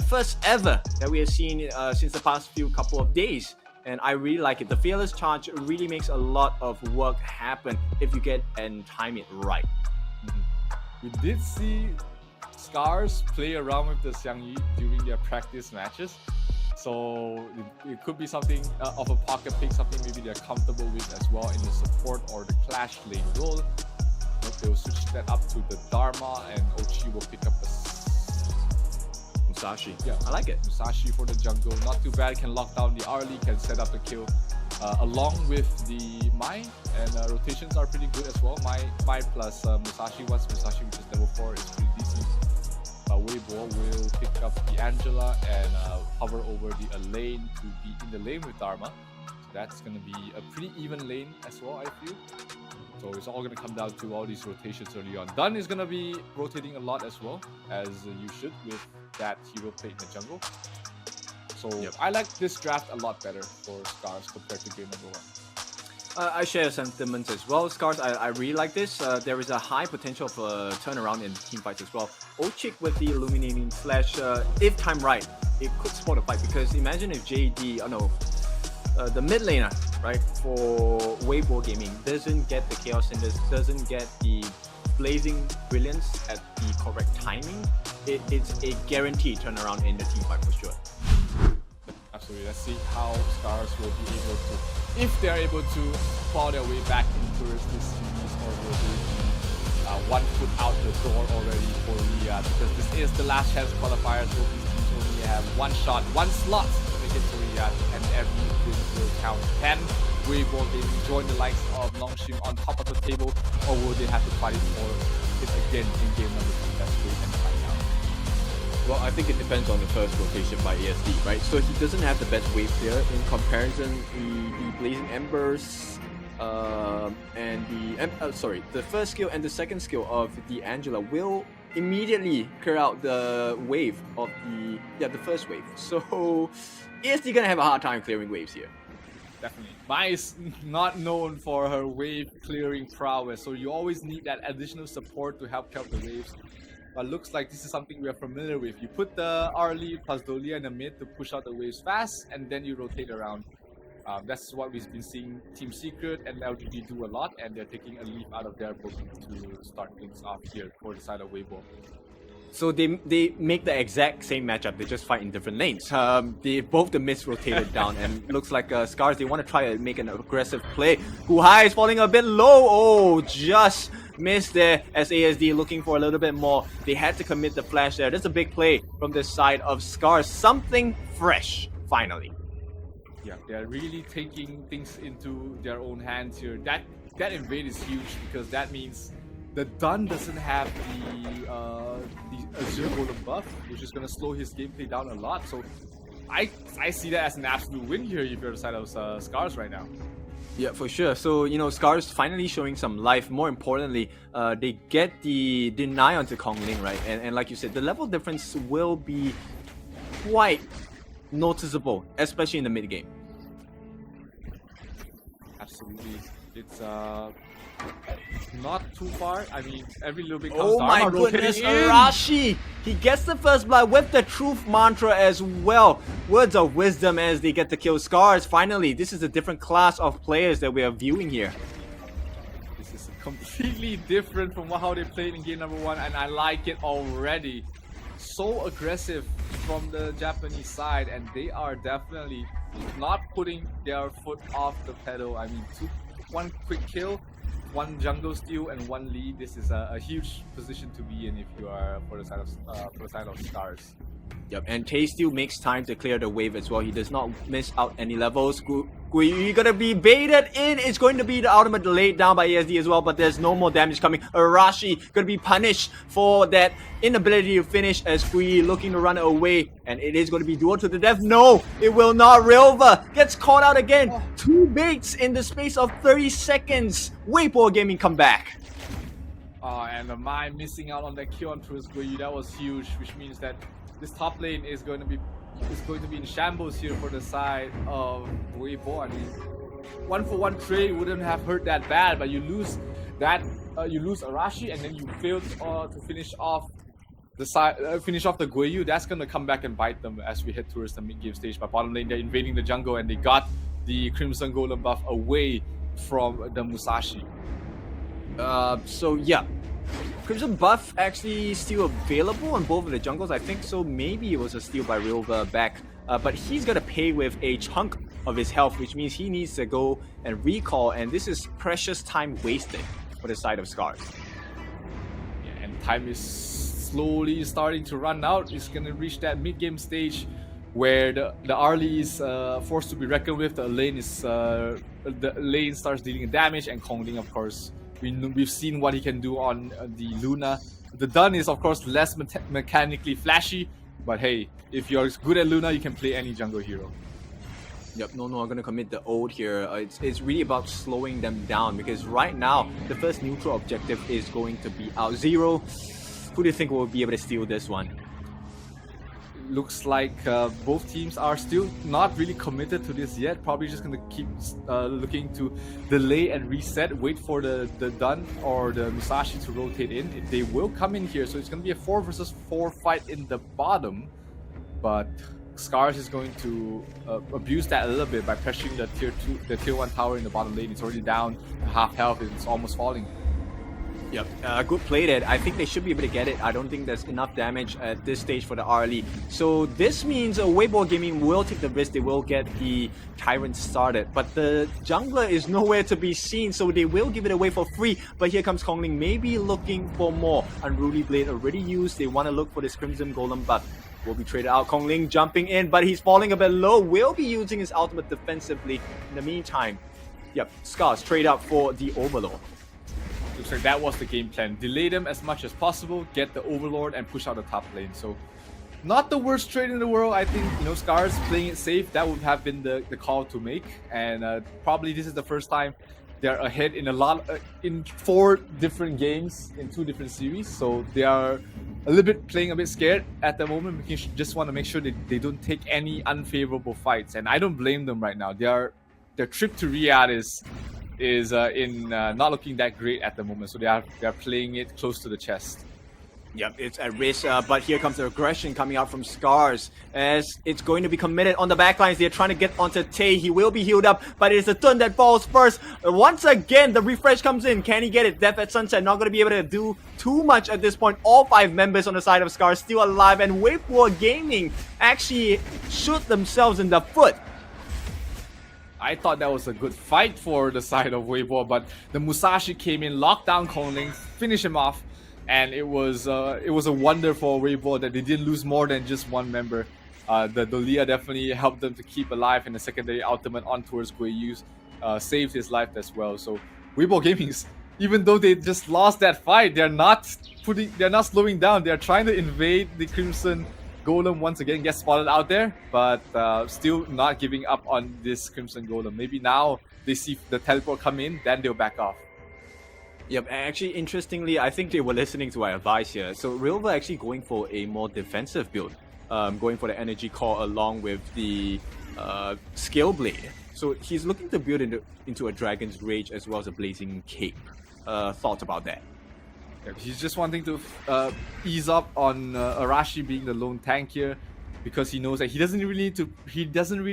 S3: first ever that we have seen since the past couple of days. And I really like it. The Fearless Charge really makes a lot of work happen if you get and time it right.
S2: We did see SCARZ play around with the Xiangyu during their practice matches. So it could be something of a pocket pick, something maybe they're comfortable with as well in the support or the clash lane role. They'll switch that up to the Dharma, and Ochi will pick up the
S3: Musashi.
S2: Yeah,
S3: I like it.
S2: Musashi for the jungle. Not too bad. Can lock down the Arlie, can set up the kill along with the Mai, and rotations are pretty good as well. Mai plus Musashi. Once Musashi reaches level 4 is pretty decent. Weibo will pick up the Angela and hover over the lane to be in the lane with Dharma. So that's going to be a pretty even lane as well, I feel. So it's all going to come down to all these rotations early on. Dun is going to be rotating a lot as well, as you should with that hero play in the jungle. So I like this draft a lot better for SCARZ compared to game number 1.
S3: I share sentiments as well. SCARZ, I really like this. There is a high potential for turnaround in team fights as well. Ochik with the Illuminating Slash, if timed right, it could support a fight, because imagine if JD, the mid laner, right, for Weibo Gaming doesn't get the Chaos Cinders, doesn't get the Blazing Brilliance at the correct timing, it's a guaranteed turnaround in the team fight for sure.
S2: Absolutely. Let's see how SCARZ will be able to, if they are able to claw their way back into this series, or will they 1 foot out the door already for Riyadh, because this is the last chance qualifier, so these teams only have 1 shot, 1 slot to make it to Riyadh, and every win will count. Can Weibo Gaming join the likes of NONGSHIM on top of the table, or will they have to fight it for it again in game number 2? Let's wait and find out.
S3: Well, I think it depends on the first rotation by ASD, right? So he doesn't have the best wave here in comparison. The Blazing Embers and the first skill and the second skill of the Angela will immediately clear out the wave of the first wave. So ASD gonna have a hard time clearing waves here.
S2: Definitely. Mai is not known for her wave clearing prowess, so you always need that additional support to help the waves. But looks like this is something we are familiar with. You put the Arlie plus Dolia in the mid to push out the waves fast, and then you rotate around. That's what we've been seeing Team Secret and LGD do a lot, and they're taking a leaf out of their book to start things off here for the side of Weibo.
S3: So they make the exact same matchup. They just fight in different lanes. Both the mids rotated down, and looks like SCARZ, they want to try to make an aggressive play. Guhai is falling a bit low. Oh, just missed there as ASD looking for a little bit more. They had to commit the flash there. That's a big play from the side of SCARZ. Something fresh, finally.
S2: Yeah, they're really taking things into their own hands here. That invade is huge, because that means the Dun doesn't have the Azure Golem buff, which is going to slow his gameplay down a lot. So I see that as an absolute win here if you're the side of SCARZ right now.
S3: Yeah, for sure. So, SCARZ finally showing some life. More importantly, they get the deny onto Kongling, right? And like you said, the level difference will be quite noticeable, especially in the mid game.
S2: Absolutely. It's not too far. I mean, every little bit counts.
S3: Oh my goodness, Arashi! He gets the first blood with the truth mantra as well. Words of wisdom as they get to kill SCARZ. Finally, this is a different class of players that we are viewing here.
S2: This is completely different from how they played in game number 1, and I like it already. So aggressive from the Japanese side, and they are definitely not putting their foot off the pedal. I mean, one quick kill, 1 jungle steal, and 1 lead. This is a huge position to be in if you are for the side of SCARZ.
S3: Yep, and Tay still makes time to clear the wave as well. He does not miss out any levels. You're gonna be baited in. It's going to be the ultimate laid down by ASD as well, but there's no more damage coming. Arashi gonna be punished for that inability to finish as Gui looking to run away, and it is going to be duel to the death. No, it will not. Rilva gets caught out again. 2 baits in the space of 30 seconds. Weibo Gaming come back.
S2: And Mai missing out on that kill on Truth Gui. That was huge, which means that this top lane is going to be in shambles here for the side of Weibo. I mean, 1-for-1 trade wouldn't have hurt that bad, but you lose that, you lose Arashi, and then you fail to finish off the side, finish off the Guiyu. That's gonna come back and bite them as we head towards the mid game stage. But bottom lane, they're invading the jungle, and they got the Crimson Golem buff away from the Musashi.
S3: So yeah. Crimson buff actually still available on both of the jungles. I think so. Maybe it was a steal by Rilva back. But he's gonna pay with a chunk of his health, which means he needs to go and recall. And this is precious time wasted for the side of SCARZ.
S2: Yeah, and time is slowly starting to run out. It's gonna reach that mid-game stage where the Arlie is forced to be reckoned with. The lane starts dealing damage, and Kongling, of course, we've seen what he can do on the Luna. The Dun is, of course, less mechanically flashy, but hey, if you're good at Luna, you can play any jungle hero.
S3: Yep, no, I'm gonna commit the ult here. It's really about slowing them down, because right now the first neutral objective is going to be out. Zero, who do you think will be able to steal this one?
S2: Looks like both teams are still not really committed to this yet. Probably just gonna keep looking to delay and reset, wait for the Dun or the Musashi to rotate in. They will come in here, so it's gonna be a 4 versus 4 fight in the bottom. But SCARZ is going to abuse that a little bit by pressuring the tier 1 tower in the bottom lane. It's already down to half health, and it's almost falling.
S3: Yep, good play there. I think they should be able to get it. I don't think there's enough damage at this stage for the RLE. So this means Weibo Gaming will take the risk. They will get the Tyrant started. But the jungler is nowhere to be seen, so they will give it away for free. But here comes Kongling, maybe looking for more. Unruly Blade already used. They want to look for this Crimson Golem, but will be traded out. Kongling jumping in, but he's falling a bit low. Will be using his ultimate defensively. In the meantime, yep, SCARZ trade out for the Overlord.
S2: Looks like that was the game plan. Delay them as much as possible, get the Overlord, and push out the top lane. So, not the worst trade in the world. I think, SCARZ playing it safe, that would have been the call to make. And probably this is the first time they're ahead in in 4 different games in 2 different series. So they are a little bit playing a bit scared at the moment. You just want to make sure that they don't take any unfavorable fights. And I don't blame them right now. Their trip to Riyadh is not looking that great at the moment, so they are playing it close to the chest.
S3: Yep, it's at risk, but here comes the aggression coming out from SCARZ as it's going to be committed on the backlines. They're trying to get onto Tay. He will be healed up, but it's the Tun that falls first. Once again, the refresh comes in. Can he get it? Death at Sunset, not going to be able to do too much at this point. All 5 members on the side of SCARZ still alive, and Weibo Gaming actually shoot themselves in the foot.
S2: I thought that was a good fight for the side of Weibo, but the Musashi came in, locked down Kongling, finished him off, and it was a wonder for Weibo that they didn't lose more than just 1 member. The Dolia definitely helped them to keep alive, and the secondary ultimate on towards Guiyu's saved his life as well. So Weibo Gaming, even though they just lost that fight, they're not slowing down. They're trying to invade the Crimson Golem once again, gets spotted out there, but still not giving up on this Crimson Golem. Maybe now they see the teleport come in, then they'll back off.
S3: Yep, actually, interestingly, I think they were listening to our advice here. So Real were actually going for a more defensive build, going for the Energy Core along with the Scale Blade. So he's looking to build into a Dragon's Rage as well as a Blazing Cape. Thoughts about that?
S2: Yeah, he's just wanting to ease up on Arashi being the lone tank here, because he knows that he doesn't really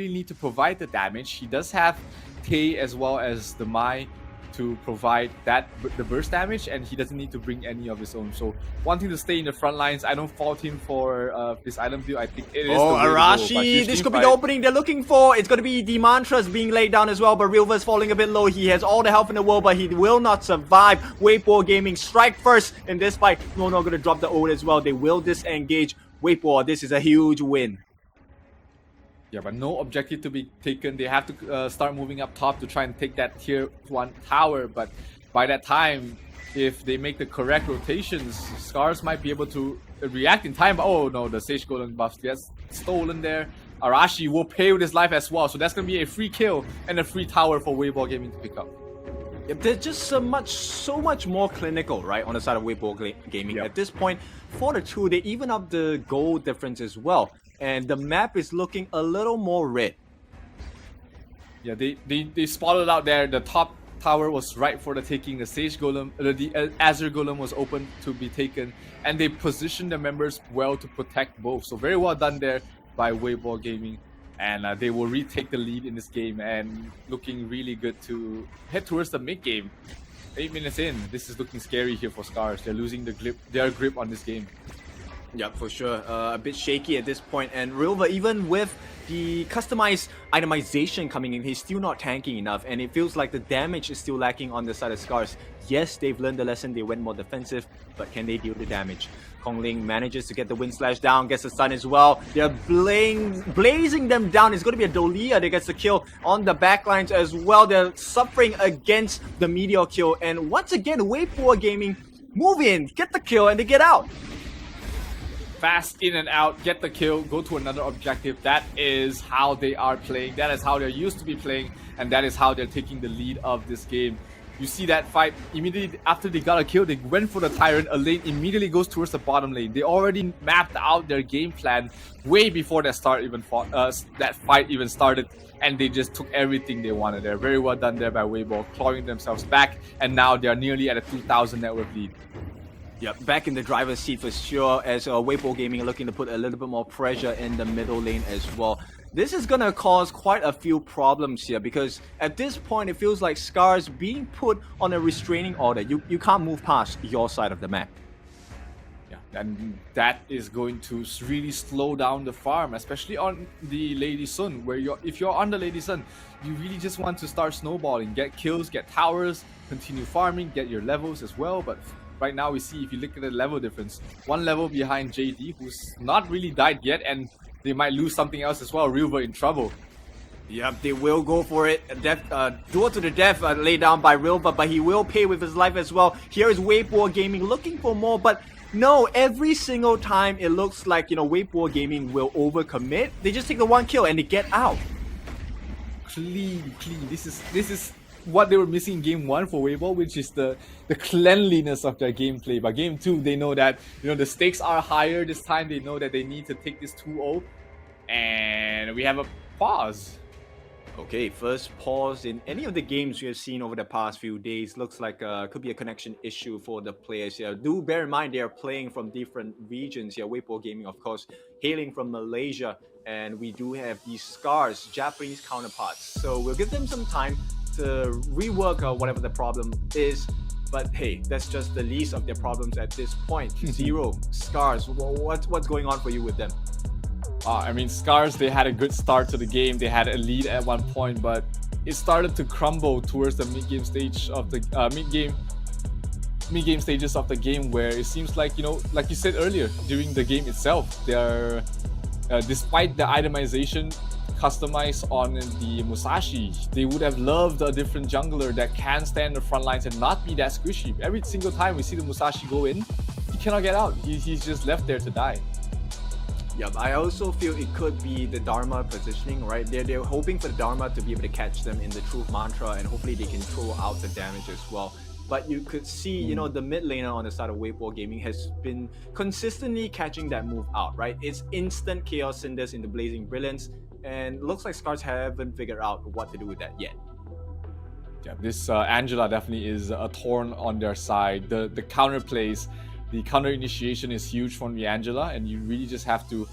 S2: need to provide the damage. He does have Tay as well as the Mai to provide the burst damage, and he doesn't need to bring any of his own. So wanting to stay in the front lines, I don't fault him for this item build. I think it is.
S3: Oh, Arashi! This could be the opening they're looking for. It's going to be the mantras being laid down as well, but Rilva's falling a bit low. He has all the health in the world, but he will not survive. Weibo Gaming strike first in this fight. No, not going to drop the ult as well. They will disengage. Weibo, this is a huge win.
S2: Yeah, but no objective to be taken. They have to start moving up top to try and take that tier 1 tower. But by that time, if they make the correct rotations, SCARZ might be able to react in time. But oh no, the Sage Golem buff gets stolen there. Arashi will pay with his life as well. So that's going to be a free kill and a free tower for Weibo Gaming to pick up.
S3: Yep, they're just so much more clinical, right, on the side of Weibo Gaming. Yep. At this point, 4-2, they even up the goal difference as well. And the map is looking a little more red.
S2: Yeah, they spotted out there. The top tower was right for the taking. The Sage Golem, the Azure Golem was open to be taken. And they positioned the members well to protect both. So very well done there by Weibo Gaming. And they will retake the lead in this game and looking really good to head towards the mid game. 8 minutes in, this is looking scary here for SCARZ. They're losing their grip on this game.
S3: Yeah, for sure. A bit shaky at this point. And Rilva, even with the customized itemization coming in, he's still not tanking enough. And it feels like the damage is still lacking on the side of SCARZ. Yes, they've learned the lesson. They went more defensive. But can they deal the damage? Kongling manages to get the Wind Slash down. Gets the stun as well. They're blazing them down. It's going to be a Dolia that gets the kill on the backlines as well. They're suffering against the Meteor kill. And once again, Weibo Gaming move in, get the kill, and they get out.
S2: Fast in and out, get the kill, go to another objective. That is how they are playing. That is how they're used to be playing. And that is how they're taking the lead of this game. You see that fight, immediately after they got a kill, they went for the Tyrant. A lane immediately goes towards the bottom lane. They already mapped out their game plan way before that fight even started. And they just took everything they wanted there. Very well done there by Weibo, clawing themselves back. And now they're nearly at a 2,000 network lead.
S3: Yep, back in the driver's seat for sure, as Weibo Gaming are looking to put a little bit more pressure in the middle lane as well. This is gonna cause quite a few problems here because at this point it feels like SCARZ being put on a restraining order. You can't move past your side of the map.
S2: Yeah, and that is going to really slow down the farm, especially on the Lady Sun, where if you're on the Lady Sun, you really just want to start snowballing, get kills, get towers, continue farming, get your levels as well. But right now we see, if you look at the level difference, one level behind JD, who's not really died yet, and they might lose something else as well. River in trouble.
S3: Yep, they will go for it. Duel to the death laid down by River, but he will pay with his life as well. Here is Waveboard Gaming looking for more, but no, every single time it looks like, Waveboard Gaming will overcommit. They just take the one kill and they get out.
S2: Clean. This is what they were missing in game 1 for Weibo, which is the cleanliness of their gameplay. But game 2, they know that the stakes are higher this time. They know that they need to take this 2-0, and we have a pause.
S3: Okay, first pause in any of the games we have seen over the past few days. Looks like could be a connection issue for the players here. Do bear in mind they are playing from different regions here. Weibo Gaming, of course, hailing from Malaysia, and we do have these SCARZ, Japanese counterparts. So we'll give them some time to rework whatever the problem is. But hey, that's just the least of their problems at this point. Zero, SCARZ, what's going on for you with them?
S2: I mean, SCARZ, they had a good start to the game. They had a lead at one point, but it started to crumble towards the mid-game stage of the mid-game stages of the game, where it seems like, like you said earlier, during the game itself, they are, despite the itemization customized on the Musashi, they would have loved a different jungler that can stand in the front lines and not be that squishy. Every single time we see the Musashi go in, he cannot get out. He's just left there to die.
S3: Yeah, I also feel it could be the Dharma positioning, right? They're hoping for the Dharma to be able to catch them in the Truth Mantra, and hopefully they can throw out the damage as well. But you could see, the mid laner on the side of Weibo Gaming has been consistently catching that move out, right? It's instant Chaos Cinders into Blazing Brilliance, and looks like SCARZ haven't figured out what to do with that yet.
S2: Yeah, this Angela definitely is a thorn on their side. The counter plays, the counter initiation is huge from the Angela, and you really just have to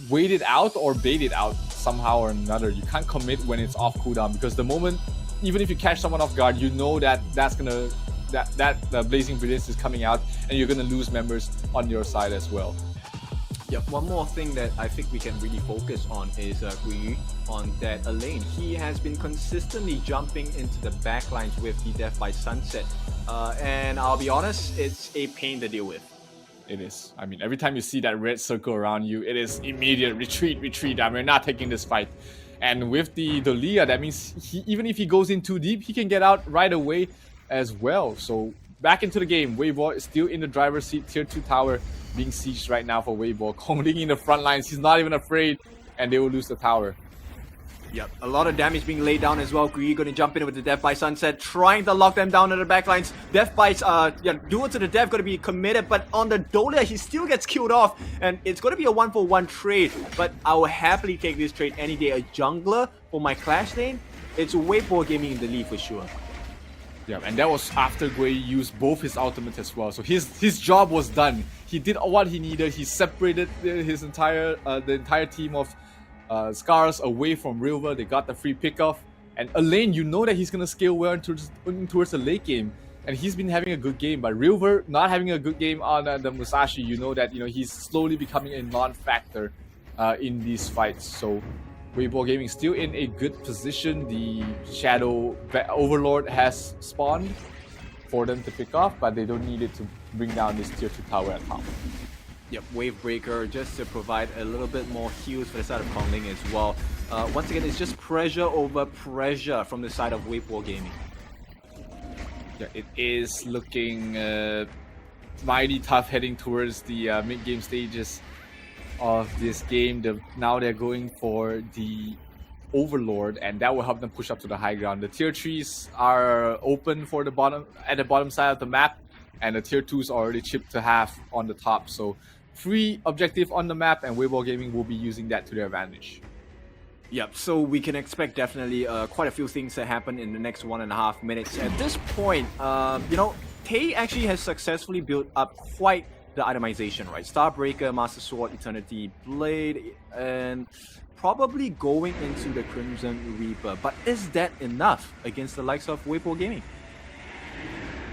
S2: wait it out or bait it out somehow or another. You can't commit when it's off cooldown, because the moment, even if you catch someone off guard, you know that the Blazing Brilliance is coming out, and you're gonna lose members on your side as well.
S3: Yeah, one more thing that I think we can really focus on is Guiyu on that lane. He has been consistently jumping into the backlines with the Death by Sunset. And I'll be honest, it's a pain to deal with.
S2: It is. I mean, every time you see that red circle around you, it is immediate retreat. I mean, we're not taking this fight. And with the Leah, that means even if he goes in too deep, he can get out right away as well. So back into the game. Weibo is still in the driver's seat. Tier 2 tower being sieged right now for Weibo. Holding in the front lines. He's not even afraid, and they will lose the tower.
S3: Yep, a lot of damage being laid down as well. Guiyu going to jump in with the Death by Sunset, trying to lock them down in the backlines. Death by's duel to the death going to be committed, but on the Dolia, he still gets killed off, and it's going to be a 1-for-1 trade. But I will happily take this trade any day. A jungler for my Clash lane, it's Weibo Gaming in the lead for sure.
S2: Yeah, and that was after Gui used both his ultimates as well. So his job was done. He did what he needed. He separated his entire team of SCARZ away from River. They got the free pickoff, and Elaine, you know that he's gonna scale well towards the late game, and he's been having a good game. But River not having a good game on the Musashi, you know that he's slowly becoming a non-factor in these fights. So Weibo Gaming still in a good position. The Shadow Overlord has spawned for them to pick off, but they don't need it to bring down this tier 2 tower at top.
S3: Yep, Wave Breaker just to provide a little bit more heals for the side of Kongling as well. Once again, it's just pressure over pressure from the side of Weibo Gaming.
S2: Yeah, it is looking mighty tough heading towards the mid-game stages of this game. Now they're going for the Overlord, and that will help them push up to the high ground. The tier 3s are open for the bottom side of the map, and the tier 2s are already chipped to half on the top. So free objective on the map, and Weibo Gaming will be using that to their advantage.
S3: Yep, so we can expect definitely quite a few things to happen in the next 1.5 minutes. At this point, Tay actually has successfully built up quite the itemization, right? Starbreaker, Master Sword, Eternity Blade, and probably going into the Crimson Reaper. But is that enough against the likes of Weibo Gaming?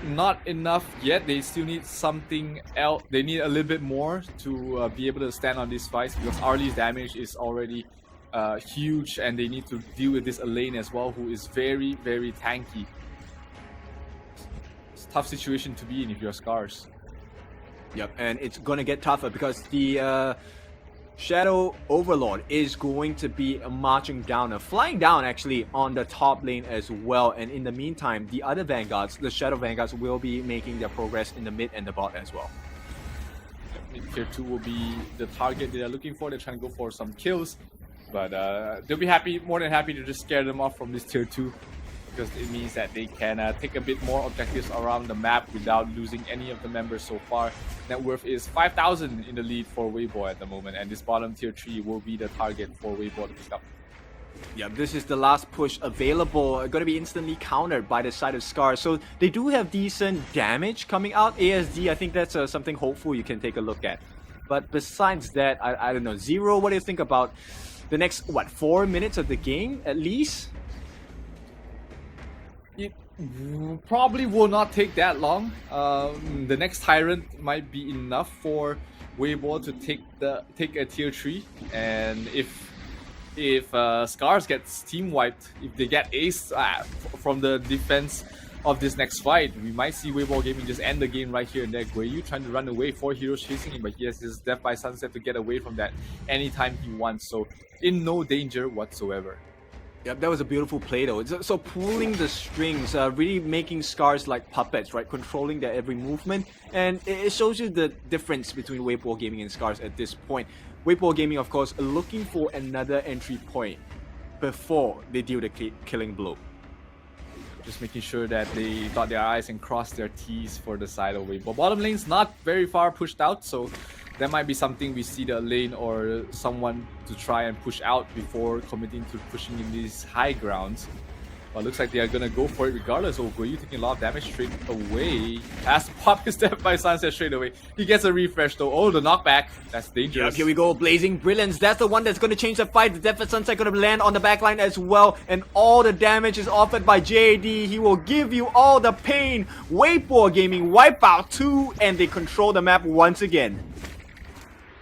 S2: Not enough yet. They still need something else. They need a little bit more to be able to stand on these fights, because Arlie's damage is already huge, and they need to deal with this Elaine as well, who is very, very tanky. It's a tough situation to be in if you're SCARZ.
S3: Yep, and it's gonna get tougher because the Shadow Overlord is going to be marching down, flying down actually on the top lane as well. And in the meantime, the other Vanguards, the Shadow Vanguards, will be making their progress in the mid and the bot as well.
S2: Tier 2 will be the target they're looking for. They're trying to go for some kills, but they'll be happy, more than happy to just scare them off from this Tier 2, because it means that they can take a bit more objectives around the map without losing any of the members so far. Net worth is 5,000 in the lead for Weibo at the moment, and this bottom Tier 3 will be the target for Weibo to pick up.
S3: Yeah, this is the last push available. Going to be instantly countered by the side of SCARZ. So they do have decent damage coming out. ASD, I think that's something hopeful you can take a look at. But besides that, I don't know. Zero, what do you think about the next, 4 minutes of the game at least?
S2: It probably will not take that long. The next Tyrant might be enough for Weibo to take a Tier 3, and if SCARZ gets team wiped, if they get aced from the defense of this next fight, we might see Weibo Gaming just end the game right here and there. Guiyu trying to run away, 4 heroes chasing him, but he has his Death by Sunset to get away from that anytime he wants, so in no danger whatsoever.
S3: Yep, that was a beautiful play though. So pulling the strings, really making SCARZ like puppets, right? Controlling their every movement. And it shows you the difference between Weibo Gaming and SCARZ at this point. Weibo Gaming, of course, looking for another entry point before they deal the killing blow.
S2: Just making sure that they dot their I's and cross their T's for the side of Weibo. Bottom lane's not very far pushed out, so that might be something we see the lane or someone to try and push out before committing to pushing in these high grounds. But looks like they are gonna go for it regardless. Oh, Guiyu taking a lot of damage straight away. Has to pop his Death by Sunset straight away. He gets a refresh though. Oh, the knockback. That's dangerous.
S3: Yep, here we go. Blazing Brilliance. That's the one that's going to change the fight. The Death by Sunset going to land on the backline as well. And all the damage is offered by JAD. He will give you all the pain. Weibo Gaming wipe out 2, and they control the map once again.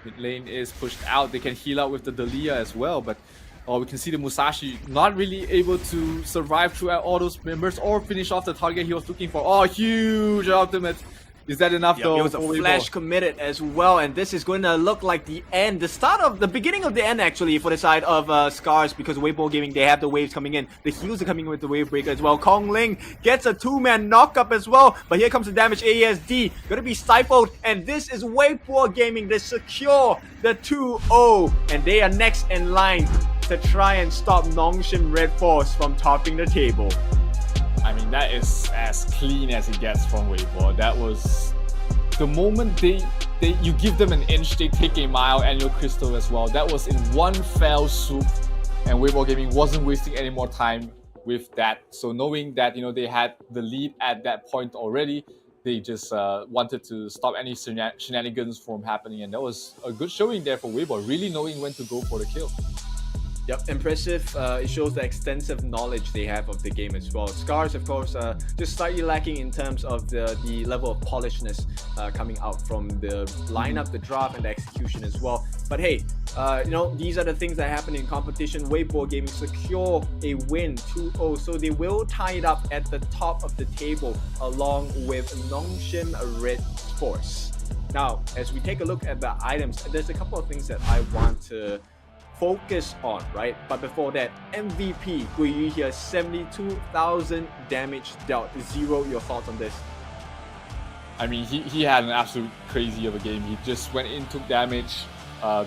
S2: Mid lane is pushed out. They can heal out with the Dahlia as well, but we can see the Musashi not really able to survive through all those members or finish off the target he was looking for. Oh, huge ultimate. Is that enough though?
S3: It was a flash committed as well, and this is going to look like the end, the beginning of the end actually for the side of SCARZ, because Weibo Gaming, they have the waves coming in. The heals are coming in with the wave breaker as well. Kong Ling gets a 2-man knockup as well, but here comes the damage. ASD gonna be stifled, and this is Weibo Gaming. They secure the 2-0, and they are next in line to try and stop NONGSHIM Red Force from topping the table.
S2: I mean, that is as clean as it gets from Weibo. That was the moment you give them an inch, they take a mile. Annual Crystal as well. That was in one fell swoop, and Weibo Gaming wasn't wasting any more time with that. So knowing that they had the lead at that point already, they just wanted to stop any shenanigans from happening, and that was a good showing there for Weibo, really knowing when to go for the kill.
S3: Yep, impressive. It shows the extensive knowledge they have of the game as well. SCARZ, of course, just slightly lacking in terms of the level of polishness coming out from the lineup, the draft, and the execution as well. But hey, these are the things that happen in competition. Weibo Gaming secure a win, 2-0, so they will tie it up at the top of the table along with NONGSHIM Red Force. Now, as we take a look at the items, there's a couple of things that I want to focus on, right? But before that, MVP Guiyu here, 72,000 damage dealt. Zero, your thoughts on this?
S2: I mean, he had an absolute crazy of a game. He just went in, took damage,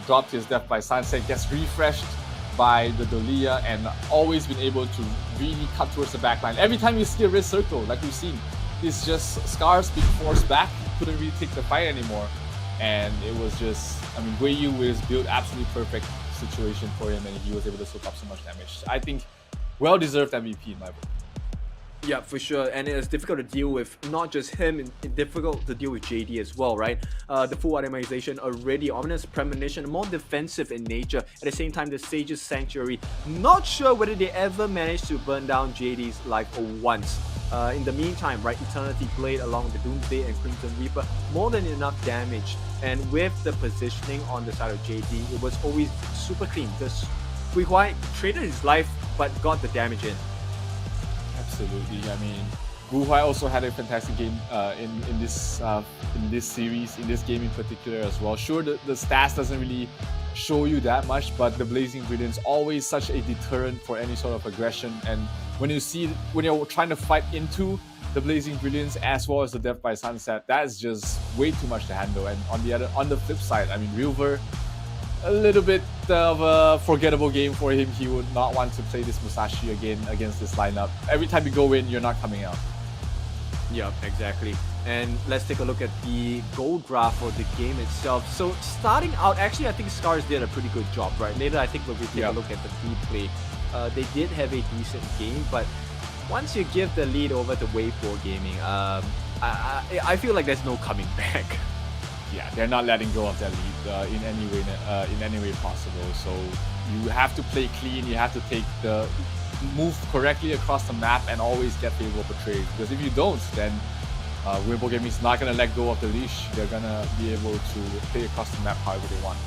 S2: dropped his Death by Sunset, gets refreshed by the Dahlia, and always been able to really cut towards the backline. Every time you see a red circle, like we've seen, it's just SCARZ being forced back, couldn't really take the fight anymore. And it was just, I mean, Guiyu was built absolutely perfect situation for him, and he was able to soak up so much damage. I think well-deserved MVP in my book.
S3: Yeah, for sure, and it's difficult to deal with not just him, it's difficult to deal with JD as well, right? The full itemization already, Ominous Premonition, more defensive in nature. At the same time, the Sage's Sanctuary, not sure whether they ever managed to burn down JD's life once. In the meantime, right, Eternity Blade along with the Doomsday and Crimson Reaper, more than enough damage. And with the positioning on the side of JD, it was always super clean. Just Hui Huai traded his life, but got the damage in.
S2: Absolutely. I mean, Gu Huai also had a fantastic game in this series, in this game in particular as well. Sure, the stats doesn't really show you that much, but the Blazing Brilliance always such a deterrent for any sort of aggression. And when you're trying to fight into the Blazing Brilliance as well as the Death by Sunset, that is just way too much to handle. And on the flip side, I mean, Rilver, a little bit of a forgettable game for him. He would not want to play this Musashi again against this lineup. Every time you go in, you're not coming out.
S3: Yeah, exactly. And let's take a look at the goal graph for the game itself. So starting out, actually, I think SCARZ did a pretty good job, right? Later, I think when we take a look at the replay, they did have a decent game, but once you give the lead over to Wave 4 Gaming, I feel like there's no coming back.
S2: Yeah, they're not letting go of that lead in any way possible. So you have to play clean. You have to move correctly across the map and always get favorable trades. Because if you don't, then Weibo Gaming is not gonna let go of the leash. They're gonna be able to play across the map however they want.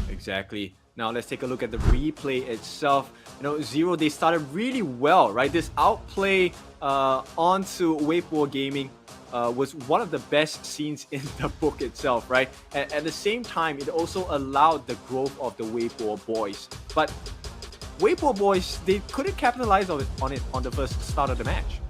S3: Exactly. Now let's take a look at the replay itself. You know, Zero, they started really well, right? This outplay onto Weibo Gaming was one of the best scenes in the book itself, right? At the same time, it also allowed the growth of the Weibo boys. But Weibo boys, they couldn't capitalize on it on the first start of the match.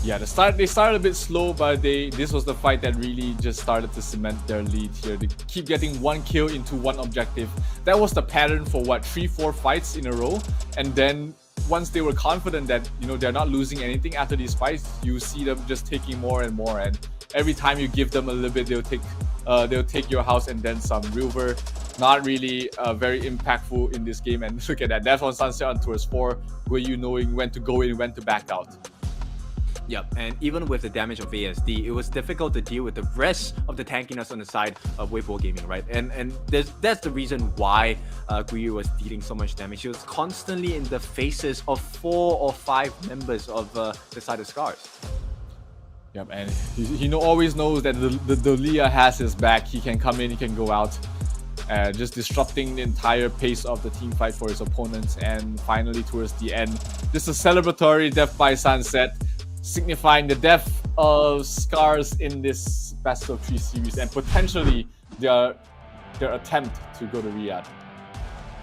S2: Yeah, they started a bit slow, but this was the fight that really just started to cement their lead here. They keep getting one kill into one objective. That was the pattern for what, 3-4 fights in a row. And then once they were confident that, you know, they're not losing anything after these fights, you see them just taking more and more. And every time you give them a little bit, they'll take your house and then some. Rilver, not really very impactful in this game. And look at that, that's on Sunset on Tours 4, where you knowing when to go in, when to back out.
S3: Yep, and even with the damage of ASD, it was difficult to deal with the rest of the tankiness on the side of Weibo Gaming, right? And that's the reason why Guyu was dealing so much damage. He was constantly in the faces of 4 or 5 members of the side of SCARZ.
S2: Yep, and he always knows that the Leah has his back. He can come in, he can go out. Just disrupting the entire pace of the team fight for his opponents. And finally, towards the end, just a celebratory Death by Sunset, signifying the death of SCARZ in this best of 3 series and potentially their attempt to go to Riyadh.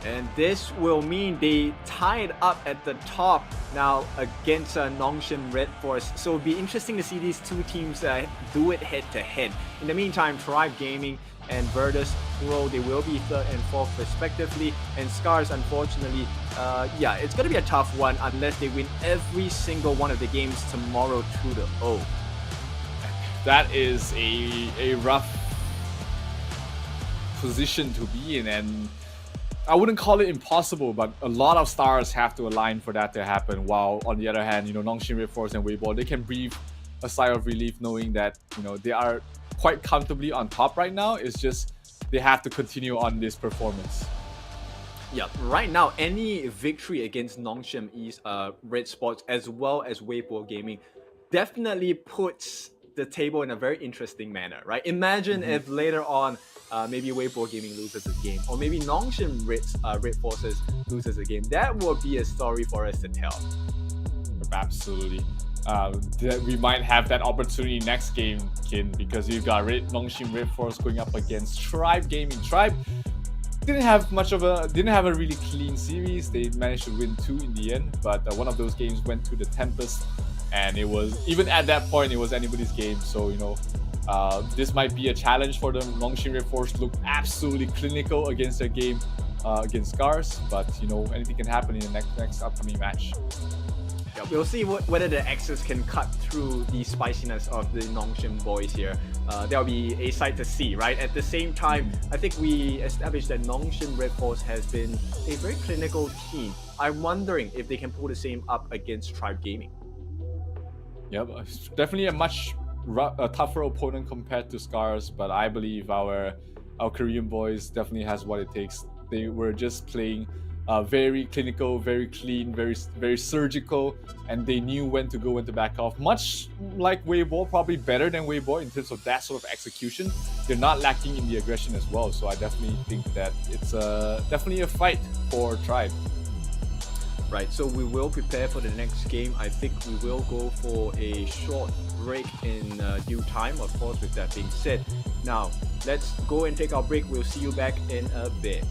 S3: And this will mean they tied up at the top now against NONGSHIM Red Force. So it'll be interesting to see these two teams do it head to head. In the meantime, Tribe Gaming and Virtus Pro, they will be 3rd and 4th respectively. And SCARZ, unfortunately, yeah, it's going to be a tough one unless they win every single one of the games tomorrow 2-0.
S2: That is a rough position to be in, and I wouldn't call it impossible, but a lot of stars have to align for that to happen. While on the other hand, you know, NONGSHIM Red Force and Weibo, they can breathe a sigh of relief knowing that, you know, they are quite comfortably on top right now. It's just they have to continue on this performance.
S3: Yeah, right now, any victory against NONGSHIM East, Red Sports, as well as Weibo Gaming, definitely puts the table in a very interesting manner, right? Imagine if later on, maybe Weibo Gaming loses a game, or maybe NONGSHIM Red Forces loses a game. That would be a story for us to tell.
S2: Absolutely. We might have that opportunity next game, Kin, because you've got NONGSHIM Red Force going up against Tribe Gaming. Tribe didn't have a really clean series. They managed to win 2 in the end, but one of those games went to the Tempest, and it was, even at that point, it was anybody's game. So, you know, this might be a challenge for them. NONGSHIM Red Force looked absolutely clinical against their game against SCARZ, but, you know, anything can happen in the next upcoming match.
S3: Yeah, we'll see whether the X's can cut through the spiciness of the NONGSHIM boys here. That'll be a sight to see, right? At the same time, I think we established that NONGSHIM Red Force has been a very clinical team. I'm wondering if they can pull the same up against Tribe Gaming.
S2: Yep, it's definitely a much tougher opponent compared to SCARZ, but I believe our Korean boys definitely has what it takes. They were just playing very clinical, very clean, very surgical, and they knew when to go, when to back off. Much like Weibo, probably better than Weibo in terms of that sort of execution. They're not lacking in the aggression as well, so I definitely think that it's definitely a fight for Tribe.
S3: Right, so we will prepare for the next game. I think we will go for a short break in due time, of course, with that being said. Now, let's go and take our break. We'll see you back in a bit.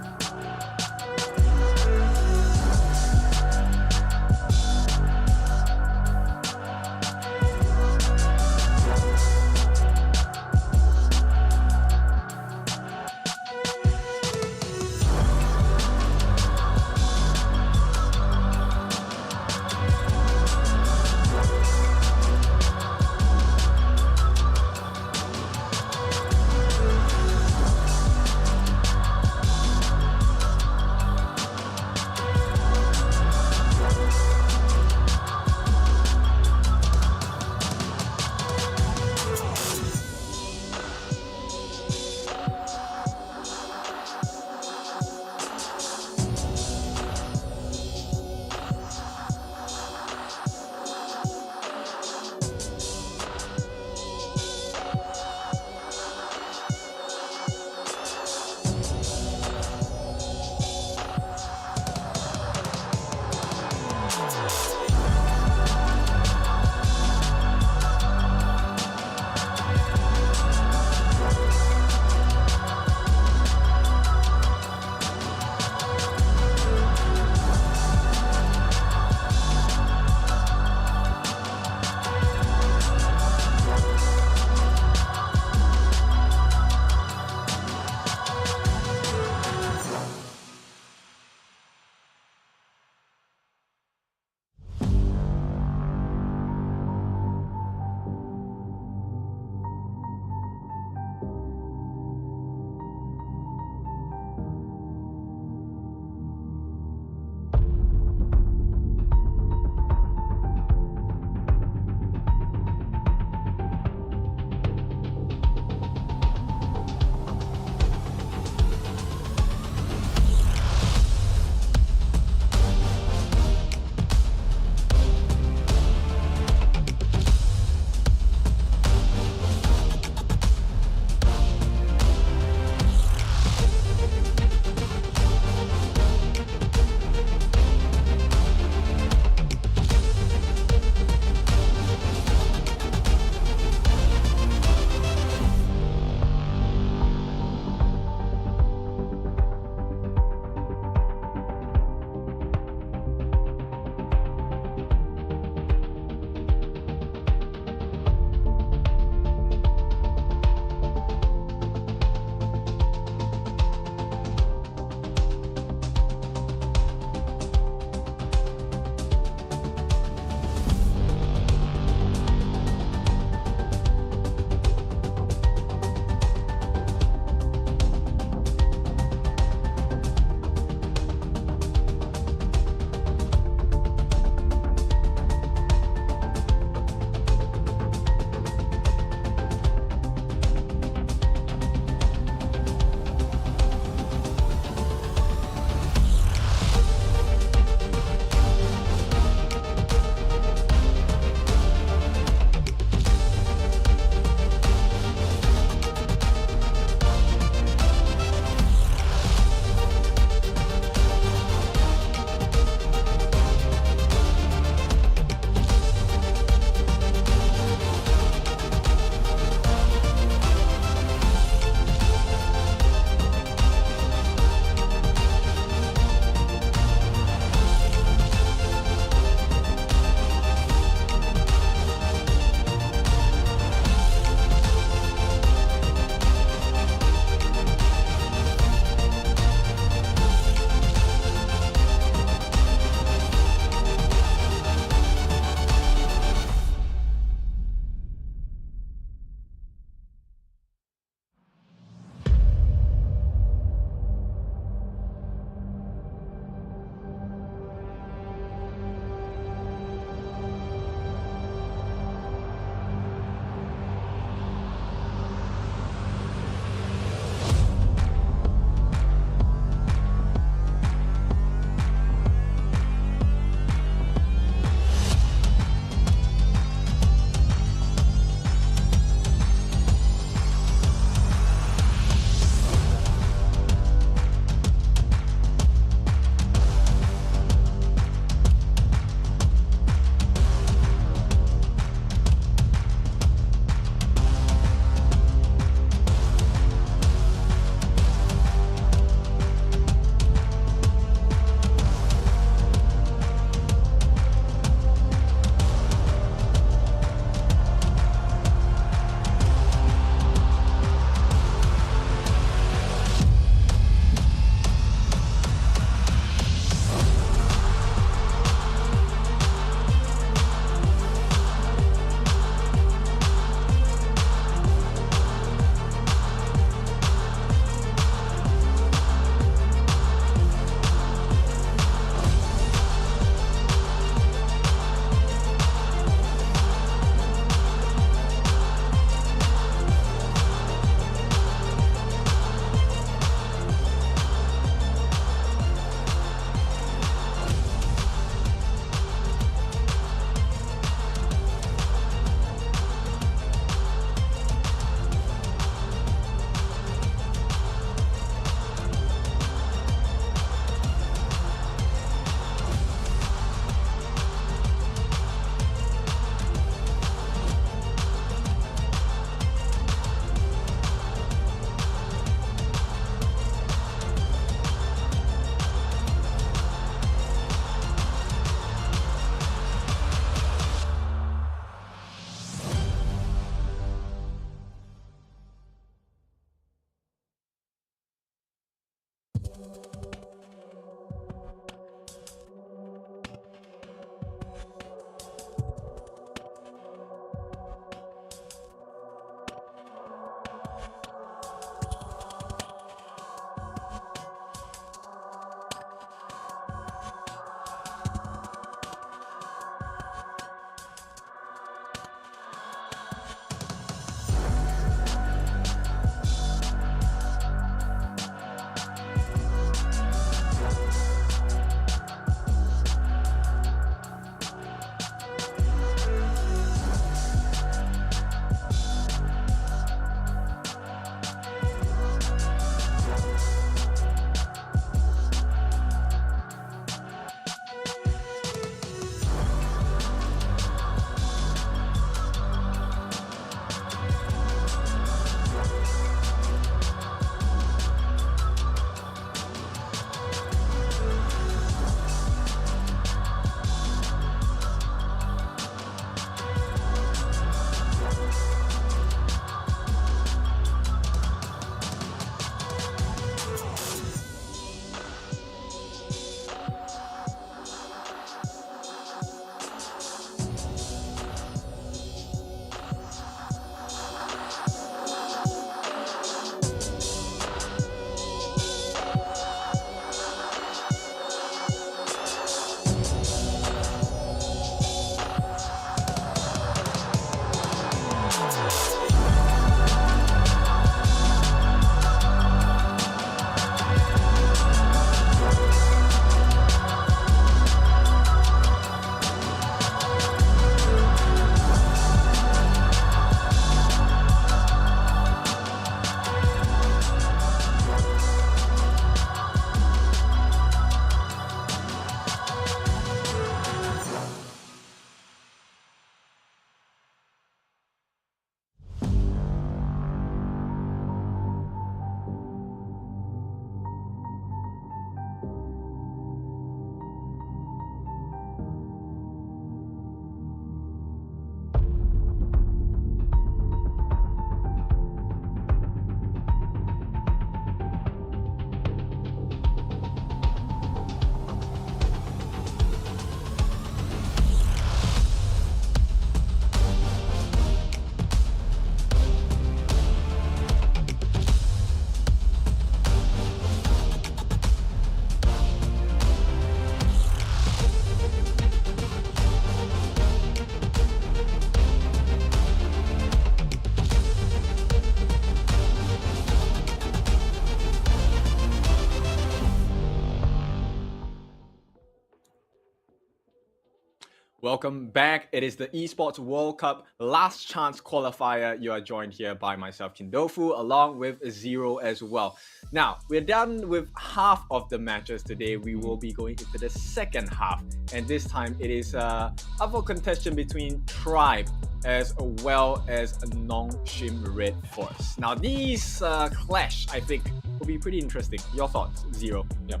S3: Welcome back. It is the Esports World Cup last chance qualifier. You are joined here by myself, Kindofu, along with Zero as well. Now, we're done with half of the matches today. We will be going into the second half. And this time it is up for contention between Tribe as well as NONGSHIM Red Force. Now, these clash, I think, will be pretty interesting. Your thoughts, Zero?
S2: Yep,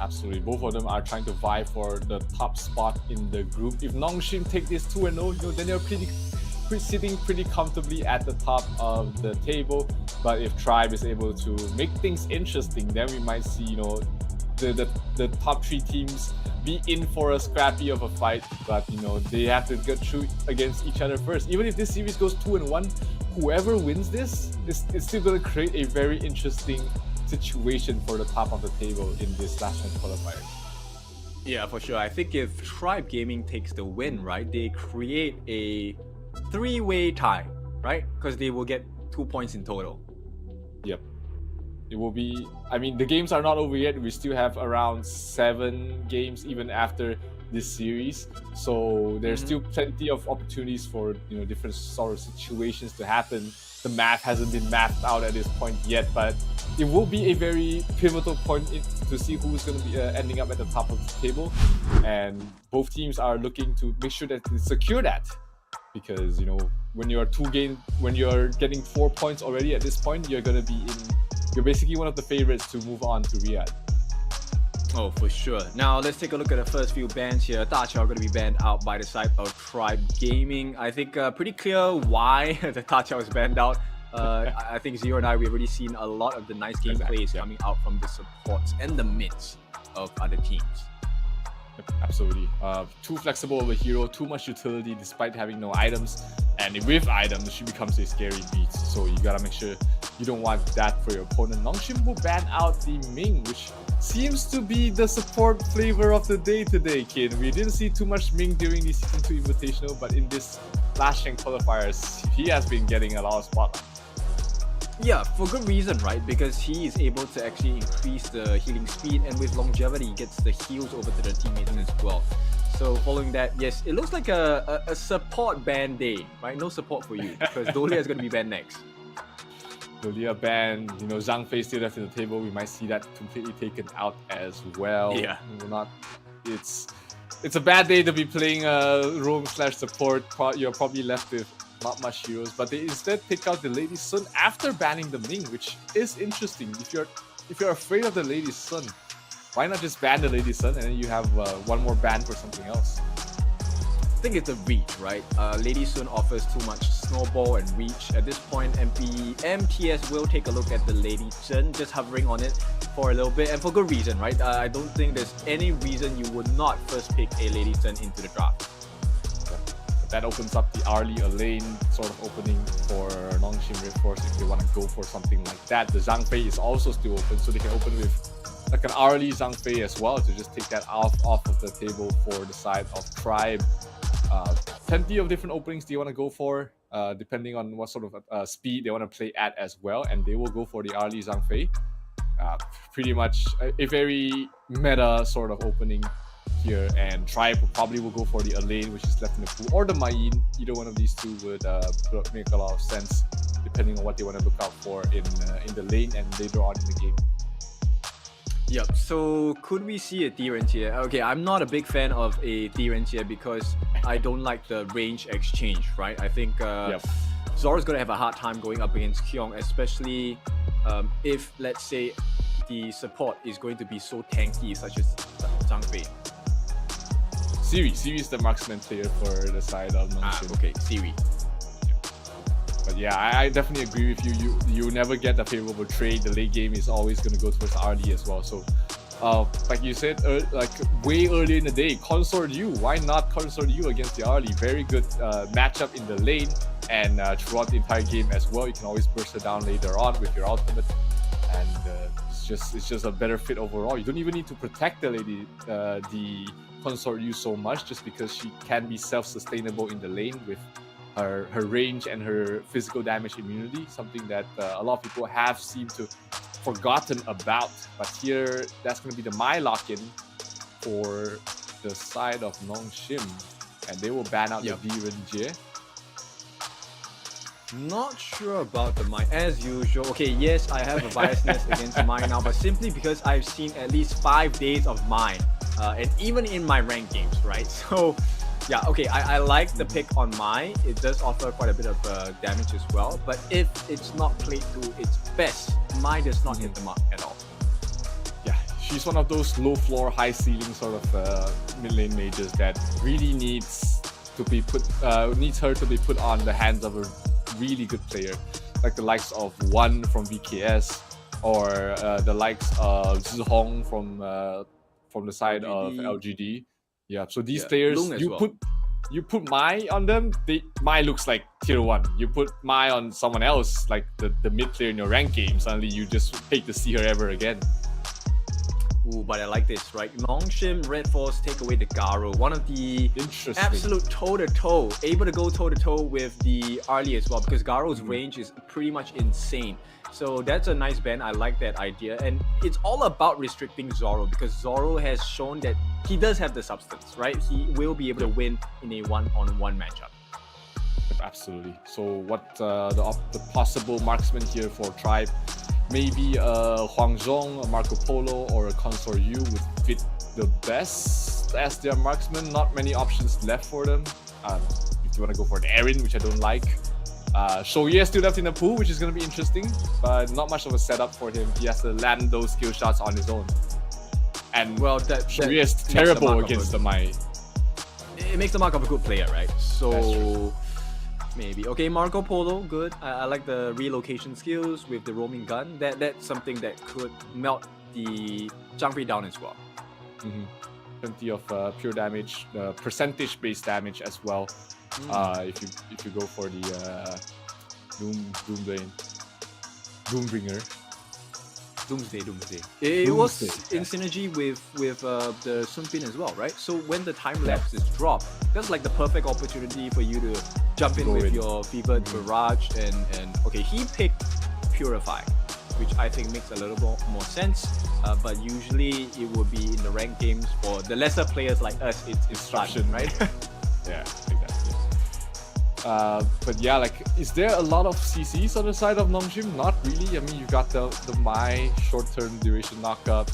S2: absolutely. Both of them are trying to vie for the top spot in the group. If NONGSHIM take this 2-0, then they're sitting pretty comfortably at the top of the table. But if Tribe is able to make things interesting, then we might see, the top 3 teams be in for a scrappy of a fight. But they have to get through against each other first. Even if this series goes 2-1, whoever wins this is still going to create a very interesting situation for the top of the table in this last chance qualifier.
S3: Yeah, for sure. I think if Tribe Gaming takes the win, right, they create a 3-way tie, right? Because they will get 2 points in total.
S2: Yep. It will be, the games are not over yet. We still have around 7 games even after this series. So there's still plenty of opportunities for, different sort of situations to happen. The math hasn't been mapped out at this point yet, but it will be a very pivotal point to see who's going to be ending up at the top of the table. And both teams are looking to make sure that they secure that. Because, when you're getting 4 points already at this point, you're basically one of the favorites to move on to Riyadh.
S3: Oh, for sure. Now, let's take a look at the first few bans here. Tachao are going to be banned out by the side of Tribe Gaming. I think pretty clear why the Tachao is banned out. I think Zero and I, we've already seen a lot of the nice gameplays coming out from the supports and the mids of other teams.
S2: Absolutely. Too flexible of a hero, too much utility despite having no items. And with items, she becomes a scary beast. So you gotta make sure you don't want that for your opponent. NONGSHIM will ban out the Ming, which seems to be the support flavor of the day today, kid. We didn't see too much Ming during the Season 2 Invitational, but in this last rank qualifiers, he has been getting a lot of spotlight.
S3: Yeah, for good reason, right? Because he is able to actually increase the healing speed, and with longevity, he gets the heals over to the teammates as well. So following that, yes, it looks like a support ban day, right? No support for you, because Dolia is going to be banned next.
S2: Dolia banned, Zhang Fei still left in the table. We might see that completely taken out as well.
S3: Yeah.
S2: It's a bad day to be playing roam/support. You're probably left with not much heroes, but they instead pick out the Lady Sun after banning the Ming, which is interesting. If you're afraid of the Lady Sun, why not just ban the Lady Sun and then you have one more ban for something else?
S3: I think it's a reach, right? Lady Sun offers too much snowball and reach. At this point, MTS will take a look at the Lady Sun, just hovering on it for a little bit, and for good reason, right? I don't think there's any reason you would not first pick a Lady Sun into the draft.
S2: That opens up the Arlie lane sort of opening for NONGSHIM Red Force if they want to go for something like that. The Zhang Fei is also still open, so they can open with like an Arlie Zhang Fei as well to just take that off of the table for the side of Tribe. Plenty of different openings they want to go for, depending on what sort of speed they want to play at as well, and they will go for the Arlie Zhang Fei. Pretty much a very meta sort of opening here, and Tribe probably will go for the Elaine, which is left in the pool, or the Mayin. Either one of these two would make a lot of sense, depending on what they want to look out for in the lane and later on in the game.
S3: Yep, so could we see a T-Rent here? Okay, I'm not a big fan of a T-Rent here because I don't like the range exchange, right? I think Zora's going to have a hard time going up against Kyong, especially if, let's say, the support is going to be so tanky, such as Zhang Fei.
S2: Siri is the marksman player for the side of NONGSHIM.
S3: Okay, Siri.
S2: But yeah, I definitely agree with you. You never get a favorable trade. The late game is always going to go towards Arlie as well. So, like you said, like way earlier in the day, Consort U. Why not Consort U against the Arlie? Very good matchup in the lane and throughout the entire game as well. You can always burst her down later on with your ultimate, and it's just a better fit overall. You don't even need to protect the Consort U so much, just because she can be self-sustainable in the lane with her range and her physical damage immunity, something that a lot of people have seemed to forgotten about. But here, that's going to be the My lock-in for the side of NONGSHIM. and they will ban out
S3: Yep.
S2: the Renjie.
S3: Not sure about the mine as usual. Okay, yes, I have a biasness against mine now, but simply because I've seen at least 5 days of mine, and even in my ranked games, right? So, yeah, okay, I like the pick on mine. It does offer quite a bit of damage as well, but if it's not played to its best, mine does not hit the mark at all.
S2: Yeah, she's one of those low floor, high ceiling sort of mid lane mages that really needs her to be put on the hands of a really good player, like the likes of One from VKS, or the likes of Zhong from the side of LGD. Yeah, so these players, you put Mai on them, Mai looks like tier 1. You put Mai on someone else, like the mid player in your rank game, suddenly you just hate to see her ever again.
S3: Ooh, but I like this, right? NONGSHIM, Red Force take away the Garo. One of the absolute toe-to-toe, able to go toe-to-toe with the Arlie as well, because Garo's range is pretty much insane. So that's a nice ban. I like that idea. And it's all about restricting Zoro, because Zoro has shown that he does have the substance, right? He will be able to win in a one-on-one matchup.
S2: Absolutely. So what the possible marksman here for Tribe? Maybe a Huangzhong, a Marco Polo, or a Consort Yu would fit the best as their marksman. Not many options left for them. If you want to go for an Erin, which I don't like. Shoye is still left in the pool, which is going to be interesting, but not much of a setup for him. He has to land those skill shots on his own. And well, Shoye is terrible against the Mai.
S3: It makes the mark of a good player, right? So maybe. Okay, Marco Polo, good. I like the relocation skills with the roaming gun. That's something that could melt the Zhang Fei down as well.
S2: Plenty of pure damage, percentage-based damage as well. If you go for the
S3: Doomsday. It was in synergy with the Sun Bin as well, right? So when the time lapse is dropped, that's like the perfect opportunity for you to jump in with your fevered barrage and okay, he picked Purify, which I think makes a little more sense. But usually it would be in the ranked games for the lesser players like us. It's Disruption, right?
S2: Yeah, exactly. But yeah, like, is there a lot of CCs on the side of NONGSHIM? Not really. I mean, you got the Mai short-term duration knockup.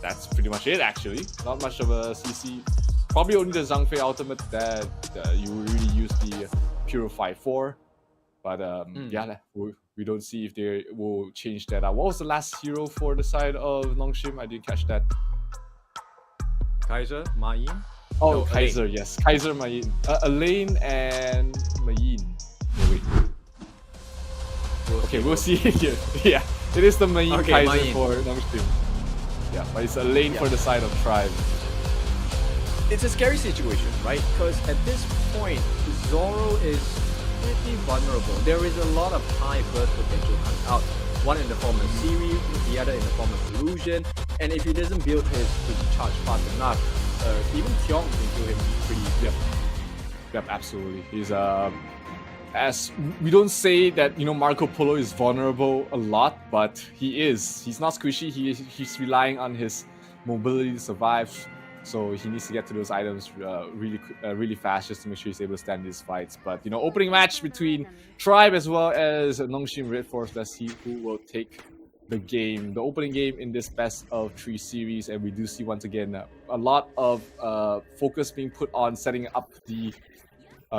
S2: That's pretty much it actually. Not much of a CC. Probably only the Zhang Fei ultimate that you really use the Purify for. But yeah, we don't see if they will change that out. What was the last hero for the side of NONGSHIM? I didn't catch that.
S3: Kaiser, Ma Yin.
S2: Oh, no, Kaiser, Elaine. Yes. Kaiser, Yin. Elaine and Yin. Oh, wait. Okay, we'll see here. Yeah, it is the Yin Kaiser for NONGSHIM. Yeah, but it's Elaine for the side of Tribe.
S3: It's a scary situation, right? Because at this point, Zoro is pretty vulnerable. There is a lot of high burst potential coming out. One in the form of Siri, the other in the form of Illusion. And if he doesn't build his charge fast enough, even Kyong can kill him pretty.
S2: Yep, absolutely. He's as we don't say that Marco Polo is vulnerable a lot, but he is. He's not squishy. He's relying on his mobility to survive. So he needs to get to those items really fast just to make sure he's able to stand these fights. But opening match between Tribe as well as NONGSHIM Red Force. Let's see who will take the game, the opening game in this best of 3 series. And we do see once again a lot of focus being put on setting up the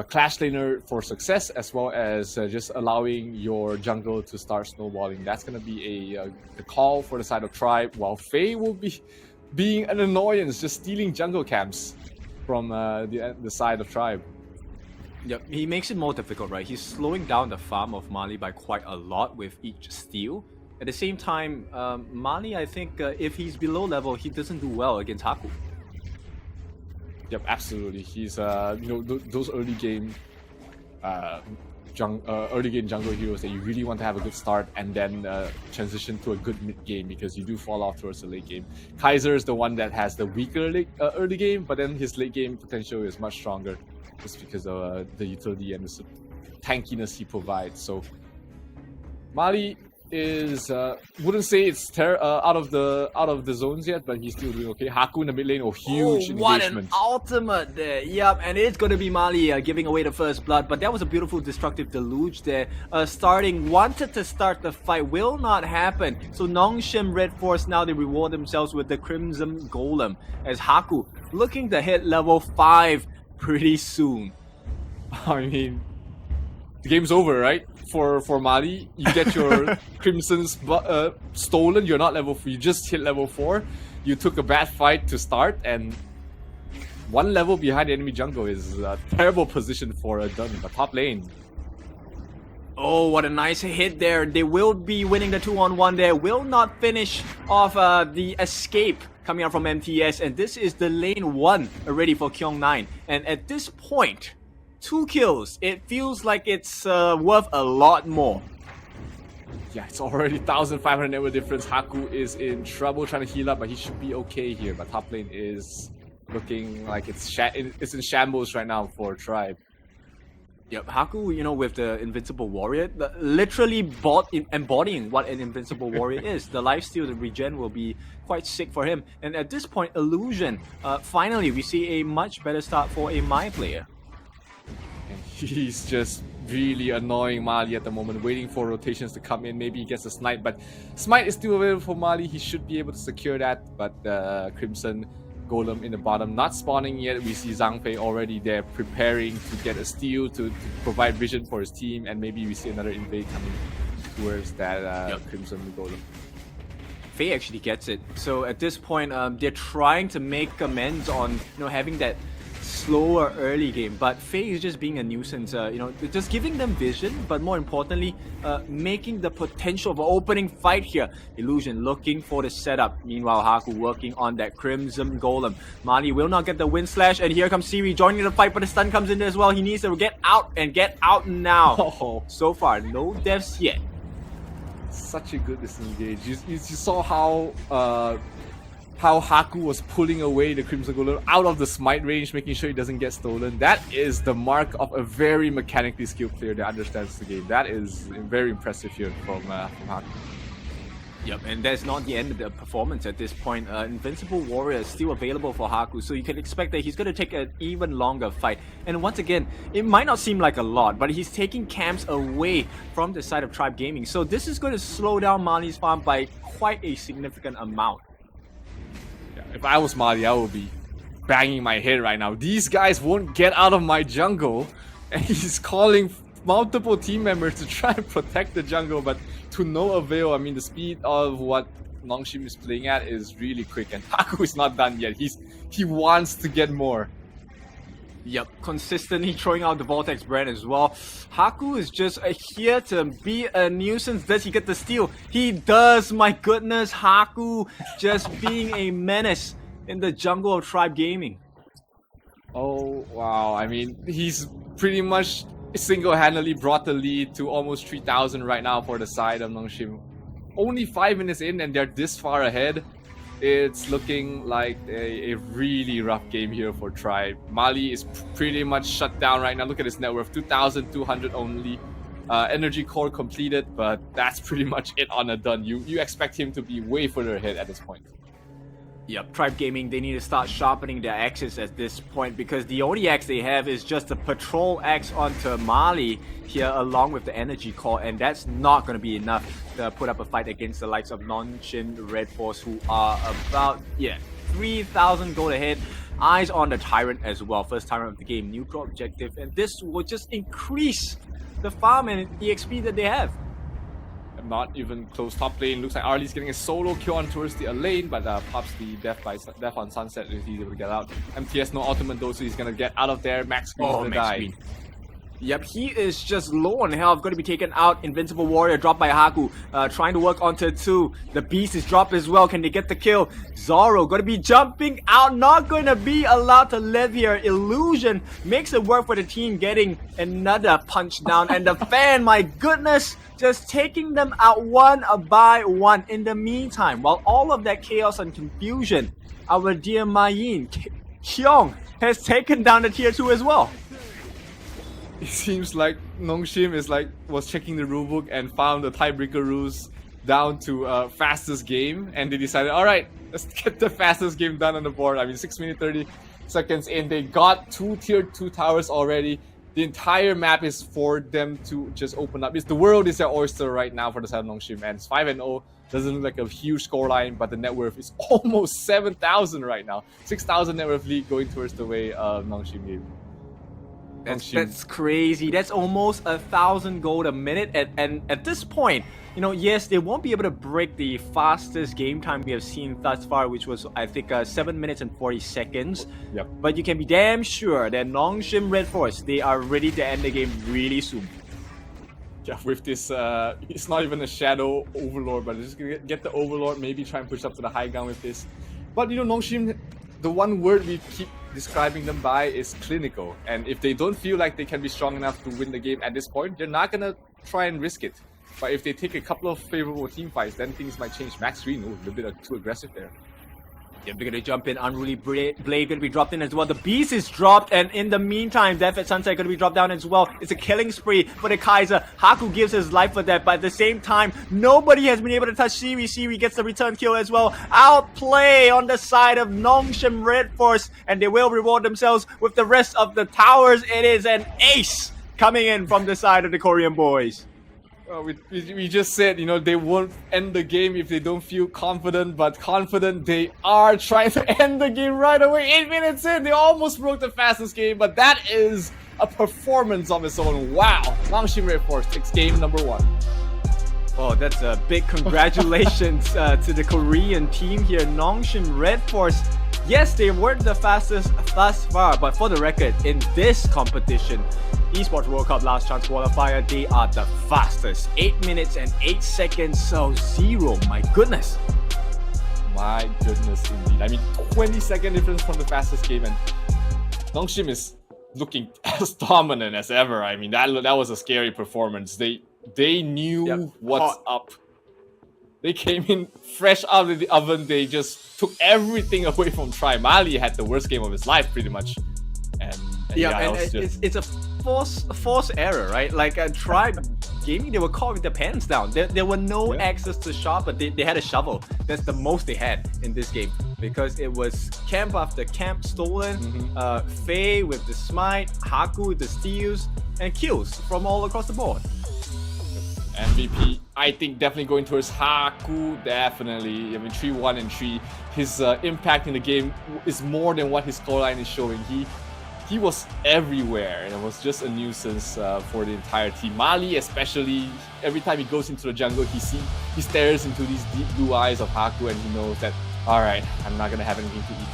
S2: Clash laner for success, as well as just allowing your jungle to start snowballing. That's going to be a call for the side of Tribe, while Faye will be being an annoyance, just stealing jungle camps from the side of Tribe.
S3: Yep, he makes it more difficult, right? He's slowing down the farm of Mali by quite a lot with each steal. At the same time, Mali, I think if he's below level, he doesn't do well against Haku.
S2: Yep, absolutely. He's those early game jungle heroes that you really want to have a good start and then transition to a good mid game, because you do fall off towards the late game. Kaiser is the one that has the weaker early game, but then his late game potential is much stronger just because of the utility and the tankiness he provides. So Mali is wouldn't say it's out of the zones yet, but he's still doing okay. Haku in the mid lane, huge
S3: what
S2: engagement.
S3: an ultimate there. Yep, and it's going to be Mali giving away the first blood, but that was a beautiful destructive deluge there. Wanted to start the fight, will not happen. So NONGSHIM Red Force, now they reward themselves with the Crimson Golem, as Haku looking to hit level 5 pretty soon.
S2: I mean, the game's over, right? For Mali, you get your Crimsons stolen. You're not level 4. You just hit level 4. You took a bad fight to start, and one level behind the enemy jungle is a terrible position for a Dun. But top lane.
S3: Oh, what a nice hit there. They will be winning the 2-on-1 there. Will not finish off the escape coming out from MTS. And this is the lane 1 already for Kyong9. And at this point, 2 kills. It feels like it's worth a lot more.
S2: Yeah, it's already 1,500 network difference. Haku is in trouble trying to heal up, but he should be okay here. But top lane is looking like it's in shambles right now for Tribe.
S3: Yep, Haku, you know, with the Invincible Warrior, literally embodying what an Invincible Warrior is. The lifesteal, the regen will be quite sick for him. And at this point, Illusion, finally, we see a much better start for a Mai player.
S2: And he's just really annoying Mali at the moment, waiting for rotations to come in. Maybe he gets a snipe, but Smite is still available for Mali. He should be able to secure that, but Crimson Golem in the bottom not spawning yet. We see Zhang Fei already there preparing to get a steal to provide vision for his team, and maybe we see another invade coming towards that Crimson Golem.
S3: Fei actually gets it. So at this point, they're trying to make amends on having that slower early game, but Fei is just being a nuisance, just giving them vision, but more importantly, making the potential of an opening fight here. Illusion looking for the setup. Meanwhile, Haku working on that Crimson Golem. Mali will not get the wind slash, and here comes Siri joining the fight, but the stun comes in there as well. He needs to get out, and get out now.
S2: Oh.
S3: So far, no deaths yet.
S2: Such a good disengage. You saw how Haku was pulling away the Crimson Golem out of the smite range, making sure he doesn't get stolen. That is the mark of a very mechanically skilled player that understands the game. That is very impressive here from Haku.
S3: Yep, and that's not the end of the performance at this point. Invincible Warrior is still available for Haku, so you can expect that he's going to take an even longer fight. And once again, it might not seem like a lot, but he's taking camps away from the side of Tribe Gaming. So this is going to slow down Mali's farm by quite a significant amount.
S2: If I was Mali, I would be banging my head right now. These guys won't get out of my jungle, and he's calling multiple team members to try and protect the jungle, but to no avail. I mean, the speed of what NONGSHIM is playing at is really quick, and Haku is not done yet. He wants to get more.
S3: Yep, consistently throwing out the Vortex brand as well. Haku is just here to be a nuisance. Does he get the steal? He does, my goodness. Haku just being a menace in the jungle of Tribe Gaming.
S2: Oh, wow. I mean, he's pretty much single-handedly brought the lead to almost 3,000 right now for the side of NONGSHIM. Only 5 minutes in and they're this far ahead. It's looking like a really rough game here for Tribe. Mali is pretty much shut down right now. Look at his net worth, 2,200 only. Energy core completed, but that's pretty much it on a done. You expect him to be way further ahead at this point.
S3: Yep, Tribe Gaming, they need to start sharpening their axes at this point, because the only axe they have is just a patrol axe onto Mali here along with the energy core, and that's not going to be enough to put up a fight against the likes of NONGSHIM Red Force, who are about 3,000 gold ahead. Eyes on the Tyrant as well, first Tyrant of the game, neutral objective, and this will just increase the farm and EXP that they have.
S2: Not even close top lane. Looks like Arlie's getting a solo kill on towards the lane, but pops the death on Sunset if he's able to get out. MTS no ultimate though, so he's gonna get out of there. Max Green's gonna die.
S3: Green. Yep, he is just low on health, going to be taken out. Invincible Warrior dropped by Haku, trying to work onto 2. The Beast is dropped as well. Can they get the kill? Zoro going to be jumping out, not going to be allowed to live here. Illusion makes it work for the team, getting another punch down. And the fan, my goodness, just taking them out one by one. In the meantime, while all of that chaos and confusion, our dear Mayin, Kyong, has taken down the tier 2 as well.
S2: It seems like NONGSHIM was checking the rulebook and found the tiebreaker rules down to fastest game, and they decided, all right, let's get the fastest game done on the board. I mean, 6 minutes 30 seconds in, they got 2 tier 2 towers already. The entire map is for them to just open up. The world is their oyster right now for the side of NONGSHIM, and it's 5-0. Doesn't look like a huge scoreline, but the net worth is almost 7,000 right now. 6,000 net worth lead going towards the way of NONGSHIM game.
S3: That's crazy. That's almost 1,000 gold a minute. And at this point, you know, yes, they won't be able to break the fastest game time we have seen thus far, which was, I think, 7 minutes and 40 seconds.
S2: Yep.
S3: But you can be damn sure that NONGSHIM Red Force, they are ready to end the game really soon.
S2: Yeah, with this, it's not even a Shadow Overlord, but just gonna get the Overlord, maybe try and push up to the high ground with this. But, you know, NONGSHIM, the one word we keep describing them by is clinical. And if they don't feel like they can be strong enough to win the game at this point, they're not gonna try and risk it. But if they take a couple of favorable team fights, then things might change. Max Green, a little bit too aggressive there.
S3: Yeah, they're gonna jump in. Unruly Blade gonna be dropped in as well. The Beast is dropped, and in the meantime, Death at Sunset gonna be dropped down as well. It's a killing spree for the Kaiser. Haku gives his life for that, but at the same time, nobody has been able to touch Siri. Siri gets the return kill as well. Outplay on the side of NONGSHIM Red Force, and they will reward themselves with the rest of the towers. It is an ace coming in from the side of the Korean boys.
S2: We just said, you know, they won't end the game if they don't feel confident, but confident they are trying to end the game right away. 8 minutes in, they almost broke the fastest game, but that is a performance of its own. Wow, NONGSHIM Red Force takes game number 1.
S3: Oh, that's a big congratulations to the Korean team here. NONGSHIM Red Force, yes, they weren't the fastest thus far, but for the record, in this competition, Esports World Cup Last Chance Qualifier, they are the fastest. 8 minutes and 8 seconds, so 0. My goodness.
S2: My goodness indeed. I mean, 20-second difference from the fastest game, and NONGSHIM is looking as dominant as ever. I mean, that was a scary performance. They knew what's up. They came in fresh out of the oven. They just took everything away from Tri. Mali had the worst game of his life, pretty much. And
S3: it's a force error, right? Like Tribe Gaming, they were caught with their pants down. There were no access to shop, but they had a shovel. That's the most they had in this game, because it was camp after camp stolen. Faye with the smite, Haku with the steals, and kills from all across the board.
S2: MVP, I think definitely going towards Haku, definitely. I mean, 3-1 and 3. His impact in the game is more than what his scoreline is showing. He was everywhere, and it was just a nuisance for the entire team. Mali especially, every time he goes into the jungle, he stares into these deep blue eyes of Haku, and he knows that, alright, I'm not gonna have anything to eat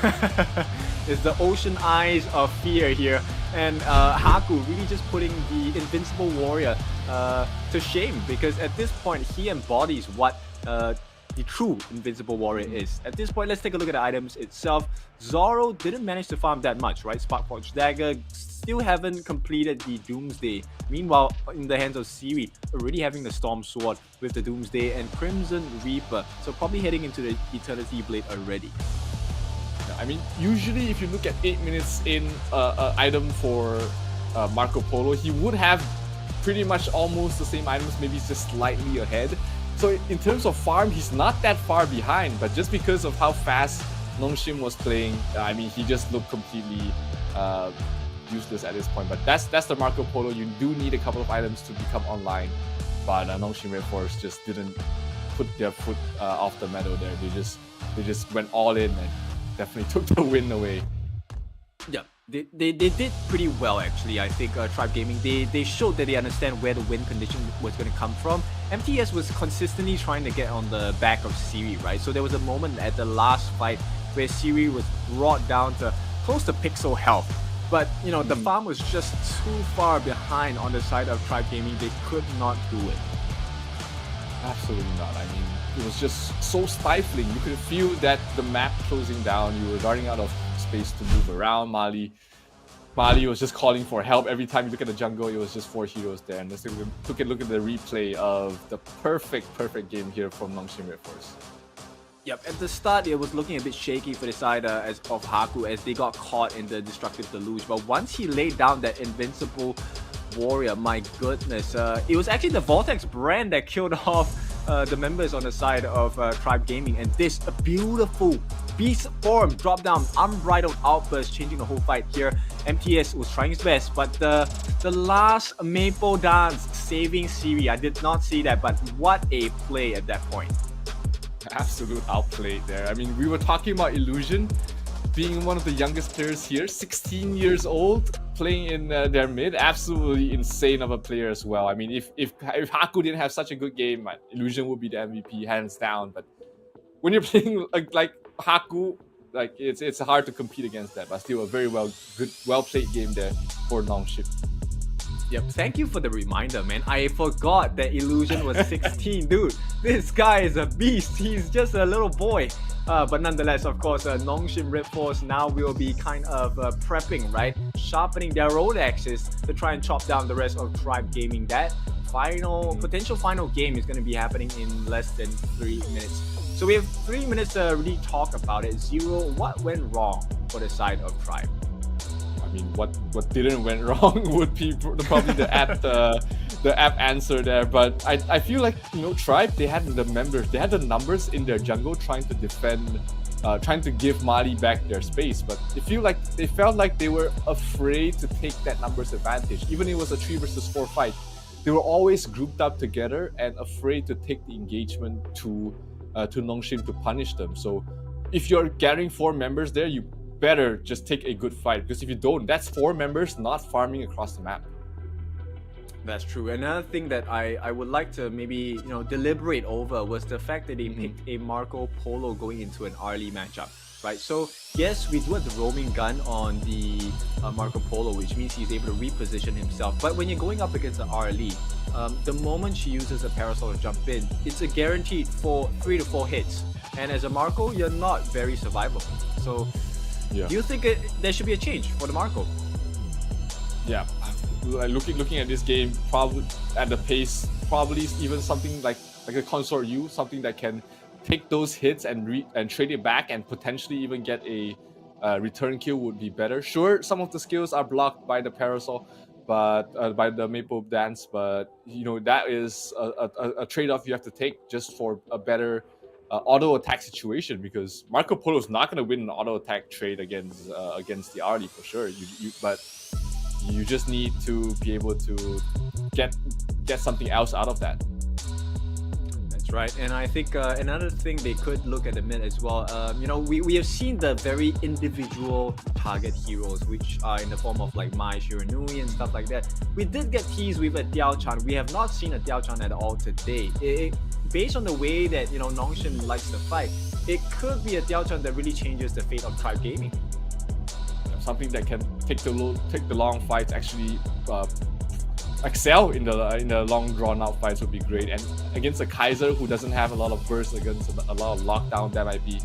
S2: tonight.
S3: It's the ocean eyes of fear here, and Haku really just putting the invincible warrior to shame, because at this point he embodies what the true invincible warrior is. At this point, let's take a look at the items itself. Zoro didn't manage to farm that much, right? Sparkforged Dagger, still haven't completed the Doomsday. Meanwhile, in the hands of Siri, already having the Storm Sword with the Doomsday and Crimson Reaper, so probably heading into the Eternity Blade already.
S2: I mean, usually if you look at 8 minutes in item for Marco Polo, he would have pretty much almost the same items, maybe just slightly ahead. So in terms of farm, he's not that far behind, but just because of how fast NONGSHIM was playing, I mean, he just looked completely useless at this point. But that's the Marco Polo. You do need a couple of items to become online, but NONGSHIM Red Force just didn't put their foot off the meadow there. They just went all in and definitely took the win away.
S3: Yeah, they did pretty well, actually. I think Tribe Gaming, they showed that they understand where the win condition was going to come from. MTS was consistently trying to get on the back of Siri, right? So there was a moment at the last fight where Siri was brought down to close to pixel health. But, you know, the farm was just too far behind on the side of Tribe Gaming. They could not do it.
S2: Absolutely not. I mean, it was just so stifling. You could feel that the map closing down. You were running out of space to move around. Mali was just calling for help. Every time you look at the jungle, it was just 4 heroes there. And let's take a look at the replay of the perfect game here from NONGSHIM Red Force.
S3: Yep, at the start it was looking a bit shaky for the side of Haku as they got caught in the destructive deluge. But once he laid down that invincible Warrior, my goodness. It was actually the Vortex brand that killed off the members on the side of Tribe Gaming, and this a beautiful beast form drop down unbridled outburst, changing the whole fight here. MTS was trying his best, but the last Maple Dance saving Siri, I did not see that, but what a play at that point.
S2: Absolute outplay there. I mean, we were talking about Illusion being one of the youngest players here, 16 years old, playing in their mid. Absolutely insane of a player as well. I mean, if Haku didn't have such a good game, Illusion would be the MVP hands down. But when you're playing like Haku, like it's hard to compete against that. But still, a very well played game there for NONGSHIM.
S3: Yep, thank you for the reminder, man. I forgot that Illusion was 16, dude. This guy is a beast. He's just a little boy. But nonetheless, of course, NONGSHIM Red Force now will be kind of prepping, right? Sharpening their own axes to try and chop down the rest of Tribe Gaming. That potential final game is going to be happening in less than 3 minutes. So we have 3 minutes to really talk about it. Zero, what went wrong for the side of Tribe?
S2: I mean, what didn't went wrong would be probably the app answer there. But I feel like, you know, Tribe, they had the numbers in their jungle trying to defend, trying to give Mali back their space. But they felt like they were afraid to take that numbers advantage. Even if it was a 3 versus 4 fight, they were always grouped up together and afraid to take the engagement to NONGSHIM to punish them. So if you're gathering 4 members there, you better just take a good fight, because if you don't, that's 4 members not farming across the map.
S3: That's true. Another thing that I would like to maybe deliberate over was the fact that they picked a Marco Polo going into an early matchup, right? So yes, we do have the roaming gun on the Marco Polo, which means he's able to reposition himself. But when you're going up against the RLE, the moment she uses a Parasol to jump in, it's a guaranteed 3 to 4 hits. And as a Marco, you're not very survivable. So do you think there should be a change for the Marco?
S2: Yeah, looking at this game, probably at the pace, probably even something like a Consort U, something that can take those hits and trade it back and potentially even get a return kill would be better. Sure, some of the skills are blocked by the Parasol, but by the Maple Dance, but you know, that is a trade-off you have to take just for a better auto attack situation, because Marco Polo is not going to win an auto attack trade against the Arlie for sure. But you just need to be able to get something else out of that.
S3: That's right. And I think another thing they could look at the mid as well. We have seen the very individual target heroes, which are in the form of like Mai Shiranui and stuff like that. We did get teased with a Diao Chan. We have not seen a Diao Chan at all today. Based on the way that NONGSHIM likes to fight, it could be a Diao Chan that really changes the fate of Tribe Gaming.
S2: Something that can take the long fights, actually excel in the long drawn out fights would be great. And against a Kaiser who doesn't have a lot of burst, against a lot of lockdown, that might be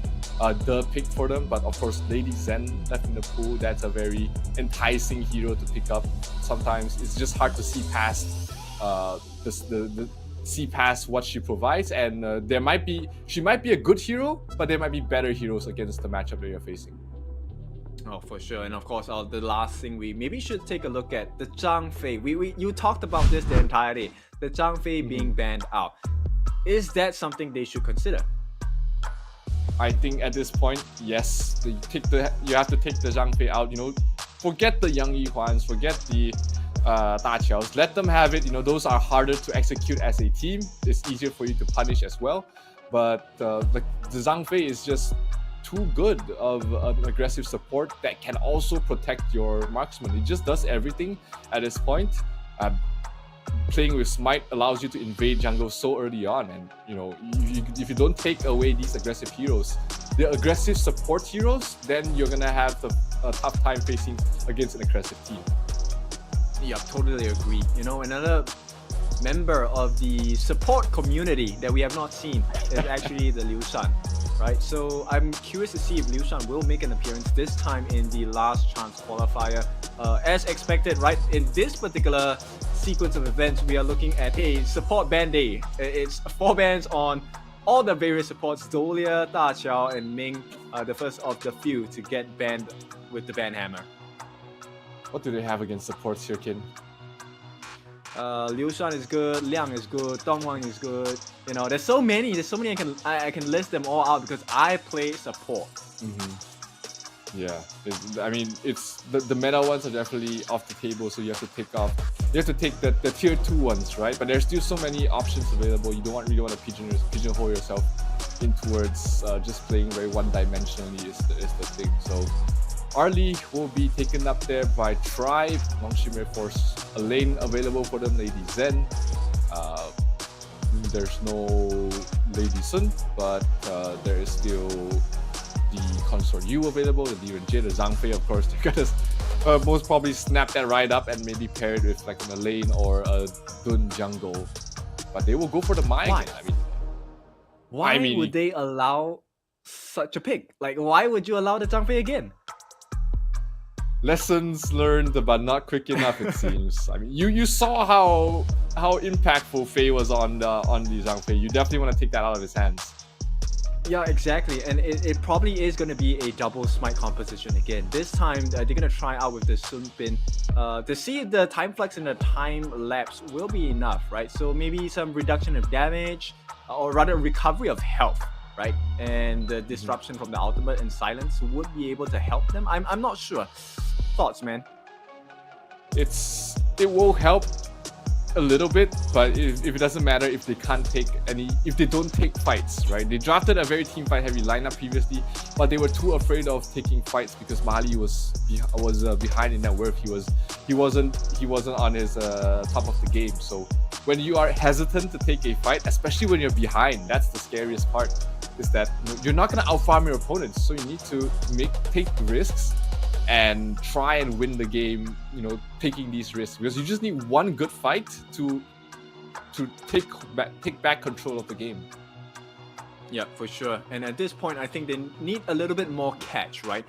S2: the pick for them. But of course, Lady Zen left in the pool, that's a very enticing hero to pick up. Sometimes it's just hard to see past see past what she provides, and she might be a good hero, but there might be better heroes against the matchup that you're facing.
S3: Oh, for sure. And of course, the last thing we maybe should take a look at, the Zhang Fei. You talked about this the entire day, the Zhang Fei being banned out. Is that something they should consider?
S2: I think at this point, yes, you have to take the Zhang Fei out. Forget the Yang Yihuans, forget the Da Qiaos. Let them have it. Those are harder to execute as a team. It's easier for you to punish as well. But the Zhang Fei is just too good of an aggressive support that can also protect your marksman. It just does everything at this point. Playing with Smite allows you to invade jungle so early on, and if you don't take away these aggressive heroes, the aggressive support heroes, then you're gonna have a tough time facing against an aggressive team.
S3: Yeah, totally agree. Another member of the support community that we have not seen is actually the Liu Shan, right? So I'm curious to see if Liu Shan will make an appearance this time in the last chance qualifier. As expected, right? In this particular sequence of events, we are looking at a support ban day. It's 4 bans on all the various supports: Zolia, Da Qiao, and Ming, the first of the few to get banned with the ban hammer.
S2: What do they have against supports here, Kin?
S3: Liu Shan is good, Liang is good, Dongwang is good. You know, there's so many I can list them all out because I play support.
S2: Yeah, I mean, it's the meta ones are definitely off the table, so you have to take the tier 2 ones, right? But there's still so many options available. You really want to pigeonhole yourself in towards just playing very one-dimensionally is the thing. So Arlie will be taken up there by Tribe. NONGSHIM Red Force, a lane available for them, Lady Zen. There's no Lady Sun, but there is still the Consort Yu available, the Liren, the Zhang Fei, of course. They're gonna most probably snap that right up and maybe pair it with like a lane or a Dun jungle. But they will go for the Mai again.
S3: Why would they allow such a pick? Like, why would you allow the Zhang Fei again?
S2: Lessons learned, but not quick enough, it seems. I mean, you saw how impactful Fei was on the Zhang Fei. You definitely want to take that out of his hands.
S3: Yeah, exactly, and it probably is going to be a double smite composition again. This time, they're going to try out with the Sun Bin to see if the time flex and the time lapse will be enough, right? So maybe some reduction of damage, or rather recovery of health, right? And the disruption from the ultimate and silence would be able to help them. I'm not sure. Thoughts, man?
S2: It will help a little bit, but if it doesn't matter if they don't take fights, right? They drafted a very team fight heavy lineup previously, but they were too afraid of taking fights because Mali was behind in net worth. He wasn't on his top of the game. So when you are hesitant to take a fight, especially when you're behind, that's the scariest part. Is that you're not gonna outfarm your opponents, so you need to take risks and try and win the game, you know, taking these risks, because you just need one good fight to take back control of the game.
S3: Yeah, for sure. And at this point, I think they need a little bit more catch, right?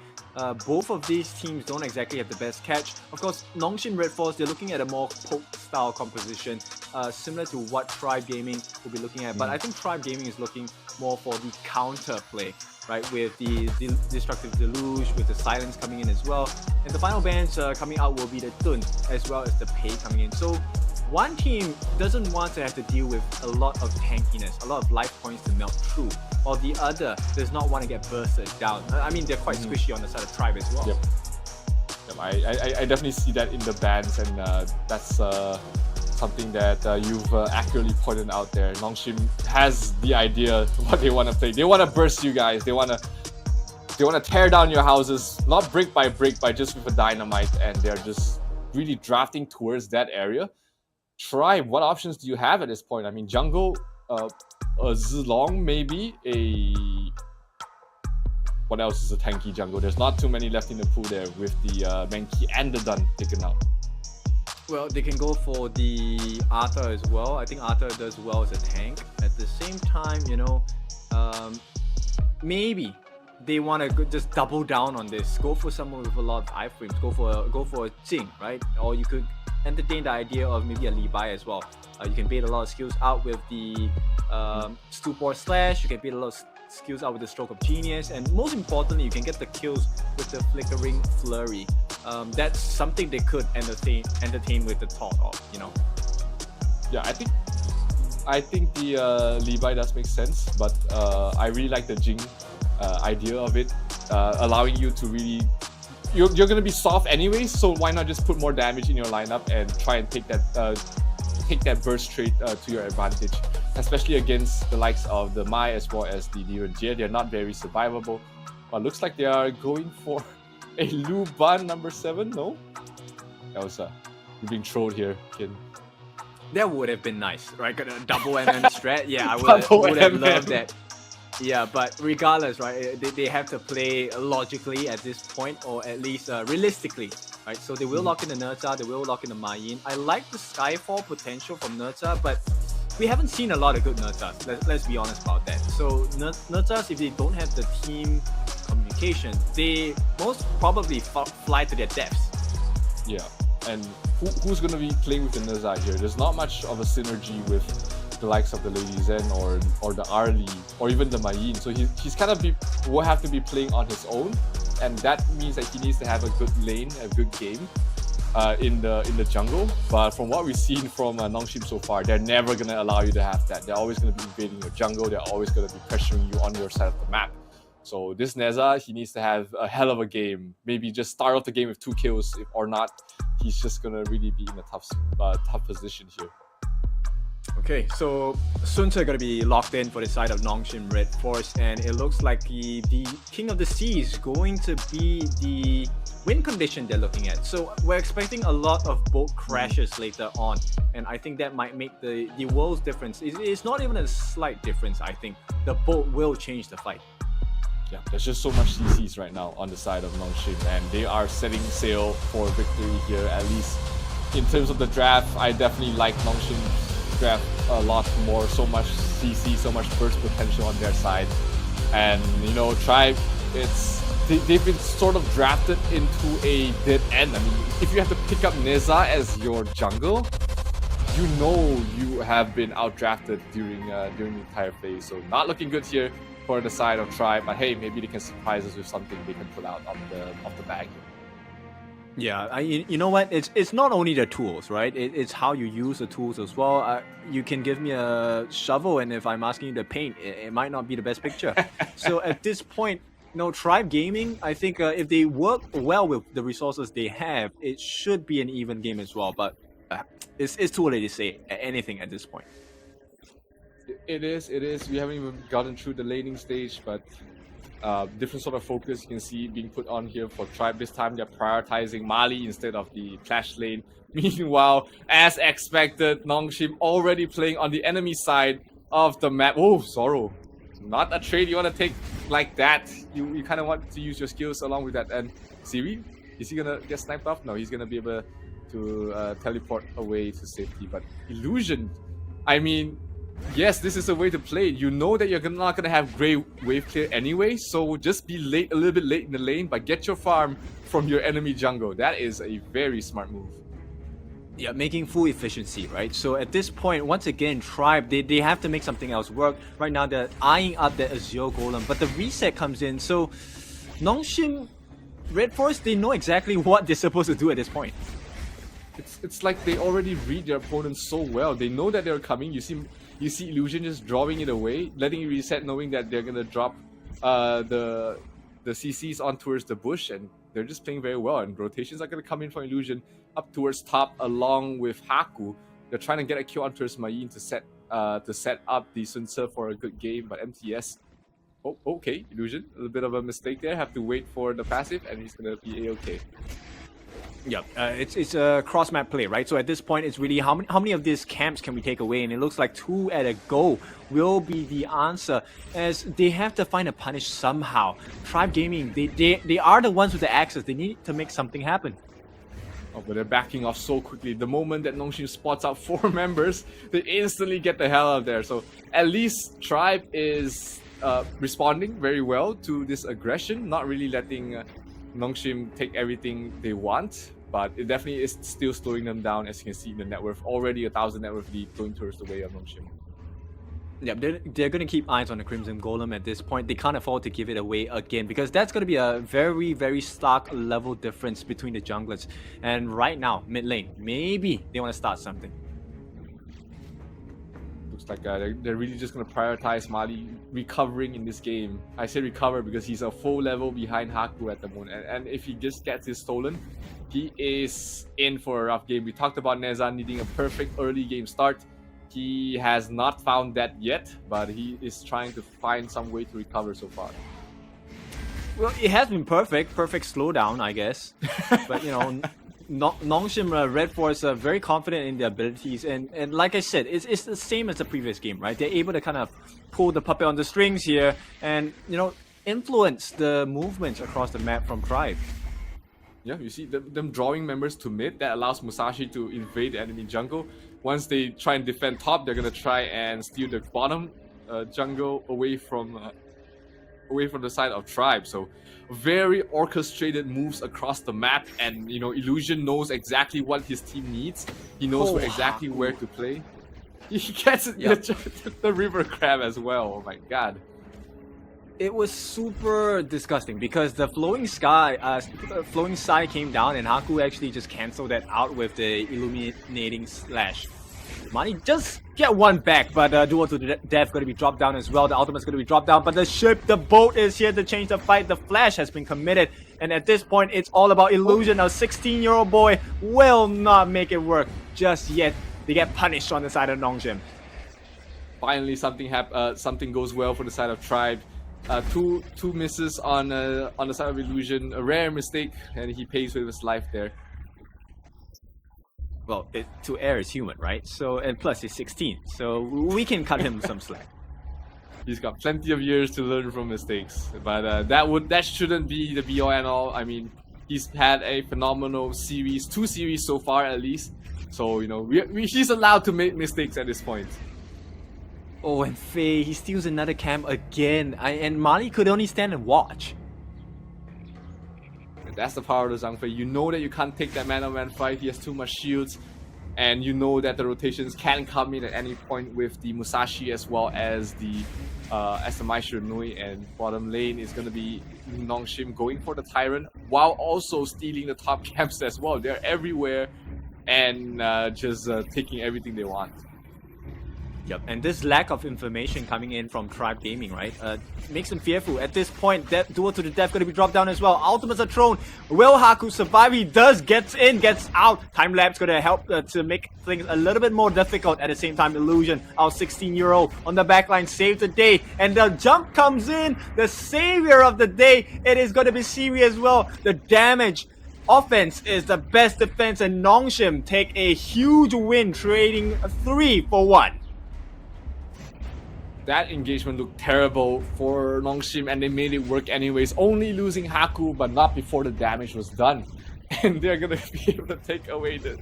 S3: Both of these teams don't exactly have the best catch. Of course, NONGSHIM Red Force, they're looking at a more poke style composition, similar to what Tribe Gaming will be looking at. But I think Tribe Gaming is looking more for the counter play, right? With the Destructive Deluge, with the Silence coming in as well. And the final bands coming out will be the Dun, as well as the Pei coming in. So one team doesn't want to have to deal with a lot of tankiness, a lot of life points to melt through, while the other does not want to get bursted down. I mean, they're quite squishy on the side of Tribe as well.
S2: Yep. I definitely see that in the bans, and that's something that you've accurately pointed out there. NONGSHIM has the idea what they want to play. They want to burst you guys. They want to tear down your houses, not brick by brick, but just with a dynamite, and they're just really drafting towards that area. Tribe, what options do you have at this point? I mean, jungle, a Zilong, maybe what else is a tanky jungle? There's not too many left in the pool there with the Mankey and the Dun taken out.
S3: Well, they can go for the Arthur as well. I think Arthur does well as a tank. At the same time, you know, maybe they want to just double down on this. Go for someone with a lot of iframes. Go for a Jing, right? Or you could entertain the idea of maybe a Li Bai as well. You can bait a lot of skills out with the Stupor Slash. You can bait a lot of skills out with the Stroke of Genius, and most importantly, you can get the kills with the Flickering Flurry. That's something they could entertain with the thought of, you know.
S2: Yeah, I think the Li Bai does make sense, but I really like the Jing idea of it, allowing you to really. You're gonna be soft anyways, so why not just put more damage in your lineup and try and take that burst trait to your advantage, especially against the likes of the Mai as well as the Liren. They're not very survivable, but looks like they are going for a Lu Ban number 7. No, that was you're being trolled here, Kin.
S3: That would have been nice, right? Got a double MM strat. Yeah, I would have loved that. Yeah, but regardless, right, they have to play logically at this point, or at least realistically, right? So they will lock in the Nerta, they will lock in the Mayin. I like the Skyfall potential from Nerta, but we haven't seen a lot of good Nertas. Let's be honest about that. So Nertas, if they don't have the team communication, they most probably fly to their deaths.
S2: Yeah, and who's going to be playing with the Nerza here? There's not much of a synergy with the likes of the Lady Zen or the Arlie or even the Mayin. So he's kind of will have to be playing on his own, and that means that he needs to have a good lane, a good game. in the jungle. But from what we've seen from NONGSHIM so far, they're never gonna allow you to have that. They're always gonna be invading your jungle. They're always gonna be pressuring you on your side of the map. So this Neza, he needs to have a hell of a game. Maybe just start off the game with 2 kills. If or not, he's just gonna really be in a tough position here.
S3: Okay, so Sunta gonna be locked in for the side of NONGSHIM Red Force, and it looks like the King of the Sea is going to be the win condition they're looking at. So we're expecting a lot of boat crashes later on, and I think that might make the world's difference. It's not even a slight difference, I think. The boat will change the fight.
S2: Yeah, there's just so much CCs right now on the side of NONGSHIM, and they are setting sail for victory here. At least in terms of the draft, I definitely like NONGSHIM's draft a lot more. So much CC, so much burst potential on their side. And you know, Tribe, they've been sort of drafted into a dead end. I mean, if you have to pick up Neza as your jungle, you know you have been outdrafted during the entire phase. So not looking good here for the side of Tribe, but hey, maybe they can surprise us with something they can pull out of the bag.
S3: Yeah, you know what? It's not only the tools, right? It's how you use the tools as well. You can give me a shovel, and if I'm asking you to paint, it might not be the best picture. So at this point, you know, Tribe Gaming, I think if they work well with the resources they have, it should be an even game as well. But it's too early to say anything at this point.
S2: It is. We haven't even gotten through the laning stage, but different sort of focus you can see being put on here for Tribe. This time they're prioritizing Mali instead of the Clash lane. Meanwhile, as expected, NONGSHIM already playing on the enemy side of the map. Oh, Sorrow. Not a trade you want to take like that. You kind of want to use your skills along with that. And Siri, is he going to get sniped off? No, he's going to be able to teleport away to safety. But Illusion, I mean, yes, this is a way to play. You know that you're not going to have great wave clear anyway, so just be late, a little bit late in the lane, but get your farm from your enemy jungle. That is a very smart move.
S3: Yeah, making full efficiency, right? So at this point, once again, Tribe, they have to make something else work. Right now, they're eyeing up the Azure Golem, but the reset comes in. So NONGSHIM, Red Force, they know exactly what they're supposed to do at this point.
S2: It's like they already read their opponent so well. They know that they're coming. You see Illusion just drawing it away, letting it reset, knowing that they're gonna drop the CCs on towards the bush, and they're just playing very well. And rotations are gonna come in from Illusion up towards top, along with Haku. They're trying to get a kill on towards Mayin to set up the Sun Tzu for a good game, but MTS. Oh, okay, Illusion, a little bit of a mistake there. Have to wait for the passive, and he's gonna be A-okay.
S3: Yeah, it's a cross-map play, right? So at this point, it's really how many of these camps can we take away? And it looks like 2 at a go will be the answer, as they have to find a punish somehow. Tribe Gaming, they are the ones with the access. They need to make something happen.
S2: Oh, but they're backing off so quickly. The moment that NONGSHIM spots out 4 members, they instantly get the hell out of there. So at least Tribe is responding very well to this aggression, not really letting NONGSHIM take everything they want. But it definitely is still slowing them down, as you can see in the net worth. Already 1,000 net worth lead going towards the way of NONGSHIM.
S3: Yeah, they're going to keep eyes on the Crimson Golem at this point. They can't afford to give it away again, because that's going to be a very, very stark level difference between the junglers. And right now, mid lane, maybe they want to start something.
S2: Looks like they're really just going to prioritize Mali recovering in this game. I say recover because he's a full level behind Haku at the moment. And if he just gets his stolen, he is in for a rough game. We talked about Neza needing a perfect early game start. He has not found that yet, but he is trying to find some way to recover so far.
S3: Well, it has been perfect slowdown, I guess. But you know, NONGSHIM Red Force are very confident in their abilities, and like I said, it's the same as the previous game, right? They're able to kind of pull the puppet on the strings here, and you know, influence the movements across the map from Tribe.
S2: Yeah, you see them drawing members to mid. That allows Musashi to invade the enemy jungle. Once they try and defend top, they're gonna try and steal the bottom jungle away from the side of Tribe. So very orchestrated moves across the map, and you know, Illusion knows exactly what his team needs. He knows exactly where to play. He gets the river crab as well. Oh my god.
S3: It was super disgusting because the flowing sky came down and Haku actually just canceled that out with the illuminating slash. Mani just get one back, but Duel to the Death going to be dropped down as well. The ultimate's going to be dropped down, but the boat is here to change the fight. The flash has been committed, and at this point, it's all about illusion. A 16-year-old boy will not make it work just yet. They get punished on the side of NONGSHIM.
S2: Finally, something goes well for the side of Tribe. Two misses on the side of Illusion, a rare mistake, and he pays with his life there.
S3: Well, to err is human, right? So, and plus he's 16, so we can cut him some slack.
S2: He's got plenty of years to learn from mistakes, but that shouldn't be the be all and all. I mean, he's had a phenomenal series, 2 series so far at least. So you know, he's allowed to make mistakes at this point.
S3: Oh, and Faye, he steals another camp again, and Mali could only stand and watch.
S2: That's the power of the Zhang Fei. You know that you can't take that man-on-man fight. He has too much shields. And you know that the rotations can come in at any point with the Musashi as well as the Mai Shiranui. And bottom lane is going to be NONGSHIM going for the Tyrant while also stealing the top camps as well. They're everywhere and just taking everything they want.
S3: Yep, and this lack of information coming in from Tribe Gaming, right, makes them fearful. At this point, Duel to the Death going to be dropped down as well. Ultimates are thrown. Will Haku survive? He does, gets in, gets out. Time Lapse going to help to make things a little bit more difficult. At the same time, Illusion, our 16-year-old on the backline, saved the day. And the jump comes in, the savior of the day. It is going to be Siri as well. The damage. Offense is the best defense, and NONGSHIM take a huge win, trading 3 for 1.
S2: That engagement looked terrible for NONGSHIM and they made it work anyways, only losing Haku but not before the damage was done. And they're gonna be able to take away the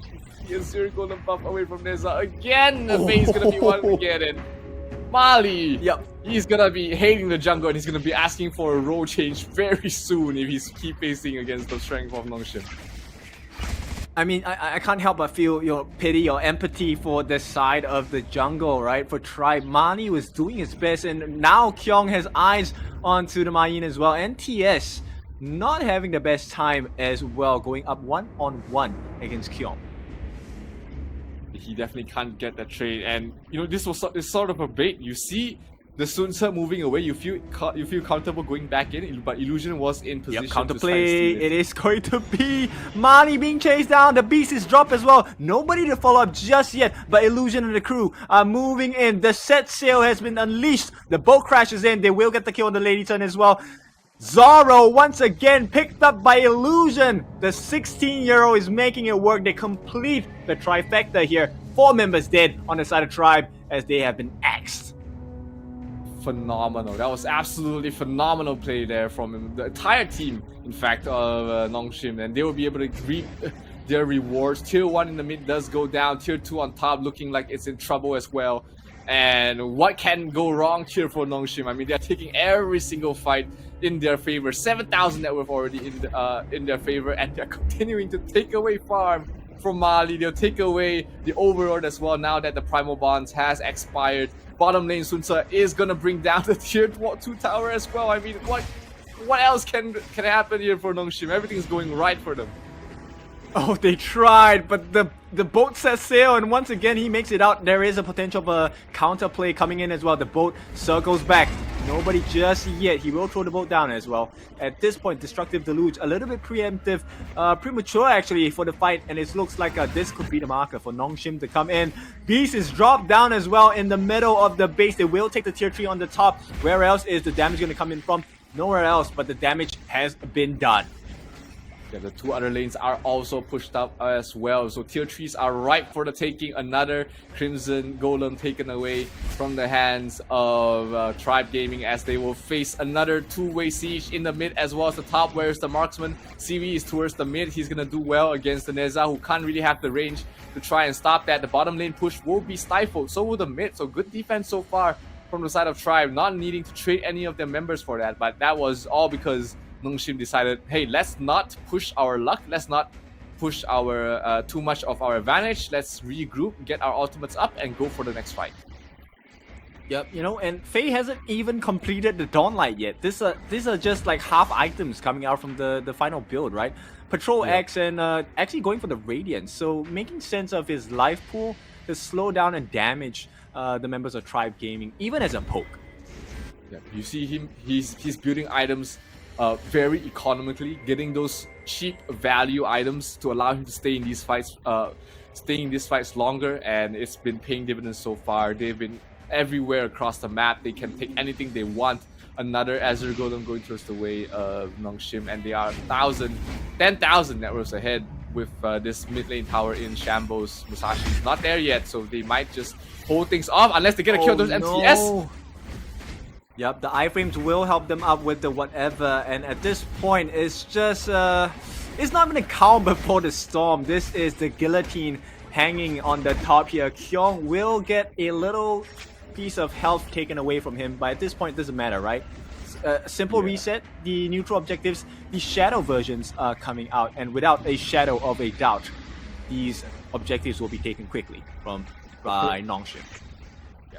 S2: Azure Golden buff away from Neza again. The Faye's gonna be one to get it. Mali,
S3: yep,
S2: he's gonna be hating the jungle and he's gonna be asking for a role change very soon if he's keep facing against the strength of NONGSHIM.
S3: I mean, I can't help but feel your pity or empathy for the side of the jungle, right? For Tribe, Mani was doing his best, and now Kyong has eyes onto the Mayin as well. And TS not having the best time as well, going up 1-on-1 against Kyong.
S2: He definitely can't get that trade, and you know this is sort of a bait. You see the Sunsa moving away, you feel comfortable going back in, but Illusion was in position.
S3: Yep, counterplay. It is going to be Mani being chased down. The beast is dropped as well. Nobody to follow up just yet, but Illusion and the crew are moving in. The set sail has been unleashed. The boat crashes in. They will get the kill on the Lady Turn as well. Zoro once again picked up by Illusion. The 16-year-old is making it work. They complete the trifecta here. 4 members dead on the side of Tribe as they have been axed.
S2: Phenomenal. That was absolutely phenomenal play there from him. The entire team, in fact, of NONGSHIM, and they will be able to reap their rewards. Tier 1 in the mid does go down. Tier 2 on top looking like it's in trouble as well. And what can go wrong here for NONGSHIM? I mean, they're taking every single fight in their favor. 7,000 net worth already in their favor, and they're continuing to take away farm from Mali. They'll take away the Overlord as well now that the Primal Bonds has expired. Bottom lane Sunsa is gonna bring down the tier 2 tower as well. I mean, what else can happen here for NONGSHIM? Everything's going right for them.
S3: Oh, they tried, but the boat sets sail, and once again he makes it out. There is a potential of a counterplay coming in as well. The boat circles back. Nobody just yet. He will throw the boat down as well. At this point, Destructive Deluge, a little bit preemptive, premature actually for the fight, and it looks like this could be the marker for NONGSHIM to come in. Beast is dropped down as well in the middle of the base. They will take the tier 3 on the top. Where else is the damage going to come in from? Nowhere else, but the damage has been done.
S2: Yeah, the 2 other lanes are also pushed up as well. So tier 3s are ripe for the taking. Another Crimson Golem taken away from the hands of Tribe Gaming as they will face another 2-way siege in the mid as well as the top. Where's the marksman? CV is towards the mid. He's gonna do well against the Neza, who can't really have the range to try and stop that. The bottom lane push will be stifled. So will the mid. So good defense so far from the side of Tribe, not needing to trade any of their members for that. But that was all because NONGSHIM decided, hey, let's not push our luck, let's not push our too much of our advantage, let's regroup, get our ultimates up and go for the next fight.
S3: Yep, you know, and Faye hasn't even completed the Dawnlight yet. These are just like half items coming out from the final build, right? Patrol X and actually going for the Radiance, so making sense of his life pool to slow down and damage the members of Tribe Gaming, even as a poke.
S2: Yeah, you see him, he's building items very economically, getting those cheap value items to allow him to stay in these fights longer, and it's been paying dividends so far. They've been everywhere across the map. They can take anything they want. Another Azure Golem going towards the way of NONGSHIM, and they are 10,000 net worths ahead with this mid lane tower in Shambles. Musashi's not there yet, so they might just hold things off unless they get a kill those MTS.
S3: No. Yep, the iframes will help them up with the whatever, and at this point, it's just it's not even a calm before the storm. This is the guillotine hanging on the top here. Kyung will get a little piece of health taken away from him, but at this point, it doesn't matter, right? Simple reset, the neutral objectives, the shadow versions are coming out, and without a shadow of a doubt, these objectives will be taken quickly by NONGSHIM.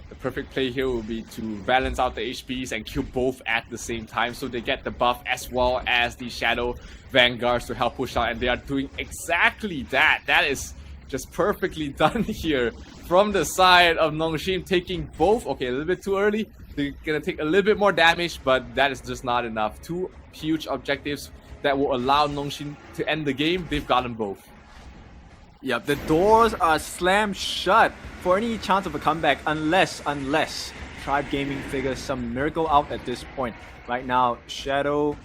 S2: The perfect play here will be to balance out the HPs and kill both at the same time, so they get the buff as well as the Shadow Vanguards to help push out, and they are doing exactly that. That is just perfectly done here from the side of NONGSHIM, taking both. Okay, a little bit too early. They're gonna take a little bit more damage, but that is just not enough. Two huge objectives that will allow NONGSHIM to end the game. They've gotten both.
S3: Yep, the doors are slammed shut for any chance of a comeback unless Tribe Gaming figures some miracle out at this point. Right now, Shadow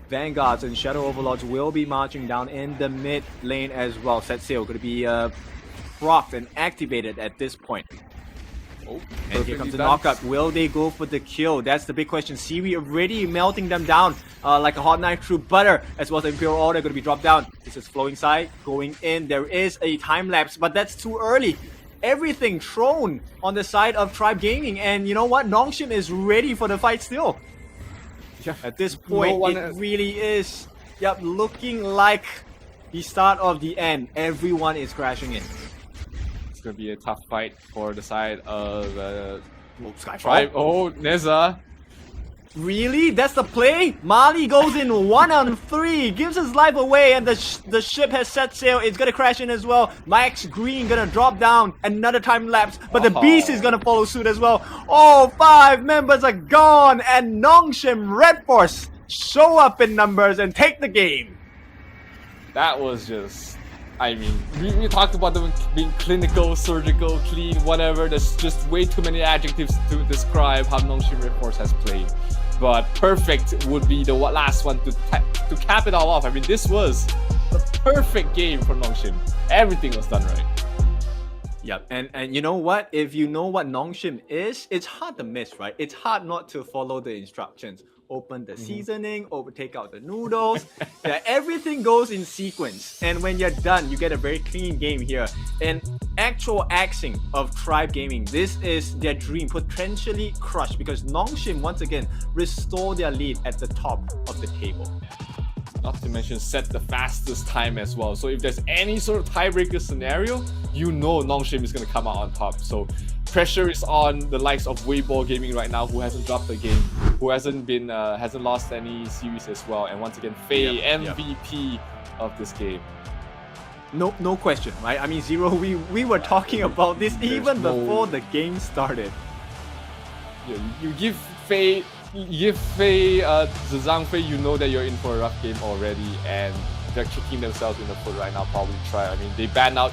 S3: Vanguards and Shadow Overlords will be marching down in the mid lane as well. Set sail going to be procced and activated at this point.
S2: Oh,
S3: and here comes the knockup. Will they go for the kill? That's the big question. Seaweed already melting them down like a hot knife through butter, as well as the Imperial Order going to be dropped down. This is flowing side going in. There is a time lapse, but that's too early. Everything thrown on the side of Tribe Gaming, and you know what? NONGSHIM is ready for the fight still.
S2: Yeah.
S3: At this point, it really is looking like the start of the end. Everyone is crashing in.
S2: It's gonna be a tough fight for the side of
S3: Skyfall.
S2: Tribe. Oh, Neza.
S3: Really? That's the play? Mali goes in 1-on-3, gives his life away, and the ship has set sail. It's gonna crash in as well. Max Green gonna drop down. Another time lapse, but the Beast is gonna follow suit as well. Oh, 5 members are gone, and NONGSHIM Red Force show up in numbers and take the game.
S2: That was just... I mean, we talked about them being clinical, surgical, clean, whatever. There's just way too many adjectives to describe how NONGSHIM Red Force has played. But perfect would be the last one to cap it all off. I mean, this was the perfect game for NONGSHIM. Everything was done right.
S3: Yep, and you know what? If you know what NONGSHIM is, it's hard to miss, right? It's hard not to follow the instructions. Open the seasoning, take out the noodles. Everything goes in sequence. And when you're done, you get a very clean game here. And actual axing of Tribe Gaming, this is their dream, potentially crushed, because NONGSHIM once again restore their lead at the top of the table.
S2: Not to mention set the fastest time as well. So if there's any sort of tiebreaker scenario, you know NONGSHIM is going to come out on top. So pressure is on the likes of Weibo Gaming right now, who hasn't dropped a game, who hasn't lost any series as well. And once again, Faye, MVP of this game.
S3: No question, right? I mean, Zero, we were talking about this even before the game started.
S2: Yeah, you give Faye Zhang Fei, you know that you're in for a rough game already, and they're kicking themselves in the foot right now. Probably try. I mean, they banned out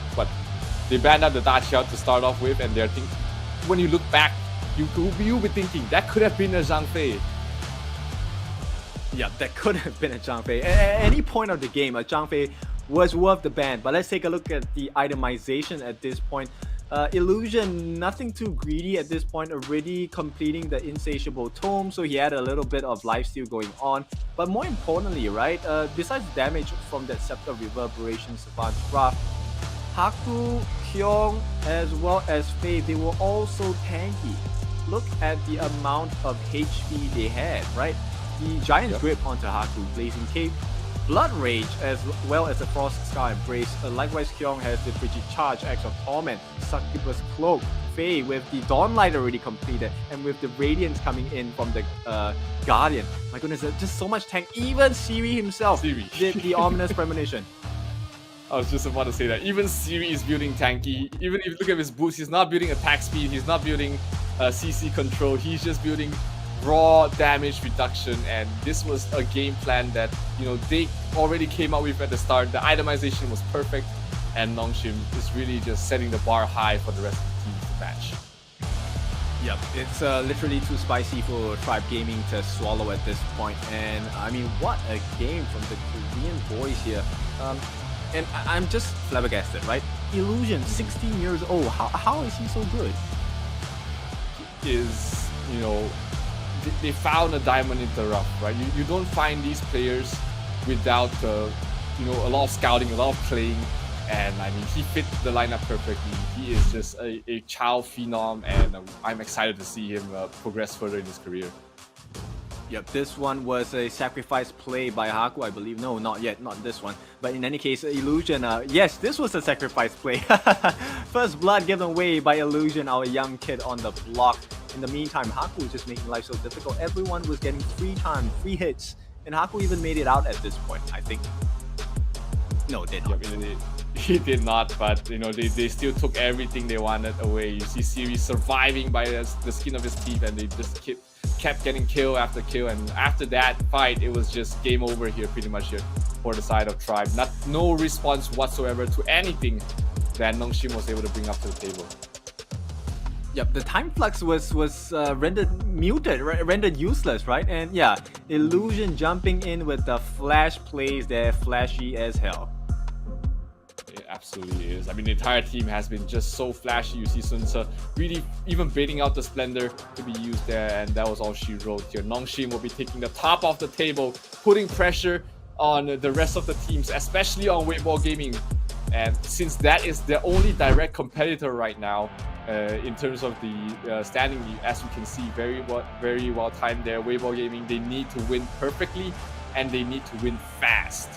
S2: the Da Qiao to start off with, and they're thinking. When you look back, you'll be thinking that could have been a Zhang Fei.
S3: Yeah, that could have been a Zhang Fei. At any point of the game, a Zhang Fei was worth the ban. But let's take a look at the itemization at this point. Illusion, nothing too greedy at this point, already completing the Insatiable Tome, so he had a little bit of lifesteal going on. But more importantly, right, besides damage from that Scepter Reverberation Savant Draft, Haku, Kyung, as well as Faye, they were also tanky. Look at the amount of HP they had, right? The Giant's Grip onto Haku, Blazing Cape, Blood Rage as well as the Frost Scar Embrace. Likewise, Kyong has the Frigid Charge, Axe of Torment, Succubus Cloak, Faye with the Dawnlight already completed, and with the Radiance coming in from the Guardian. My goodness, just so much tank. Even Siri himself did the Ominous Premonition.
S2: I was just about to say that. Even Siri is building tanky. Even if you look at his boots, he's not building attack speed, he's not building CC control, he's just building raw damage reduction. And this was a game plan that, you know, they already came up with at the start. The itemization was perfect, and NONGSHIM is really just setting the bar high for the rest of the team's match.
S3: Yep, it's literally too spicy for Tribe Gaming to swallow at this point. And I mean, what a game from the Korean boys here. And I'm just flabbergasted, right? Illusion, 16 years old. How is he so good?
S2: Is, you know, they found a diamond in the rough, right? You don't find these players without, you know, a lot of scouting, a lot of playing. And I mean, he fit the lineup perfectly. He is just a child phenom, and I'm excited to see him progress further in his career.
S3: Yep, this one was a sacrifice play by Haku, I believe. No, not yet, not this one. But in any case, Illusion, yes, this was a sacrifice play. First blood given away by Illusion, our young kid on the block. In the meantime, Haku was just making life so difficult. Everyone was getting free time, free hits. And Haku even made it out at this point, I think. No, did not.
S2: He did not, but you know, they still took everything they wanted away. You see Siri surviving by the skin of his teeth, and they just kept getting kill after kill. And after that fight, it was just game over here pretty much here for the side of Tribe. No response whatsoever to anything that NONGSHIM was able to bring up to the table.
S3: Yep, the time flux was rendered muted, rendered useless, right? And yeah, Illusion jumping in with the flash plays there, flashy as hell.
S2: It absolutely is. I mean, the entire team has been just so flashy. You see Sunsa really even baiting out the Splendor to be used there, and that was all she wrote here. NONGSHIM will be taking the top of the table, putting pressure on the rest of the teams, especially on Weiball Gaming. And since that is the only direct competitor right now, in terms of the standing, as you can see, very well timed there. Weiball Gaming, they need to win perfectly, and they need to win fast.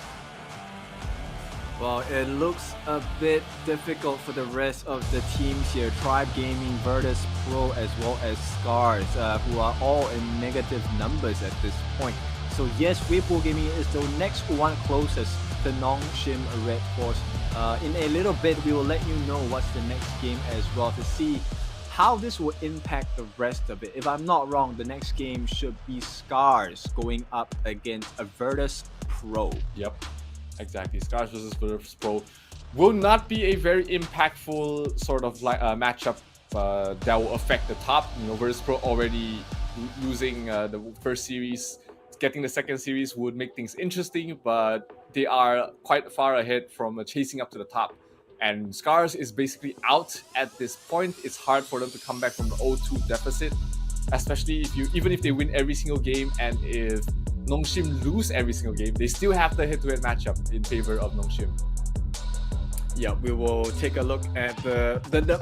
S3: Well, it looks a bit difficult for the rest of the teams here. Tribe Gaming, Virtus Pro, as well as SCARZ, who are all in negative numbers at this point. So yes, Weiball Gaming is the next one closest to NONGSHIM Red Force. In a little bit, we will let you know what's the next game as well to see how this will impact the rest of it. If I'm not wrong, the next game should be SCARZ going up against a Virtus Pro.
S2: Yep. Exactly, SCARZ versus Virtus Pro will not be a very impactful sort of matchup that will affect the top. You know, Virtus Pro already losing the first series, getting the second series would make things interesting, but they are quite far ahead from chasing up to the top. And SCARZ is basically out at this point. It's hard for them to come back from the 0-2 deficit, especially even if they win every single game, and if NONGSHIM lose every single game, they still have the head-to-head matchup in favor of NONGSHIM.
S3: Yeah, we will take a look at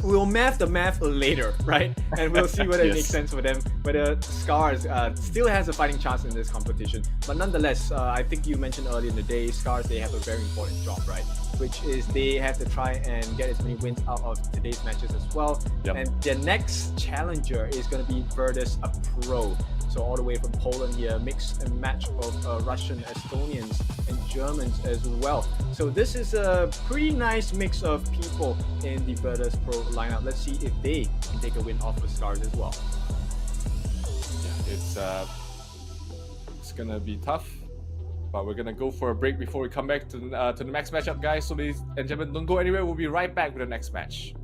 S3: we'll math the math later, right? And we'll see whether it makes sense for them, whether SCARZ still has a fighting chance in this competition. But nonetheless, I think you mentioned earlier in the day, SCARZ, they have a very important job, right? Which is they have to try and get as many wins out of today's matches as well. Yep. And their next challenger is going to be Virtus Pro. So all the way from Poland here, mix and match of Russian, Estonians, and Germans as well. So this is a pretty nice mix of people in the Virtus Pro lineup. Let's see if they can take a win off of SCARZ as well.
S2: Yeah, it's gonna be tough, but we're gonna go for a break before we come back to the next matchup, guys. So ladies and gentlemen, don't go anywhere. We'll be right back with the next match.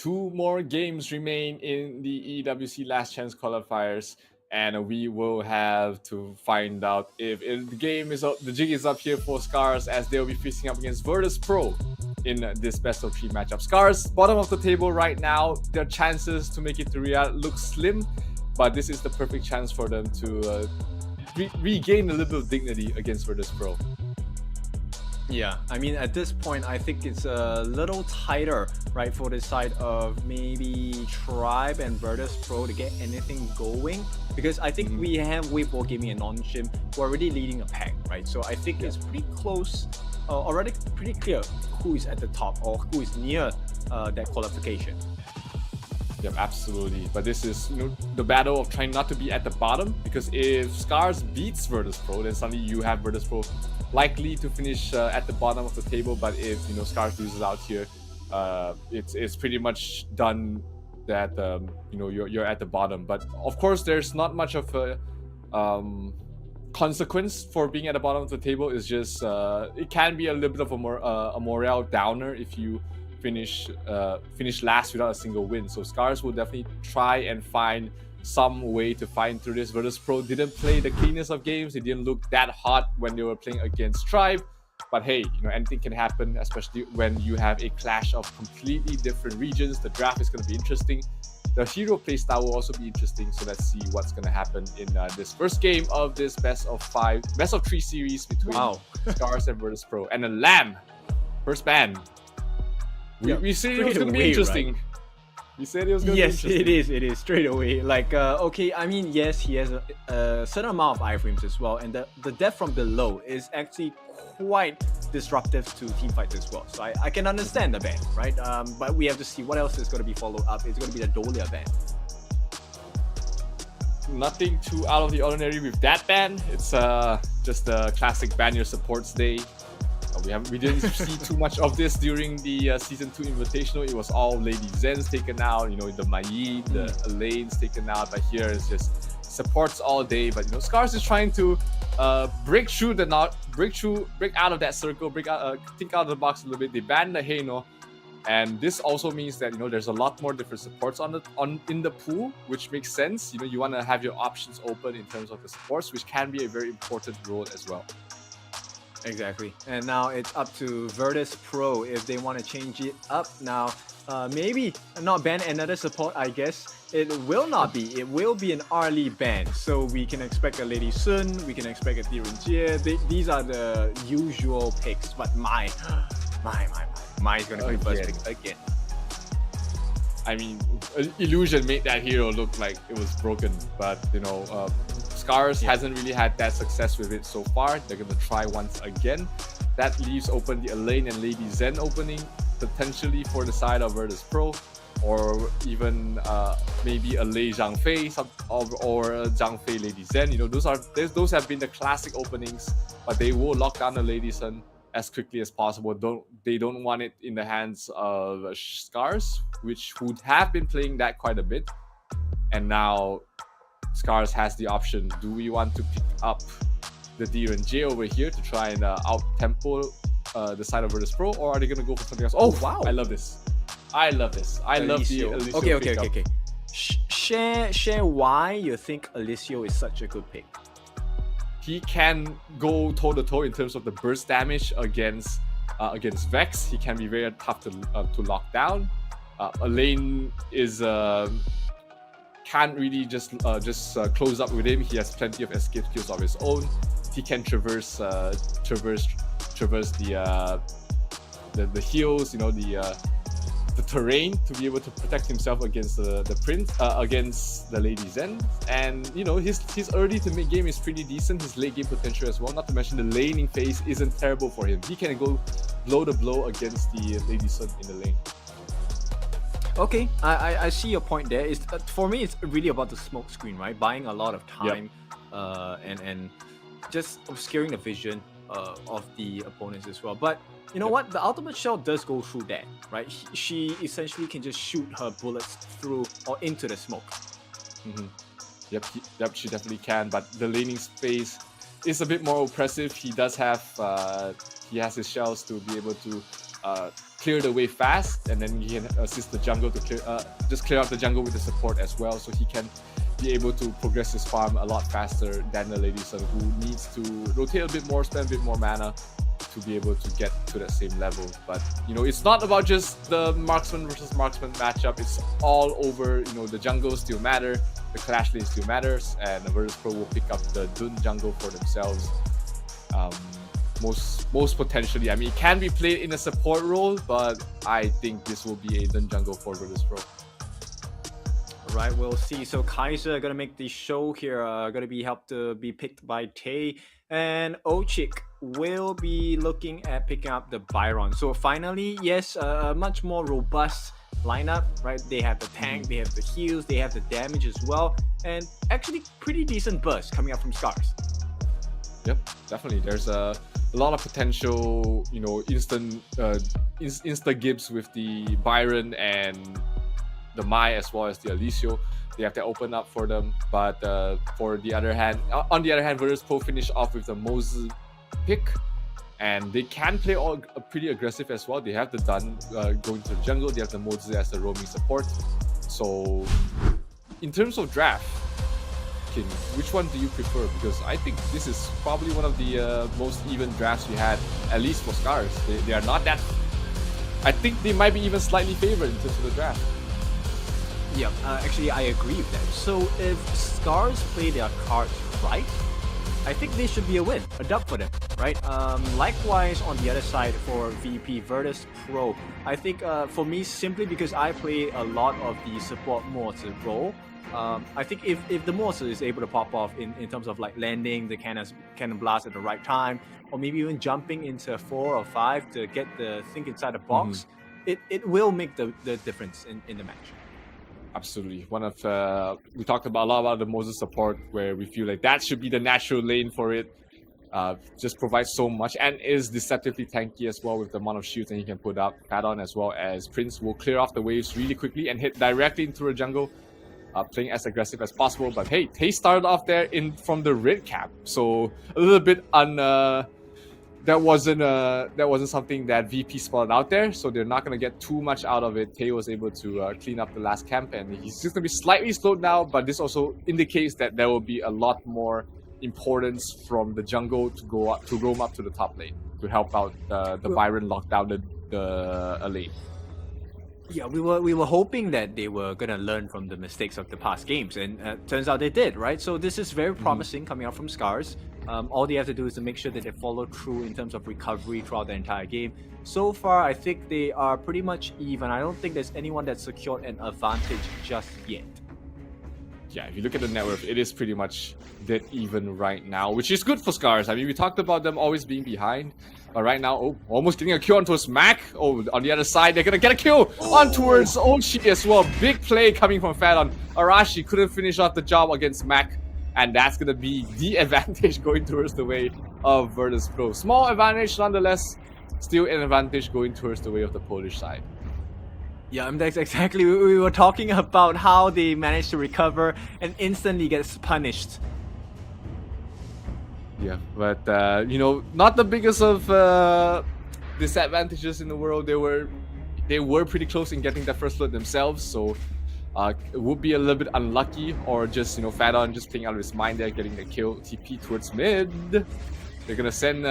S2: 2 more games remain in the EWC Last Chance qualifiers, and we will have to find out if the game is up, the jig is up here for SCARZ, as they'll be facing up against Virtus Pro in this best of 3 matchup. SCARZ, bottom of the table right now. Their chances to make it to Riyadh look slim, but this is the perfect chance for them to regain a little bit of dignity against Virtus Pro.
S3: Yeah, I mean, at this point, I think it's a little tighter, right, for the side of maybe Tribe and Virtus Pro to get anything going. Because I think we have Weibo Gaming and NONGSHIM who are already leading a pack, right? So I think it's pretty close, already pretty clear who is at the top or who is near that qualification.
S2: Yep, absolutely. But this is, you know, the battle of trying not to be at the bottom, because if SCARZ beats Virtus Pro, then suddenly you have Virtus Pro likely to finish at the bottom of the table. But if, you know, SCARZ loses out here, it's pretty much done that you know, you're at the bottom. But of course, there's not much of a consequence for being at the bottom of the table. It's just it can be a little bit of a morale downer if you finish last without a single win. So SCARZ will definitely try and find some way to find through this. Virtus Pro didn't play the cleanest of games. They didn't look that hot when they were playing against Tribe. But hey, you know, anything can happen, especially when you have a clash of completely different regions. The draft is going to be interesting. The hero playstyle will also be interesting. So let's see what's going to happen in this first game of this best of 3 series between SCARZ and Virtus Pro. And a Lamb, first ban. We said it was going to be interesting. Right? We said it was going to be interesting.
S3: Yes, it is straight away. Like, okay, I mean, yes, he has a certain amount of iframes as well, and the death from below is actually quite disruptive to teamfights as well. So I can understand the ban, right? But we have to see what else is going to be followed up. It's going to be the Dolia ban.
S2: Nothing too out of the ordinary with that ban. It's just a classic ban your supports day. We didn't see too much of this during the Season 2 Invitational. It was all Lady Zens taken out, you know, the Mai, the Elaine's taken out, but here it's just supports all day. But, you know, SCARZ is trying to break out of that circle, think out of the box a little bit. They banned the Heino, and this also means that, you know, there's a lot more different supports in the pool, which makes sense. You know, you want to have your options open in terms of the supports, which can be a very important role as well.
S3: Exactly. And now it's up to Virtus Pro if they want to change it up now. Maybe not ban another support, I guess. It will not be. It will be an early ban. So we can expect a Lady Sun, we can expect a Dirunjie. These are the usual picks. But Mai is going to be first pick again.
S2: I mean, Illusion made that hero look like it was broken, but, you know, SCARZ hasn't really had that success with it so far. They're going to try once again. That leaves open the Elaine and Lady Zen opening, potentially for the side of Virtus Pro, or even maybe a Lei Zhangfei or a Zhangfei Lady Zen. You know, those have been the classic openings, but they will lock down the Lady Sun as quickly as possible. They don't want it in the hands of SCARZ, which would have been playing that quite a bit, and now SCARZ has the option. Do we want to pick up the Dirunjie over here to try and out-tempo the side of Virtus Pro, or are they going to go for something else? Oh, wow. I love this. I love the Alessio.
S3: Okay. Share why you think Alessio is such a good pick.
S2: He can go toe-to-toe in terms of the burst damage against Vex. He can be very tough to lock down. Elaine is can't really just close up with him. He has plenty of escape skills of his own. He can traverse the hills, you know, the terrain, to be able to protect himself against the prince, against the Lady Zen. And, you know, his early to mid game is pretty decent. His late game potential as well. Not to mention the laning phase isn't terrible for him. He can go blow to blow against the Lady Sun in the lane.
S3: Okay, I see your point there. It's, for me, it's really about the smoke screen, right? Buying a lot of time, and just obscuring the vision of the opponents as well. But you know what? The ultimate shell does go through that, right? She essentially can just shoot her bullets through or into the smoke.
S2: Yep, she definitely can. But the laning space is a bit more oppressive. He does have he has his shells to be able to clear the way fast, and then he can assist the jungle to clear out the jungle with the support as well, so he can be able to progress his farm a lot faster than the Lady Sun, who needs to rotate a bit more, spend a bit more mana to be able to get to that same level. But it's not about just the marksman versus marksman matchup. It's all over. The jungle still matter, the clash lane still matters, and the Virtus Pro will pick up the Dun jungle for themselves. Most potentially. I mean, it can be played in a support role, but I think this will be a Dun jungle for Virtus Pro.
S3: Right, we'll see. So Kaiser gonna make the show here. Gonna be helped to be picked by Tay, and Ochik will be looking at picking up the Byron. So finally, yes, a much more robust lineup, right? They have the tank, they have the heals, they have the damage as well, and actually pretty decent burst coming up from SCARZ.
S2: Yep, definitely. There's a lot of potential, insta gibbs with the Byron and the Mai as well as the Alicio. They have to open up for them, but on the other hand, Virtus Pro finish off with the Moses pick, and they can play pretty aggressive as well. They have the Dun going to the jungle, they have the Moses as the roaming support. So in terms of draft, King, which one do you prefer? Because I think this is probably one of the most even drafts we had, at least for SCARZ. They are not that... I think they might be even slightly favored in terms of the draft.
S3: Yeah, actually I agree with that. So if SCARZ play their cards right, I think this should be a win, a dub for them, right? Likewise on the other side for VP Virtus Pro, I think for me, simply because I play a lot of the support mortar role, I think if the mortar is able to pop off in terms of like landing the cannon blast at the right time, or maybe even jumping into 4 or 5 to get the thing inside the box, it will make the difference in the match.
S2: Absolutely. We talked a lot about the Moses support, where we feel like that should be the natural lane for it. Just provides so much and is deceptively tanky as well with the amount of shields that he can put up. Add-on as well as Prince will clear off the waves really quickly and hit directly into the jungle, playing as aggressive as possible. But hey, Tay started off there from the red cap, so a little bit that wasn't something that VP spotted out there, so they're not going to get too much out of it. Te was able to clean up the last camp, and he's just going to be slightly slowed now, but this also indicates that there will be a lot more importance from the jungle to roam up to the top lane to help out the Byron lock down the lane.
S3: Yeah, we were hoping that they were gonna learn from the mistakes of the past games, and turns out they did, right? So this is very promising coming out from SCARZ. All they have to do is to make sure that they follow through in terms of recovery throughout the entire game. So far, I think they are pretty much even. I don't think there's anyone that's secured an advantage just yet.
S2: Yeah, if you look at the net worth, it is pretty much dead even right now, which is good for SCARZ. I mean, we talked about them always being behind, but right now, almost getting a kill onto Smack. On the other side, they're gonna get a kill on towards Ochi as well. Big play coming from Fadon. Arashi couldn't finish off the job against Mac, and that's gonna be the advantage going towards the way of Virtus Pro. Small advantage nonetheless, still an advantage going towards the way of the Polish side.
S3: Yeah, that's exactly. We were talking about how they managed to recover and instantly gets punished.
S2: Yeah, but not the biggest of disadvantages in the world. They were pretty close in getting that first blood themselves, so it would be a little bit unlucky, or just Fadon just playing out of his mind there, getting the kill. TP towards mid. They're gonna send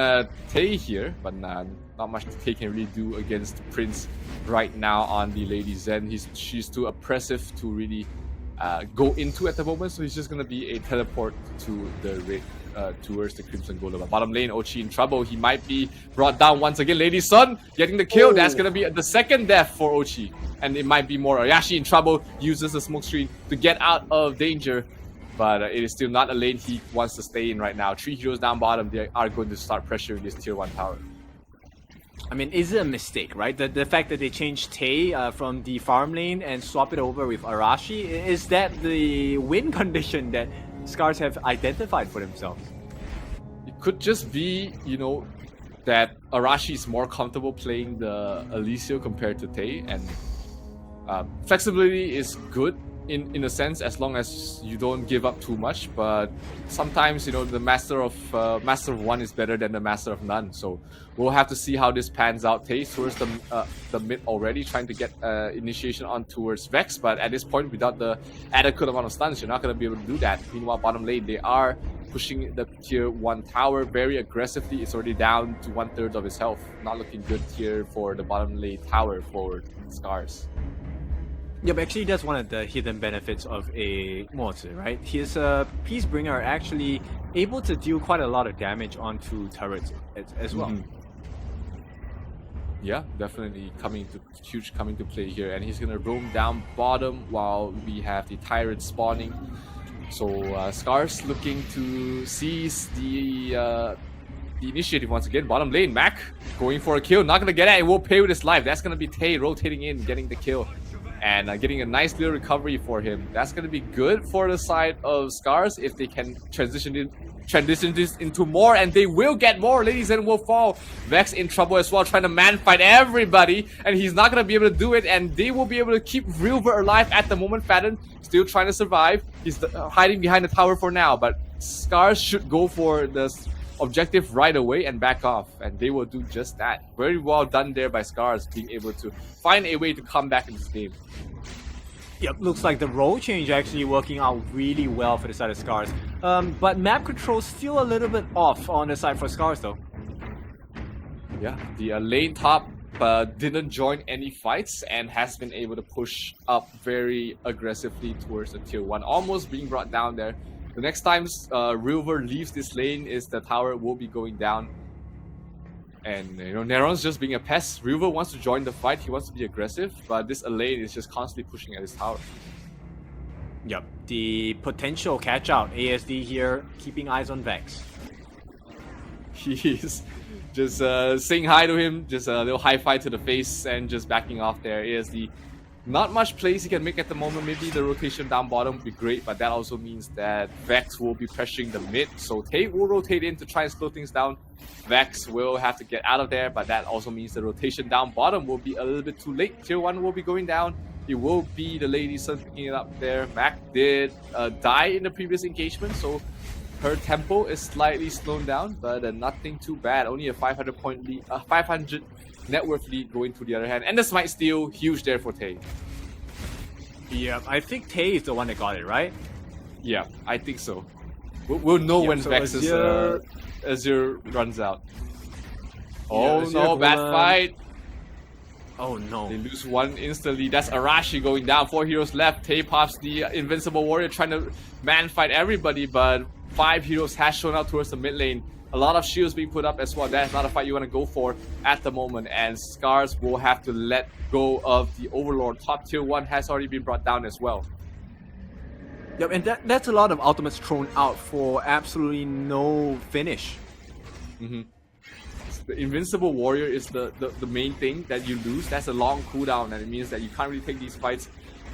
S2: Tay here, but not much Tay can really do against Prince right now on the Lady Zen. She's too oppressive to really go into at the moment, so he's just gonna be a teleport to the red. Towards the Crimson Golem. Bottom lane, Ochi in trouble. He might be brought down once again. Lady Sun getting the kill. That's gonna be the second death for Ochi, and it might be more. Ayashi in trouble, uses the smoke screen to get out of danger, but it is still not a lane he wants to stay in right now. 3 heroes down bottom. They are going to start pressuring this tier 1 tower.
S3: I mean, is it a mistake, right? The fact that they changed Tay from the farm lane and swap it over with Arashi, is that the win condition that SCARZ have identified for themselves?
S2: It could just be, that Arashi is more comfortable playing the Alicio compared to Tay, and flexibility is good in a sense, as long as you don't give up too much. But sometimes, you know, the master of one is better than the master of none. So we'll have to see how this pans out. Tay towards the mid already, trying to get initiation on towards Vex, but at this point, without the adequate amount of stuns, you're not going to be able to do that. Meanwhile, bottom lane, they are pushing the tier 1 tower very aggressively. It's already down to 1/3 of its health. Not looking good here for the bottom lane tower for SCARZ.
S3: Yep, actually that's one of the hidden benefits of a Mozi, right? His Peacebringer are actually able to deal quite a lot of damage onto turrets as well.
S2: Yeah, definitely coming to play here, and he's gonna roam down bottom while we have the tyrant spawning. So SCARZ looking to seize the initiative once again. Bottom lane, Mac going for a kill, not gonna get it. It will pay with his life. That's gonna be Tay rotating in, getting the kill, and getting a nice little recovery for him. That's gonna be good for the side of SCARZ if they can transition this into more, and they will get more. Ladies and will fall. Vex in trouble as well, trying to man fight everybody, and he's not gonna be able to do it, and they will be able to keep Rilver alive at the moment. Fadden still trying to survive. He's hiding behind the tower for now, but SCARZ should go for the objective right away and back off, and they will do just that. Very well done there by SCARZ, being able to find a way to come back in this game.
S3: Yep, looks like the role change actually working out really well for the side of SCARZ. But map control still a little bit off on the side for SCARZ though.
S2: Yeah, the lane top didn't join any fights and has been able to push up very aggressively towards the tier 1, almost being brought down there. The next time Rilver leaves this lane is the tower will be going down. And you know, Neron's just being a pest. Rilver wants to join the fight, he wants to be aggressive, but this Elaine is just constantly pushing at his tower.
S3: Yep, the potential catch out. ASD here, keeping eyes on Vex.
S2: He's just saying hi to him, just a little high five to the face, and just backing off there. ASD, not much plays he can make at the moment. Maybe the rotation down bottom would be great, but that also means that Vex will be pressuring the mid. So Tate will rotate in to try and slow things down. Vex will have to get out of there, but that also means the rotation down bottom will be a little bit too late. Tier 1 will be going down. It will be the Lady Sun picking it up there. Mac did die in the previous engagement, so her tempo is slightly slowed down, but nothing too bad. Only a 500 point lead, 500 net worth lead going to the other hand, and the smite steal huge there for Tay.
S3: Yeah, I think Tay is the one that got it, right?
S2: Yeah, I think so. We'll know when
S3: so
S2: Vex's Azure runs out. Oh
S3: Azure
S2: no, bad fight.
S3: Oh no.
S2: They lose one instantly. That's Arashi going down. 4 heroes left. Tay pops the Invincible Warrior, trying to man fight everybody, but 5 heroes has shown up towards the mid lane. A lot of shields being put up as well. That's not a fight you want to go for at the moment, and SCARZ will have to let go of the Overlord. Top tier 1 has already been brought down as well.
S3: Yep, and that's a lot of ultimates thrown out for absolutely no finish.
S2: The Invincible Warrior is the main thing that you lose. That's a long cooldown, and it means that you can't really take these fights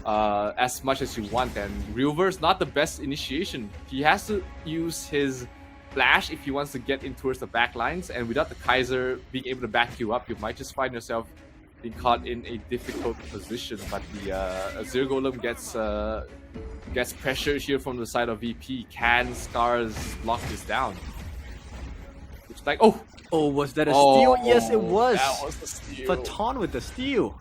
S2: as much as you want. And Rilver's not the best initiation. He has to use his flash if he wants to get in towards the back lines, and without the Kaiser being able to back you up, you might just find yourself being caught in a difficult position. But the Azir Golem gets pressure here from the side of VP. Can SCARZ lock this down? It's like,
S3: Oh, was that a steal? Yes, it was.
S2: That was the steal.
S3: Faton with the steal.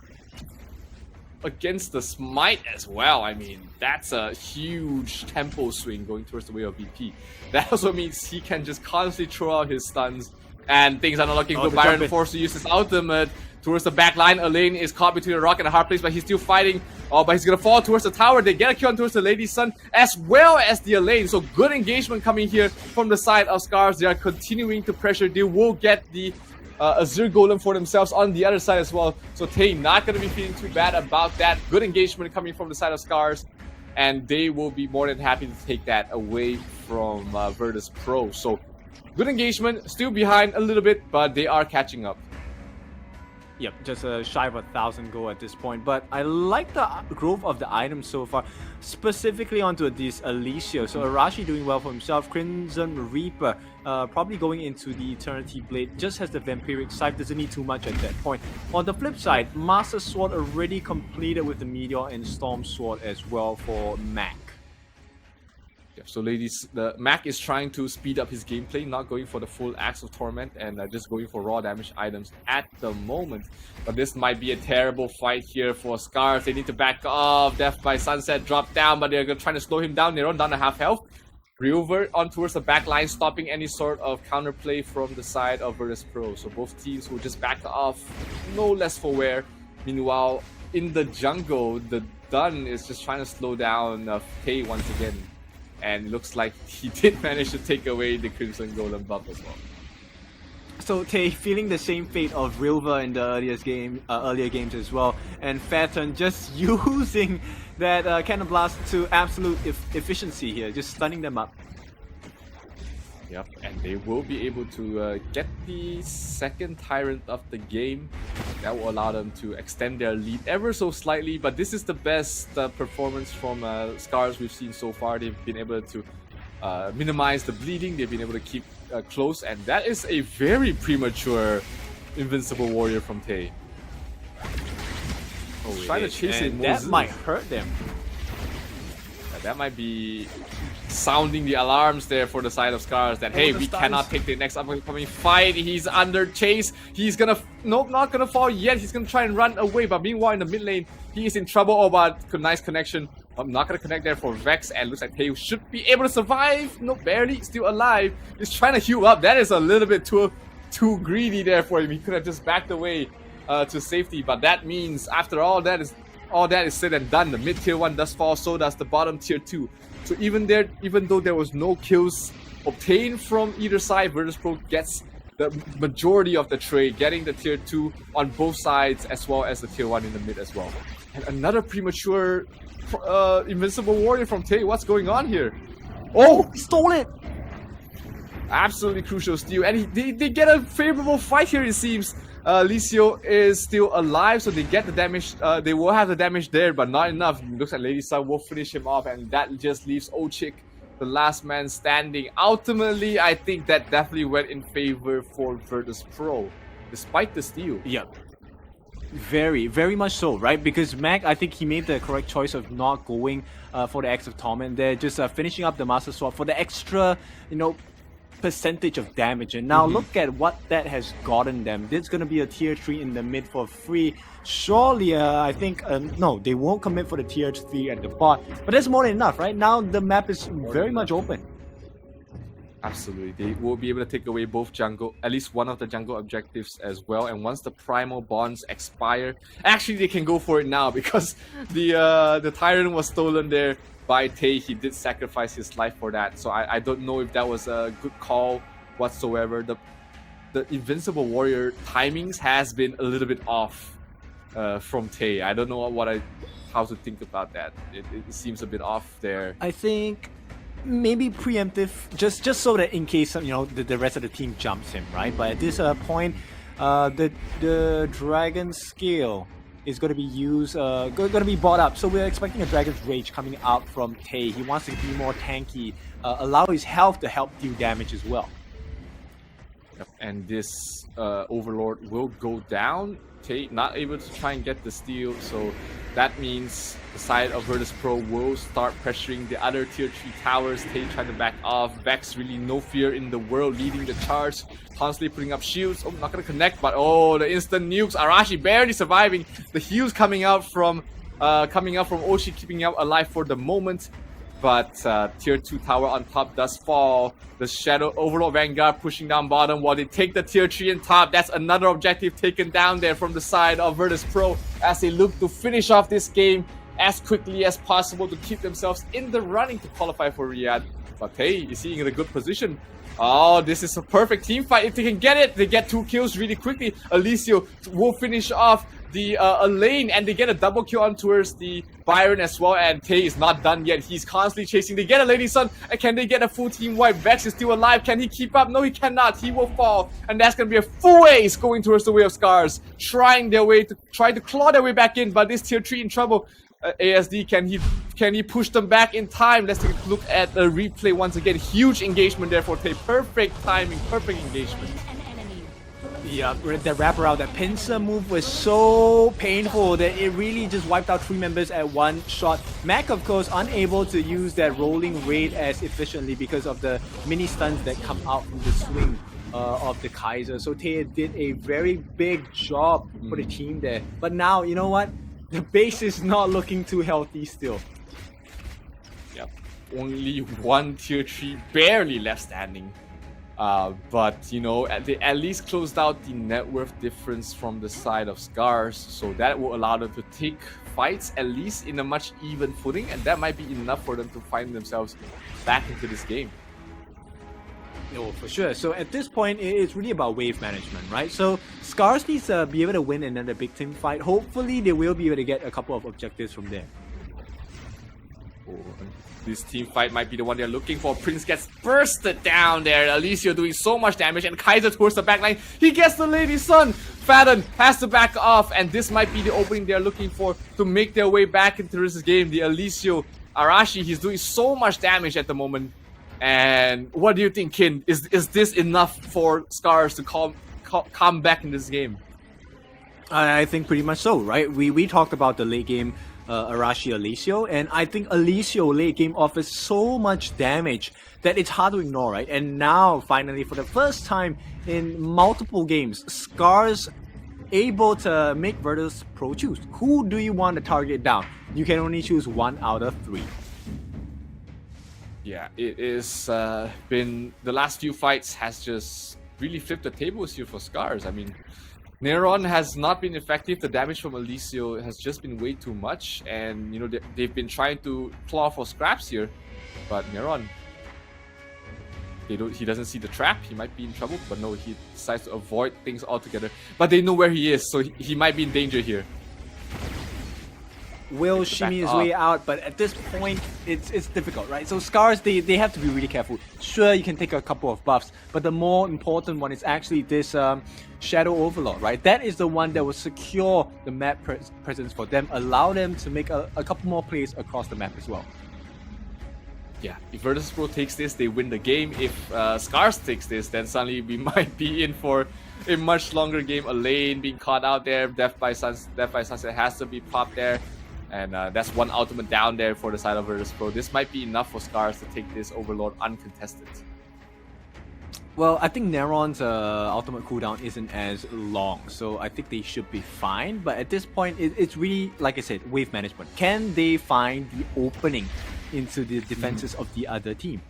S2: Against the smite as well. I mean, that's a huge tempo swing going towards the way of VP. That also means he can just constantly throw out his stuns, and things are not looking good. Byron forced to use his ultimate towards the back line. Elaine is caught between a rock and a hard place, but he's still fighting. Oh, but he's gonna fall towards the tower. They get a kill on towards the Lady Sun as well as the Elaine. So good engagement coming here from the side of SCARZ. They are continuing to pressure. They will get the Azir Golem for themselves on the other side as well. So Tay not going to be feeling too bad about that. Good engagement coming from the side of SCARZ, and they will be more than happy to take that away from Virtus Pro. So good engagement, still behind a little bit, but they are catching up.
S3: Yep, just shy of 1,000 gold at this point. But I like the growth of the items so far, specifically onto this Alicia. So Arashi doing well for himself. Crimson Reaper probably going into the Eternity Blade. Just has the Vampiric Scythe, doesn't need too much at that point. On the flip side, Master Sword already completed with the Meteor and Storm Sword as well for Mac.
S2: Yeah, so ladies, the Mac is trying to speed up his gameplay, not going for the full Axe of Torment and just going for raw damage items at the moment. But this might be a terrible fight here for SCARZ. They need to back off. Death by Sunset dropped down, but they're trying to slow him down. They're down to half health. Reover on towards the back line, stopping any sort of counterplay from the side of Virtus Pro. So both teams will just back off, no less for wear. Meanwhile, in the jungle, the Dun is just trying to slow down Tay once again. And it looks like he did manage to take away the Crimson Golem buff as well.
S3: So Tay feeling the same fate of Rilva in the earlier games as well, and Phaeton just using that Cannon Blast to absolute efficiency here, just stunning them up.
S2: Yep, and they will be able to get the second Tyrant of the game. That will allow them to extend their lead ever so slightly, but this is the best performance from SCARZ we've seen so far. They've been able to minimize the bleeding, they've been able to keep close, and that is a very premature Invincible Warrior from Tay.
S3: Oh,
S2: trying to chase it more.
S3: That might hurt them.
S2: Yeah, that might be sounding the alarms there for the side of SCARZ that hey, we cannot take the next upcoming fight. He's under chase. He's gonna nope, not gonna fall yet. He's gonna try and run away. But meanwhile, in the mid lane, he is in trouble. Oh, but nice connection. I'm not gonna connect there for Vex, and looks like Tay should be able to survive. No, barely, still alive. He's trying to heal up. That is a little bit too greedy there for him. He could have just backed away to safety. But that means after all that is said and done, the mid tier 1 does fall. So does the bottom tier 2. So even though there was no kills obtained from either side, Virtus Pro gets the majority of the trade, getting the tier 2 on both sides as well as the tier 1 in the mid as well. And another premature Invincible Warrior from Tay. What's going on here? Oh, he stole it! Absolutely crucial steal, and they get a favorable fight here, it seems. Licio is still alive, so they get the damage. They will have the damage there, but not enough. It looks like Lady Sun will finish him off, and that just leaves Ochik, the last man standing. Ultimately, I think that definitely went in favor for Virtus Pro, despite the steal.
S3: Yep. Very, very much so, right? Because Mac, I think he made the correct choice of not going for the Axe of Torment there, just finishing up the Master Sword for the extra, percentage of damage. And now look at what that has gotten them. There's going to be a tier 3 in the mid for free. Surely, I think, no, they won't commit for the tier 3 at the bot. But that's more than enough, right? Now the map is very much open.
S2: Absolutely. They will be able to take away both jungle, at least one of the jungle objectives as well. And once the primal bonds expire, actually they can go for it now because the Tyrant was stolen there by Tay. He did sacrifice his life for that. So I don't know if that was a good call whatsoever. The Invincible Warrior timings has been a little bit off from Tay. I don't know how to think about that. It seems a bit off there.
S3: I think maybe preemptive, just so that in case the rest of the team jumps him, right? But at this point, the Dragon Scale is going to be used, going to be bought up. So we're expecting a Dragon's Rage coming out from Tay. He wants to be more tanky, allow his health to help deal damage as well.
S2: Yep. And this Overlord will go down. Tay not able to try and get the steal, so that means the side of Virtus Pro will start pressuring the other tier 3 towers. Tay trying to back off. Vex really no fear in the world, leading the charge, constantly putting up shields. Oh, not gonna connect, but oh, the instant nukes. Arashi barely surviving. The heals coming out from Oshi, keeping him alive for the moment. But tier 2 tower on top does fall. The Shadow Overlord Vanguard pushing down bottom while they take the tier 3 on top. That's another objective taken down there from the side of Virtus Pro as they look to finish off this game as quickly as possible to keep themselves in the running to qualify for Riyadh. But hey, is he in a good position? Oh, this is a perfect team fight. If they can get it, they get 2 kills really quickly. Alicio will finish off the lane, and they get a double kill on towards the Byron as well. And Tay is not done yet. He's constantly chasing. They get a Lady Sun, and can they get a full team wipe? Vex is still alive. Can he keep up? No, he cannot. He will fall, and that's gonna be a full ace going towards the way of SCARZ, trying to claw their way back in. But this tier 3 in trouble. ASD, can he push them back in time? Let's take a look at the replay once again. Huge engagement there for Tay. Perfect timing, perfect engagement.
S3: Yeah, that wraparound, that pincer move was so painful that it really just wiped out 3 members at one shot. Mac, of course, unable to use that rolling raid as efficiently because of the mini stuns that come out from the swing of the Kaiser. So Tay did a very big job for the team there. But now, you know what? The base is not looking too healthy still.
S2: Yep, only one tier 3 barely left standing. But you know, they at least closed out the net worth difference from the side of SCARZ, so that will allow them to take fights at least in a much even footing, and that might be enough for them to find themselves back into this game.
S3: Oh, for sure. So at this point, it's really about wave management, right? So SCARZ needs to be able to win another big team fight. Hopefully, they will be able to get a couple of objectives from there.
S2: Oh, this team fight might be the one they're looking for. Prince gets bursted down there. Alicio doing so much damage, and Kaiser towards the backline. He gets the Lady Sun. Fadden has to back off, and this might be the opening they're looking for to make their way back into this game. The Alicio Arashi, he's doing so much damage at the moment. And what do you think, Kin? Is this enough for SCARZ to come back in this game?
S3: I think pretty much so, right? We talked about the late game Arashi Alicio, and I think Alicio late game offers so much damage that it's hard to ignore, right? And now, finally, for the first time in multiple games, SCARZ able to make Virtus Pro choose. Who do you want to target down? You can only choose 1 out of 3.
S2: Yeah, it is been the last few fights has just really flipped the tables here for SCARZ. I mean, Neron has not been effective. The damage from Alicio has just been way too much, and you know they've been trying to claw for scraps here, but Neron, he doesn't see the trap. He might be in trouble, but no, he decides to avoid things altogether. But they know where he is, so he might be in danger here.
S3: Will shimmy his way out, but at this point, it's difficult, right? So SCARZ, they have to be really careful. Sure, you can take a couple of buffs, but the more important one is actually this Shadow Overlord, right? That is the one that will secure the map presence for them, allow them to make a couple more plays across the map as well.
S2: Yeah, if Virtus Pro takes this, they win the game. If SCARZ takes this, then suddenly we might be in for a much longer game. A lane being caught out there, Death by Sunset has to be popped there. And that's one ultimate down there for the side of Virtus Pro. This might be enough for SCARZ to take this Overlord uncontested.
S3: Well, I think Neron's ultimate cooldown isn't as long, so I think they should be fine. But at this point, it's really, like I said, wave management. Can they find the opening into the defenses of the other team?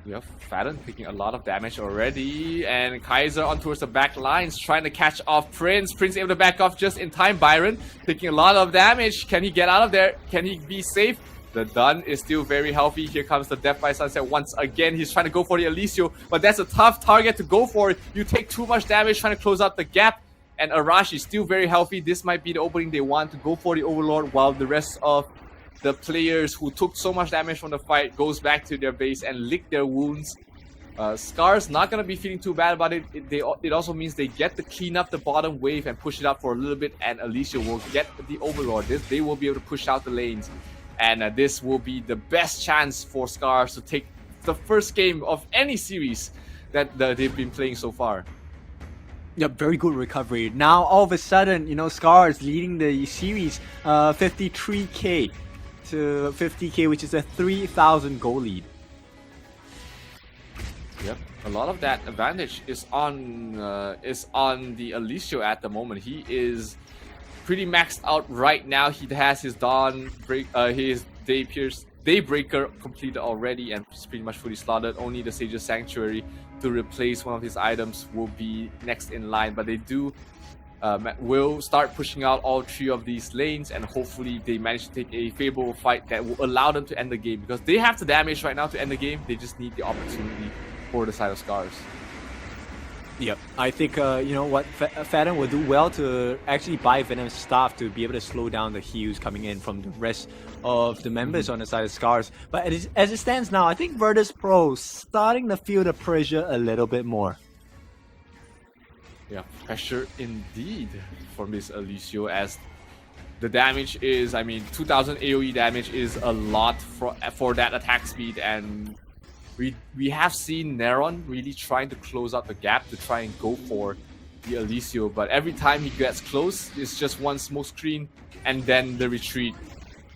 S2: We have Fadden taking a lot of damage already, and Kaiser on towards the back lines trying to catch off Prince. Prince able to back off just in time. Byron taking a lot of damage. Can he get out of there? Can he be safe? The Dun is still very healthy. Here comes the Death by Sunset once again. He's trying to go for the Alicio, but that's a tough target to go for. You take too much damage trying to close out the gap, and Arashi still very healthy. This might be the opening they want to go for the Overlord, while the rest of the players who took so much damage from the fight goes back to their base and lick their wounds. SCARZ not going to be feeling too bad about it. It also means they get to clean up the bottom wave and push it up for a little bit, and Alicia will get the Overlord. They will be able to push out the lanes, and this will be the best chance for SCARZ to take the first game of any series that they've been playing so far.
S3: Yeah, very good recovery. Now, all of a sudden, you know, SCARZ leading the series 53k to 50k, which is a 3,000 goal lead.
S2: Yep, a lot of that advantage is on the Alicio at the moment. He is pretty maxed out right now. He has his his Daybreaker completed already and is pretty much fully slaughtered. Only the Sage's Sanctuary to replace one of his items will be next in line, but they will start pushing out all 3 of these lanes, and hopefully they manage to take a favorable fight that will allow them to end the game, because they have the damage right now to end the game. They just need the opportunity for the side of SCARZ.
S3: Yep, I think you know what, Faden will do well to actually buy Venom's staff to be able to slow down the heals coming in from the rest of the members on the side of SCARZ. But as it stands now, I think Virtus Pro starting to feel the pressure a little bit more.
S2: Yeah, pressure indeed from this Alicio, as the damage is, I mean, 2000 AoE damage is a lot for that attack speed, and we have seen Neron really trying to close out the gap to try and go for the Alicio, but every time he gets close, it's just one smoke screen and then the retreat,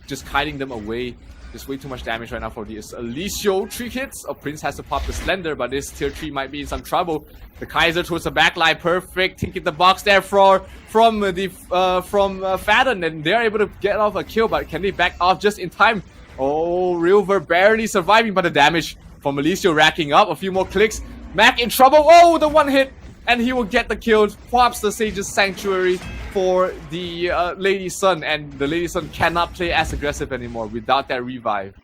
S2: just kiting them away. There's way too much damage right now for this Alicio. 3 hits. Prince has to pop the Slender, but this tier 3 might be in some trouble. The Kaiser towards the backline, perfect. Thinking the box there from Faden, and they're able to get off a kill, but can they back off just in time? Oh, River barely surviving, but the damage from Alicio racking up. A few more clicks. Mac in trouble. Oh, the 1 hit, and he will get the kill. Pops the Sage's Sanctuary for the Lady Sun, and the Lady Sun cannot play as aggressive anymore without that revive.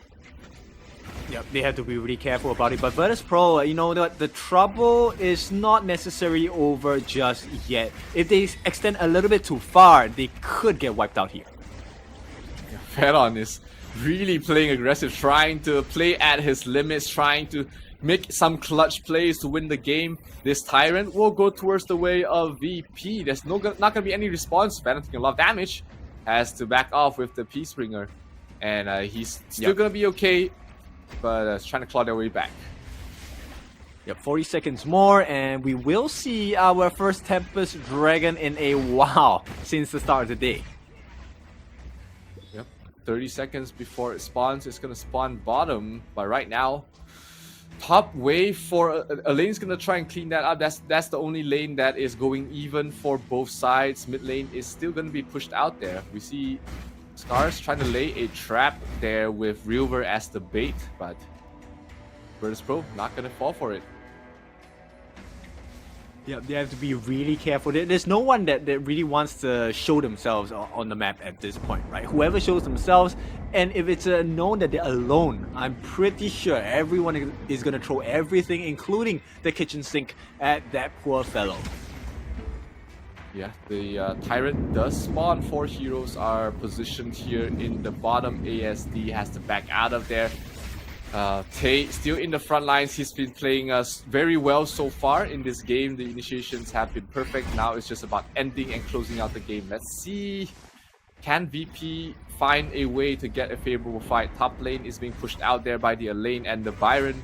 S3: Yep, they have to be really careful about it. But Virtus Pro, you know, the trouble is not necessarily over just yet. If they extend a little bit too far, they could get wiped out here.
S2: Yeah, Fedon is really playing aggressive, trying to play at his limits, trying to make some clutch plays to win the game. This Tyrant will go towards the way of VP. There's not going to be any response. Fedon taking a lot of damage. Has to back off with the Peacebringer. And he's still going to be okay, but trying to claw their way back.
S3: Yep, 40 seconds more, and we will see our first Tempest Dragon in a while since the start of the day.
S2: Yep, 30 seconds before it spawns. It's going to spawn bottom, but right now, top wave for a lane's going to try and clean that up. That's the only lane that is going even for both sides. Mid lane is still going to be pushed out there. We see SCARZ trying to lay a trap there with River as the bait, but Virtus Pro not gonna fall for it.
S3: Yeah, they have to be really careful. There's no one that really wants to show themselves on the map at this point, right? Whoever shows themselves, and if it's known that they're alone, I'm pretty sure everyone is gonna throw everything, including the kitchen sink, at that poor fellow.
S2: Yeah, the Tyrant does spawn. 4 heroes are positioned here in the bottom. ASD has to back out of there. Tay still in the front lines. He's been playing very well so far in this game. The initiations have been perfect. Now it's just about ending and closing out the game. Let's see. Can VP find a way to get a favorable fight? Top lane is being pushed out there by the Elaine and the Byron.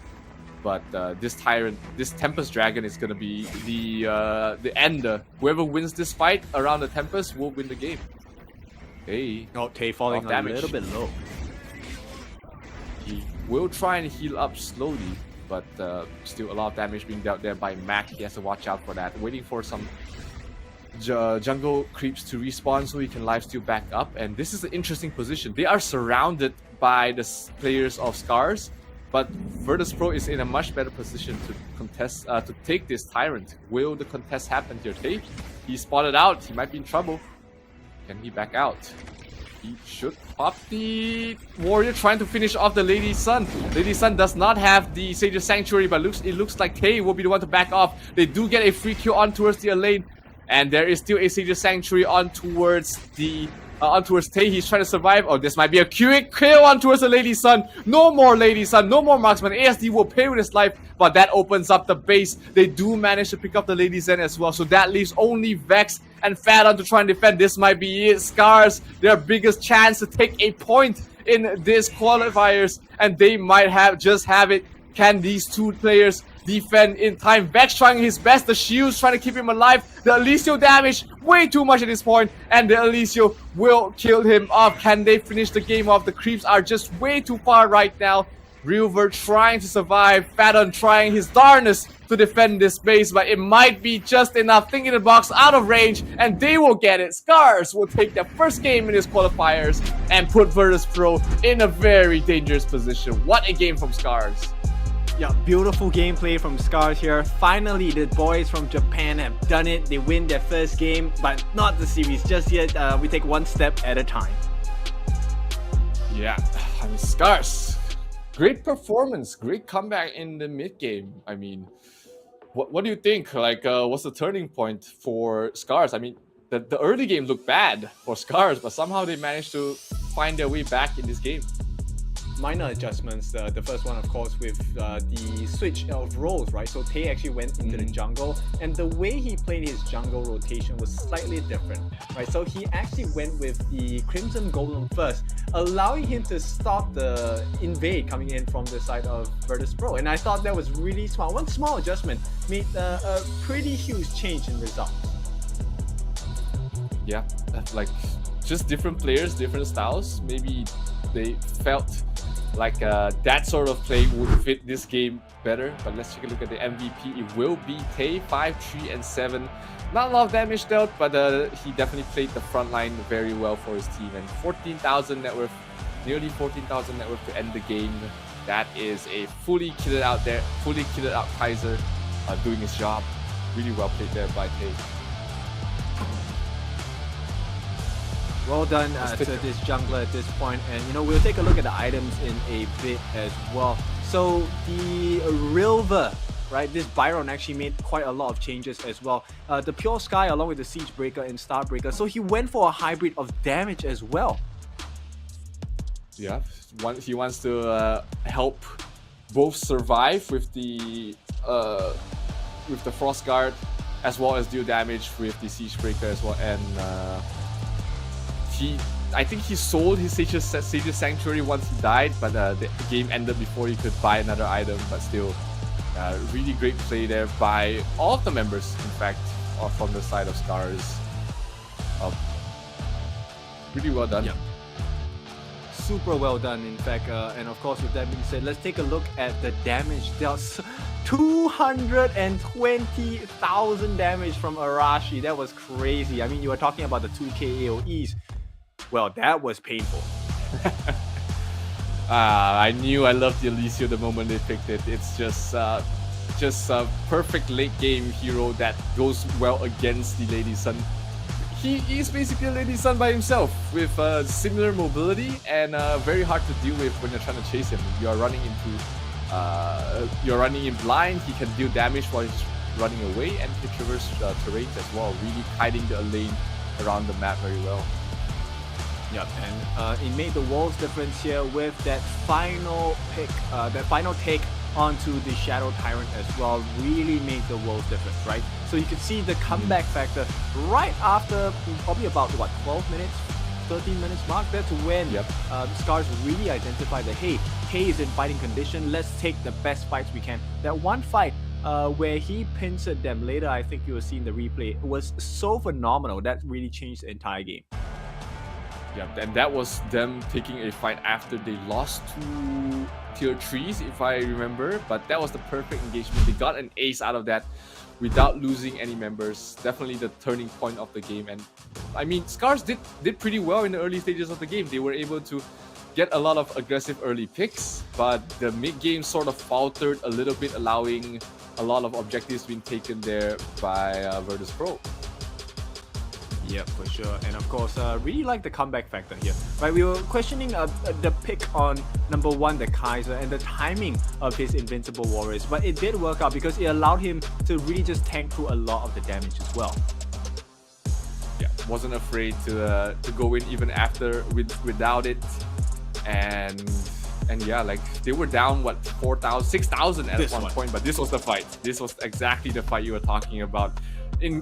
S2: But this Tyrant, this Tempest Dragon is going to be the ender. Whoever wins this fight around the Tempest will win the game. Hey,
S3: Tay falling a little bit low.
S2: He will try and heal up slowly, but still a lot of damage being dealt there by Mac. He has to watch out for that. Waiting for some jungle creeps to respawn so he can lifesteal back up. And this is an interesting position. They are surrounded by the players of SCARZ, but Virtus Pro is in a much better position to contest, to take this Tyrant. Will the contest happen here? Tay, he's spotted out. He might be in trouble. Can he back out? He should pop the Warrior, trying to finish off the Lady Sun. Lady Sun does not have the Sage's Sanctuary, but it looks like Tay will be the one to back off. They do get a free kill on towards the Elaine, and there is still a Sage's Sanctuary on towards the on towards Tay. He's trying to survive. Oh, this might be a quick kill on towards the Lady Sun. No more Lady Sun, no more marksman. ASD will pay with his life, but that opens up the base. They do manage to pick up the Lady Zen as well, so that leaves only Vex and Fadon to try and defend. This might be it. SCARZ, their biggest chance to take a point in this qualifiers, and they might just have it. Can these two players defend in time? Vex trying his best, the shields trying to keep him alive. The Alicio damage way too much at this point, and the Alicio will kill him off. Can they finish the game off? The creeps are just way too far right now. River trying to survive, Fadon trying his darnest to defend this base, but it might be just enough. Thinking the box out of range, and they will get it. SCARZ will take their first game in his qualifiers and put Virtus Pro in a very dangerous position. What a game from SCARZ.
S3: Yeah, beautiful gameplay from SCARZ here. Finally, the boys from Japan have done it. They win their first game, but not the series just yet. We take one step at a time.
S2: Yeah, I mean, SCARZ, great performance, great comeback in the mid game. I mean, what do you think? Like, what's the turning point for SCARZ? I mean, the early game looked bad for SCARZ, but somehow they managed to find their way back in this game.
S3: Minor adjustments. The first one, of course, with the switch of roles, right? So Tay actually went into the jungle, and the way he played his jungle rotation was slightly different, right? So he actually went with the Crimson Golem first, allowing him to stop the invade coming in from the side of Virtus Pro. And I thought that was really smart. One small adjustment made a pretty huge change in results.
S2: Yeah, like just different players, different styles. Maybe they felt like that sort of play would fit this game better. But let's take a look at the MVP. It will be Tay, 5, 3, and 7. Not a lot of damage dealt, but he definitely played the front line very well for his team. And 14,000 net worth, nearly 14,000 net worth to end the game. That is a fully kitted out Kaiser doing his job. Really well played there by Tay.
S3: Well done to this jungler at this point, and you know, we'll take a look at the items in a bit as well. So the Rilva, right, this Byron actually made quite a lot of changes as well. The Pure Sky along with the Siege Breaker and Star Breaker, so he went for a hybrid of damage as well.
S2: Yeah, he wants to help both survive with the Frost Guard, as well as deal damage with the Siege Breaker as well. And I think he sold his Sage's Sanctuary once he died, but the game ended before he could buy another item. But still, really great play there by all of the members, in fact, from the side of SCARZ. Really well done.
S3: Yep. Super well done, in fact. And of course, with that being said, let's take a look at the damage dealt. 220,000 damage from Arashi. That was crazy. I mean, you were talking about the 2k AoEs. Well, that was painful.
S2: I knew I loved the Elysia the moment they picked it. It's just a perfect late game hero that goes well against the Lady Sun. He is basically a Lady Sun by himself with similar mobility and very hard to deal with when you're trying to chase him. You are running in blind. He can deal damage while he's running away, and he traverse terrains as well, really hiding the lane around the map very well.
S3: Yep, and it made the world's difference here with that final pick, that final take onto the Shadow Tyrant as well. Really made the world's difference, right? So you could see the comeback factor right after probably about what, 12 minutes, 13 minutes mark. That's when SCARZ really identified that, hey, Tay is in fighting condition. Let's take the best fights we can. That one fight where he pincered them later, I think you will see in the replay, was so phenomenal. That really changed the entire game.
S2: Yeah, and that was them taking a fight after they lost to tier 3s, if I remember. But that was the perfect engagement. They got an ace out of that without losing any members. Definitely the turning point of the game. And I mean, SCARZ did pretty well in the early stages of the game. They were able to get a lot of aggressive early picks, but the mid game sort of faltered a little bit, allowing a lot of objectives being taken there by Virtus Pro.
S3: Yep, for sure. And of course, really like the comeback factor here. Right, we were questioning the pick on number 1, the Kaiser, and the timing of his Invincible Warriors, but it did work out because it allowed him to really just tank through a lot of the damage as well.
S2: Yeah, wasn't afraid to go in even after without it, and yeah, like they were down what, 4,000, 6,000 at one point, but this was the fight. This was exactly the fight you were talking about.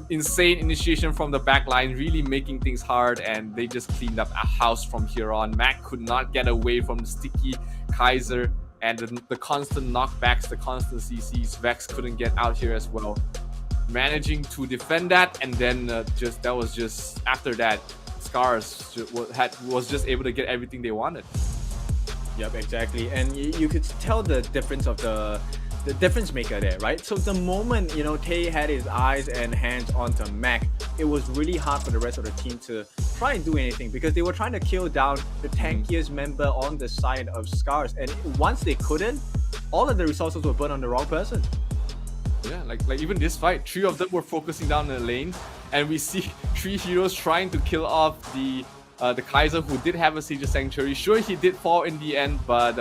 S2: Insane initiation from the back line, really making things hard, and they just cleaned up a house from here on. Mac could not get away from the sticky Kaiser and the constant knockbacks, the constant CCs. Vex couldn't get out here as well. Managing to defend that, and then after that, SCARZ was just able to get everything they wanted.
S3: Yep, exactly. And you could tell the difference of the difference maker there, right? So the moment, you know, Tay had his eyes and hands onto Mac, it was really hard for the rest of the team to try and do anything because they were trying to kill down the tankiest member on the side of SCARZ, and once they couldn't, all of the resources were put on the wrong person.
S2: Yeah, like even this fight, 3 of them were focusing down the lane, and we see 3 heroes trying to kill off the Kaiser, who did have a Sage's Sanctuary. Sure, he did fall in the end, but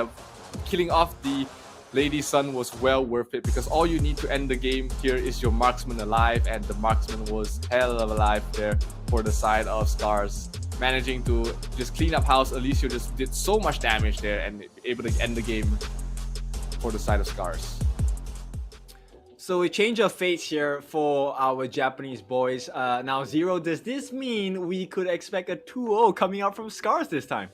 S2: killing off the Lady Sun was well worth it, because all you need to end the game here is your marksman alive, and the marksman was hell of alive there for the side of SCARZ. Managing to just clean up house, Alicio just did so much damage there and able to end the game for the side of SCARZ.
S3: So we change of fates here for our Japanese boys. Now, Zero, does this mean we could expect a 2-0 coming out from SCARZ this time?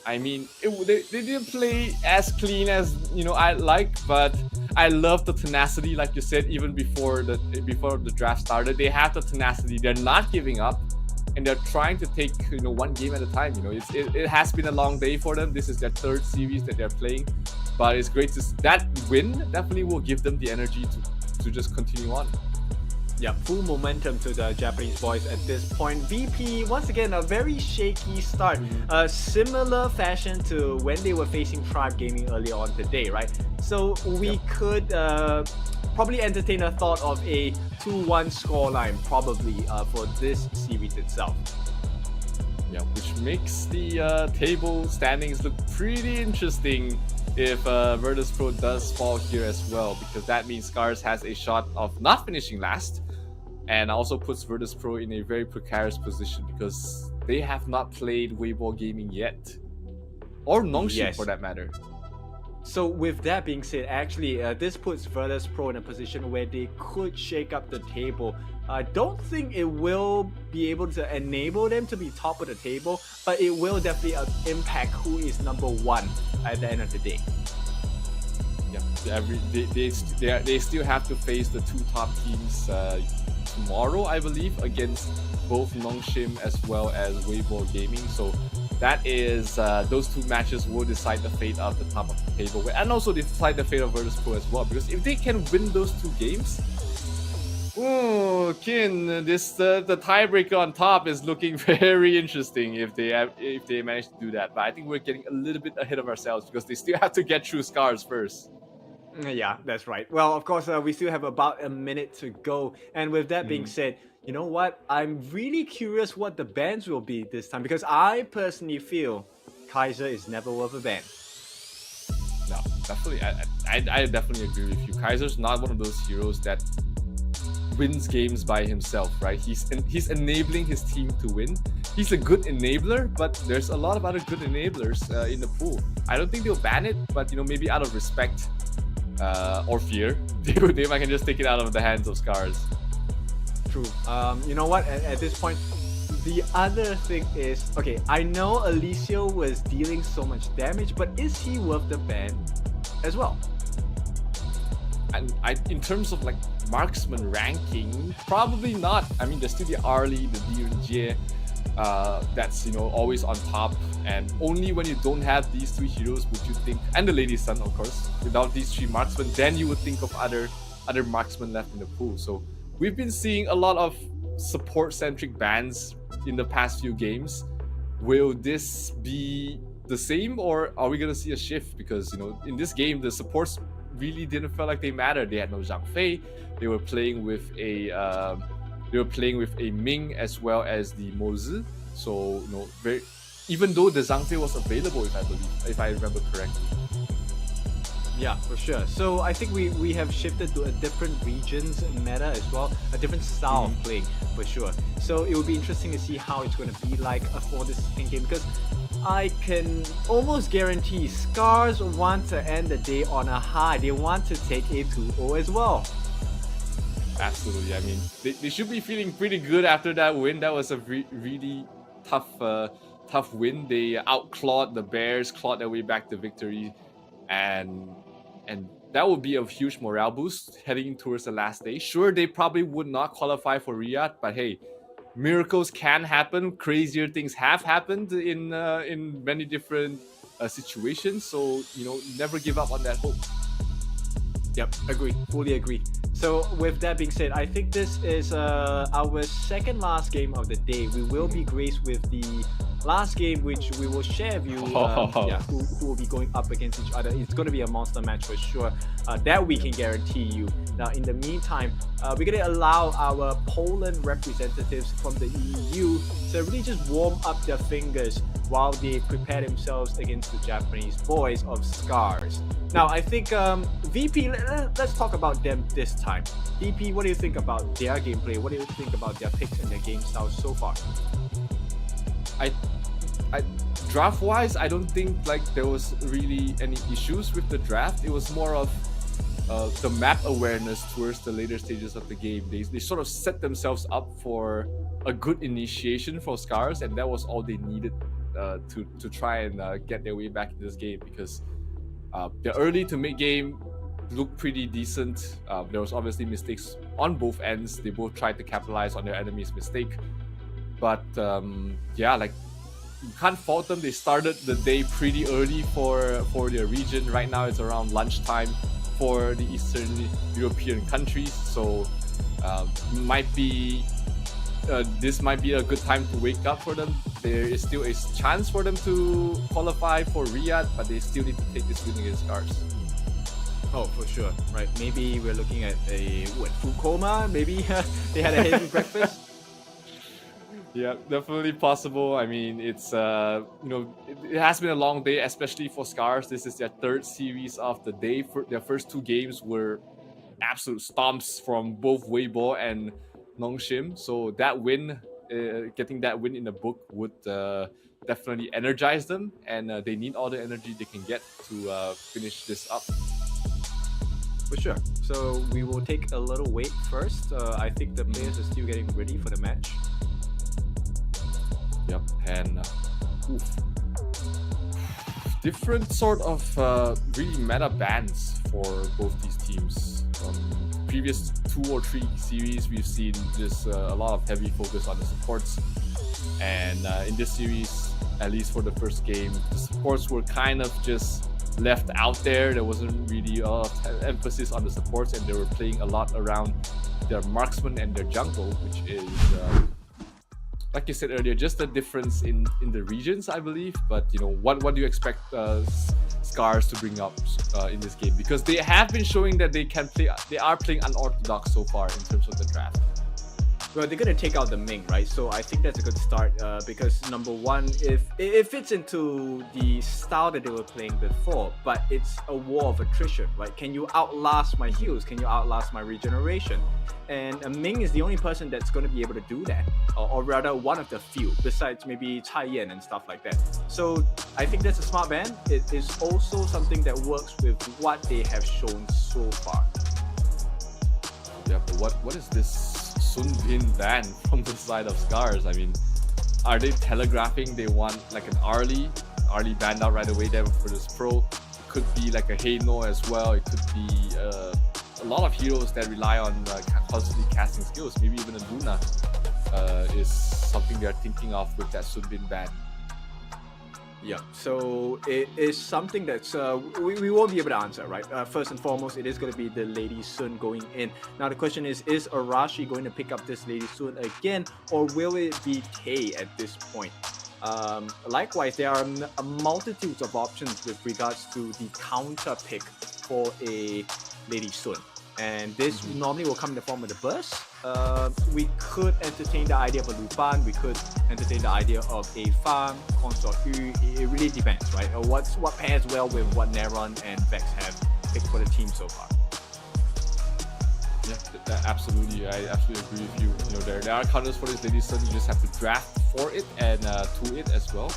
S2: I mean, they didn't play as clean as, you know, I like, but I love the tenacity, like you said, even before the draft started. They have the tenacity. They're not giving up, and they're trying to take, you know, one game at a time. You know, it has been a long day for them. This is their third series that they're playing, but it's great to that win definitely will give them the energy to just continue on.
S3: Yeah, full momentum to the Japanese boys at this point. VP, once again, a very shaky start. Similar fashion to when they were facing Tribe Gaming earlier on today, right? So we could probably entertain a thought of a 2-1 scoreline, probably, for this series itself.
S2: Yeah, which makes the table standings look pretty interesting if Virtus.pro does fall here as well, because that means SCARZ has a shot of not finishing last, and also puts Virtus.pro in a very precarious position because they have not played Weibo Gaming yet, or NONGSHIM for that matter.
S3: So with that being said, actually, this puts Virtus.pro in a position where they could shake up the table. I don't think it will be able to enable them to be top of the table, but it will definitely impact who is number one at the end of the day.
S2: Yeah, they still have to face the two top teams tomorrow, I believe, against both NONGSHIM as well as Weibo Gaming. So that is those two matches will decide the fate of the top of the table, and also decide the fate of Virtus.pro as well. Because if they can win those two games, Kin, the tiebreaker on top is looking very interesting if they manage to do that. But I think we're getting a little bit ahead of ourselves because they still have to get through SCARZ first.
S3: Yeah, that's right. Well, of course, we still have about a minute to go. And with that being said, you know what? I'm really curious what the bans will be this time, because I personally feel Kaiser is never worth a ban.
S2: No, definitely. I definitely agree with you. Kaiser's not one of those heroes that wins games by himself, right? He's enabling his team to win. He's a good enabler, but there's a lot of other good enablers in the pool. I don't think they'll ban it, but you know, maybe out of respect or fear, they might just take it out of the hands of SCARZ.
S3: True. You know what? At this point, the other thing is, okay, I know Alicio was dealing so much damage, but is he worth the ban as well?
S2: And in terms of like marksman ranking, probably not. I mean, there's still the Arlie, the Dirje, that's, you know, always on top, and only when you don't have these three heroes would you think, and the Lady Sun, of course, without these three marksmen, then you would think of other marksmen left in the pool. So we've been seeing a lot of support-centric bans in the past few games. Will this be the same, or are we gonna see a shift? Because, you know, in this game, the supports really didn't feel like they mattered. They had no Zhang Fei. They were playing with a Ming as well as the Mozi. So, you know, even though the Zhang Fei was available, if I remember correctly.
S3: Yeah, for sure. So I think we have shifted to a different regions meta as well, a different style of playing for sure. So it will be interesting to see how it's going to be like for this second game, because I can almost guarantee SCARZ want to end the day on a high. They want to take a 2-0 as well.
S2: Absolutely. I mean, they should be feeling pretty good after that win. That was a really tough win. They outclawed the Bears, clawed their way back to victory, and that would be a huge morale boost heading towards the last day. Sure, they probably would not qualify for Riyadh, but hey, miracles can happen. Crazier things have happened in many different situations. So, you know, never give up on that hope.
S3: Yep, agree. Fully agree. So with that being said, I think this is our second last game of the day. We will be graced with the last game, which we will share with you, who will be going up against each other. It's going to be a monster match for sure. That we can guarantee you. Now, in the meantime, we're going to allow our Poland representatives from the EU to really just warm up their fingers while they prepare themselves against the Japanese boys of SCARZ. Now, I think VP, let's talk about them this time. VP, what do you think about their gameplay? What do you think about their picks and their game style so far?
S2: I draft-wise, I don't think like there was really any issues with the draft. It was more of the map awareness towards the later stages of the game. They sort of set themselves up for a good initiation for SCARZ, and that was all they needed to try and get their way back into this game, because the early to mid game looked pretty decent. There was obviously mistakes on both ends. They both tried to capitalize on their enemy's mistake, but yeah, like, you can't fault them. They started the day pretty early for their region. Right now it's around lunchtime for the Eastern European countries, so this might be a good time to wake up for them. There is still a chance for them to qualify for Riyadh, but they still need to take this win against SCARZ.
S3: Oh, for sure, right? Maybe we're looking at a food coma. Maybe they had a heavy breakfast.
S2: Yeah, definitely possible. I mean, it's it has been a long day, especially for SCARZ. This is their third series of the day. Their first two games were absolute stomps from both Weibo and NONGSHIM. So that win, getting that win in the book would definitely energize them, and they need all the energy they can get to finish this up.
S3: For sure. So we will take a little wait first. I think the players are still getting ready for the match.
S2: Yep, and different sort of really meta bans for both these teams. Previous 2 or 3 series, we've seen just a lot of heavy focus on the supports, and in this series, at least for the first game, the supports were kind of just left out there. There wasn't really a lot of emphasis on the supports, and they were playing a lot around their marksman and their jungle, which is like you said earlier, just a difference in the regions, I believe. But what do you expect SCARZ to bring up in this game? Because they have been showing that they are playing unorthodox so far in terms of the draft.
S3: Well, they're going to take out the Ming, right? So I think that's a good start because number one, if it fits into the style that they were playing before, but it's a war of attrition, right? Can you outlast my heals? Can you outlast my regeneration? And Ming is the only person that's going to be able to do that, or rather one of the few, besides maybe Cai Yan and stuff like that. So I think that's a smart ban. It is also something that works with what they have shown so far.
S2: Yeah, but what is this Sun Bin ban from the side of SCARZ? I mean, are they telegraphing they want like an Arlie banned out right away there for this pro? It could be like a Heino as well. It could be a lot of heroes that rely on constantly casting skills. Maybe even a Luna is something they're thinking of with that Sun Bin ban.
S3: Yeah, so it is something that's we won't be able to answer, right? First and foremost, it is going to be the Lady Sun going in. Now the question is Arashi going to pick up this Lady Sun again, or will it be Tay at this point? Likewise, there are multitudes of options with regards to the counter pick for a Lady Sun. And this normally will come in the form of the burst. We could entertain the idea of a Lupan, we could entertain the idea of a Farm, Consort Yu. It really depends, right? What pairs well with what Neron and Vex have picked for the team so far.
S2: Yeah, absolutely. I absolutely agree with you. There are counters for this Lady Sun. You just have to draft for it and to it as well.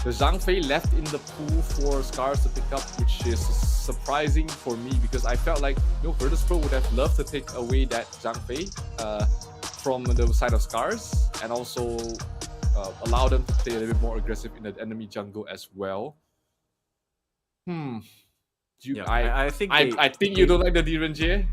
S2: The Zhang Fei left in the pool for SCARZ to pick up, which is surprising for me because I felt like Virtus Pro would have loved to take away that Zhang Fei from the side of SCARZ, and also allow them to play a little bit more aggressive in the enemy jungle as well. I think you don't like the Direnjie.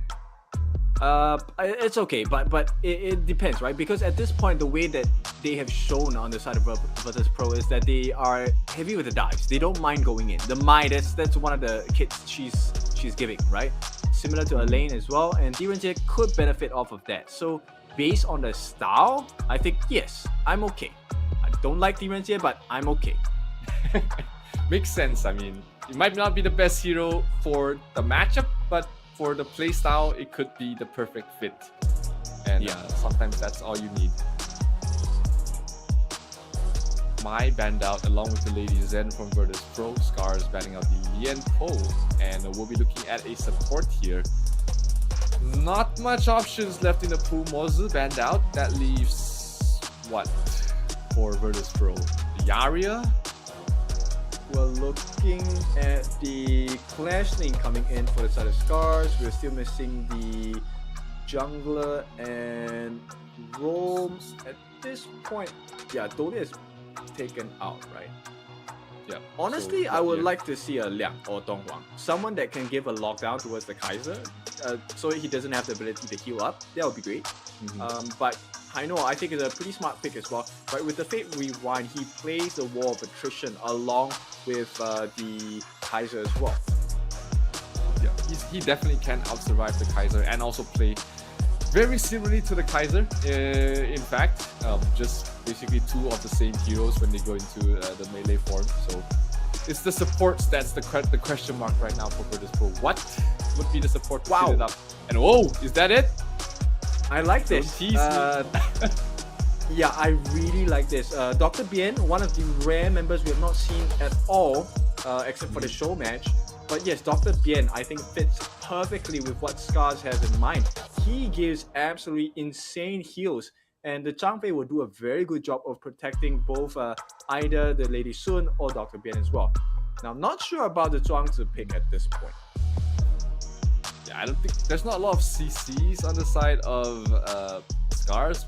S3: It's okay, but it depends, right? Because at this point, the way that they have shown on the side of Virtus Pro is that they are heavy with the dives. They don't mind going in. The Mai, that's one of the kits she's giving, right? Similar to Elaine as well, and Direnjie could benefit off of that. So based on the style, I think yes, I'm okay. I Don't like Demon Tier, but I'm okay.
S2: Makes sense. I mean, it might not be the best hero for the matchup, but for the playstyle, it could be the perfect fit. And sometimes that's all you need. My banned out along with the lady Zen from Virtus Pro, SCARZ banning out the Lien Po, and we'll be looking at a support here. Not much options left in the pool. Mozu banned out. That leaves what for Virtus Pro? Yaria?
S3: We're looking at the Clash lane coming in for the side of SCARZ. We're still missing the jungler and roams. At this point, yeah, Dole is taken out, right?
S2: Yeah.
S3: Honestly,
S2: so,
S3: I would like to see a Liang or Donghuang. Someone that can give a lockdown towards the Kaiser, so he doesn't have the ability to heal up. That would be great. But I think it's a pretty smart pick as well. But with the Fate Rewind, he plays the wall of attrition along with the Kaiser as well.
S2: Yeah, he definitely can out-survive the Kaiser and also play very similarly to the Kaiser. In fact, just basically two of the same heroes when they go into the melee form. So it's the supports that's the question mark right now for Virtus Pro. What would be the support to fill it up? And whoa, is that it?
S3: I like this. Yeah, I really like this. Dr. Bien, one of the rare members we have not seen at all, except for the show match. But yes, Dr. Bien, I think fits perfectly with what SCARZ has in mind. He gives absolutely insane heals, and the Zhang Fei will do a very good job of protecting both either the Lady Sun or Dr. Bien as well. Now, I'm not sure about the Zhuangzi pick at this point.
S2: Yeah, I don't think there's not a lot of CCs on the side of SCARZ.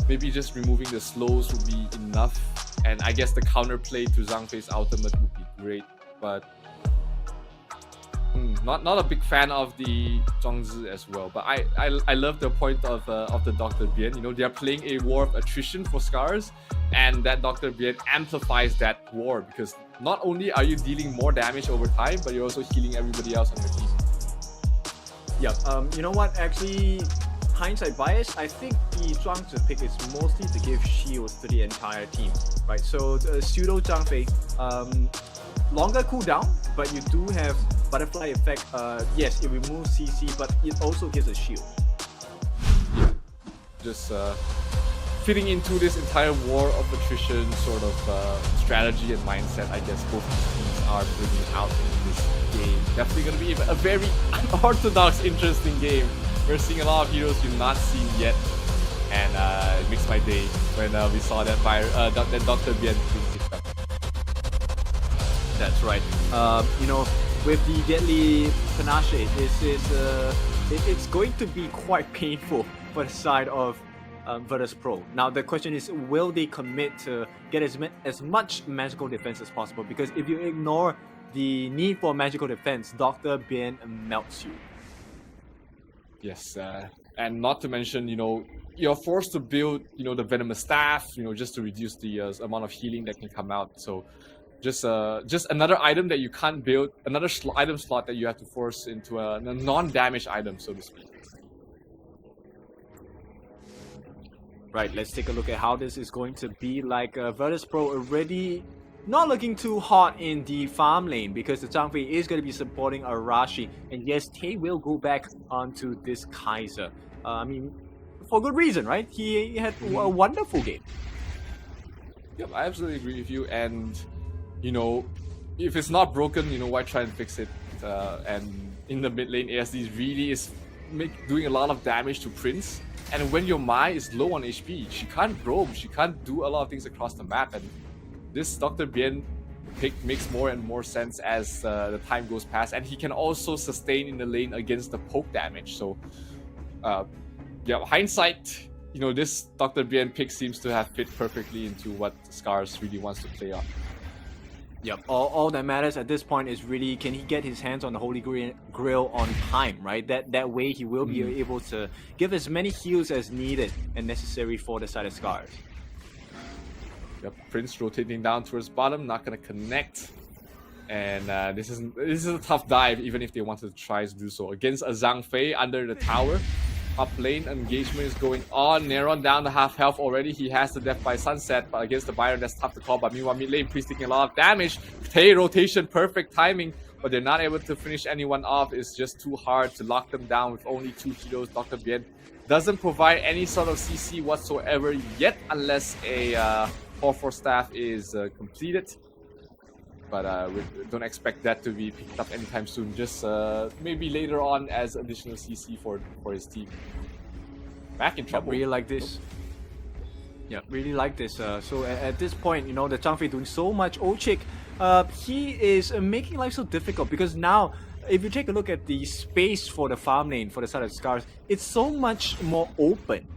S2: Maybe just removing the slows would be enough, and I guess the counterplay to Zhang Fei's ultimate would be great, but not a big fan of the Zhuangzi as well. But I love the point of the Dr. Bien. You know, they are playing a war of attrition for SCARZ, and that Dr. Bien amplifies that war because not only are you dealing more damage over time, but you're also healing everybody else on your team.
S3: Yeah, you know what? Actually, hindsight bias, I think the Zhuangzi pick is mostly to give shields to the entire team, right? So the pseudo Zhang Fei, longer cooldown, but you do have butterfly effect. Yes, it removes CC, but it also gives a shield.
S2: Yeah, just fitting into this entire war of attrition sort of strategy and mindset. I guess both teams are bringing out in this game. Definitely going to be a very unorthodox, interesting game. We're seeing a lot of heroes you've not seen yet, and it makes my day when we saw that Dr. Bien being picked up.
S3: That's right. You know, with the deadly panache, it's going to be quite painful for the side of Virtus Pro. Now the question is, will they commit to get as much magical defense as possible? Because if you ignore the need for magical defense, Dr. Bien melts you.
S2: Yes, and not to mention, you know, you're forced to build, you know, the venomous staff, you know, just to reduce the amount of healing that can come out. So just another item that you can't build, another item slot that you have to force into a non-damage item, so to speak.
S3: Right, let's take a look at how this is going to be like. Virtus Pro already not looking too hot in the farm lane because the Zhang Fei is going to be supporting Arashi, and yes, Tay will go back onto this Kaiser. I mean, for good reason, right? He had a wonderful game.
S2: Yep, I absolutely agree with you, and you know, if it's not broken, you know, why try and fix it? And in the mid lane, ASD really is doing a lot of damage to Prince. And when your Mai is low on HP, she can't roam, she can't do a lot of things across the map. And this Dr. Bien pick makes more and more sense as the time goes past. And he can also sustain in the lane against the poke damage. So, yeah, hindsight, you know, this Dr. Bien pick seems to have fit perfectly into what SCARZ really wants to play on.
S3: Yep, all that matters at this point is really, can he get his hands on the Holy Grail on time, right? That way he will be able to give as many heals as needed and necessary for the side of SCARZ.
S2: Yep, Prince rotating down towards bottom, not gonna connect. And this is a tough dive, even if they wanted to try to do so. Against a Zhang Fei under the tower, up lane. Engagement is going on. Neron down to half health already. He has the death by sunset, but against the Byron, that's tough to call. But meanwhile, mid lane, Priest taking a lot of damage. Tay rotation, perfect timing, but they're not able to finish anyone off. It's just too hard to lock them down with only 2 heroes. Dr. Bien doesn't provide any sort of CC whatsoever yet, unless a 4-4 staff is completed. But we don't expect that to be picked up anytime soon. Just maybe later on as additional CC for his team. Back in trouble.
S3: Really like this. Yeah, really like this. So at this point, you know, the Zhangfei doing so much. Ochik, he is making life so difficult because now, if you take a look at the space for the farm lane for the side of SCARZ, it's so much more open.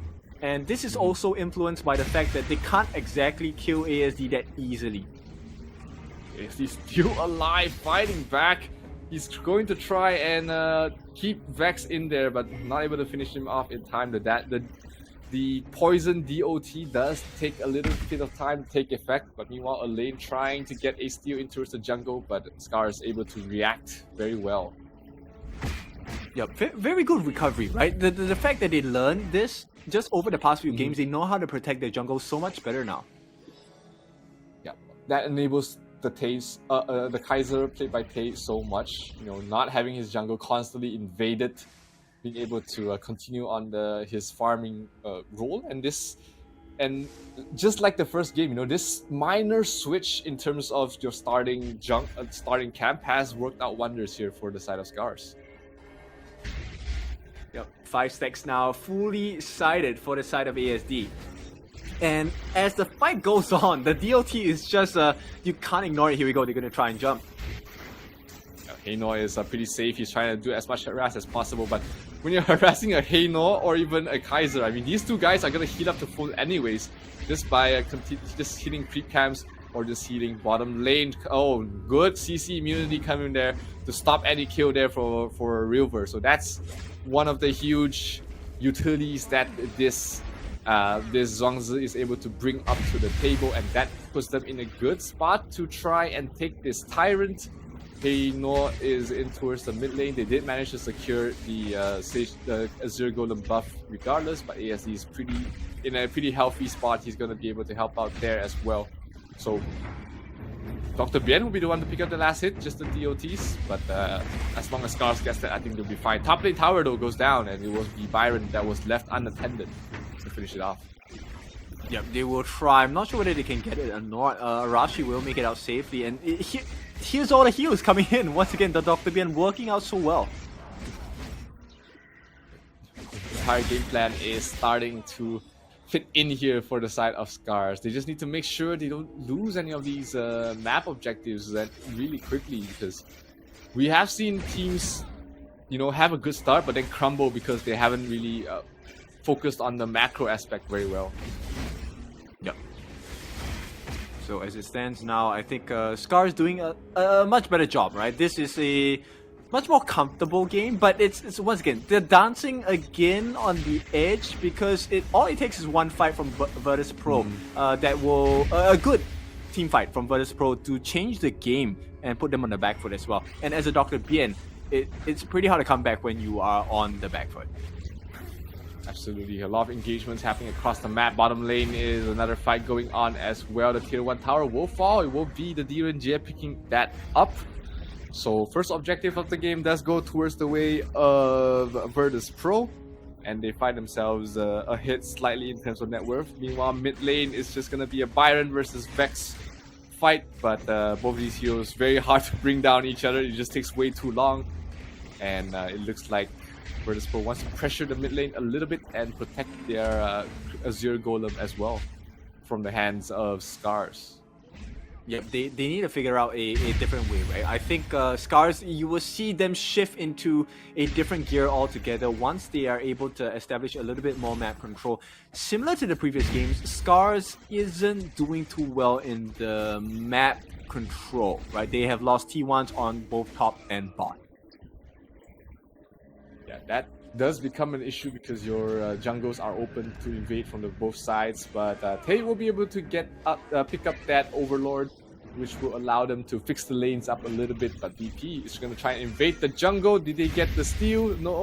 S3: And this is also influenced by the fact that they can't exactly kill ASD that easily.
S2: He's still alive, fighting back. He's going to try and keep Vex in there, but not able to finish him off in time. The poison DOT does take a little bit of time to take effect, but meanwhile, a lane trying to get a steal into the jungle, but SCARZ is able to react very well.
S3: Yeah, very good recovery, right? The fact that they learned this just over the past few games, they know how to protect their jungle so much better now.
S2: Yeah, that enables the Kaiser played by Tay so much, you know, not having his jungle constantly invaded, being able to continue on his farming role, and just like the first game, you know, this minor switch in terms of your starting camp has worked out wonders here for the side of SCARZ.
S3: Yep, 5 stacks now fully sided for the side of ASD. And as the fight goes on, the DOT is just, you can't ignore it. Here we go, they're going to try and jump.
S2: Heino is pretty safe. He's trying to do as much harass as possible, but when you're harassing a Heino or even a Kaiser, I mean, these two guys are going to heal up to full anyways, just by just hitting creep camps or just healing bottom lane. Oh, good CC immunity coming there to stop any kill there for Rilver. So that's one of the huge utilities that this Zhuangzi is able to bring up to the table, and that puts them in a good spot to try and take this Tyrant. Heino is in towards the mid lane. They did manage to secure the Azure Golem buff regardless, but ASD is in a pretty healthy spot. He's going to be able to help out there as well. So Dr. Bien will be the one to pick up the last hit, just the DOTs, but as long as SCARZ gets that, I think they'll be fine. Top lane tower though goes down, and it was the Byron that was left unattended to finish it off.
S3: Yep, they will try. I'm not sure whether they can get it or not. Arashi will make it out safely, and here's all the heals coming in. Once again, the Dr. Bien working out so well.
S2: The entire game plan is starting to fit in here for the side of SCARZ. They just need to make sure they don't lose any of these map objectives that really quickly, because we have seen teams, you know, have a good start but then crumble because they haven't really focused on the macro aspect very well.
S3: Yep. So as it stands now, I think SCARZ doing a much better job, right? This is a much more comfortable game, but it's once again, they're dancing again on the edge because all it takes is one fight from Virtus Pro that will a good team fight from Virtus Pro to change the game and put them on the back foot as well. And as a Dr. Bien, it's pretty hard to come back when you are on the back foot.
S2: Absolutely, a lot of engagements happening across the map. Bottom lane is another fight going on as well. The tier 1 tower will fall. It will be the DNG picking that up. So first objective of the game does go towards the way of Virtus Pro, and they find themselves a hit slightly in terms of net worth. Meanwhile, mid lane is just going to be a Byron versus Vex fight, but both of these heroes very hard to bring down each other. It just takes way too long, and it looks like Virtus Pro wants to pressure the mid lane a little bit and protect their Azure Golem as well from the hands of SCARZ.
S3: Yeah, they need to figure out a different way, right? I think SCARZ, you will see them shift into a different gear altogether once they are able to establish a little bit more map control. Similar to the previous games, SCARZ isn't doing too well in the map control, right? They have lost T1s on both top and bot.
S2: Yeah, that does become an issue because your jungles are open to invade from both sides, but Tay will be able to get up, pick up that Overlord which will allow them to fix the lanes up a little bit. But VP is going to try and invade the jungle. Did they get the steal? No,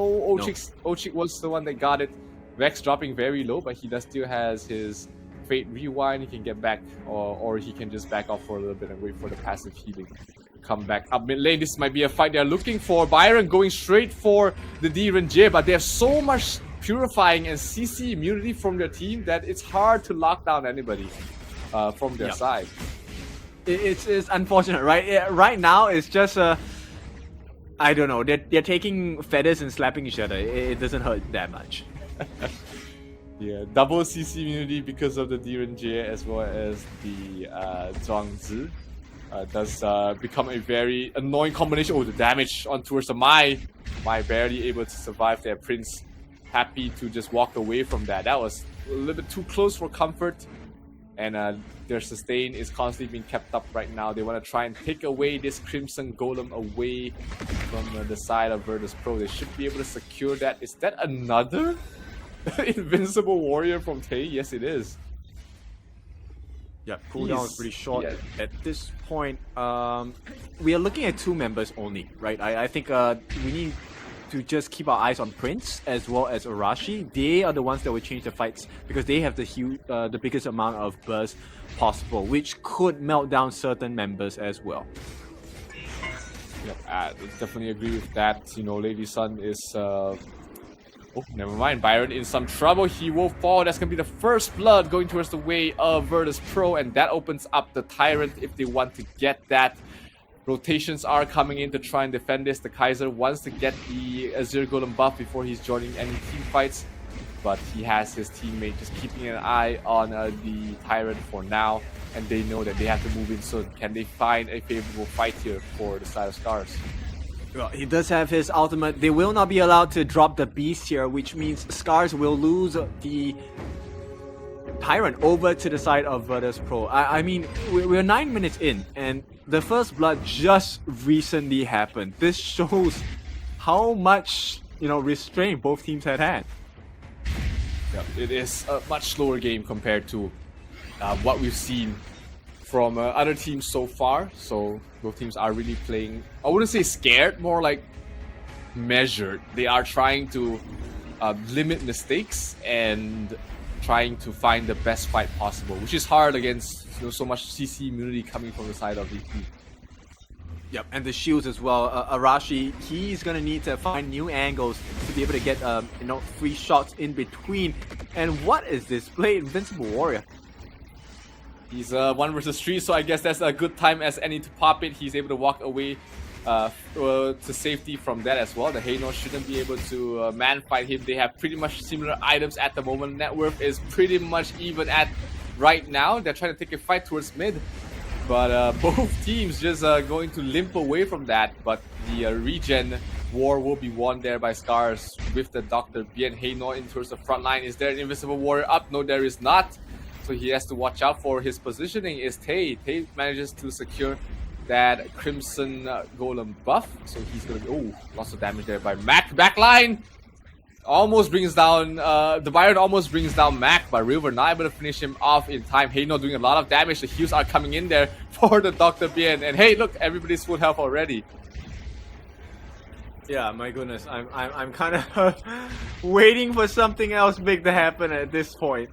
S2: Ochik was the one that got it. Vex dropping very low, but he does still has his Fate Rewind. He can get back, or he can just back off for a little bit and wait for the passive healing. Come back up mid lane. This might be a fight they're looking for. Byron going straight for the DRNG, but they have so much purifying and CC immunity from their team that it's hard to lock down anybody from their side.
S3: It's unfortunate, right? Right now, it's just I don't know. They're taking feathers and slapping each other. It doesn't hurt that much.
S2: Yeah, double CC immunity because of the DRNG as well as the Zhuangzi. Does become a very annoying combination. Oh, the damage on towards the Mai barely able to survive there. Prince happy to just walk away from that. That was a little bit too close for comfort. And their sustain is constantly being kept up right now. They want to try and take away this Crimson Golem away from the side of Virtus Pro. They should be able to secure that. Is that another Invincible Warrior from Tay? Yes, it is.
S3: Yeah, cooldown is pretty short at this point. We are looking at 2 members only, right? I think we need to just keep our eyes on Prince as well as Arashi. They are the ones that will change the fights because they have the biggest amount of burst possible, which could melt down certain members as well.
S2: Yep, I definitely agree with that. You know, Lady Sun is... Oh, never mind. Byron in some trouble. He will fall. That's going to be the first blood going towards the way of Virtus Pro, and that opens up the Tyrant if they want to get that. Rotations are coming in to try and defend this. The Kaiser wants to get the Azure Golem buff before he's joining any team fights, but he has his teammate just keeping an eye on the Tyrant for now, and they know that they have to move in soon. Can they find a favorable fight here for the side of SCARZ?
S3: Well, he does have his ultimate. They will not be allowed to drop the beast here, which means SCARZ will lose the Tyrant over to the side of Virtus Pro. I mean, we're 9 minutes in, and the first blood just recently happened. This shows how much, restraint both teams had.
S2: Yeah, it is a much slower game compared to what we've seen from other teams so far. So both teams are really playing, I wouldn't say scared, more like measured. They are trying to limit mistakes and trying to find the best fight possible, which is hard against so much CC immunity coming from the side of VP.
S3: Yep, and the shields as well. Arashi, he's gonna need to find new angles to be able to get free shots in between. And what is this play? Invincible Warrior.
S2: He's 1 versus 3, so I guess that's a good time as any to pop it. He's able to walk away to safety from that as well. The Heino shouldn't be able to man fight him. They have pretty much similar items at the moment. Net worth is pretty much even at right now. They're trying to take a fight towards mid, but both teams just going to limp away from that. But the regen war will be won there by SCARZ with the Dr. Bien. Heino in towards the front line. Is there an Invisible Warrior up? No, there is not. So he has to watch out for his positioning. Is Tay. Tay manages to secure that Crimson Golem buff. So he's gonna be, oh, lots of damage there by Mac. Backline almost brings down, the Byron almost brings down Mac, but River not able to finish him off in time. Heino doing a lot of damage. The heals are coming in there for the Dr. Bien. And hey, look, everybody's full health already.
S3: Yeah, my goodness, I'm kind of waiting for something else big to happen at this point.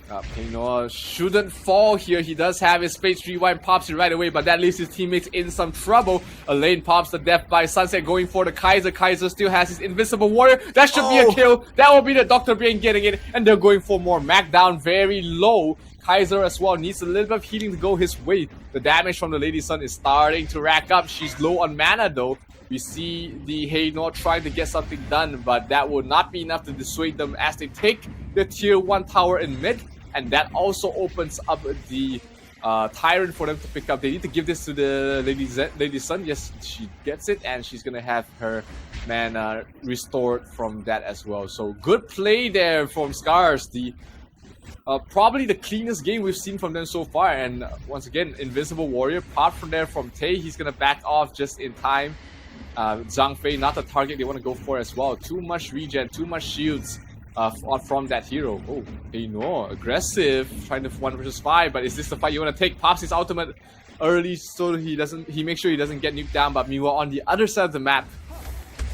S2: Heino shouldn't fall here. He does have his Fates Rewind, pops it right away, but that leaves his teammates in some trouble. Elaine pops the death by Sunset, going for the Kaiser. Kaiser still has his Invisible Warrior. That should be a kill. That will be the Dr. Bien getting it, and they're going for more. Mac down very low. Kaiser as well needs a little bit of healing to go his way. The damage from the Lady Sun is starting to rack up. She's low on mana though. We see the Heino trying to get something done, but that will not be enough to dissuade them as they take the tier 1 tower in mid. And that also opens up the Tyrant for them to pick up. They need to give this to the Lady Sun. Yes, she gets it, and she's going to have her mana restored from that as well. So good play there from SCARZ. The probably the cleanest game we've seen from them so far. And once again, Invisible Warrior popped from there from Tay. He's going to back off just in time. Zhang Fei, not the target they want to go for as well. Too much regen, too much shields. from that hero. Oh, aggressive, trying to 1 versus 5, but is this the fight you want to take? Pops his ultimate early so he makes sure he doesn't get nuked down, but meanwhile on the other side of the map,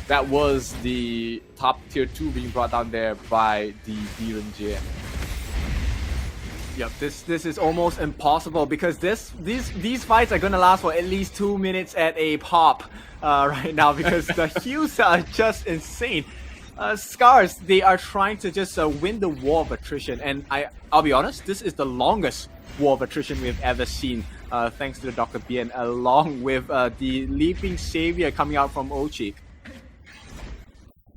S2: that was the top tier 2 being brought down there by the DRNG.
S3: Yep, this is almost impossible because these fights are gonna last for at least 2 minutes at a pop right now because the heals are just insane. SCARZ, they are trying to just win the war of attrition, and I'll be honest, this is the longest war of attrition we've ever seen, thanks to the Dr. Bien, along with the Leaping Savior coming out from Ochik.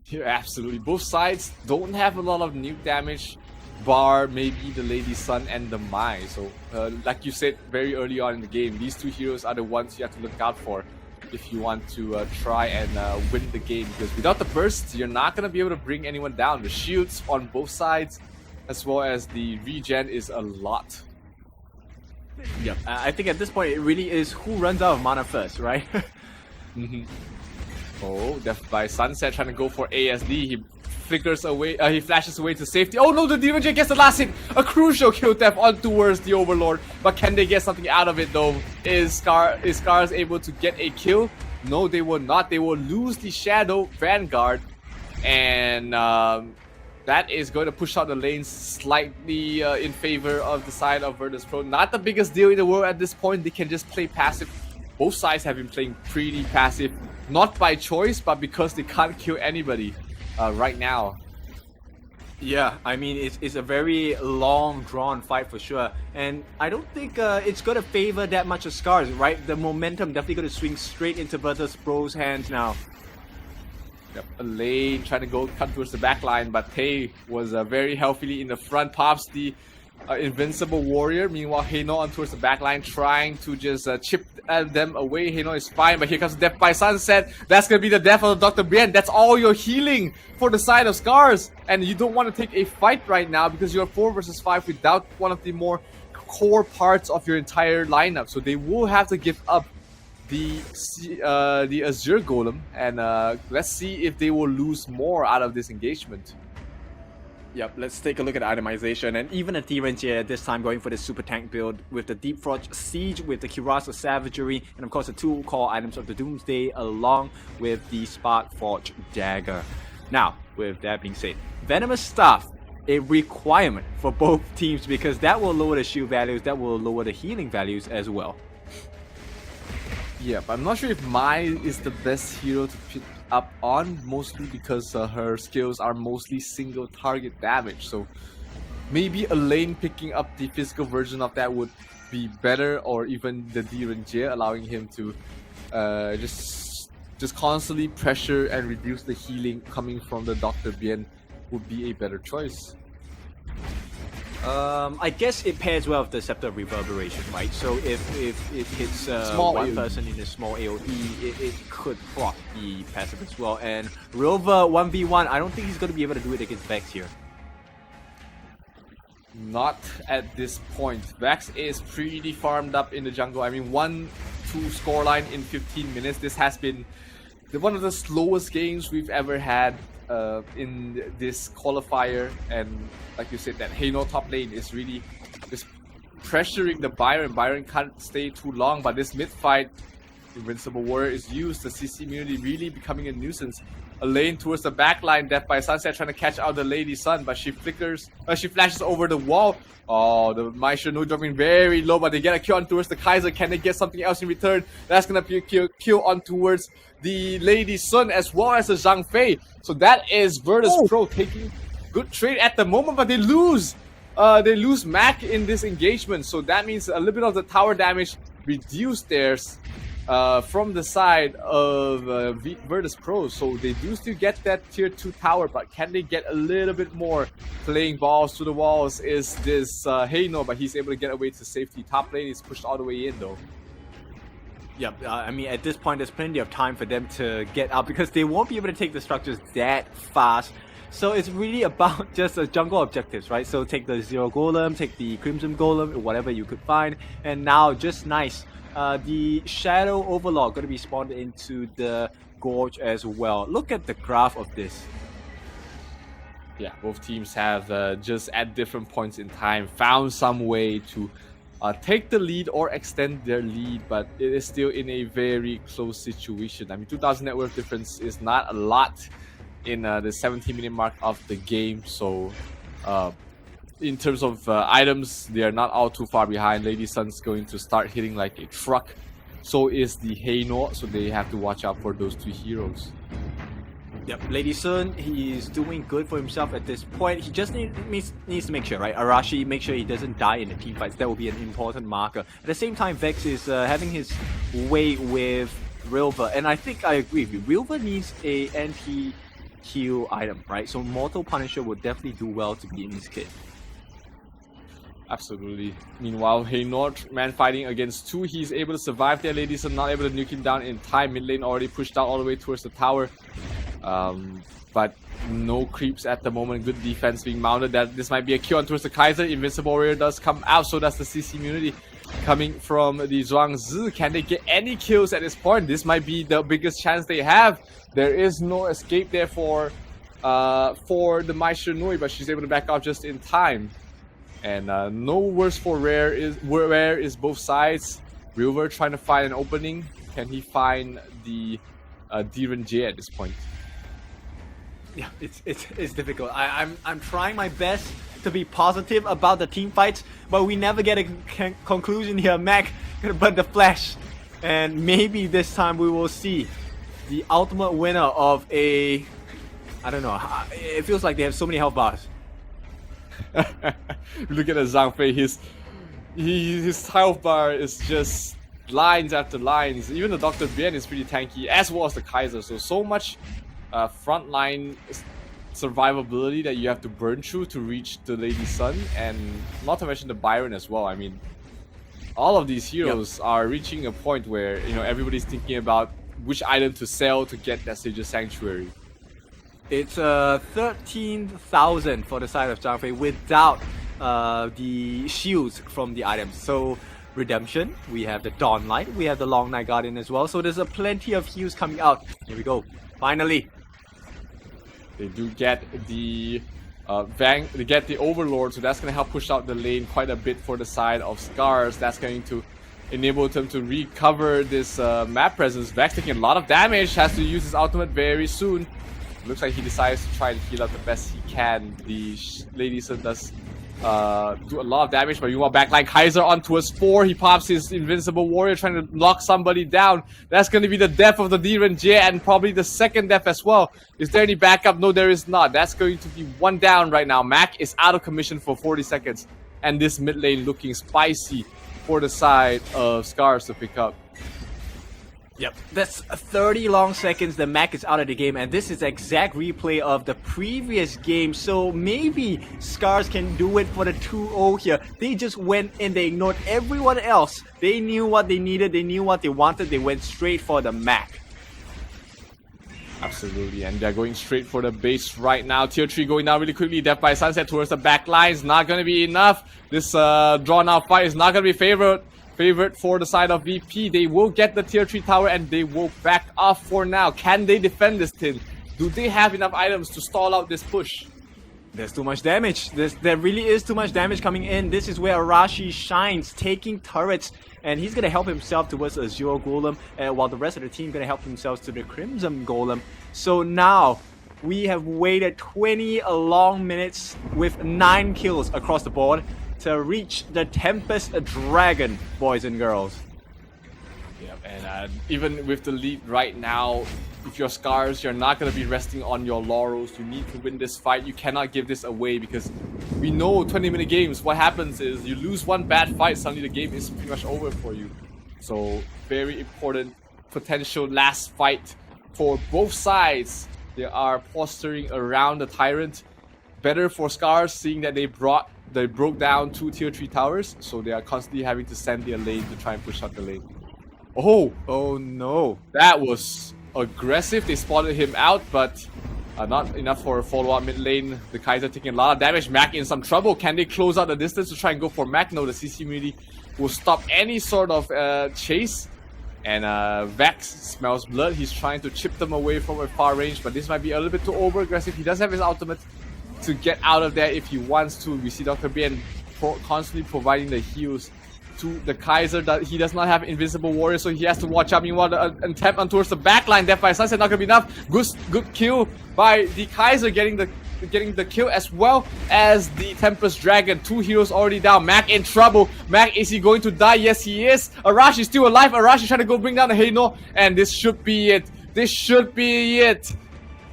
S2: Yeah, absolutely. Both sides don't have a lot of nuke damage, bar maybe the Lady Sun and the Mai. So, like you said very early on in the game, these 2 heroes are the ones you have to look out for if you want to try and win the game. Because without the bursts, you're not going to be able to bring anyone down. The shields on both sides, as well as the regen, is a lot.
S3: Yep, I think at this point it really is who runs out of mana first, right?
S2: Oh, Death by Sunset trying to go for ASD. He flickers away, he flashes away to safety. Oh no, the DRNG gets the last hit! A crucial kill death on towards the Overlord. But can they get something out of it though? Is SCARZ able to get a kill? No, they will not. They will lose the Shadow Vanguard. And that is going to push out the lanes slightly in favor of the side of Virtus.pro. Not the biggest deal in the world at this point. They can just play passive. Both sides have been playing pretty passive. Not by choice, but because they can't kill anybody right now.
S3: Yeah, I mean, it's a very long, drawn fight for sure. And I don't think it's going to favor that much of SCARZ, right? The momentum definitely going to swing straight into Virtus.pro's hands now.
S2: Yep, Elaine trying to come towards the back line, but Tay was very healthily in the front. Pops the Invincible Warrior. Meanwhile, Heino on towards the back line, trying to just chip them away. Heino is fine, but here comes Death by Sunset. That's going to be the death of Dr. Bien. That's all your healing for the side of SCARZ. And you don't want to take a fight right now because you're 4 versus 5 without one of the more core parts of your entire lineup. So they will have to give up the Azure Golem. And let's see if they will lose more out of this engagement.
S3: Yep, let's take a look at itemization, and even a DRNG this time going for the super tank build with the Deep Frost Siege, with the Kirasa Savagery, and of course the 2 core items of the Doomsday along with the Spark Forge Dagger. Now, with that being said, Venomous Staff, a requirement for both teams because that will lower the shield values, that will lower the healing values as well.
S2: Yeah, but I'm not sure if Mai is the best hero to pick up on, mostly because her skills are mostly single target damage. So maybe Elaine picking up the physical version of that would be better, or even the DRNG allowing him to just constantly pressure and reduce the healing coming from the Dr. Bien would be a better choice.
S3: I guess it pairs well with the Scepter of Reverberation, right? So if it hits one person in a small AoE, it could proc the passive as well. And Rover 1v1, I don't think he's going to be able to do it against Vex here.
S2: Not at this point. Vex is pretty farmed up in the jungle. I mean, 1-2 scoreline in 15 minutes. This has been one of the slowest games we've ever had in this qualifier, and like you said, that Heino top lane is really just pressuring the Byron. Byron can't stay too long, but this mid fight, Invincible Warrior is used, the CC immunity really becoming a nuisance. A lane towards the back line, Death by Sunset trying to catch out the Lady Sun, but she flashes over the wall. Oh, the Maestro no dropping very low, but they get a kill on towards the Kaiser. Can they get something else in return? That's gonna be a kill on towards the Lady Sun as well as the Zhang Fei. So that is Virtus.pro taking good trade at the moment, but they lose. They lose Mac in this engagement, so that means a little bit of the tower damage reduced theirs from the side of Virtus.pro. So they do still get that tier 2 tower, but can they get a little bit more? Playing balls to the walls is this Heino, but he's able to get away to safety. Top lane is pushed all the way in though.
S3: Yeah, I mean, at this point, there's plenty of time for them to get out because they won't be able to take the structures that fast. So it's really about just jungle objectives, right? So take the Zero Golem, take the Crimson Golem, whatever you could find. And now, just nice, the Shadow Overlord going to be spawned into the Gorge as well. Look at the graph of this.
S2: Yeah, both teams have just at different points in time found some way to take the lead or extend their lead, but it is still in a very close situation. I mean, 2,000 net worth difference is not a lot in the 17-minute mark of the game, so in terms of items, they are not all too far behind. Lady Sun's going to start hitting like a truck. So is the Heino, so they have to watch out for those two heroes.
S3: Yep, Lady Sun, he's doing good for himself at this point. He just needs to make sure, right? Arashi, make sure he doesn't die in the team fights. That will be an important marker. At the same time, Vex is having his way with Rilva, and I think I agree with you. Rilva needs a anti-heal item, right? So Mortal Punisher would definitely do well to be in his kit.
S2: Absolutely. Meanwhile, Heino, man fighting against two, he's able to survive there. Lady Sun not able to nuke him down in time. Mid lane already pushed out all the way towards the tower. But no creeps at the moment. Good defense being mounted. That this might be a kill on towards the Kaiser. Invincible Warrior does come out, so does the CC immunity coming from the Zhuangzi. Can they get any kills at this point? This might be the biggest chance they have. There is no escape there for the Mai Shinui, but she's able to back off just in time. And no worse for Rare is both sides. River trying to find an opening. Can he find the Diren J at this point?
S3: Yeah, it's difficult. I'm trying my best to be positive about the team fights, but we never get a conclusion here. Mac gonna burn the flash, and maybe this time we will see the ultimate winner of a, I don't know. It feels like they have so many health bars.
S2: Look at the Zhang Fei. His health bar is just lines after lines. Even the Dr. Bien is pretty tanky, as well as the Kaiser. So much frontline survivability that you have to burn through to reach the Lady Sun, and not to mention the Byron as well. I mean, all of these heroes are reaching a point where everybody's thinking about which item to sell to get that Sage's Sanctuary.
S3: It's 13,000 for the side of Zhang Fei without the shields from the items. So Redemption, we have the Dawn Light, we have the Long Night Guardian as well. So there's a plenty of heals coming out. Here we go. Finally.
S2: They do get the they get the Overlord, so that's going to help push out the lane quite a bit for the side of SCARZ. That's going to enable them to recover this map presence. Vex taking a lot of damage, has to use his ultimate very soon. Looks like he decides to try and heal up the best he can. The Lady Sun does do a lot of damage, but you want backline Kaiser onto a Spore. He pops his Invincible Warrior trying to lock somebody down. That's going to be the death of the Diren J, and probably the second death as well. Is there any backup? No, there is not. That's going to be one down right now. Mac is out of commission for 40 seconds, and this mid lane looking spicy for the side of SCARZ to pick up.
S3: Yep, that's 30 long seconds. The Mac is out of the game, and this is exact replay of the previous game. So maybe SCARZ can do it for the 2-0 here. They just went and they ignored everyone else. They knew what they needed, they knew what they wanted. They went straight for the Mac.
S2: Absolutely, and they're going straight for the base right now. Tier 3 going down really quickly. Death by Sunset towards the back lines. Not going to be enough. This drawn out fight is not going to be favored for the side of VP. They will get the tier 3 tower and they will back off for now. Can they defend this tin? Do they have enough items to stall out this push?
S3: There's too much damage. There really is too much damage coming in. This is where Arashi shines, taking turrets, and he's gonna help himself towards Azure Golem, while the rest of the team gonna help themselves to the Crimson Golem. So now we have waited 20 long minutes with 9 kills across the board to reach the Tempest Dragon, boys and girls.
S2: Yeah, and even with the lead right now, if you're SCARZ, you're not going to be resting on your laurels. You need to win this fight. You cannot give this away, because we know 20-minute games, what happens is you lose one bad fight, suddenly the game is pretty much over for you. So very important potential last fight for both sides. They are posturing around the Tyrant. Better for SCARZ, seeing that they broke down 2 tier 3 towers, so they are constantly having to send their lane to try and push out the lane. Oh no, that was aggressive. They spotted him out, but not enough for a follow-up mid lane. The Kaiser taking a lot of damage. Mac in some trouble. Can they close out the distance to try and go for Mac? No, the CC immunity will stop any sort of chase. And Vex smells blood. He's trying to chip them away from a far range, but this might be a little bit too over aggressive. He does have his ultimate. to get out of there if he wants to. We see Dr. Bien constantly providing the heals to the Kaiser. He does not have Invisible Warrior, so he has to watch out. Meanwhile, the attempt on towards the backline, Death by Sunset not gonna be enough. Good kill by the Kaiser, getting the kill, as well as the Tempest Dragon. 2 heroes already down. Mac in trouble. Mac, is he going to die? Yes, he is. Arashi still alive. Arashi trying to go bring down the Heino, and this should be it. This should be it.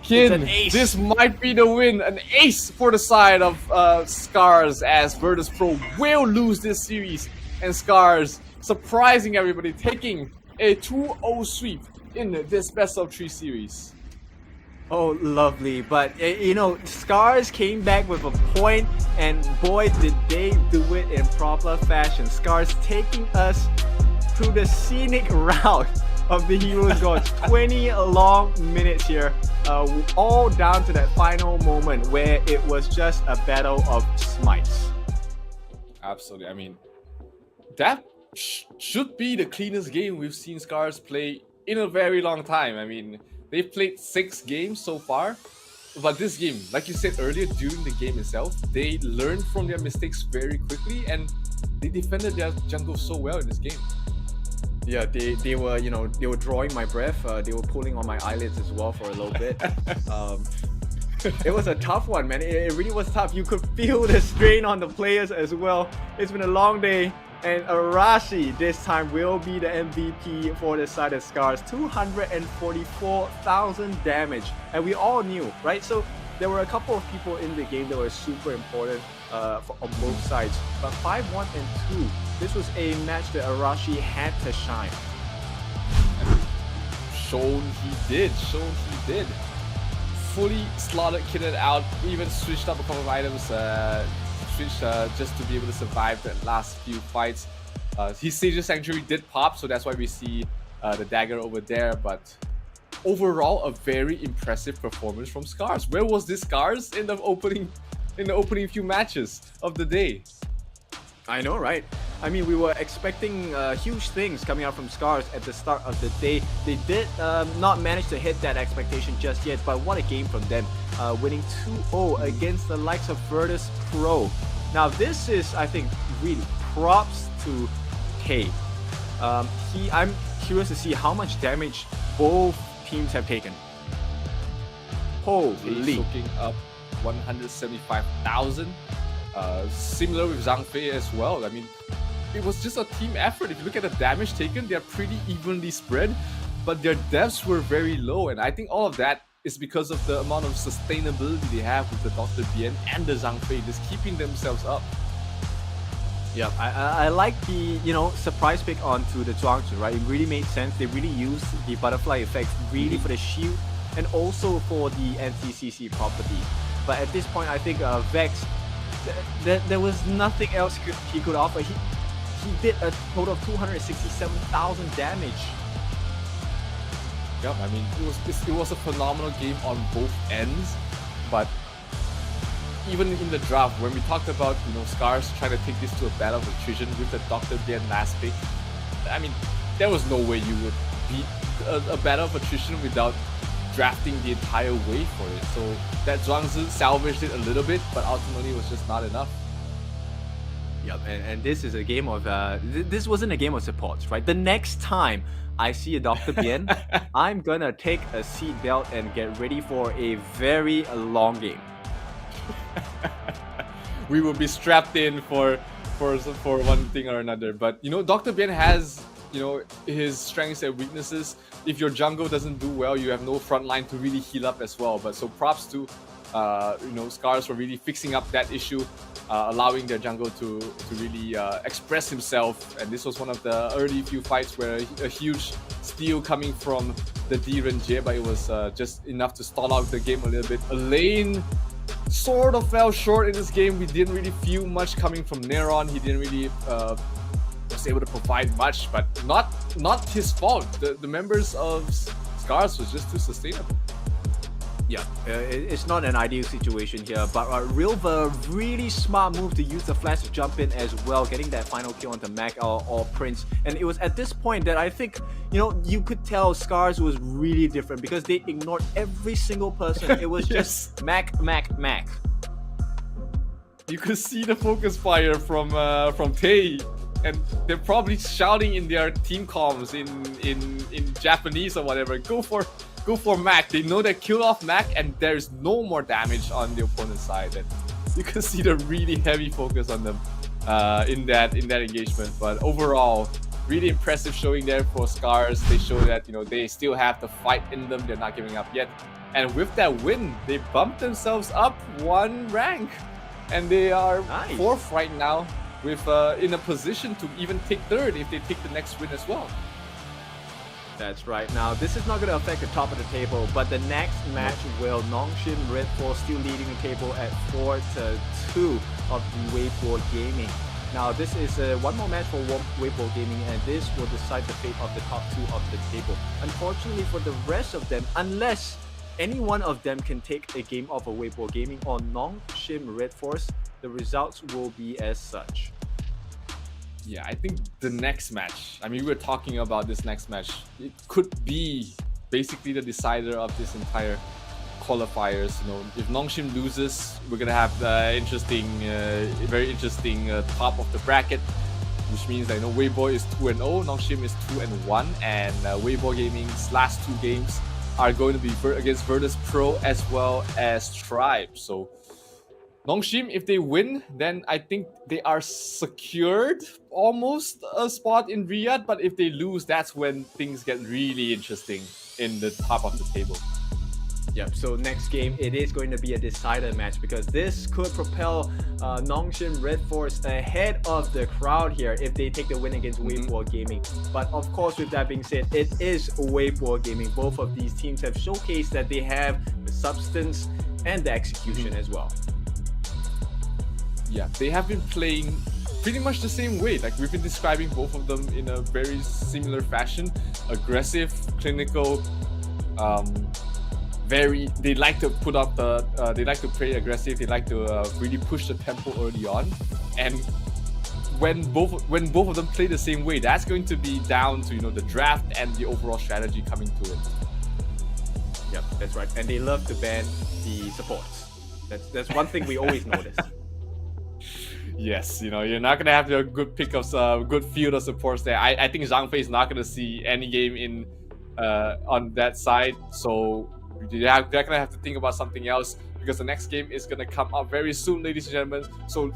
S2: Kin, this might be the win. An ace for the side of SCARZ, as Virtus Pro will lose this series. And SCARZ surprising everybody, taking a 2-0 sweep in this best of 3 series.
S3: Oh, lovely. But, you know, SCARZ came back with a point, and boy, did they do it in proper fashion. SCARZ taking us through the scenic route of the Heroes Gods. 20 long minutes here, all down to that final moment where it was just a battle of smites.
S2: Absolutely. I mean, that should be the cleanest game we've seen SCARZ play in a very long time. I mean, they've played 6 games so far, but this game, like you said earlier, during the game itself, they learned from their mistakes very quickly, and they defended their jungle so well in this game.
S3: Yeah, they were, you know, they were drawing my breath. They were pulling on my eyelids as well for a little bit. It was a tough one, man. It really was tough. You could feel the strain on the players as well. It's been a long day. And Arashi this time will be the MVP for the side of SCARZ. 244,000 damage. And we all knew, right? So there were a couple of people in the game that were super important on both sides. But 5-1 and 2, this was a match that Arashi had to shine.
S2: Shown he did. Fully slotted, kitted out, even switched up a couple of items. Just to be able to survive the last few fights. His Sage's Sanctuary did pop, so that's why we see the dagger over there. But overall, a very impressive performance from SCARZ. Where was this SCARZ in the opening few matches of the day?
S3: I know, right? I mean, we were expecting huge things coming out from SCARZ at the start of the day. They did not manage to hit that expectation just yet, but what a game from them. Winning 2-0 against the likes of Virtus Pro. Now, this is, I think, really props to K. I'm curious to see how much damage both teams have taken. Holy.
S2: Soaking up 175,000. Similar with Zhang Fei as well. I mean, it was just a team effort. If you look at the damage taken, they're pretty evenly spread, but their deaths were very low, and I think all of that is because of the amount of sustainability they have with the Dr. Bien and the Zhang Fei, just keeping themselves up.
S3: Yeah, I like the, you know, surprise pick onto the Zhuangzi, right? It really made sense. They really used the butterfly effect really for the shield and also for the anti-CC property. But at this point, I think Vex, there was nothing else he could offer. He did a total of 267,000 damage.
S2: Yeah, I mean, it was a phenomenal game on both ends, but even in the draft, when we talked about, you know, SCARZ trying to take this to a battle of attrition with the Dr. Bien last pick, I mean, there was no way you would beat a battle of attrition without drafting the entire wave for it. So that Zhuangzi salvaged it a little bit, but ultimately it was just not enough.
S3: Yep, and this is a game of this wasn't a game of supports, right? The next time I see a Dr. Bien, I'm gonna take a seat belt and get ready for a very long game.
S2: We will be strapped in for one thing or another. But you know, Dr. Bien has, you know, his strengths and weaknesses. If your jungle doesn't do well, you have no front line to really heal up as well. But so props to you know, SCARZ for really fixing up that issue, allowing their jungle to really express himself. And this was one of the early few fights where a huge steal coming from the D-Renjie, but it was just enough to stall out the game a little bit. Elaine sort of fell short in this game. We didn't really feel much coming from Neron. He didn't really was able to provide much, but not his fault. The members of SCARZ was just too sustainable.
S3: Yeah, it's not an ideal situation here, but Rilva, really smart move to use the flash to jump in as well, getting that final kill onto Mac or Prince. And it was at this point that I think, you know, you could tell SCARZ was really different because they ignored every single person. It was just Mac.
S2: you could see the focus fire from Tay, and they're probably shouting in their team comms in Japanese or whatever. Go for Mac. They know that kill off Mac, and there's no more damage on the opponent's side. And you can see the really heavy focus on them in that engagement. But overall, really impressive showing there for SCARZ. They show that, you know, they still have the fight in them. They're not giving up yet. And with that win, they bumped themselves up 1 rank, and they are 4th right now, with in a position to even take 3rd if they take the next win as well.
S3: That's right. Now, this is not going to affect the top of the table, but the next match will NONGSHIM Red Force still leading the table at 4-2 of the Weibo Gaming. Now, this is one more match for Weibo Gaming, and this will decide the fate of the top 2 of the table. Unfortunately for the rest of them, unless any one of them can take a game off of Weibo Gaming or NONGSHIM Red Force, the results will be as such.
S2: Yeah, I think the next match, I mean, we were talking about this next match, it could be basically the decider of this entire qualifiers. You know, if NONGSHIM loses, we're gonna have the very interesting top of the bracket, which means that, you know, Weibo is 2-0, NONGSHIM is 2-1, and Weibo Gaming's last 2 games are going to be against Virtus Pro as well as Tribe. So NONGSHIM, if they win, then I think they are secured almost a spot in Riyadh. But if they lose, that's when things get really interesting in the top of the table.
S3: Yep, so next game, it is going to be a decider match, because this could propel NONGSHIM Red Force ahead of the crowd here if they take the win against Weibo Gaming. But of course, with that being said, it is Weibo Gaming. Both of these teams have showcased that they have the substance and the execution as well.
S2: Yeah, they have been playing pretty much the same way. Like, we've been describing both of them in a very similar fashion. Aggressive, clinical, they like to put up they like to play aggressive. They like to really push the tempo early on. And when both of them play the same way, that's going to be down to, you know, the draft and the overall strategy coming to it.
S3: Yep, that's right. And they love to ban the supports. That's one thing we always notice.
S2: Yes, you know, you're not gonna have a good pick of good field of supports there. I think Zhang Fei is not gonna see any game in on that side, so they're gonna have to think about something else, because the next game is gonna come up very soon, ladies and gentlemen. So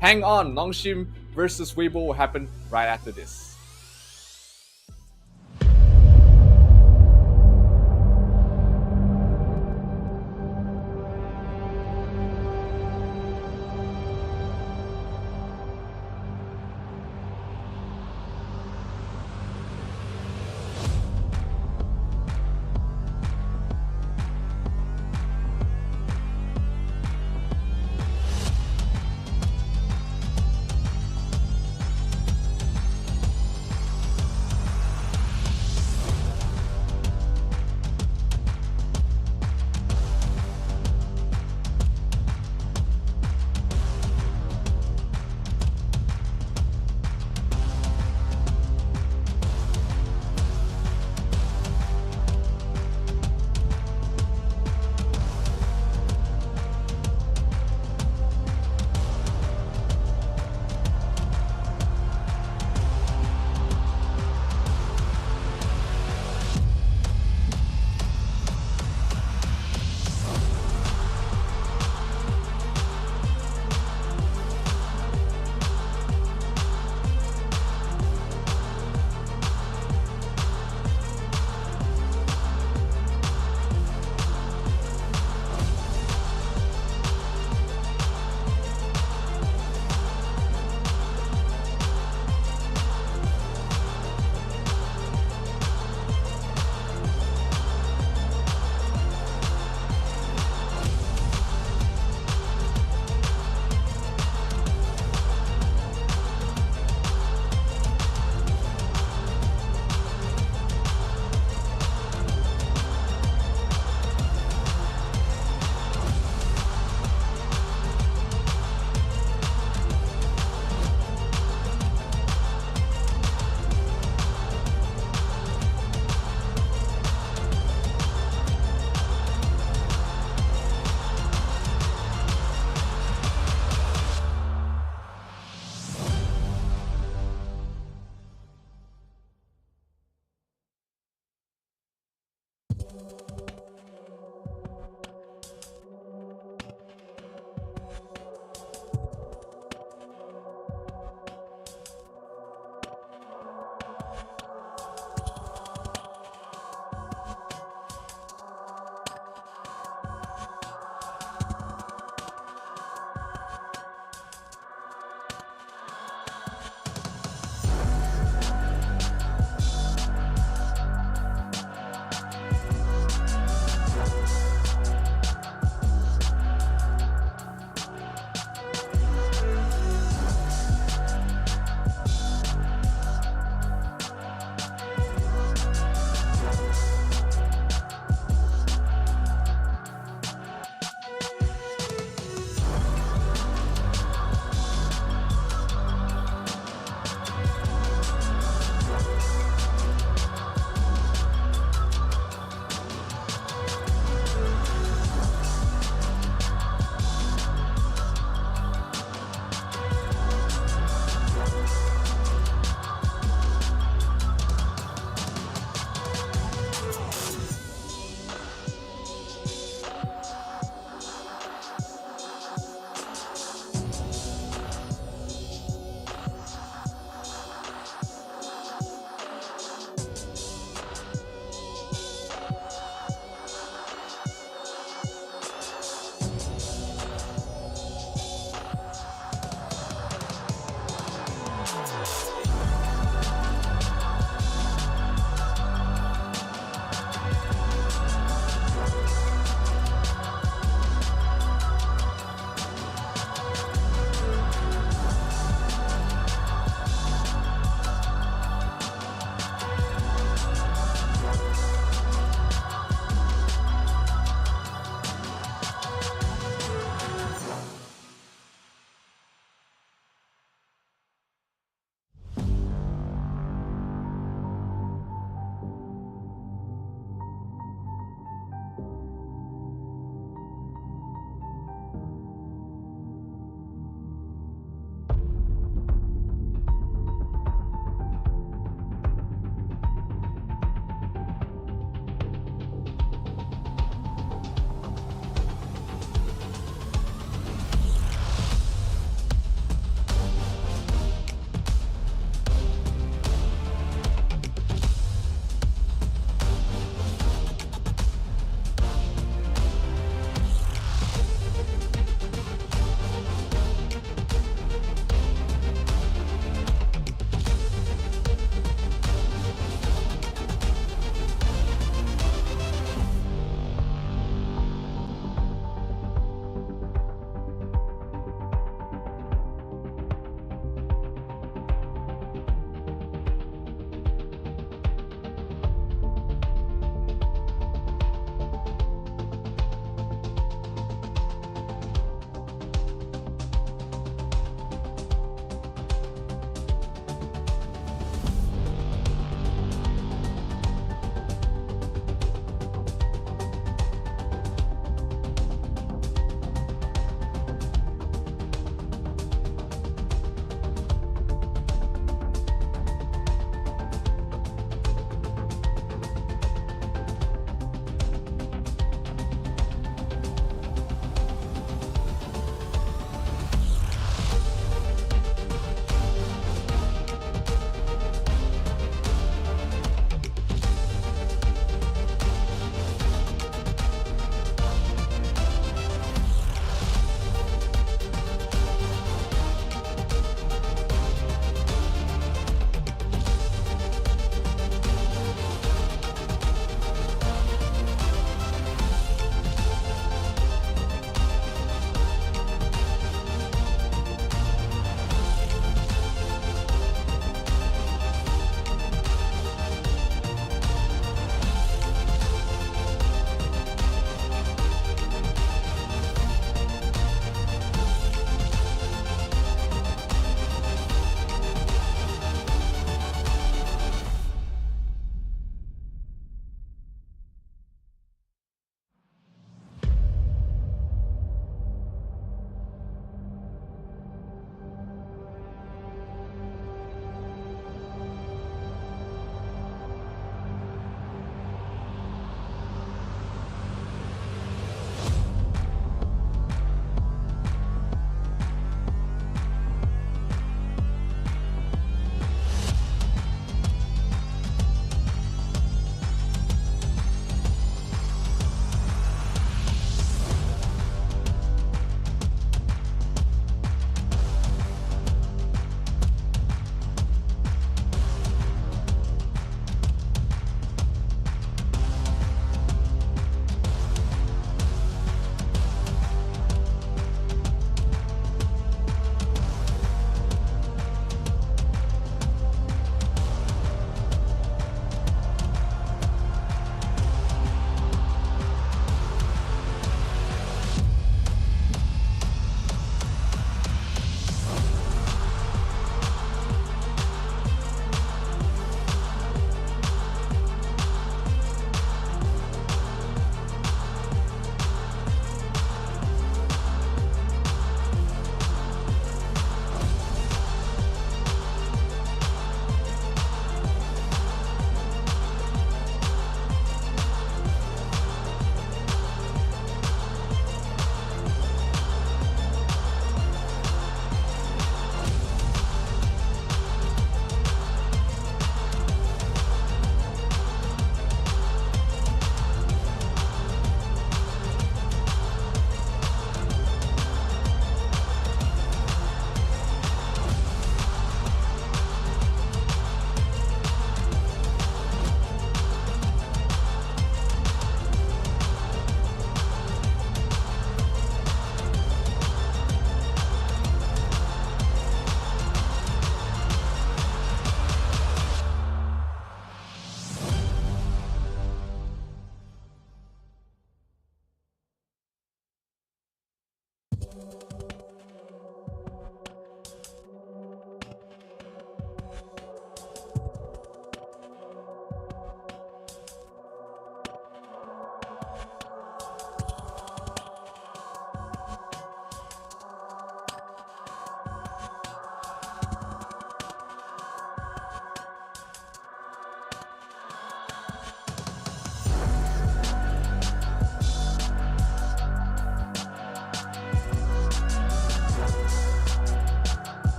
S2: hang on, NONGSHIM versus Weibo will happen right after this.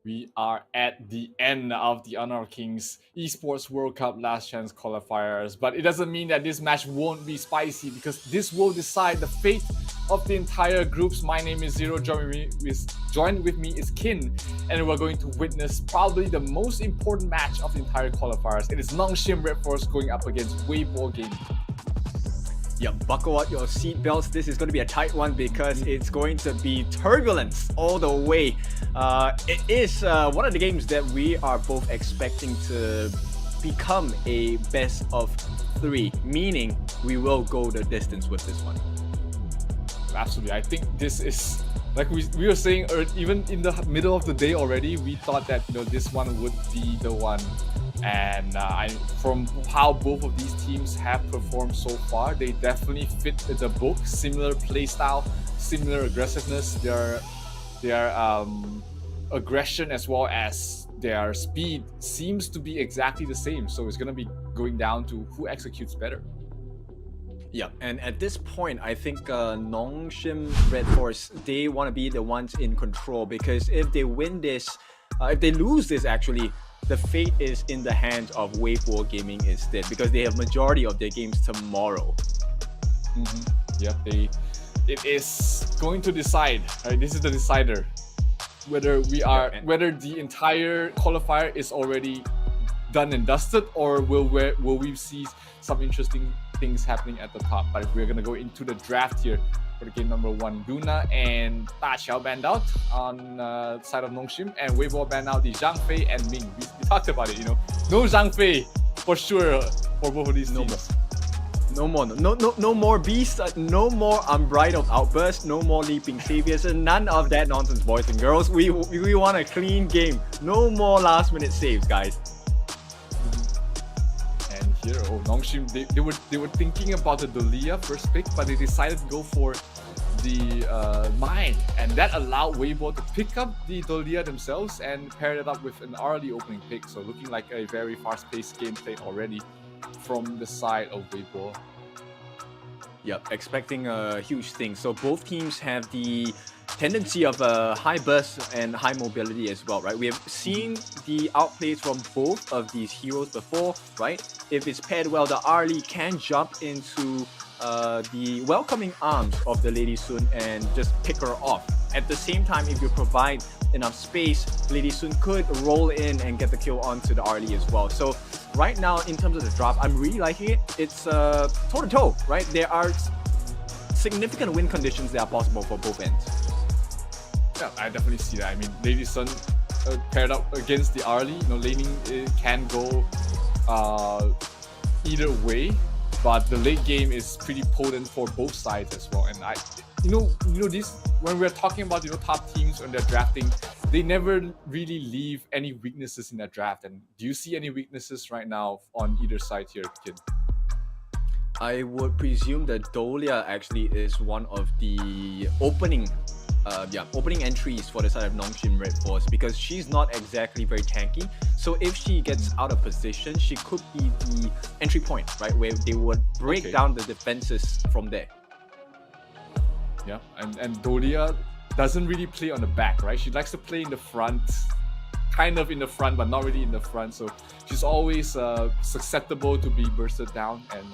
S2: We are at the end of the Honor Kings Esports World Cup Last Chance qualifiers, but it doesn't mean that this match won't be spicy, because this will decide the fate of the entire groups. My name is Zero, joined with me is Kin, and we're going to witness probably the most important match of the entire qualifiers. It is NONGSHIM Red Force going up against Weibo Gaming.
S3: Yeah, buckle up your seatbelts. This is going to be a tight one because it's going to be turbulence all the way. It is one of the games that we are both expecting to become a best of 3, meaning we will go the distance with this one.
S2: Absolutely. I think this is, like we were saying, even in the middle of the day already, we thought that this one would be the one. And from how both of these teams have performed so far, they definitely fit the book. Similar playstyle, similar aggressiveness. Their aggression as well as their speed seems to be exactly the same. So it's going to be going down to who executes better.
S3: Yeah, and at this point, I think NONGSHIM Red Force, they want to be the ones in control, because if they win this, if they lose this actually, the fate is in the hands of Weibo Gaming instead, because they have majority of their games tomorrow.
S2: Yep, it is going to decide. Right, this is the decider whether whether the entire qualifier is already done and dusted, or will we see some interesting things happening at the top. But we're gonna go into the draft here for the game number 1. Duna and Ta Xiao banned out on the side of NONGSHIM, and Weibo banned out the Zhang Fei and Ming. We talked about it, no Zhang Fei for sure for both of these teams.
S3: No more beasts, no more unbridled outbursts, no more leaping saviors, and none of that nonsense, boys and girls. We want a clean game. No more last minute saves, guys.
S2: Here, NONGSHIM, they were thinking about the Dolia first pick, but they decided to go for the mine, and that allowed Weibo to pick up the Dolia themselves and pair it up with an early opening pick. So looking like a very fast-paced gameplay already from the side of Weibo.
S3: Yep, expecting huge things. So both teams have the tendency of a high burst and high mobility as well, right? We have seen the outplays from both of these heroes before, right? If it's paired well, the Arlie can jump into the welcoming arms of the Lady Sun and just pick her off. At the same time, if you provide enough space, Lady Sun could roll in and get the kill onto the Arlie as well. So right now, in terms of the drop, I'm really liking it. It's toe-to-toe, right? There are significant win conditions that are possible for both ends.
S2: Yeah, I definitely see that. I mean, Lady Sun paired up against the Arlie, laning can go either way, but the late game is pretty potent for both sides as well. And this, when we're talking about top teams when they're drafting, they never really leave any weaknesses in their draft. And do you see any weaknesses right now on either side here, Kid?
S3: I would presume that Dolia actually is one of the opening entries for the side of NONGSHIM Red Force, because she's not exactly very tanky. So if she gets out of position, she could be the entry point, right, where they would break down the defenses from there.
S2: Yeah, and Dolia doesn't really play on the back, right? She likes to play in the front, kind of in the front, but not really in the front. So she's always susceptible to be bursted down. And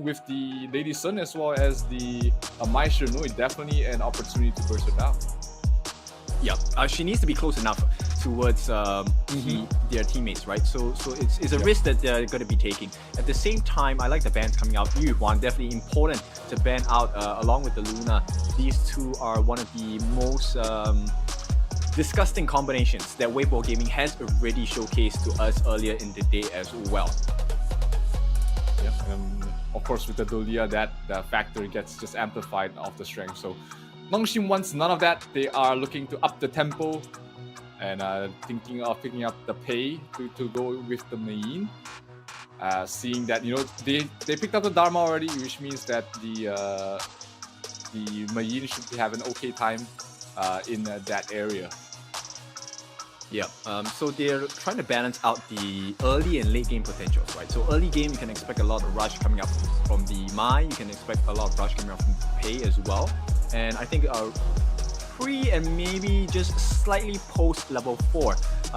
S2: with the Lady Sun as well as the Maestro, it's definitely an opportunity to burst her down.
S3: Yeah, she needs to be close enough towards their teammates, right? So it's a risk that they're going to be taking. At the same time, I like the bans coming out. Yu Huan, definitely important to ban out along with the Luna. These two are one of the most disgusting combinations that Weibo Gaming has already showcased to us earlier in the day as well.
S2: Yeah, of course, with the Dolia, that factor gets just amplified off the strength. So NONGSHIM wants none of that. They are looking to up the tempo and thinking of picking up the pay to go with the main. Seeing that they picked up the Dharma already, which means that the Mayin should have an okay time in that area.
S3: Yeah, so they're trying to balance out the early and late game potentials, right? So early game, you can expect a lot of rush coming up from the Mai, you can expect a lot of rush coming up from Pei as well. And I think pre and maybe just slightly post level 4.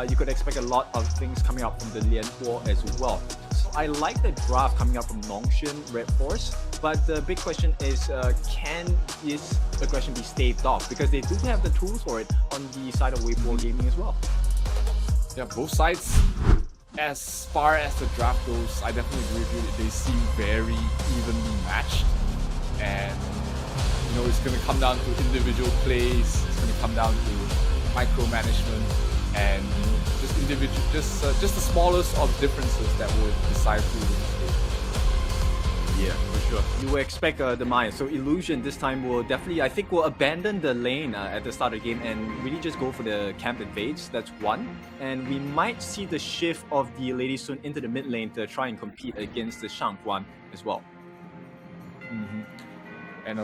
S3: You could expect a lot of things coming out from the Lian Huo as well. So I like the draft coming out from NONGSHIM Red Force, but the big question is, can this aggression be staved off? Because they do have the tools for it on the side of Weibo Gaming as well.
S2: Yeah, both sides, as far as the draft goes, I definitely agree with you. They seem very evenly matched, and you know, it's going to come down to individual plays. It's going to come down to micromanagement, and you know, just individual, just the smallest of differences that would decide who wins the game.
S3: Yeah, for sure. You will expect the Maya. So Illusion this time will definitely, I think, will abandon the lane at the start of the game and really just go for the camp invades. That's one. And we might see the shift of the Lady Sun into the mid lane to try and compete against the Shangguan as well.
S2: And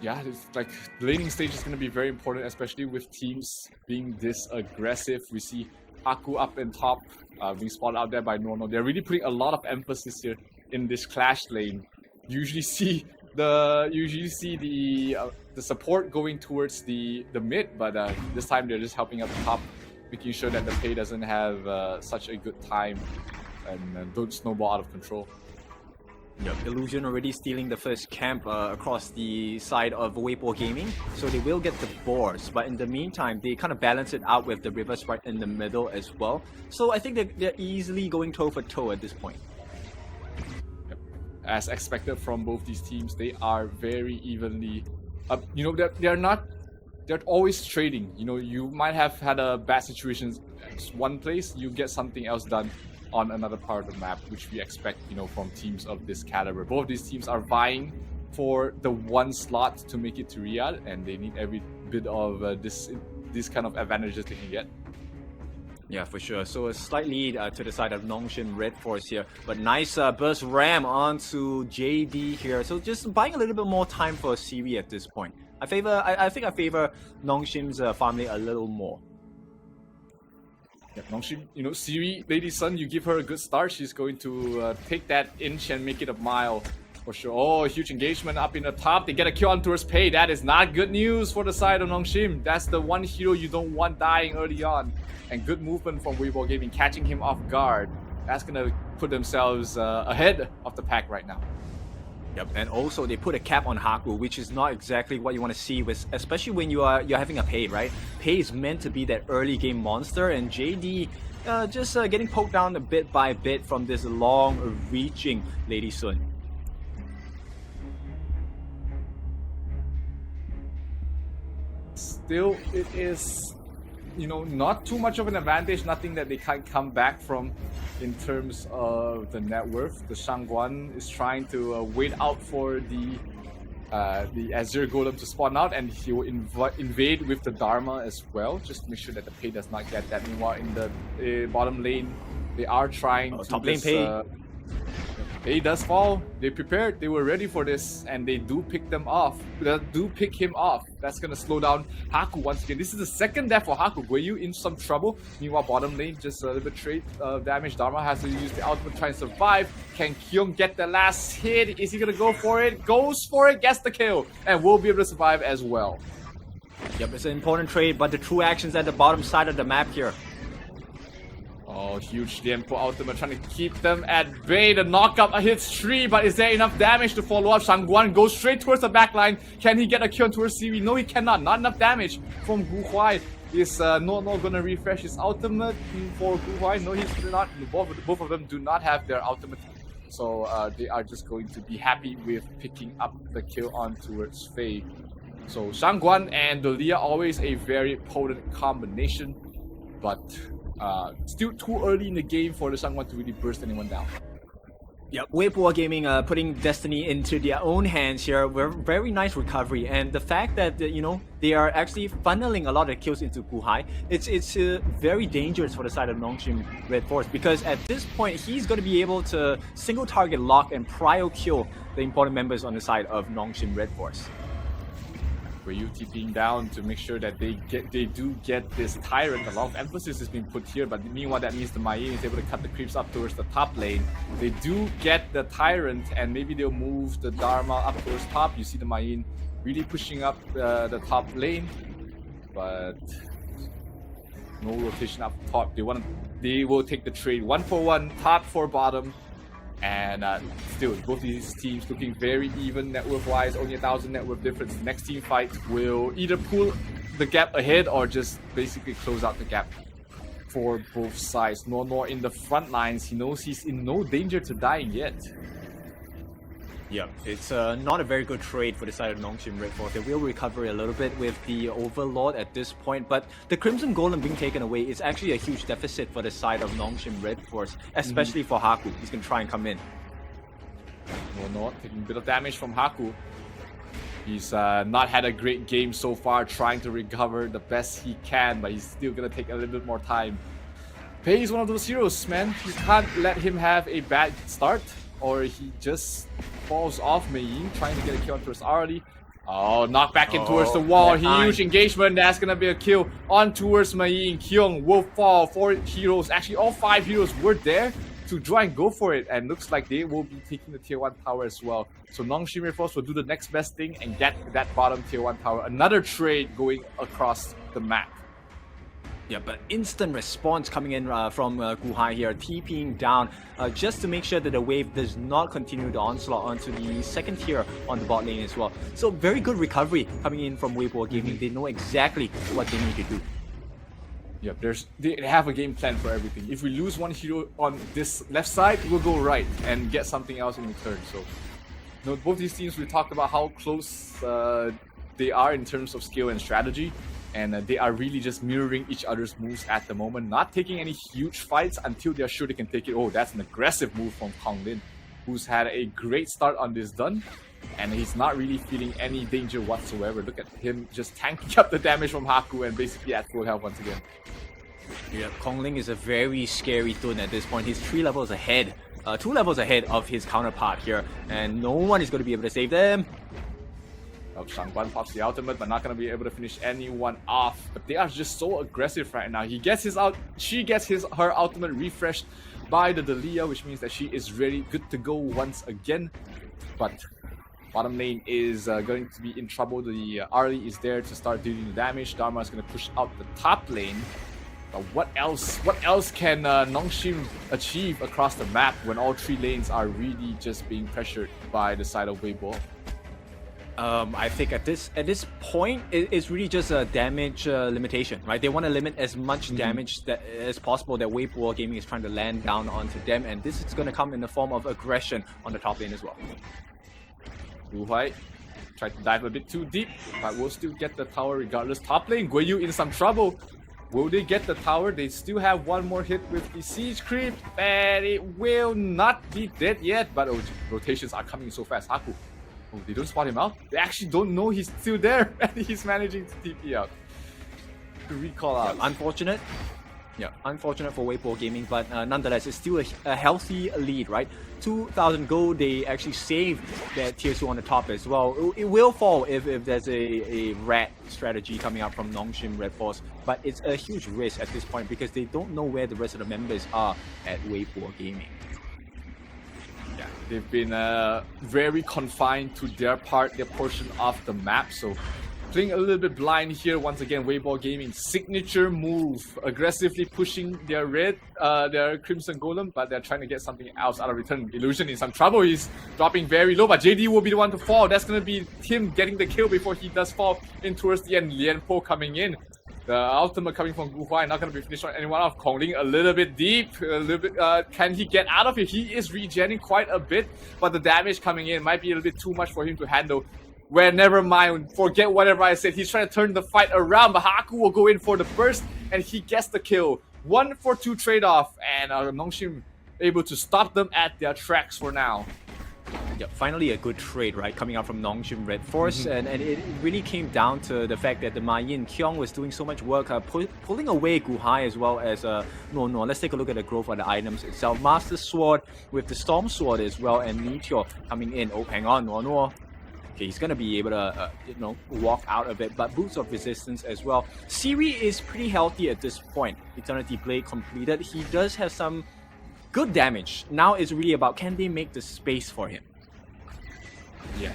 S2: yeah, it's like the laning stage is going to be very important, especially with teams being this aggressive. We see Haku up and top, being spotted out there by Nono. They're really putting a lot of emphasis here in this clash lane. You usually see the support going towards the mid, but this time they're just helping out the top, making sure that the Pei doesn't have such a good time and don't snowball out of control.
S3: Yep. Illusion already stealing the first camp across the side of Weibo Gaming, so they will get the boards, but in the meantime they kind of balance it out with the river sprite in the middle as well. So I think they're easily going toe for toe at this point.
S2: Yep. As expected from both these teams, they are very evenly you know, they're always trading. You know, you might have had a bad situation at one place, you get something else done on another part of the map, which we expect, you know, from teams of this caliber. Both of these teams are vying for the one slot to make it to Riyadh, and they need every bit of this kind of advantages they can get.
S3: Yeah, for sure. So a slight lead to the side of NONGSHIM Red Force here, but nice burst ram onto JD here. So just buying a little bit more time for Siri at this point. I think I favor NONGSHIM's farm lane a little more.
S2: Yeah, NONGSHIM, you know, Siri, Lady Sun, you give her a good start, she's going to take that inch and make it a mile for sure. Oh, huge engagement up in the top. They get a kill on towards Pei. That is not good news for the side of NONGSHIM. That's the one hero you don't want dying early on. And good movement from Weibo Gaming, catching him off guard. That's going to put themselves ahead of the pack right now.
S3: Yep, and also they put a cap on Haku, which is not exactly what you want to see, with, especially when you're having a Pei, right? Pei is meant to be that early game monster, and JD just getting poked down a bit by bit from this long-reaching Lady Sun.
S2: Still, it is, you know, not too much of an advantage, nothing that they can't come back from in terms of the net worth. The Shangguan is trying to wait out for the Azure Golem to spawn out, and he will invade with the Dharma as well, just to make sure that the Pei does not get that. Meanwhile, in the bottom lane, they are trying to
S3: top lane Pei.
S2: Pei does fall. They prepared. They were ready for this, and they do pick them off. They do pick him off. That's gonna slow down Haku once again. This is the second death for Haku. Were you in some trouble? Meanwhile, bottom lane just a little bit trade damage. Dharma has to use the ultimate to try and survive. Can Kyung get the last hit? Is he gonna go for it? Goes for it, gets the kill, and will be able to survive as well.
S3: Yep, it's an important trade, but the true action's at the bottom side of the map here.
S2: Oh, huge Lianpo ultimate trying to keep them at bay. The knockup hits 3, but is there enough damage to follow up? Shangguan goes straight towards the backline. Can he get a kill towards Siri? No, he cannot. Not enough damage from Gu Huai. Is no gonna refresh his ultimate for Gu Huai? No, he's not. Both of them do not have their ultimate. So they are just going to be happy with picking up the kill on towards Fei. So Shangguan and Delia, always a very potent combination, but still too early in the game for the Shangguan to really burst anyone down.
S3: Yep, Weibo Gaming putting destiny into their own hands here. Very nice recovery, and the fact that you know, they are actually funneling a lot of kills into Gu Huai, it's very dangerous for the side of NONGSHIM Red Force, because at this point he's going to be able to single target lock and prio kill the important members on the side of NONGSHIM Red Force.
S2: Were you TPing down to make sure that they do get this Tyrant. A lot of emphasis is being put here, but meanwhile that means the Mayin is able to cut the creeps up towards the top lane. They do get the Tyrant, and maybe they'll move the Dharma up towards top. You see the Mayin really pushing up the top lane. but no rotation up top. They will take the trade 1-for-1, top for bottom, and still both these teams looking very even net worth wise. Only 1,000 net worth difference. Next team fight will either pull the gap ahead or just basically close out the gap for both sides. Nor in the front lines, he knows he's in no danger to dying yet.
S3: Yeah, it's not a very good trade for the side of NONGSHIM Red Force. They will recover a little bit with the Overlord at this point, but the Crimson Golem being taken away is actually a huge deficit for the side of NONGSHIM Red Force, especially for Haku. He's going to try and come in.
S2: Not taking a bit of damage from Haku. He's not had a great game so far, trying to recover the best he can, but he's still going to take a little bit more time. Pei is one of those heroes, man. You can't let him have a bad start, or he just falls off Mei Ying, trying to get a kill on towards Arlie. Oh, knock back in towards the wall. Huge engagement. That's gonna be a kill on towards Mei Ying. Kyung will fall. 4 heroes, actually all 5 heroes were there to try and go for it, and looks like they will be taking the tier 1 tower as well. So NONGSHIM Red Force will do the next best thing and get that bottom tier 1 tower. Another trade going across the map.
S3: Yeah, but instant response coming in from Guhai here, TPing down just to make sure that the wave does not continue the onslaught onto the second tier on the bot lane as well. So very good recovery coming in from Weibo Gaming. They know exactly what they need to do.
S2: Yep, they have a game plan for everything. If we lose one hero on this left side, we'll go right and get something else in return. So, both these teams, we talked about how close they are in terms of skill and strategy. And they are really just mirroring each other's moves at the moment, not taking any huge fights until they're sure they can take it. Oh, that's an aggressive move from Konglin, who's had a great start on this done, and he's not really feeling any danger whatsoever. Look at him just tanking up the damage from Haku and basically at full health once again.
S3: Yeah, Konglin is a very scary Thun at this point. He's 3 levels ahead, 2 levels ahead of his counterpart here, and no one is going to be able to save them.
S2: Shangguan pops the ultimate, but not going to be able to finish anyone off. But they are just so aggressive right now. She gets her ultimate refreshed by the Dalia, which means that she is ready, good to go once again. But bottom lane is going to be in trouble. The Arlie is there to start dealing the damage. Dharma is going to push out the top lane. But what else can NONGSHIM achieve across the map when all 3 lanes are really just being pressured by the side of Weibo?
S3: I think at this point, it's really just a damage limitation, right? They want to limit as much damage as possible that Weibo Gaming is trying to land down onto them, and this is going to come in the form of aggression on the top lane as well.
S2: Wu Huai tried to dive a bit too deep, but will still get the tower regardless. Top lane, Guiyu in some trouble. Will they get the tower? They still have one more hit with the siege creep, and it will not be dead yet, but rotations are coming so fast. Haku. Oh, they don't spot him out? They actually don't know he's still there, and he's managing to TP out. To recall out.
S3: Yeah, unfortunate. Yeah, unfortunate for Weibo Gaming, but nonetheless, it's still a healthy lead, right? 2,000 gold, they actually saved that tier 2 on the top as well. It will fall if there's a rat strategy coming out from NONGSHIM Red Force, but it's a huge risk at this point because they don't know where the rest of the members are at Weibo Gaming.
S2: Yeah, they've been very confined to their portion of the map, so playing a little bit blind here once again. Weibo Gaming signature move, aggressively pushing their Crimson Golem, but they're trying to get something else out of return. Illusion in some trouble. He's dropping very low, but JD will be the one to fall. That's gonna be him getting the kill before he does fall in towards the end. Lian Po coming in. The ultimate coming from Gu Huai, not going to be finished on anyone off. Konglin a little bit deep, a little bit. Can he get out of it? He is regenning quite a bit, but the damage coming in might be a little bit too much for him to handle. Well, never mind. Forget whatever I said. He's trying to turn the fight around, but Haku will go in for the burst, and he gets the kill. 1-for-2 trade-off, and NONGSHIM able to stop them at their tracks for now.
S3: Yeah, finally a good trade, right, coming out from NONGSHIM Red Force, and it really came down to the fact that the Ma Yin Kyung was doing so much work, pulling away Gu Hai as well as No. Let's take a look at the growth of the items itself. Master Sword with the Storm Sword as well, and Meteor coming in. Oh, hang on, No. Okay, he's gonna be able to, walk out of it, but Boots of Resistance as well. Siri is pretty healthy at this point. Eternity Blade completed. He does have some good damage. Now it's really about, can they make the space for him?
S2: Yeah,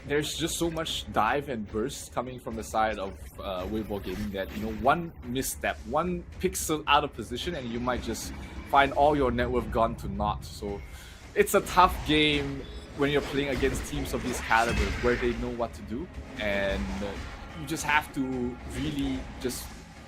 S2: there's just so much dive and burst coming from the side of Weibo Gaming that, you know, one misstep, one pixel out of position, and you might just find all your net worth gone to naught. So it's a tough game when you're playing against teams of this caliber where they know what to do, and you just have to really just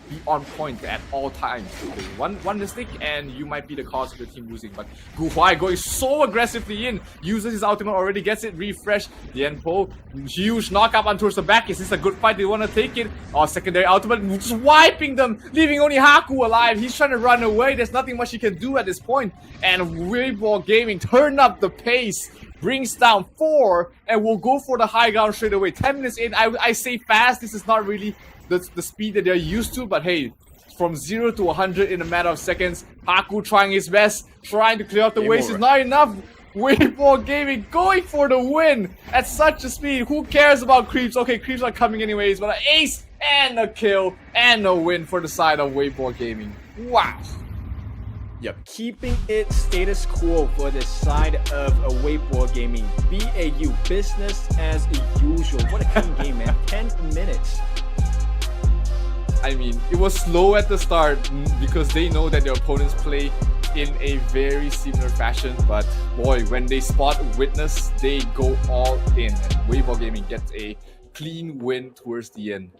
S2: be on point at all times. Okay, one mistake and you might be the cause of the team losing. But Gu Huai going so aggressively in, uses his ultimate, already gets it refreshed. Yan Po, huge knockup on towards the back. Is this a good fight? They want to take it. Oh, secondary ultimate, just wiping them, leaving only Haku alive. He's trying to run away. There's nothing much he can do at this point. And Weibo Gaming turn up the pace, brings down 4, and will go for the high ground straight away. 10 minutes in, I say fast. This is not really the speed that they're used to, but hey, from 0 to 100 in a matter of seconds. Haku trying his best, trying to clear out the waste is not enough. Weibo Gaming going for the win at such a speed. Who cares about creeps? Okay, creeps are coming anyways, but an ace and a kill and a win for the side of Weibo Gaming. Wow.
S3: Yep, keeping it status quo for the side of Weibo Gaming. BAU, business as usual. What a clean game, man. 10 minutes.
S2: I mean, it was slow at the start because they know that their opponents play in a very similar fashion, but boy, when they spot Witness, they go all in, and Weibo Gaming gets a clean win towards the end.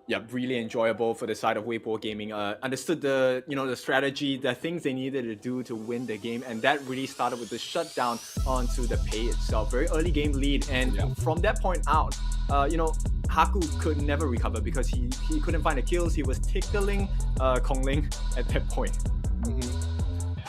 S3: Yeah, really enjoyable for the side of Weibo Gaming. Understood the the strategy, the things they needed to do to win the game, and that really started with the shutdown onto the pay itself. Very early game lead, and from that point out, Haku could never recover because he couldn't find the kills. He was tickling Kongling at that point.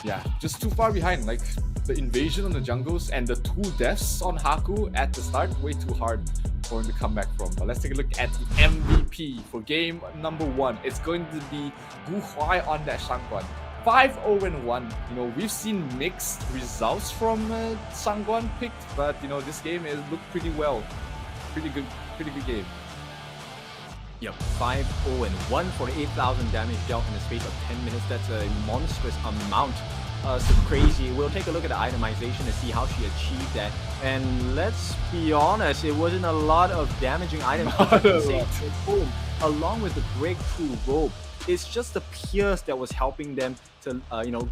S2: Yeah, just too far behind. Like the invasion on the jungles and the 2 deaths on Haku at the start, way too hard for him to come back from. But let's take a look at the MVP for game number 1. It's going to be Gu Huai on that Shangguan. 5-0-1. We've seen mixed results from Shangguan picked, but this game is looked pretty well. Pretty good game.
S3: Yep, 5-0-1 for the 8,000 damage dealt in the space of 10 minutes. That's a monstrous amount. So crazy. We'll take a look at the itemization to see how she achieved that. And let's be honest, it wasn't a lot of damaging items. Along with the breakthrough rope, it's just the Pierce that was helping them to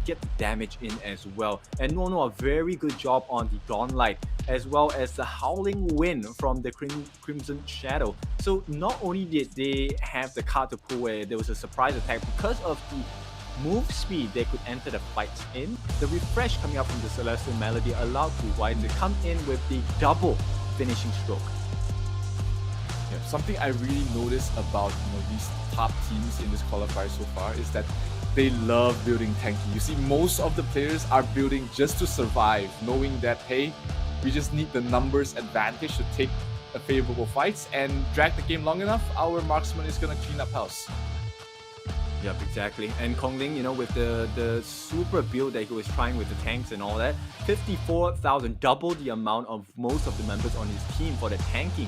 S3: get the damage in as well. And Nono, a very good job on the Dawnlight, as well as the Howling Wind from the Crimson Shadow. So not only did they have the card to pull where there was a surprise attack, because of the move speed they could enter the fights in, the refresh coming up from the Celestial Melody allowed Gu Huai to come in with the double finishing stroke.
S2: Yeah, something I really noticed about these top teams in this qualifier so far is that they love building tanky. You see, most of the players are building just to survive, knowing that hey, we just need the numbers advantage to take a favorable fights and drag the game long enough, our marksman is gonna clean up house.
S3: Yep, exactly. And Kongling, with the super build that he was trying with the tanks and all that, 54,000, double the amount of most of the members on his team for the tanking.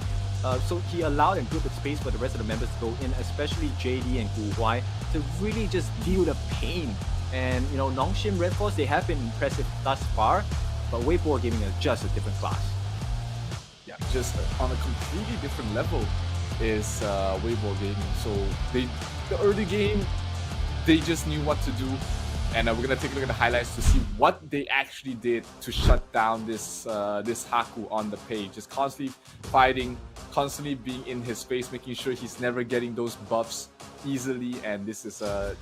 S3: So he allowed and built the space for the rest of the members to go in, especially JD and Gu Huai, to really just deal the pain. And NONGSHIM Red Force, they have been impressive thus far, but Weibo Gaming is just a different class.
S2: Yeah, just on a completely different level is Weibo Gaming. So the early game, they just knew what to do, and we're gonna take a look at the highlights to see what they actually did to shut down this Haku on the page. Just constantly fighting, constantly being in his face, making sure he's never getting those buffs easily. And this is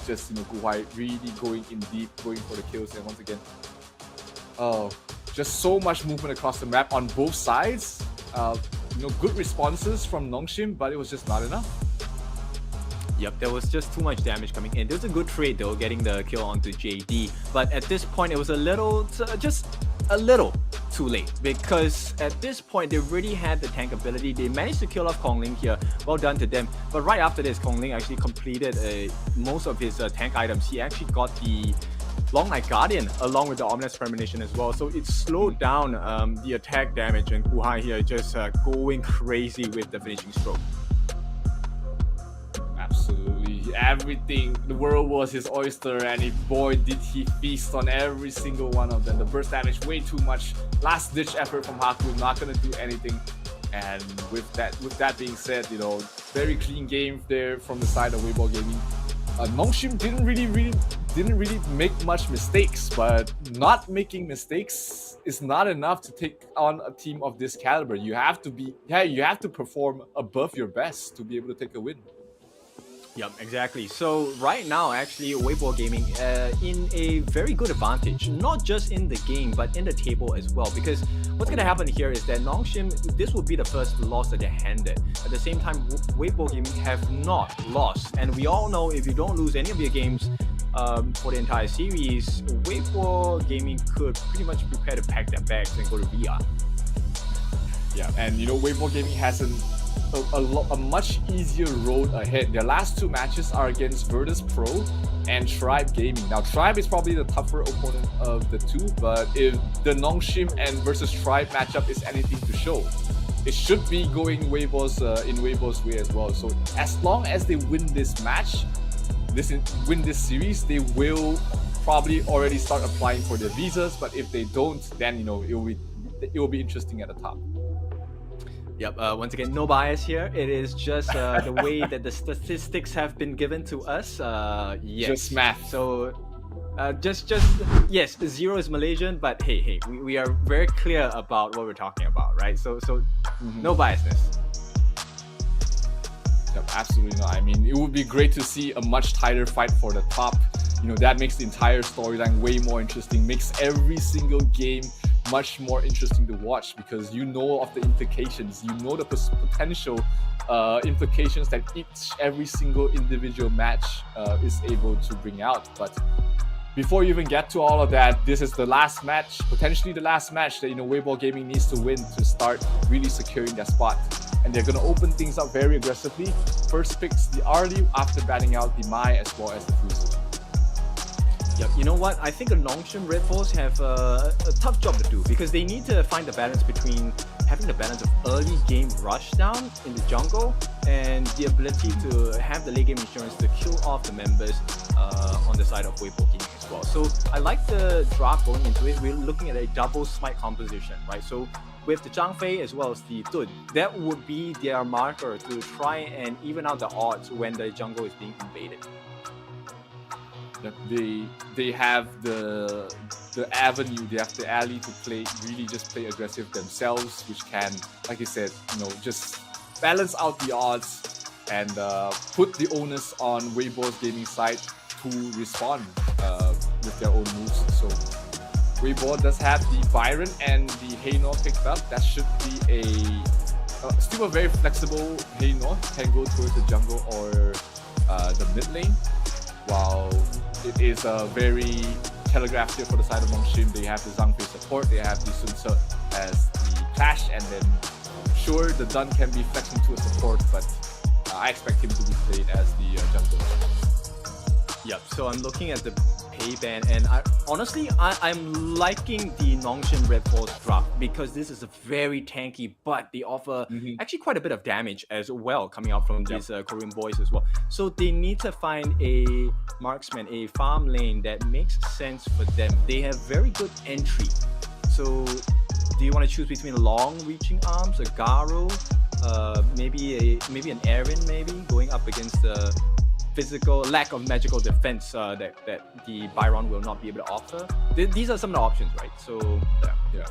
S2: just Gu Huai really going in deep, going for the kills. And once again, just so much movement across the map on both sides. Good responses from NONGSHIM, but it was just not enough.
S3: Yep, there was just too much damage coming in. There was a good trade though, getting the kill onto JD. But at this point, it was just a little too late, because at this point, they already had the tank ability. They managed to kill off Kongling here. Well done to them. But right after this, Kongling actually completed most of his tank items. He actually got the Long Night Guardian along with the Ominous Premonition as well. So it slowed down the attack damage, and Gu Huai here just going crazy with the finishing stroke.
S2: Absolutely. everything. The world was his oyster, and boy did he feast on every single one of them. The burst damage way too much. Last ditch effort from Haku, not gonna do anything. And with that being said, you know, very clean game there from the side of Weibo Gaming. NONGSHIM didn't really make much mistakes, but not making mistakes is not enough to take on a team of this caliber. You have to perform above your best to be able to take a win.
S3: Yep, exactly. So right now, actually, Weibo Gaming in a very good advantage, not just in the game, but in the table as well. Because what's going to happen here is that NONGSHIM, this will be the first loss that they're handed. At the same time, Weibo Gaming have not lost. And we all know if you don't lose any of your games for the entire series, Weibo Gaming could pretty much prepare to pack their bags and go to VR.
S2: Yeah, and you know, Weibo Gaming has a much easier road ahead. Their last two matches are against Virtus Pro and Tribe Gaming. Now, Tribe is probably the tougher opponent of the two, but if the NONGSHIM and versus Tribe matchup is anything to show, it should be going Weibo's in Weibo's way as well. So as long as they win this match, win this series, they will probably already start applying for their visas. But if they don't, then you know it will be interesting at the top.
S3: Yep, once again, no bias here. It is just the way that the statistics have been given to us. Yes.
S2: Just math.
S3: So, yes, 0 is Malaysian, but hey, we are very clear about what we're talking about, right? So no biasness.
S2: Yep, absolutely not. I mean, it would be great to see a much tighter fight for the top. You know, that makes the entire storyline way more interesting, makes every single game much more interesting to watch, because you know of the implications, you know the potential implications that every single individual match is able to bring out. But before you even get to all of that, this is the last match, potentially the last match that, you know, Weibo Gaming needs to win to start really securing their spot. And they're going to open things up very aggressively. First picks the Arlie after batting out the Mai as well as the Fuzu.
S3: Yep, you know what? I think the NONGSHIM Red Force have a tough job to do, because they need to find the balance between having the balance of early game rush down in the jungle and the ability to have the late game insurance to kill off the members on the side of Weibo Gaming as well. So I like the draft going into it. We're looking at a double smite composition, right? So with the Zhang Fei as well as the Dun, that would be their marker to try and even out the odds when the jungle is being invaded.
S2: They have the avenue, they have the alley to play aggressive themselves, which can, like you said, you know, just balance out the odds and put the onus on Weibo's gaming side to respond with their own moves. So Weibo does have the Byron and the Heino picked up. That should be still a very flexible Heino, can go towards the jungle or the mid lane, while it is very telegraphed here for the side of NONGSHIM. They have the Zhang Fei support, they have the Sun Ce as the clash, and then sure, the Dun can be flexed into a support, but I expect him to be played as the jungle.
S3: Yep, so I'm looking at the pay band, and I'm liking the NONGSHIM Red Force draft, because this is a very tanky, but they offer actually quite a bit of damage as well coming out from these Korean boys as well. So they need to find a marksman, a farm lane that makes sense for them. They have very good entry. So do you want to choose between long reaching arms, a Garo, maybe an Aaron, maybe going up against the physical lack of magical defense that the Byron will not be able to offer? These are some of the options, right? So
S2: yeah.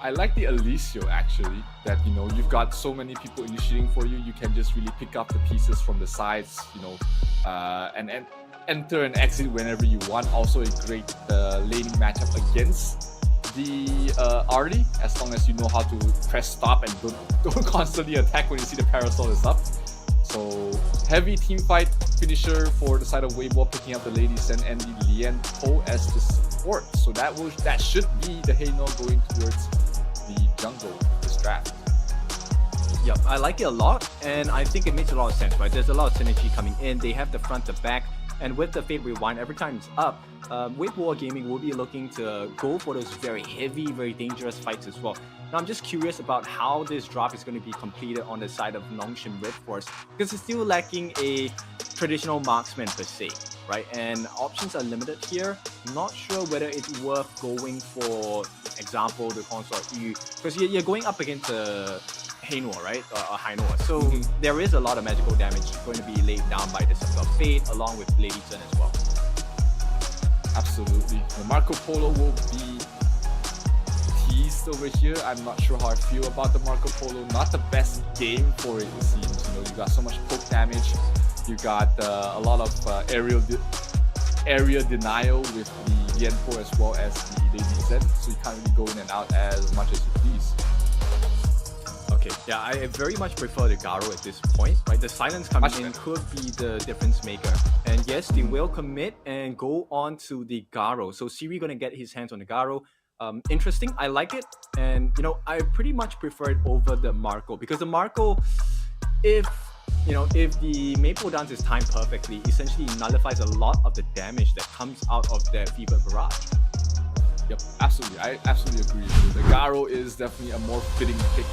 S2: I like the Alicio actually, that, you know, you've got so many people initiating for you, you can just really pick up the pieces from the sides, you know, and enter and exit whenever you want. Also a great laning matchup against the Arlie, as long as you know how to press stop and don't constantly attack when you see the parasol is up. So heavy team fight finisher for the side of Weibo, picking up the Lady Sen and the Lien Po as the support. So that should be the Heino going towards the jungle this draft.
S3: Yep, I like it a lot, and I think it makes a lot of sense, right? There's a lot of synergy coming in. They have the front to back, and with the Fate Rewind, every time it's up, Weibo Gaming will be looking to go for those very heavy, very dangerous fights as well. Now, I'm just curious about how this drop is going to be completed on the side of NONGSHIM Red Force, because it's still lacking a traditional marksman per se, right? And options are limited here. Not sure whether it's worth going for example the consort E, because you're going up against Hainor, right? Or Hainor. So there is a lot of magical damage going to be laid down by the Scepter of Fate along with Lady Sun as well.
S2: Absolutely. The Marco Polo will be teased over here. I'm not sure how I feel about the Marco Polo. Not the best game for it, it seems. You know, you got so much poke damage. You got a lot of area denial with the Yenpo as well as the Lady Zen. So you can't really go in and out as much as you please.
S3: Okay, yeah, I very much prefer the Garo at this point, right? The silence coming in could be the difference maker. And yes, they will commit and go on to the Garo. So Siri gonna get his hands on the Garo. Interesting, I like it. And, you know, I pretty much prefer it over the Marco. Because the Marco, if the Maple Dance is timed perfectly, essentially nullifies a lot of the damage that comes out of that Fever Barrage.
S2: Yep, absolutely. I absolutely agree with you. The Garo is definitely a more fitting pick.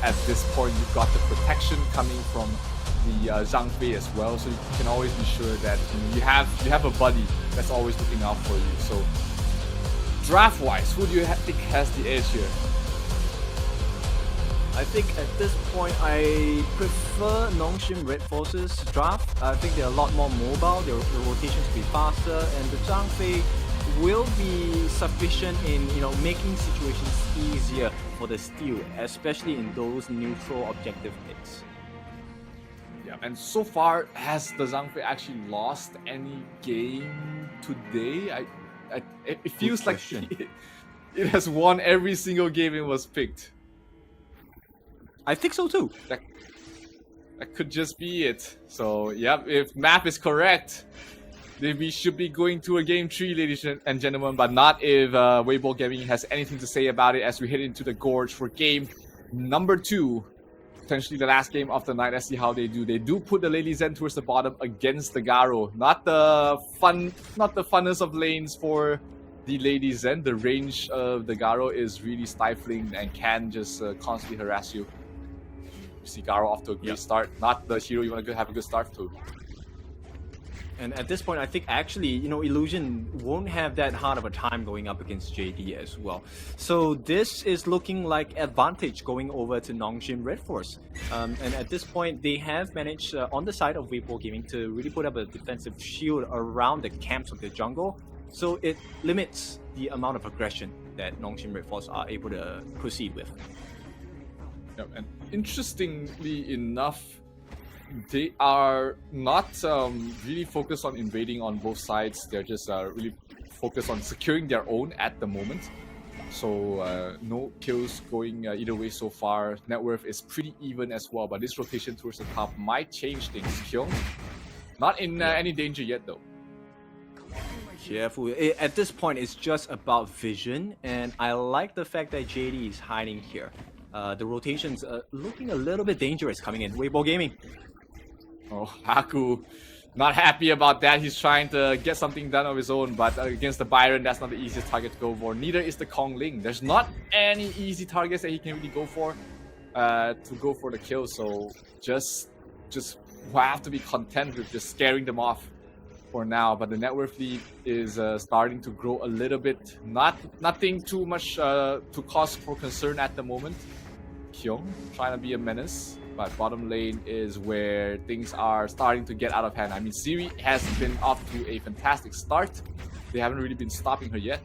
S2: At this point, you've got the protection coming from the Zhang Fei as well, so you can always be sure that you have a buddy that's always looking out for you. So, draft-wise, who do you think has the edge here?
S3: I think at this point, I prefer NONGSHIM Red Forces draft. I think they're a lot more mobile, their rotations will be faster, and the Zhang Fei will be sufficient in making situations easier for the steal, especially in those neutral objective picks.
S2: Yeah, and so far, has the Zhang Fei actually lost any game today? It feels like it has won every single game it was picked.
S3: I think so too.
S2: That could just be it. So, yeah, if math is correct, we should be going to a game 3, ladies and gentlemen, but not if Weibo Gaming has anything to say about it as we head into the Gorge for game number 2. Potentially the last game of the night. Let's see how they do. They do put the Lady Zen towards the bottom against the Garo. Not the funnest of lanes for the Lady Zen. The range of the Garo is really stifling and can just constantly harass you. You see Garo off to a great start. Not the hero you want to have a good start to.
S3: And at this point, I think actually, Illusion won't have that hard of a time going up against JD as well. So this is looking like advantage going over to NONGSHIM Red Force. And at this point, they have managed on the side of Weibo Gaming to really put up a defensive shield around the camps of the jungle. So it limits the amount of aggression that NONGSHIM Red Force are able to proceed with.
S2: Yep, and interestingly enough, they are not really focused on invading on both sides. They're just really focused on securing their own at the moment. So no kills going either way so far. Net worth is pretty even as well, but this rotation towards the top might change things. Kyung, not in any danger yet though.
S3: Careful. At this point, it's just about vision, and I like the fact that JD is hiding here. The rotations are looking a little bit dangerous coming in. Weibo Gaming.
S2: Oh, Haku, not happy about that. He's trying to get something done of his own, but against the Byron, that's not the easiest target to go for. Neither is the Kong Ling. There's not any easy targets that he can really go for to go for the kill. So just have to be content with just scaring them off for now. But the net worth lead is starting to grow a little bit. Nothing too much to cause for concern at the moment. Kyung trying to be a menace. But bottom lane is where things are starting to get out of hand. I mean, Siri has been off to a fantastic start. They haven't really been stopping her yet.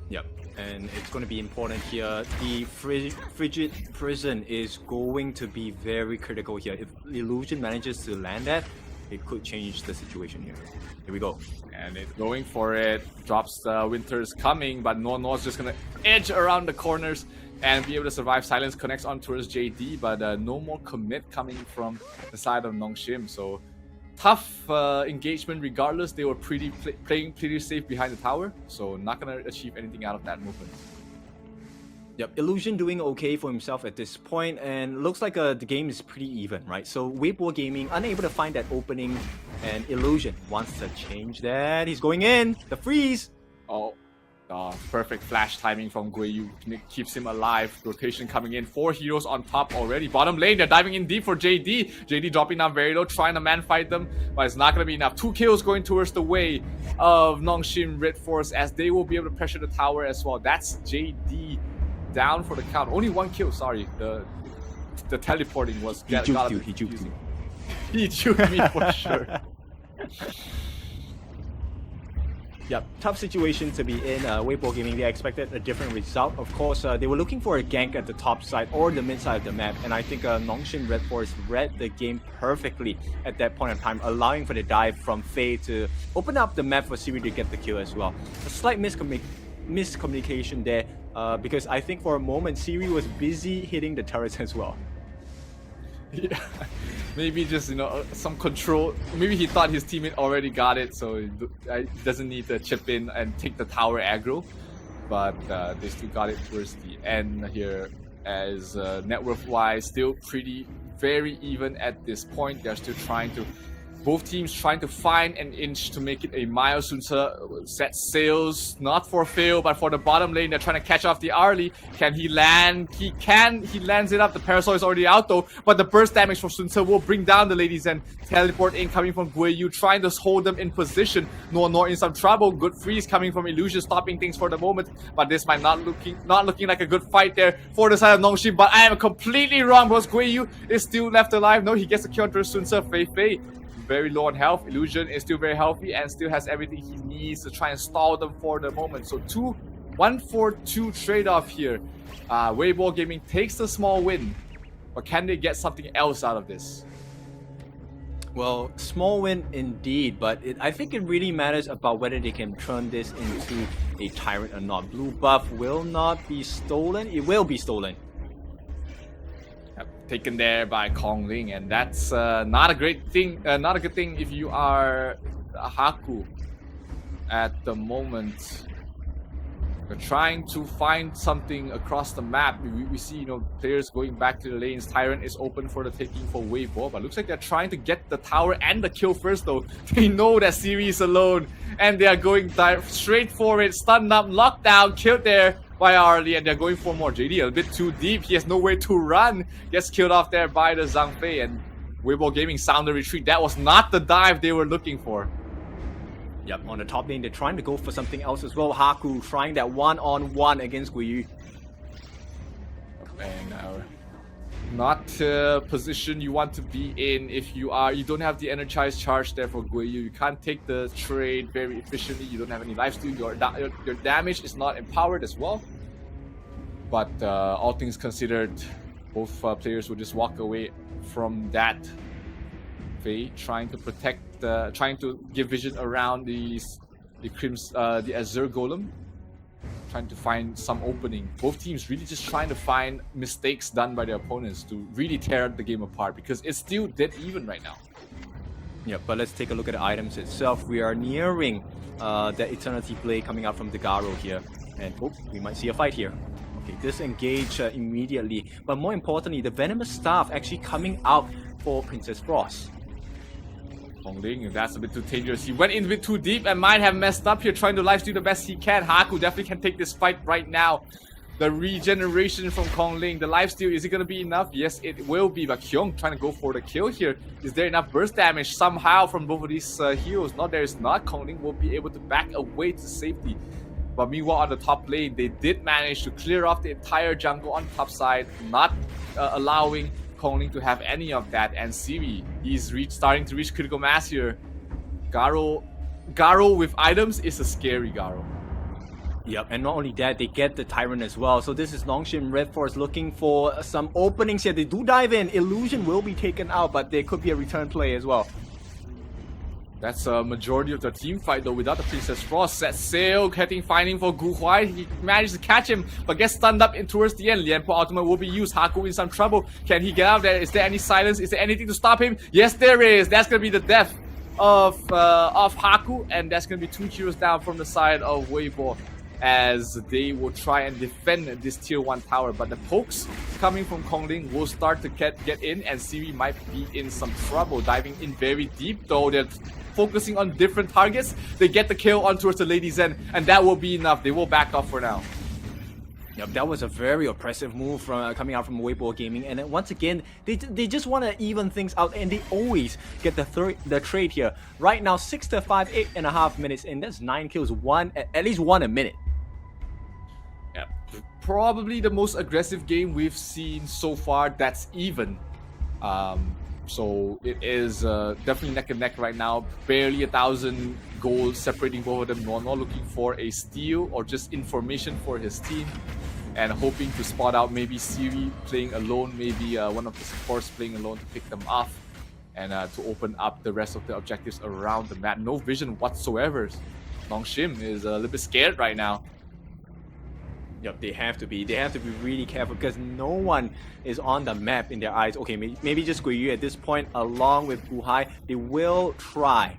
S3: Yep, and it's going to be important here. The Frigid Prison is going to be very critical here. If Illusion manages to land that, it could change the situation here. Here we go.
S2: And it's going for it. Drops the Winter's coming, but No's just going to edge around the corners and be able to survive. Silence connects on towards JD, but no more commit coming from the side of NONGSHIM. So tough engagement regardless. They were playing pretty safe behind the tower, so not going to achieve anything out of that movement.
S3: Yep, Illusion doing okay for himself at this point, and looks like the game is pretty even, right? So Weibo Gaming unable to find that opening, and Illusion wants to change that. He's going in, the freeze!
S2: Oh, Perfect flash timing from Guiyu keeps him alive. Rotation coming in. 4 heroes on top already. Bottom lane, they're diving in deep for JD. JD dropping down very low, trying to man fight them, but it's not going to be enough. 2 kills going towards the way of NONGSHIM Red Force as they will be able to pressure the tower as well. That's JD down for the count. Only 1 kill, sorry. The teleporting was...
S3: He juked you, he juked you.
S2: He juked me for sure.
S3: Yep, tough situation to be in. Weibo Gaming, they expected a different result. Of course, they were looking for a gank at the top side or the mid side of the map, and I think NONGSHIM Red Force read the game perfectly at that point in time, allowing for the dive from Faye to open up the map for Siri to get the kill as well. A slight miscommunication there, because I think for a moment Siri was busy hitting the turrets as well.
S2: Yeah, maybe just, you know, some control. Maybe he thought his teammate already got it, so he doesn't need to chip in and take the tower aggro. But they still got it towards the end here, as net worth wise still very even at this point. They're still trying to, both teams trying to find an inch to make it a mile. Sunsa set sails, not for Fail, but for the bottom lane. They're trying to catch off the Arlie. Can he land? He can. He lands it up. The Parasol is already out though, but the burst damage from Sunsa will bring down the ladies and teleport in coming from Guiyu, trying to hold them in position. Nor in some trouble. Good freeze coming from Illusion, stopping things for the moment, but this might not looking like a good fight there for the side of NONGSHIM. But I am completely wrong because Guiyu is still left alive. No, he gets a kill onto Sunsa. Fei very low on health. Illusion is still very healthy and still has everything he needs to try and stall them for the moment. So 1-4-2 trade-off here. Weibo Gaming takes the small win, but can they get something else out of this?
S3: Well, small win indeed, but I think it really matters about whether they can turn this into a tyrant or not. Blue buff will not be stolen. It will be stolen.
S2: Taken there by Kongling, and that's not a great thing. Not a good thing if you are Haku at the moment. We're trying to find something across the map. We see, you know, players going back to the lanes. Tyrant is open for the taking for Weibo, but looks like they're trying to get the tower and the kill first though. They know that Siri is alone, and they are going straight for it. Stunned up, locked down, killed there by Arlie, and they're going for more. JD a bit too deep. He has nowhere to run. Gets killed off there by the Zhang Fei, and Weibo Gaming sound the retreat. That was not the dive they were looking for.
S3: Yep, on the top lane, they're trying to go for something else as well. Haku trying that one-on-one against Guiyu.
S2: And not a position you want to be in if you don't have the energized charge there for Guiyu. You can't take the trade very efficiently. You don't have any lifesteal. Your damage is not empowered as well. But all things considered, both players will just walk away from that. Faye trying to protect, trying to give vision around the Azure Golem. Trying to find some opening. Both teams really just trying to find mistakes done by their opponents to really tear the game apart, because it's still dead even right now.
S3: Yeah, but let's take a look at the items itself. We are nearing that Eternity Blade coming out from the Garo here, and we might see a fight here. Okay, disengage immediately, but more importantly, the Venomous Staff actually coming out for Princess Frost.
S2: Kongling, that's a bit too dangerous. He went in a bit too deep and might have messed up here, trying to lifesteal the best he can. Haku definitely can take this fight right now. The regeneration from Kongling, the lifesteal, is it going to be enough? Yes, it will be, but Kyung trying to go for the kill here. Is there enough burst damage somehow from both of these heroes? No, there is not. Kongling will be able to back away to safety. But meanwhile, on the top lane, they did manage to clear off the entire jungle on top side, not allowing Kongling to have any of that. And Siri, he's starting to reach critical mass here. Garo with items is a scary Garo.
S3: Yep, and not only that, they get the Tyrant as well. So this is NONGSHIM Red Force looking for some openings here. They do dive in. Illusion will be taken out, but there could be a return play as well.
S2: That's a majority of the team fight though, without the Princess Frost. Set sail, finding for Gu Huai. He managed to catch him, but gets stunned up towards the end. Lianpo ultimate will be used. Haku in some trouble. Can he get out there? Is there any silence? Is there anything to stop him? Yes, there is. That's gonna be the death of Haku, and that's gonna be 2 heroes down from the side of Weibo, as they will try and defend this tier 1 tower. But the pokes coming from Kongling will start to get in, and Siri might be in some trouble. Diving in very deep though. They're focusing on different targets. They get the kill on towards the Lady Zen, and that will be enough. They will back off for now.
S3: Yep, that was a very oppressive move from coming out from Weibo Gaming, and then once again, they just want to even things out, and they always get the trade here. Right now, 6 to 5, 8.5 minutes in. That's 9 kills, at least one a minute.
S2: Yeah, probably the most aggressive game we've seen so far. That's even. So it is definitely neck and neck right now. Barely 1,000 goals separating both of them. Nono looking for a steal or just information for his team, and hoping to spot out maybe Siri playing alone, maybe one of the supports playing alone to pick them off, and to open up the rest of the objectives around the map. No vision whatsoever. NONGSHIM is a little bit scared right now.
S3: Yep, they have to be. They have to be really careful because no one is on the map in their eyes. Okay, maybe just Guiyu at this point, along with Guhai. They will try.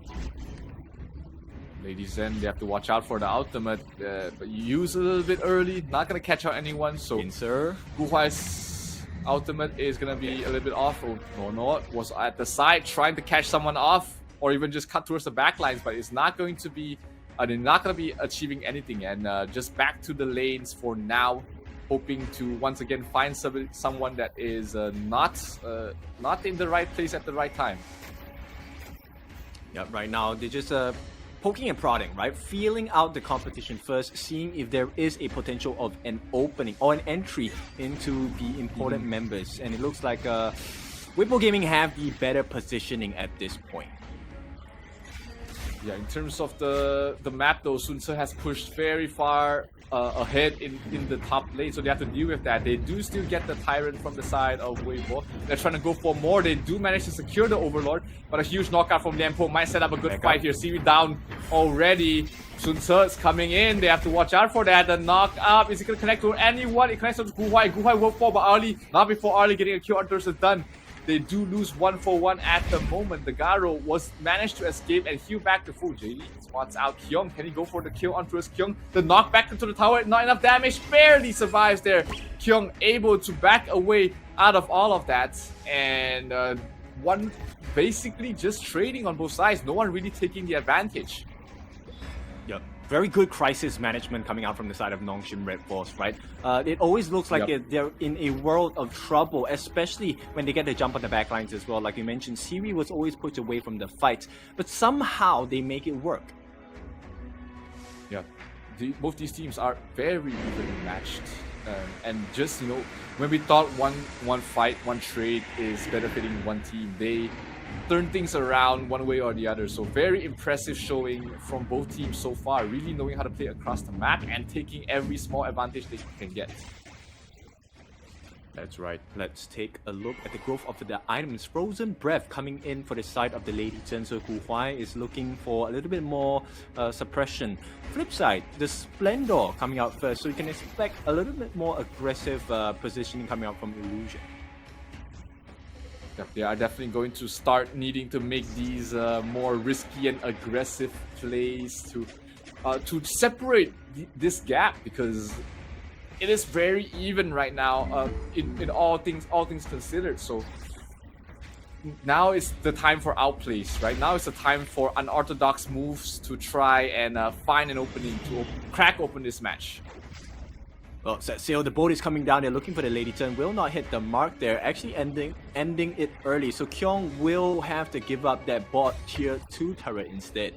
S2: Lady Zen, they have to watch out for the ultimate, but use a little bit early. Not gonna catch out anyone. So Guhai's ultimate is gonna be a little bit off. Oh, no, was at the side trying to catch someone off, or even just cut towards the backlines, but it's not going to be. They're not going to be achieving anything, and just back to the lanes for now, hoping to once again find someone that is not in the right place at the right time.
S3: Yeah, right now they're just poking and prodding, right? Feeling out the competition first, seeing if there is a potential of an opening or an entry into the important members, and it looks like Weibo Gaming have the better positioning at this point.
S2: Yeah, in terms of the map though, Sunse has pushed very far ahead in the top lane, so they have to deal with that. They do still get the Tyrant from the side of Weibo. They're trying to go for more. They do manage to secure the Overlord, but a huge knockout from Lianpo might set up a good fight here. Siri down already. Sunse is coming in. They have to watch out for that. The knock up. Is it going to connect to anyone? It connects to Guhai. Guhai will fall, but Arlie, not before Arlie getting a kill on Thurs is done. They do lose 1-for-1 at the moment. The Garo was managed to escape and heal back to full. JD spots out Kyung. Can he go for the kill onto his Kyung? The knock back into the tower. Not enough damage. Barely survives there. Kyung able to back away out of all of that. And one basically just trading on both sides. No one really taking the advantage.
S3: Yep. Very good crisis management coming out from the side of NONGSHIM Red Force, right? It always looks like they're in a world of trouble, especially when they get the jump on the backlines as well. Like you mentioned, Siri was always pushed away from the fight, but somehow they make it work.
S2: Yeah, both these teams are very evenly matched. And just, you know, when we thought one fight, one trade is benefiting one team, they turn things around one way or the other. So very impressive showing from both teams so far, really knowing how to play across the map and taking every small advantage they can get.
S3: That's right. Let's take a look at the growth of the items. Frozen Breath coming in for the side of the Lady Chen. So Guhai is looking for a little bit more suppression. Flip side, the Splendor coming out first. So you can expect a little bit more aggressive positioning coming out from Illusion.
S2: They are definitely going to start needing to make these more risky and aggressive plays to separate this gap, because it is very even right now in all things considered. So now is the time for outplays, right? Now is the time for unorthodox moves to try and find an opening to crack open this match.
S3: Well, set sail, the boat is coming down. They're looking for the Lady Turn. Will not hit the mark there. Actually ending it early. So Kyung will have to give up that bot tier 2 turret instead.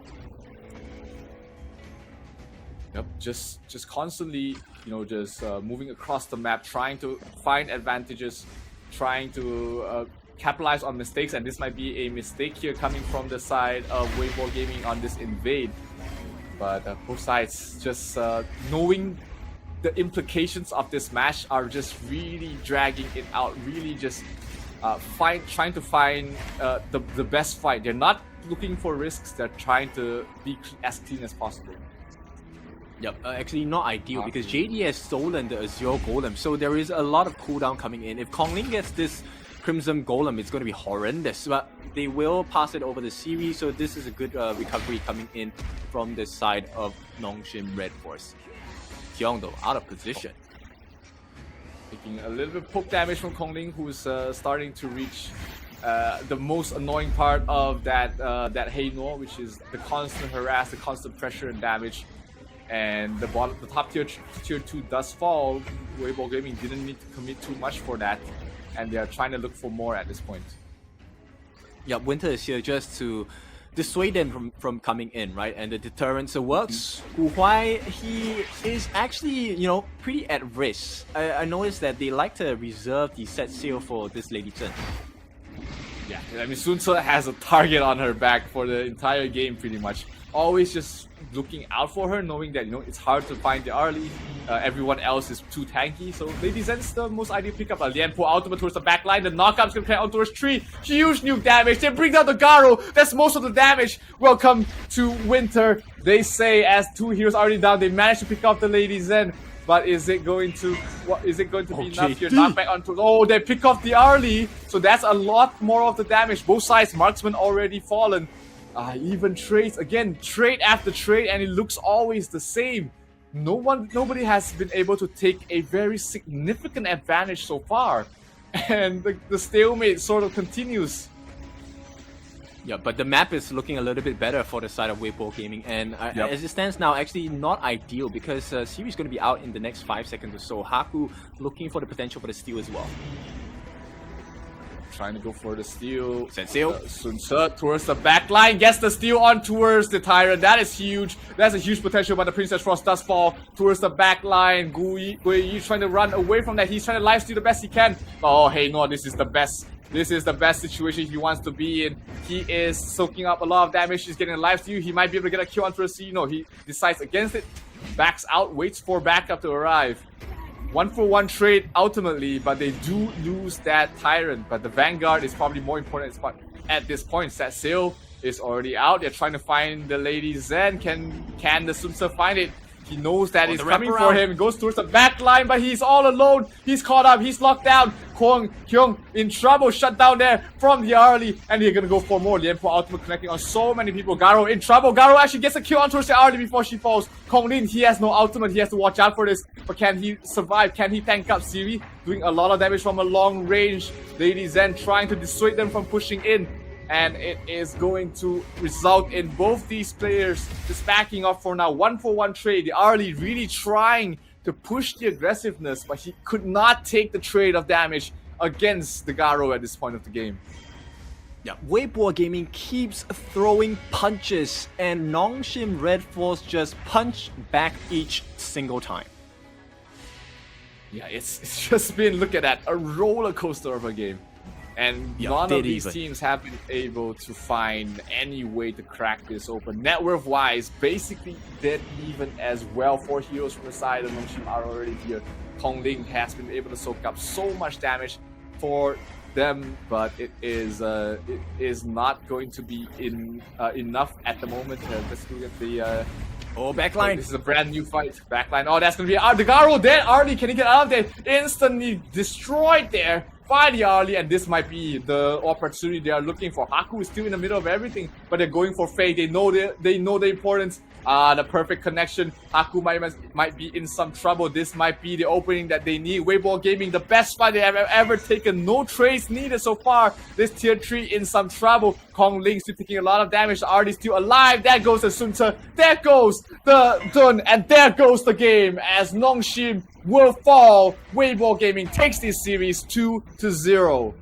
S2: Yep, just constantly, you know, just moving across the map, trying to find advantages, trying to capitalize on mistakes. And this might be a mistake here coming from the side of Weibo Gaming on this invade. But both sides just knowing the implications of this match are just really dragging it out, really just trying to find the best fight. They're not looking for risks, they're trying to be as clean as possible.
S3: Yep, actually not ideal because JD has stolen the Azure Golem, so there is a lot of cooldown coming in. If Kongling gets this Crimson Golem, it's going to be horrendous, but they will pass it over the series, so this is a good recovery coming in from the side of NONGSHIM Red Force. Kyung though, out of position.
S2: Taking a little bit poke damage from Kongling, who's starting to reach the most annoying part of that Hey No, which is the constant harass, the constant pressure and damage. And the top tier 2 does fall. Weibo Gaming didn't need to commit too much for that, and they are trying to look for more at this point.
S3: Yeah, Winter is here just to dissuade them from coming in, right? And the deterrence works. Gu Huai, he is actually, you know, pretty at risk. I noticed that they like to reserve the set sail for this Lady Zhen.
S2: Yeah, I mean, Sun Ce has a target on her back for the entire game, pretty much. Always just looking out for her, knowing that, you know, it's hard to find the early. Everyone else is too tanky, so Lady Zhen's the most ideal pickup. Lian Po ultimate towards the backline. The knockup's gonna connect on towards 3. Huge nuke damage. They bring down the Garo. That's most of the damage. Welcome to Winter. They say as 2 heroes already down, they managed to pick up the Lady Zhen. But is it going to be enough here? Knock back onto. Oh, they pick off the early, so that's a lot more of the damage. Both sides, marksman already fallen. Even trades again, trade after trade, and it looks always the same. Nobody has been able to take a very significant advantage so far, and the stalemate sort of continues.
S3: Yeah, but the map is looking a little bit better for the side of Weibo Gaming, and as it stands now, actually not ideal because Siri is going to be out in the next 5 seconds or so. Haku looking for the potential for the steal as well.
S2: Trying to go for the steal.
S3: Set sail.
S2: Sun Ce towards the back line, gets the steal on towards the Tyrant. That is huge. That's a huge potential, but the Princess Frost does fall towards the back line. Gui Yi trying to run away from that. He's trying to lifesteal the best he can. Oh, hey, no, this is the best. This is the best situation he wants to be in. He is soaking up a lot of damage. He's getting a lifesteal. He might be able to get a kill onto a C. No, he decides against it. Backs out, waits for backup to arrive. 1-for-1 trade ultimately, but they do lose that Tyrant. But the Vanguard is probably more important at this point. That sail is already out. They're trying to find the Lady Zhen. Can the Sun Ce find it? He knows that it's coming for him. Goes towards the back line, but he's all alone. He's caught up. He's locked down. Kwon Kyung in trouble. Shut down there from the early. And they're going to go for more. Lian Po ultimate connecting on so many people. Garo in trouble. Garo actually gets a kill on towards the early before she falls. Kong Lin, he has no ultimate. He has to watch out for this. But can he survive? Can he tank up Siri? Doing a lot of damage from a long range. Lady Zhen trying to dissuade them from pushing in. And it is going to result in both these players just backing off for now. 1-for-1 trade. The early really trying to push the aggressiveness, but he could not take the trade of damage against the Garo at this point of the game.
S3: Yeah, Weibo Gaming keeps throwing punches, and NONGSHIM Red Force just punch back each single time.
S2: Yeah, it's just been, look at that, a roller coaster of a game. And none of these teams have been able to find any way to crack this open. Net worth wise, basically dead even as well. 4 heroes from the side of NONGSHIM are already here. Kong Ling has been able to soak up so much damage for them, but it is not going to be enough at the moment. Let's look at the
S3: backline.
S2: This is a brand new fight. Backline. Oh, that's gonna be the Garo dead. Arlie, can he get out of there? Instantly destroyed there by the Arlie, and this might be the opportunity they are looking for. Haku is still in the middle of everything, but they're going for Faye. They know the importance. The perfect connection. Haku might be in some trouble. This might be the opening that they need. Weibo Gaming, the best fight they have ever taken. No trades needed so far. This tier 3 in some trouble. Kong Ling still taking a lot of damage. Arlie still alive. There goes the Sun Ce. There goes the Dun. And there goes the game as NONGSHIM will fall. Weibo Gaming takes this series 2-0.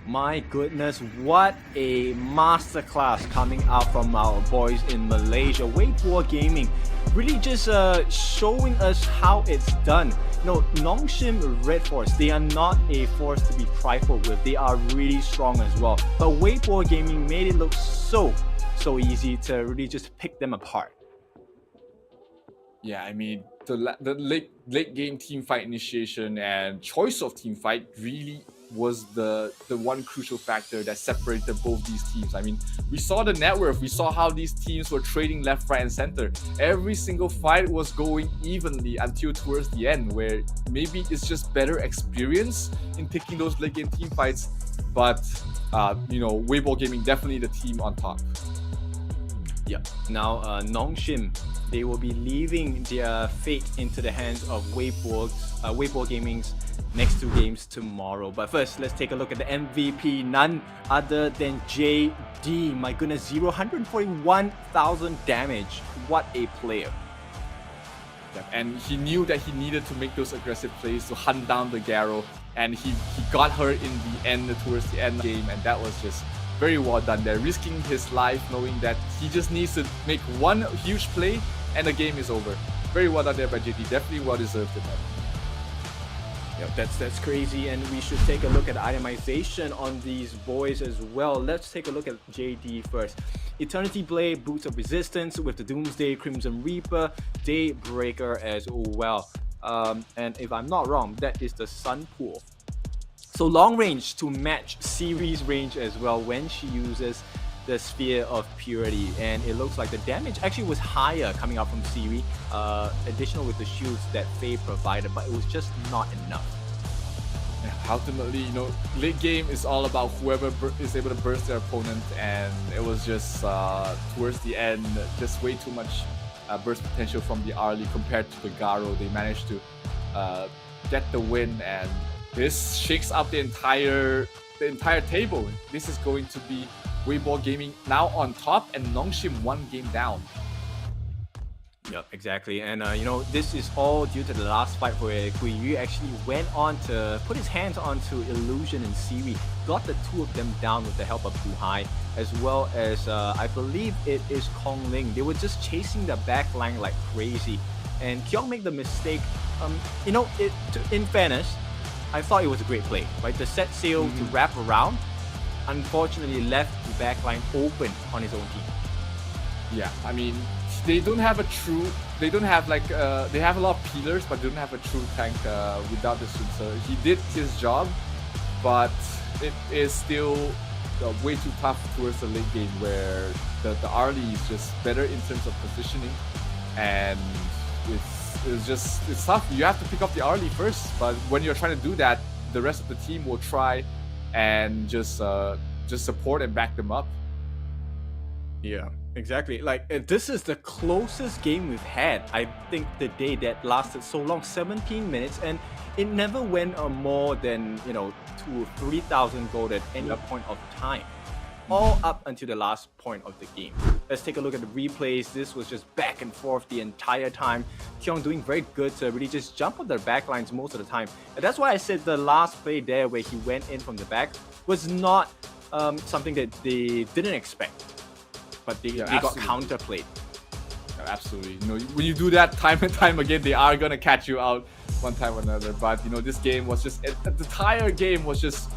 S3: My goodness, what a masterclass coming out from our boys in Malaysia. Weibo Gaming really just showing us how it's done. You know, NONGSHIM Red Force, they are not a force to be trifled with. They are really strong as well. But Weibo Gaming made it look so easy to really just pick them apart.
S2: Yeah, I mean, the late game team fight initiation and choice of team fight really was the one crucial factor that separated both these teams. I mean, we saw the net worth, we saw how these teams were trading left, right, and center. Every single fight was going evenly until towards the end, where maybe it's just better experience in picking those late game team fights. But you know, Weibo Gaming definitely the team on top.
S3: Yeah. Now, NONGSHIM, they will be leaving their fate into the hands of Weibo Gaming's next 2 games tomorrow. But first, let's take a look at the MVP, none other than JD. My goodness, 141,000 damage. What a player.
S2: And he knew that he needed to make those aggressive plays to hunt down the Garo, and he got her in the end, towards the end of the game, and that was just very well done there, risking his life, knowing that he just needs to make one huge play and the game is over. Very well done there by JD, definitely well deserved it.
S3: Yep, that's crazy, and we should take a look at itemization on these boys as well. Let's take a look at JD first. Eternity Blade, Boots of Resistance with the Doomsday, Crimson Reaper, Daybreaker as well. And if I'm not wrong, that is the Sun Pool. So long range to match series range as well when she uses the Sphere of Purity, and it looks like the damage actually was higher coming out from Siri, additional with the shields that Faye provided, but it was just not enough.
S2: Ultimately, you know, late game is all about whoever is able to burst their opponent, and it was just towards the end, just way too much burst potential from the Arlie compared to the Garo. They managed to get the win, and this shakes up the entire table. This is going to be Weibo Gaming now on top, and NONGSHIM 1 game down.
S3: Yep, exactly. And you know, this is all due to the last fight where Guiyu actually went on to put his hands onto Illusion and Siri, got the 2 of them down with the help of Guhai, as well as I believe it is Kong Ling. They were just chasing the back line like crazy, and Kyung made the mistake. You know, in fairness, I thought it was a great play, right? The set sail to wrap around, unfortunately left the back line open on his own team.
S2: Yeah, I mean, they don't have a true, they don't have like, they have a lot of peelers, but they don't have a true tank without the suit. So he did his job, but it is still way too tough towards the late game, where the Arlie is just better in terms of positioning, and it's tough. You have to pick up the Arlie first, but when you're trying to do that, the rest of the team will try and just support and back them up.
S3: Yeah, exactly. Like, this is the closest game we've had, I think, the day that lasted so long, 17 minutes, and it never went more than, you know, 2,000 or 3,000 gold at any point of time, all up until the last point of the game. Let's take a look at the replays. This was just back and forth the entire time. Kyung doing very good to really just jump on their backlines most of the time. And that's why I said the last play there where he went in from the back was not something that they didn't expect. But they got counterplayed.
S2: Yeah, absolutely. You know, when you do that time and time again, they are gonna catch you out one time or another. But you know, this game was just, the entire game was just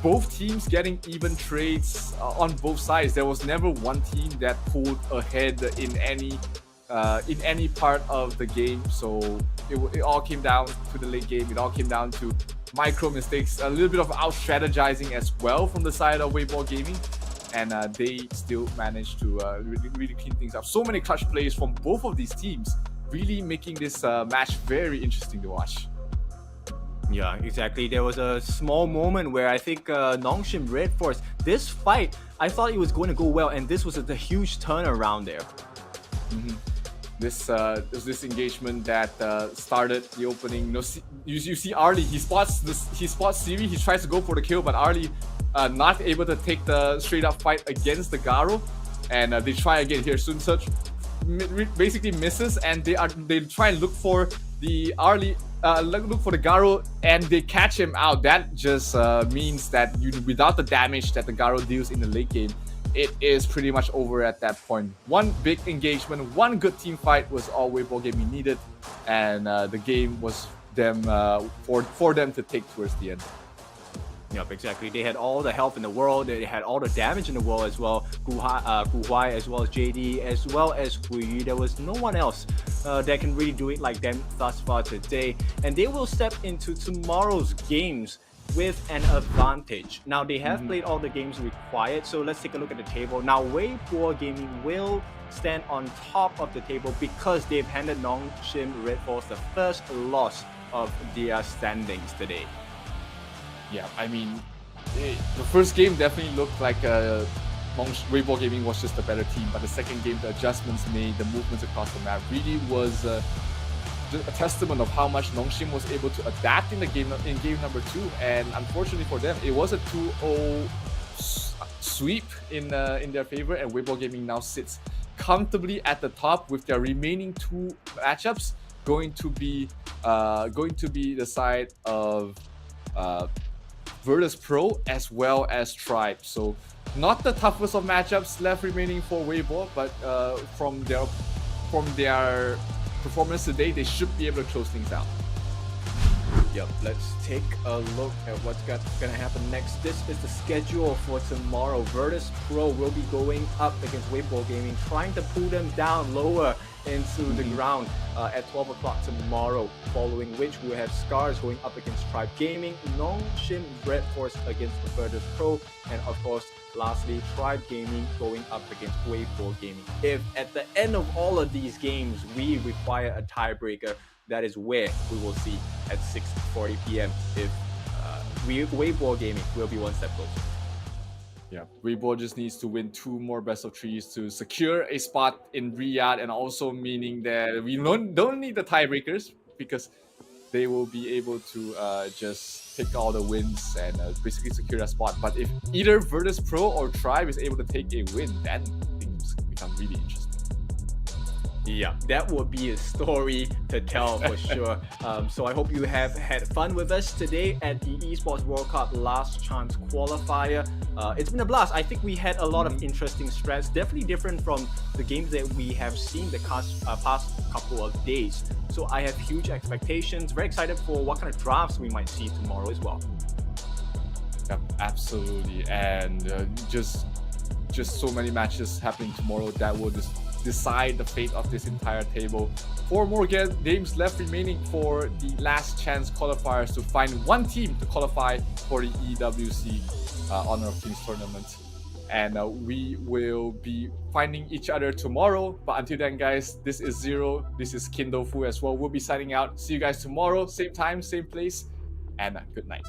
S2: both teams getting even trades on both sides. There was never one team that pulled ahead in any part of the game. So it all came down to the late game. It all came down to micro mistakes, a little bit of out strategizing as well from the side of Weibo Gaming. And they still managed to really clean things up. So many clutch plays from both of these teams, really making this match very interesting to watch.
S3: Yeah, exactly. There was a small moment where I think NONGSHIM Red Force, this fight, I thought it was going to go well, and this was a huge turnaround there.
S2: This engagement that started the opening. You see Arlie, he spots Siri, he tries to go for the kill, but Arlie not able to take the straight up fight against the Garo, and they try again here. Sun Search basically misses, and they try and look for the Arlie, look for the Garo, and they catch him out. That just means that without the damage that the Garo deals in the late game, it is pretty much over at that point. One big engagement, one good team fight was all Weibo Gaming needed, and the game was them for them to take towards the end.
S3: Yep, exactly. They had all the health in the world. They had all the damage in the world as well. Guhai, as well as JD, as well as Guiyu. There was no one else that can really do it like them thus far today. And they will step into tomorrow's games with an advantage. Now, they have played all the games required, so let's take a look at the table. Now, Weibo Gaming will stand on top of the table because they've handed NONGSHIM Red Force the first loss of their standings today.
S2: Yeah, I mean, the first game definitely looked like Weibo Gaming was just a better team, but the second game, the adjustments made, the movements across the map really was a testament of how much NONGSHIM was able to adapt in game number 2. And unfortunately for them, it was a 2-0 sweep in their favor, and Weibo Gaming now sits comfortably at the top with their remaining 2 matchups going to be the side of Virtus Pro as well as Tribe. So not the toughest of matchups left remaining for Weibo, but from their performance today, they should be able to close things out.
S3: Yep, let's take a look at what's gonna happen next. This is the schedule for tomorrow. Virtus Pro will be going up against Weibo Gaming, trying to pull them down lower into the ground at 12 o'clock tomorrow, following which we'll have SCARZ going up against Tribe Gaming, NONGSHIM Red Force against Virtus Pro, and of course, lastly, Tribe Gaming going up against Weibo Gaming. If at the end of all of these games, we require a tiebreaker, that is where we will see at 6:40 p.m. if Weibo Gaming will be one step closer.
S2: Yeah, Weibo just needs to win 2 more best of 3s to secure a spot in Riyadh, and also meaning that we don't need the tiebreakers because they will be able to just pick all the wins and basically secure that spot. But if either Virtus Pro or Tribe is able to take a win, then things become really interesting.
S3: Yeah, that would be a story to tell for sure. So I hope you have had fun with us today at the Esports World Cup Last Chance Qualifier. It's been a blast. I think we had a lot of interesting strats, definitely different from the games that we have seen the past couple of days. So I have huge expectations. Very excited for what kind of drafts we might see tomorrow as well.
S2: Yep, absolutely. And just so many matches happening tomorrow that will just decide the fate of this entire table. 4 more games left remaining for the last chance qualifiers to find one team to qualify for the EWC Honor of Kings tournament. And we will be finding each other tomorrow. But until then, guys, this is Zero. This is Kindofu as well. We'll be signing out. See you guys tomorrow, same time, same place, and good night.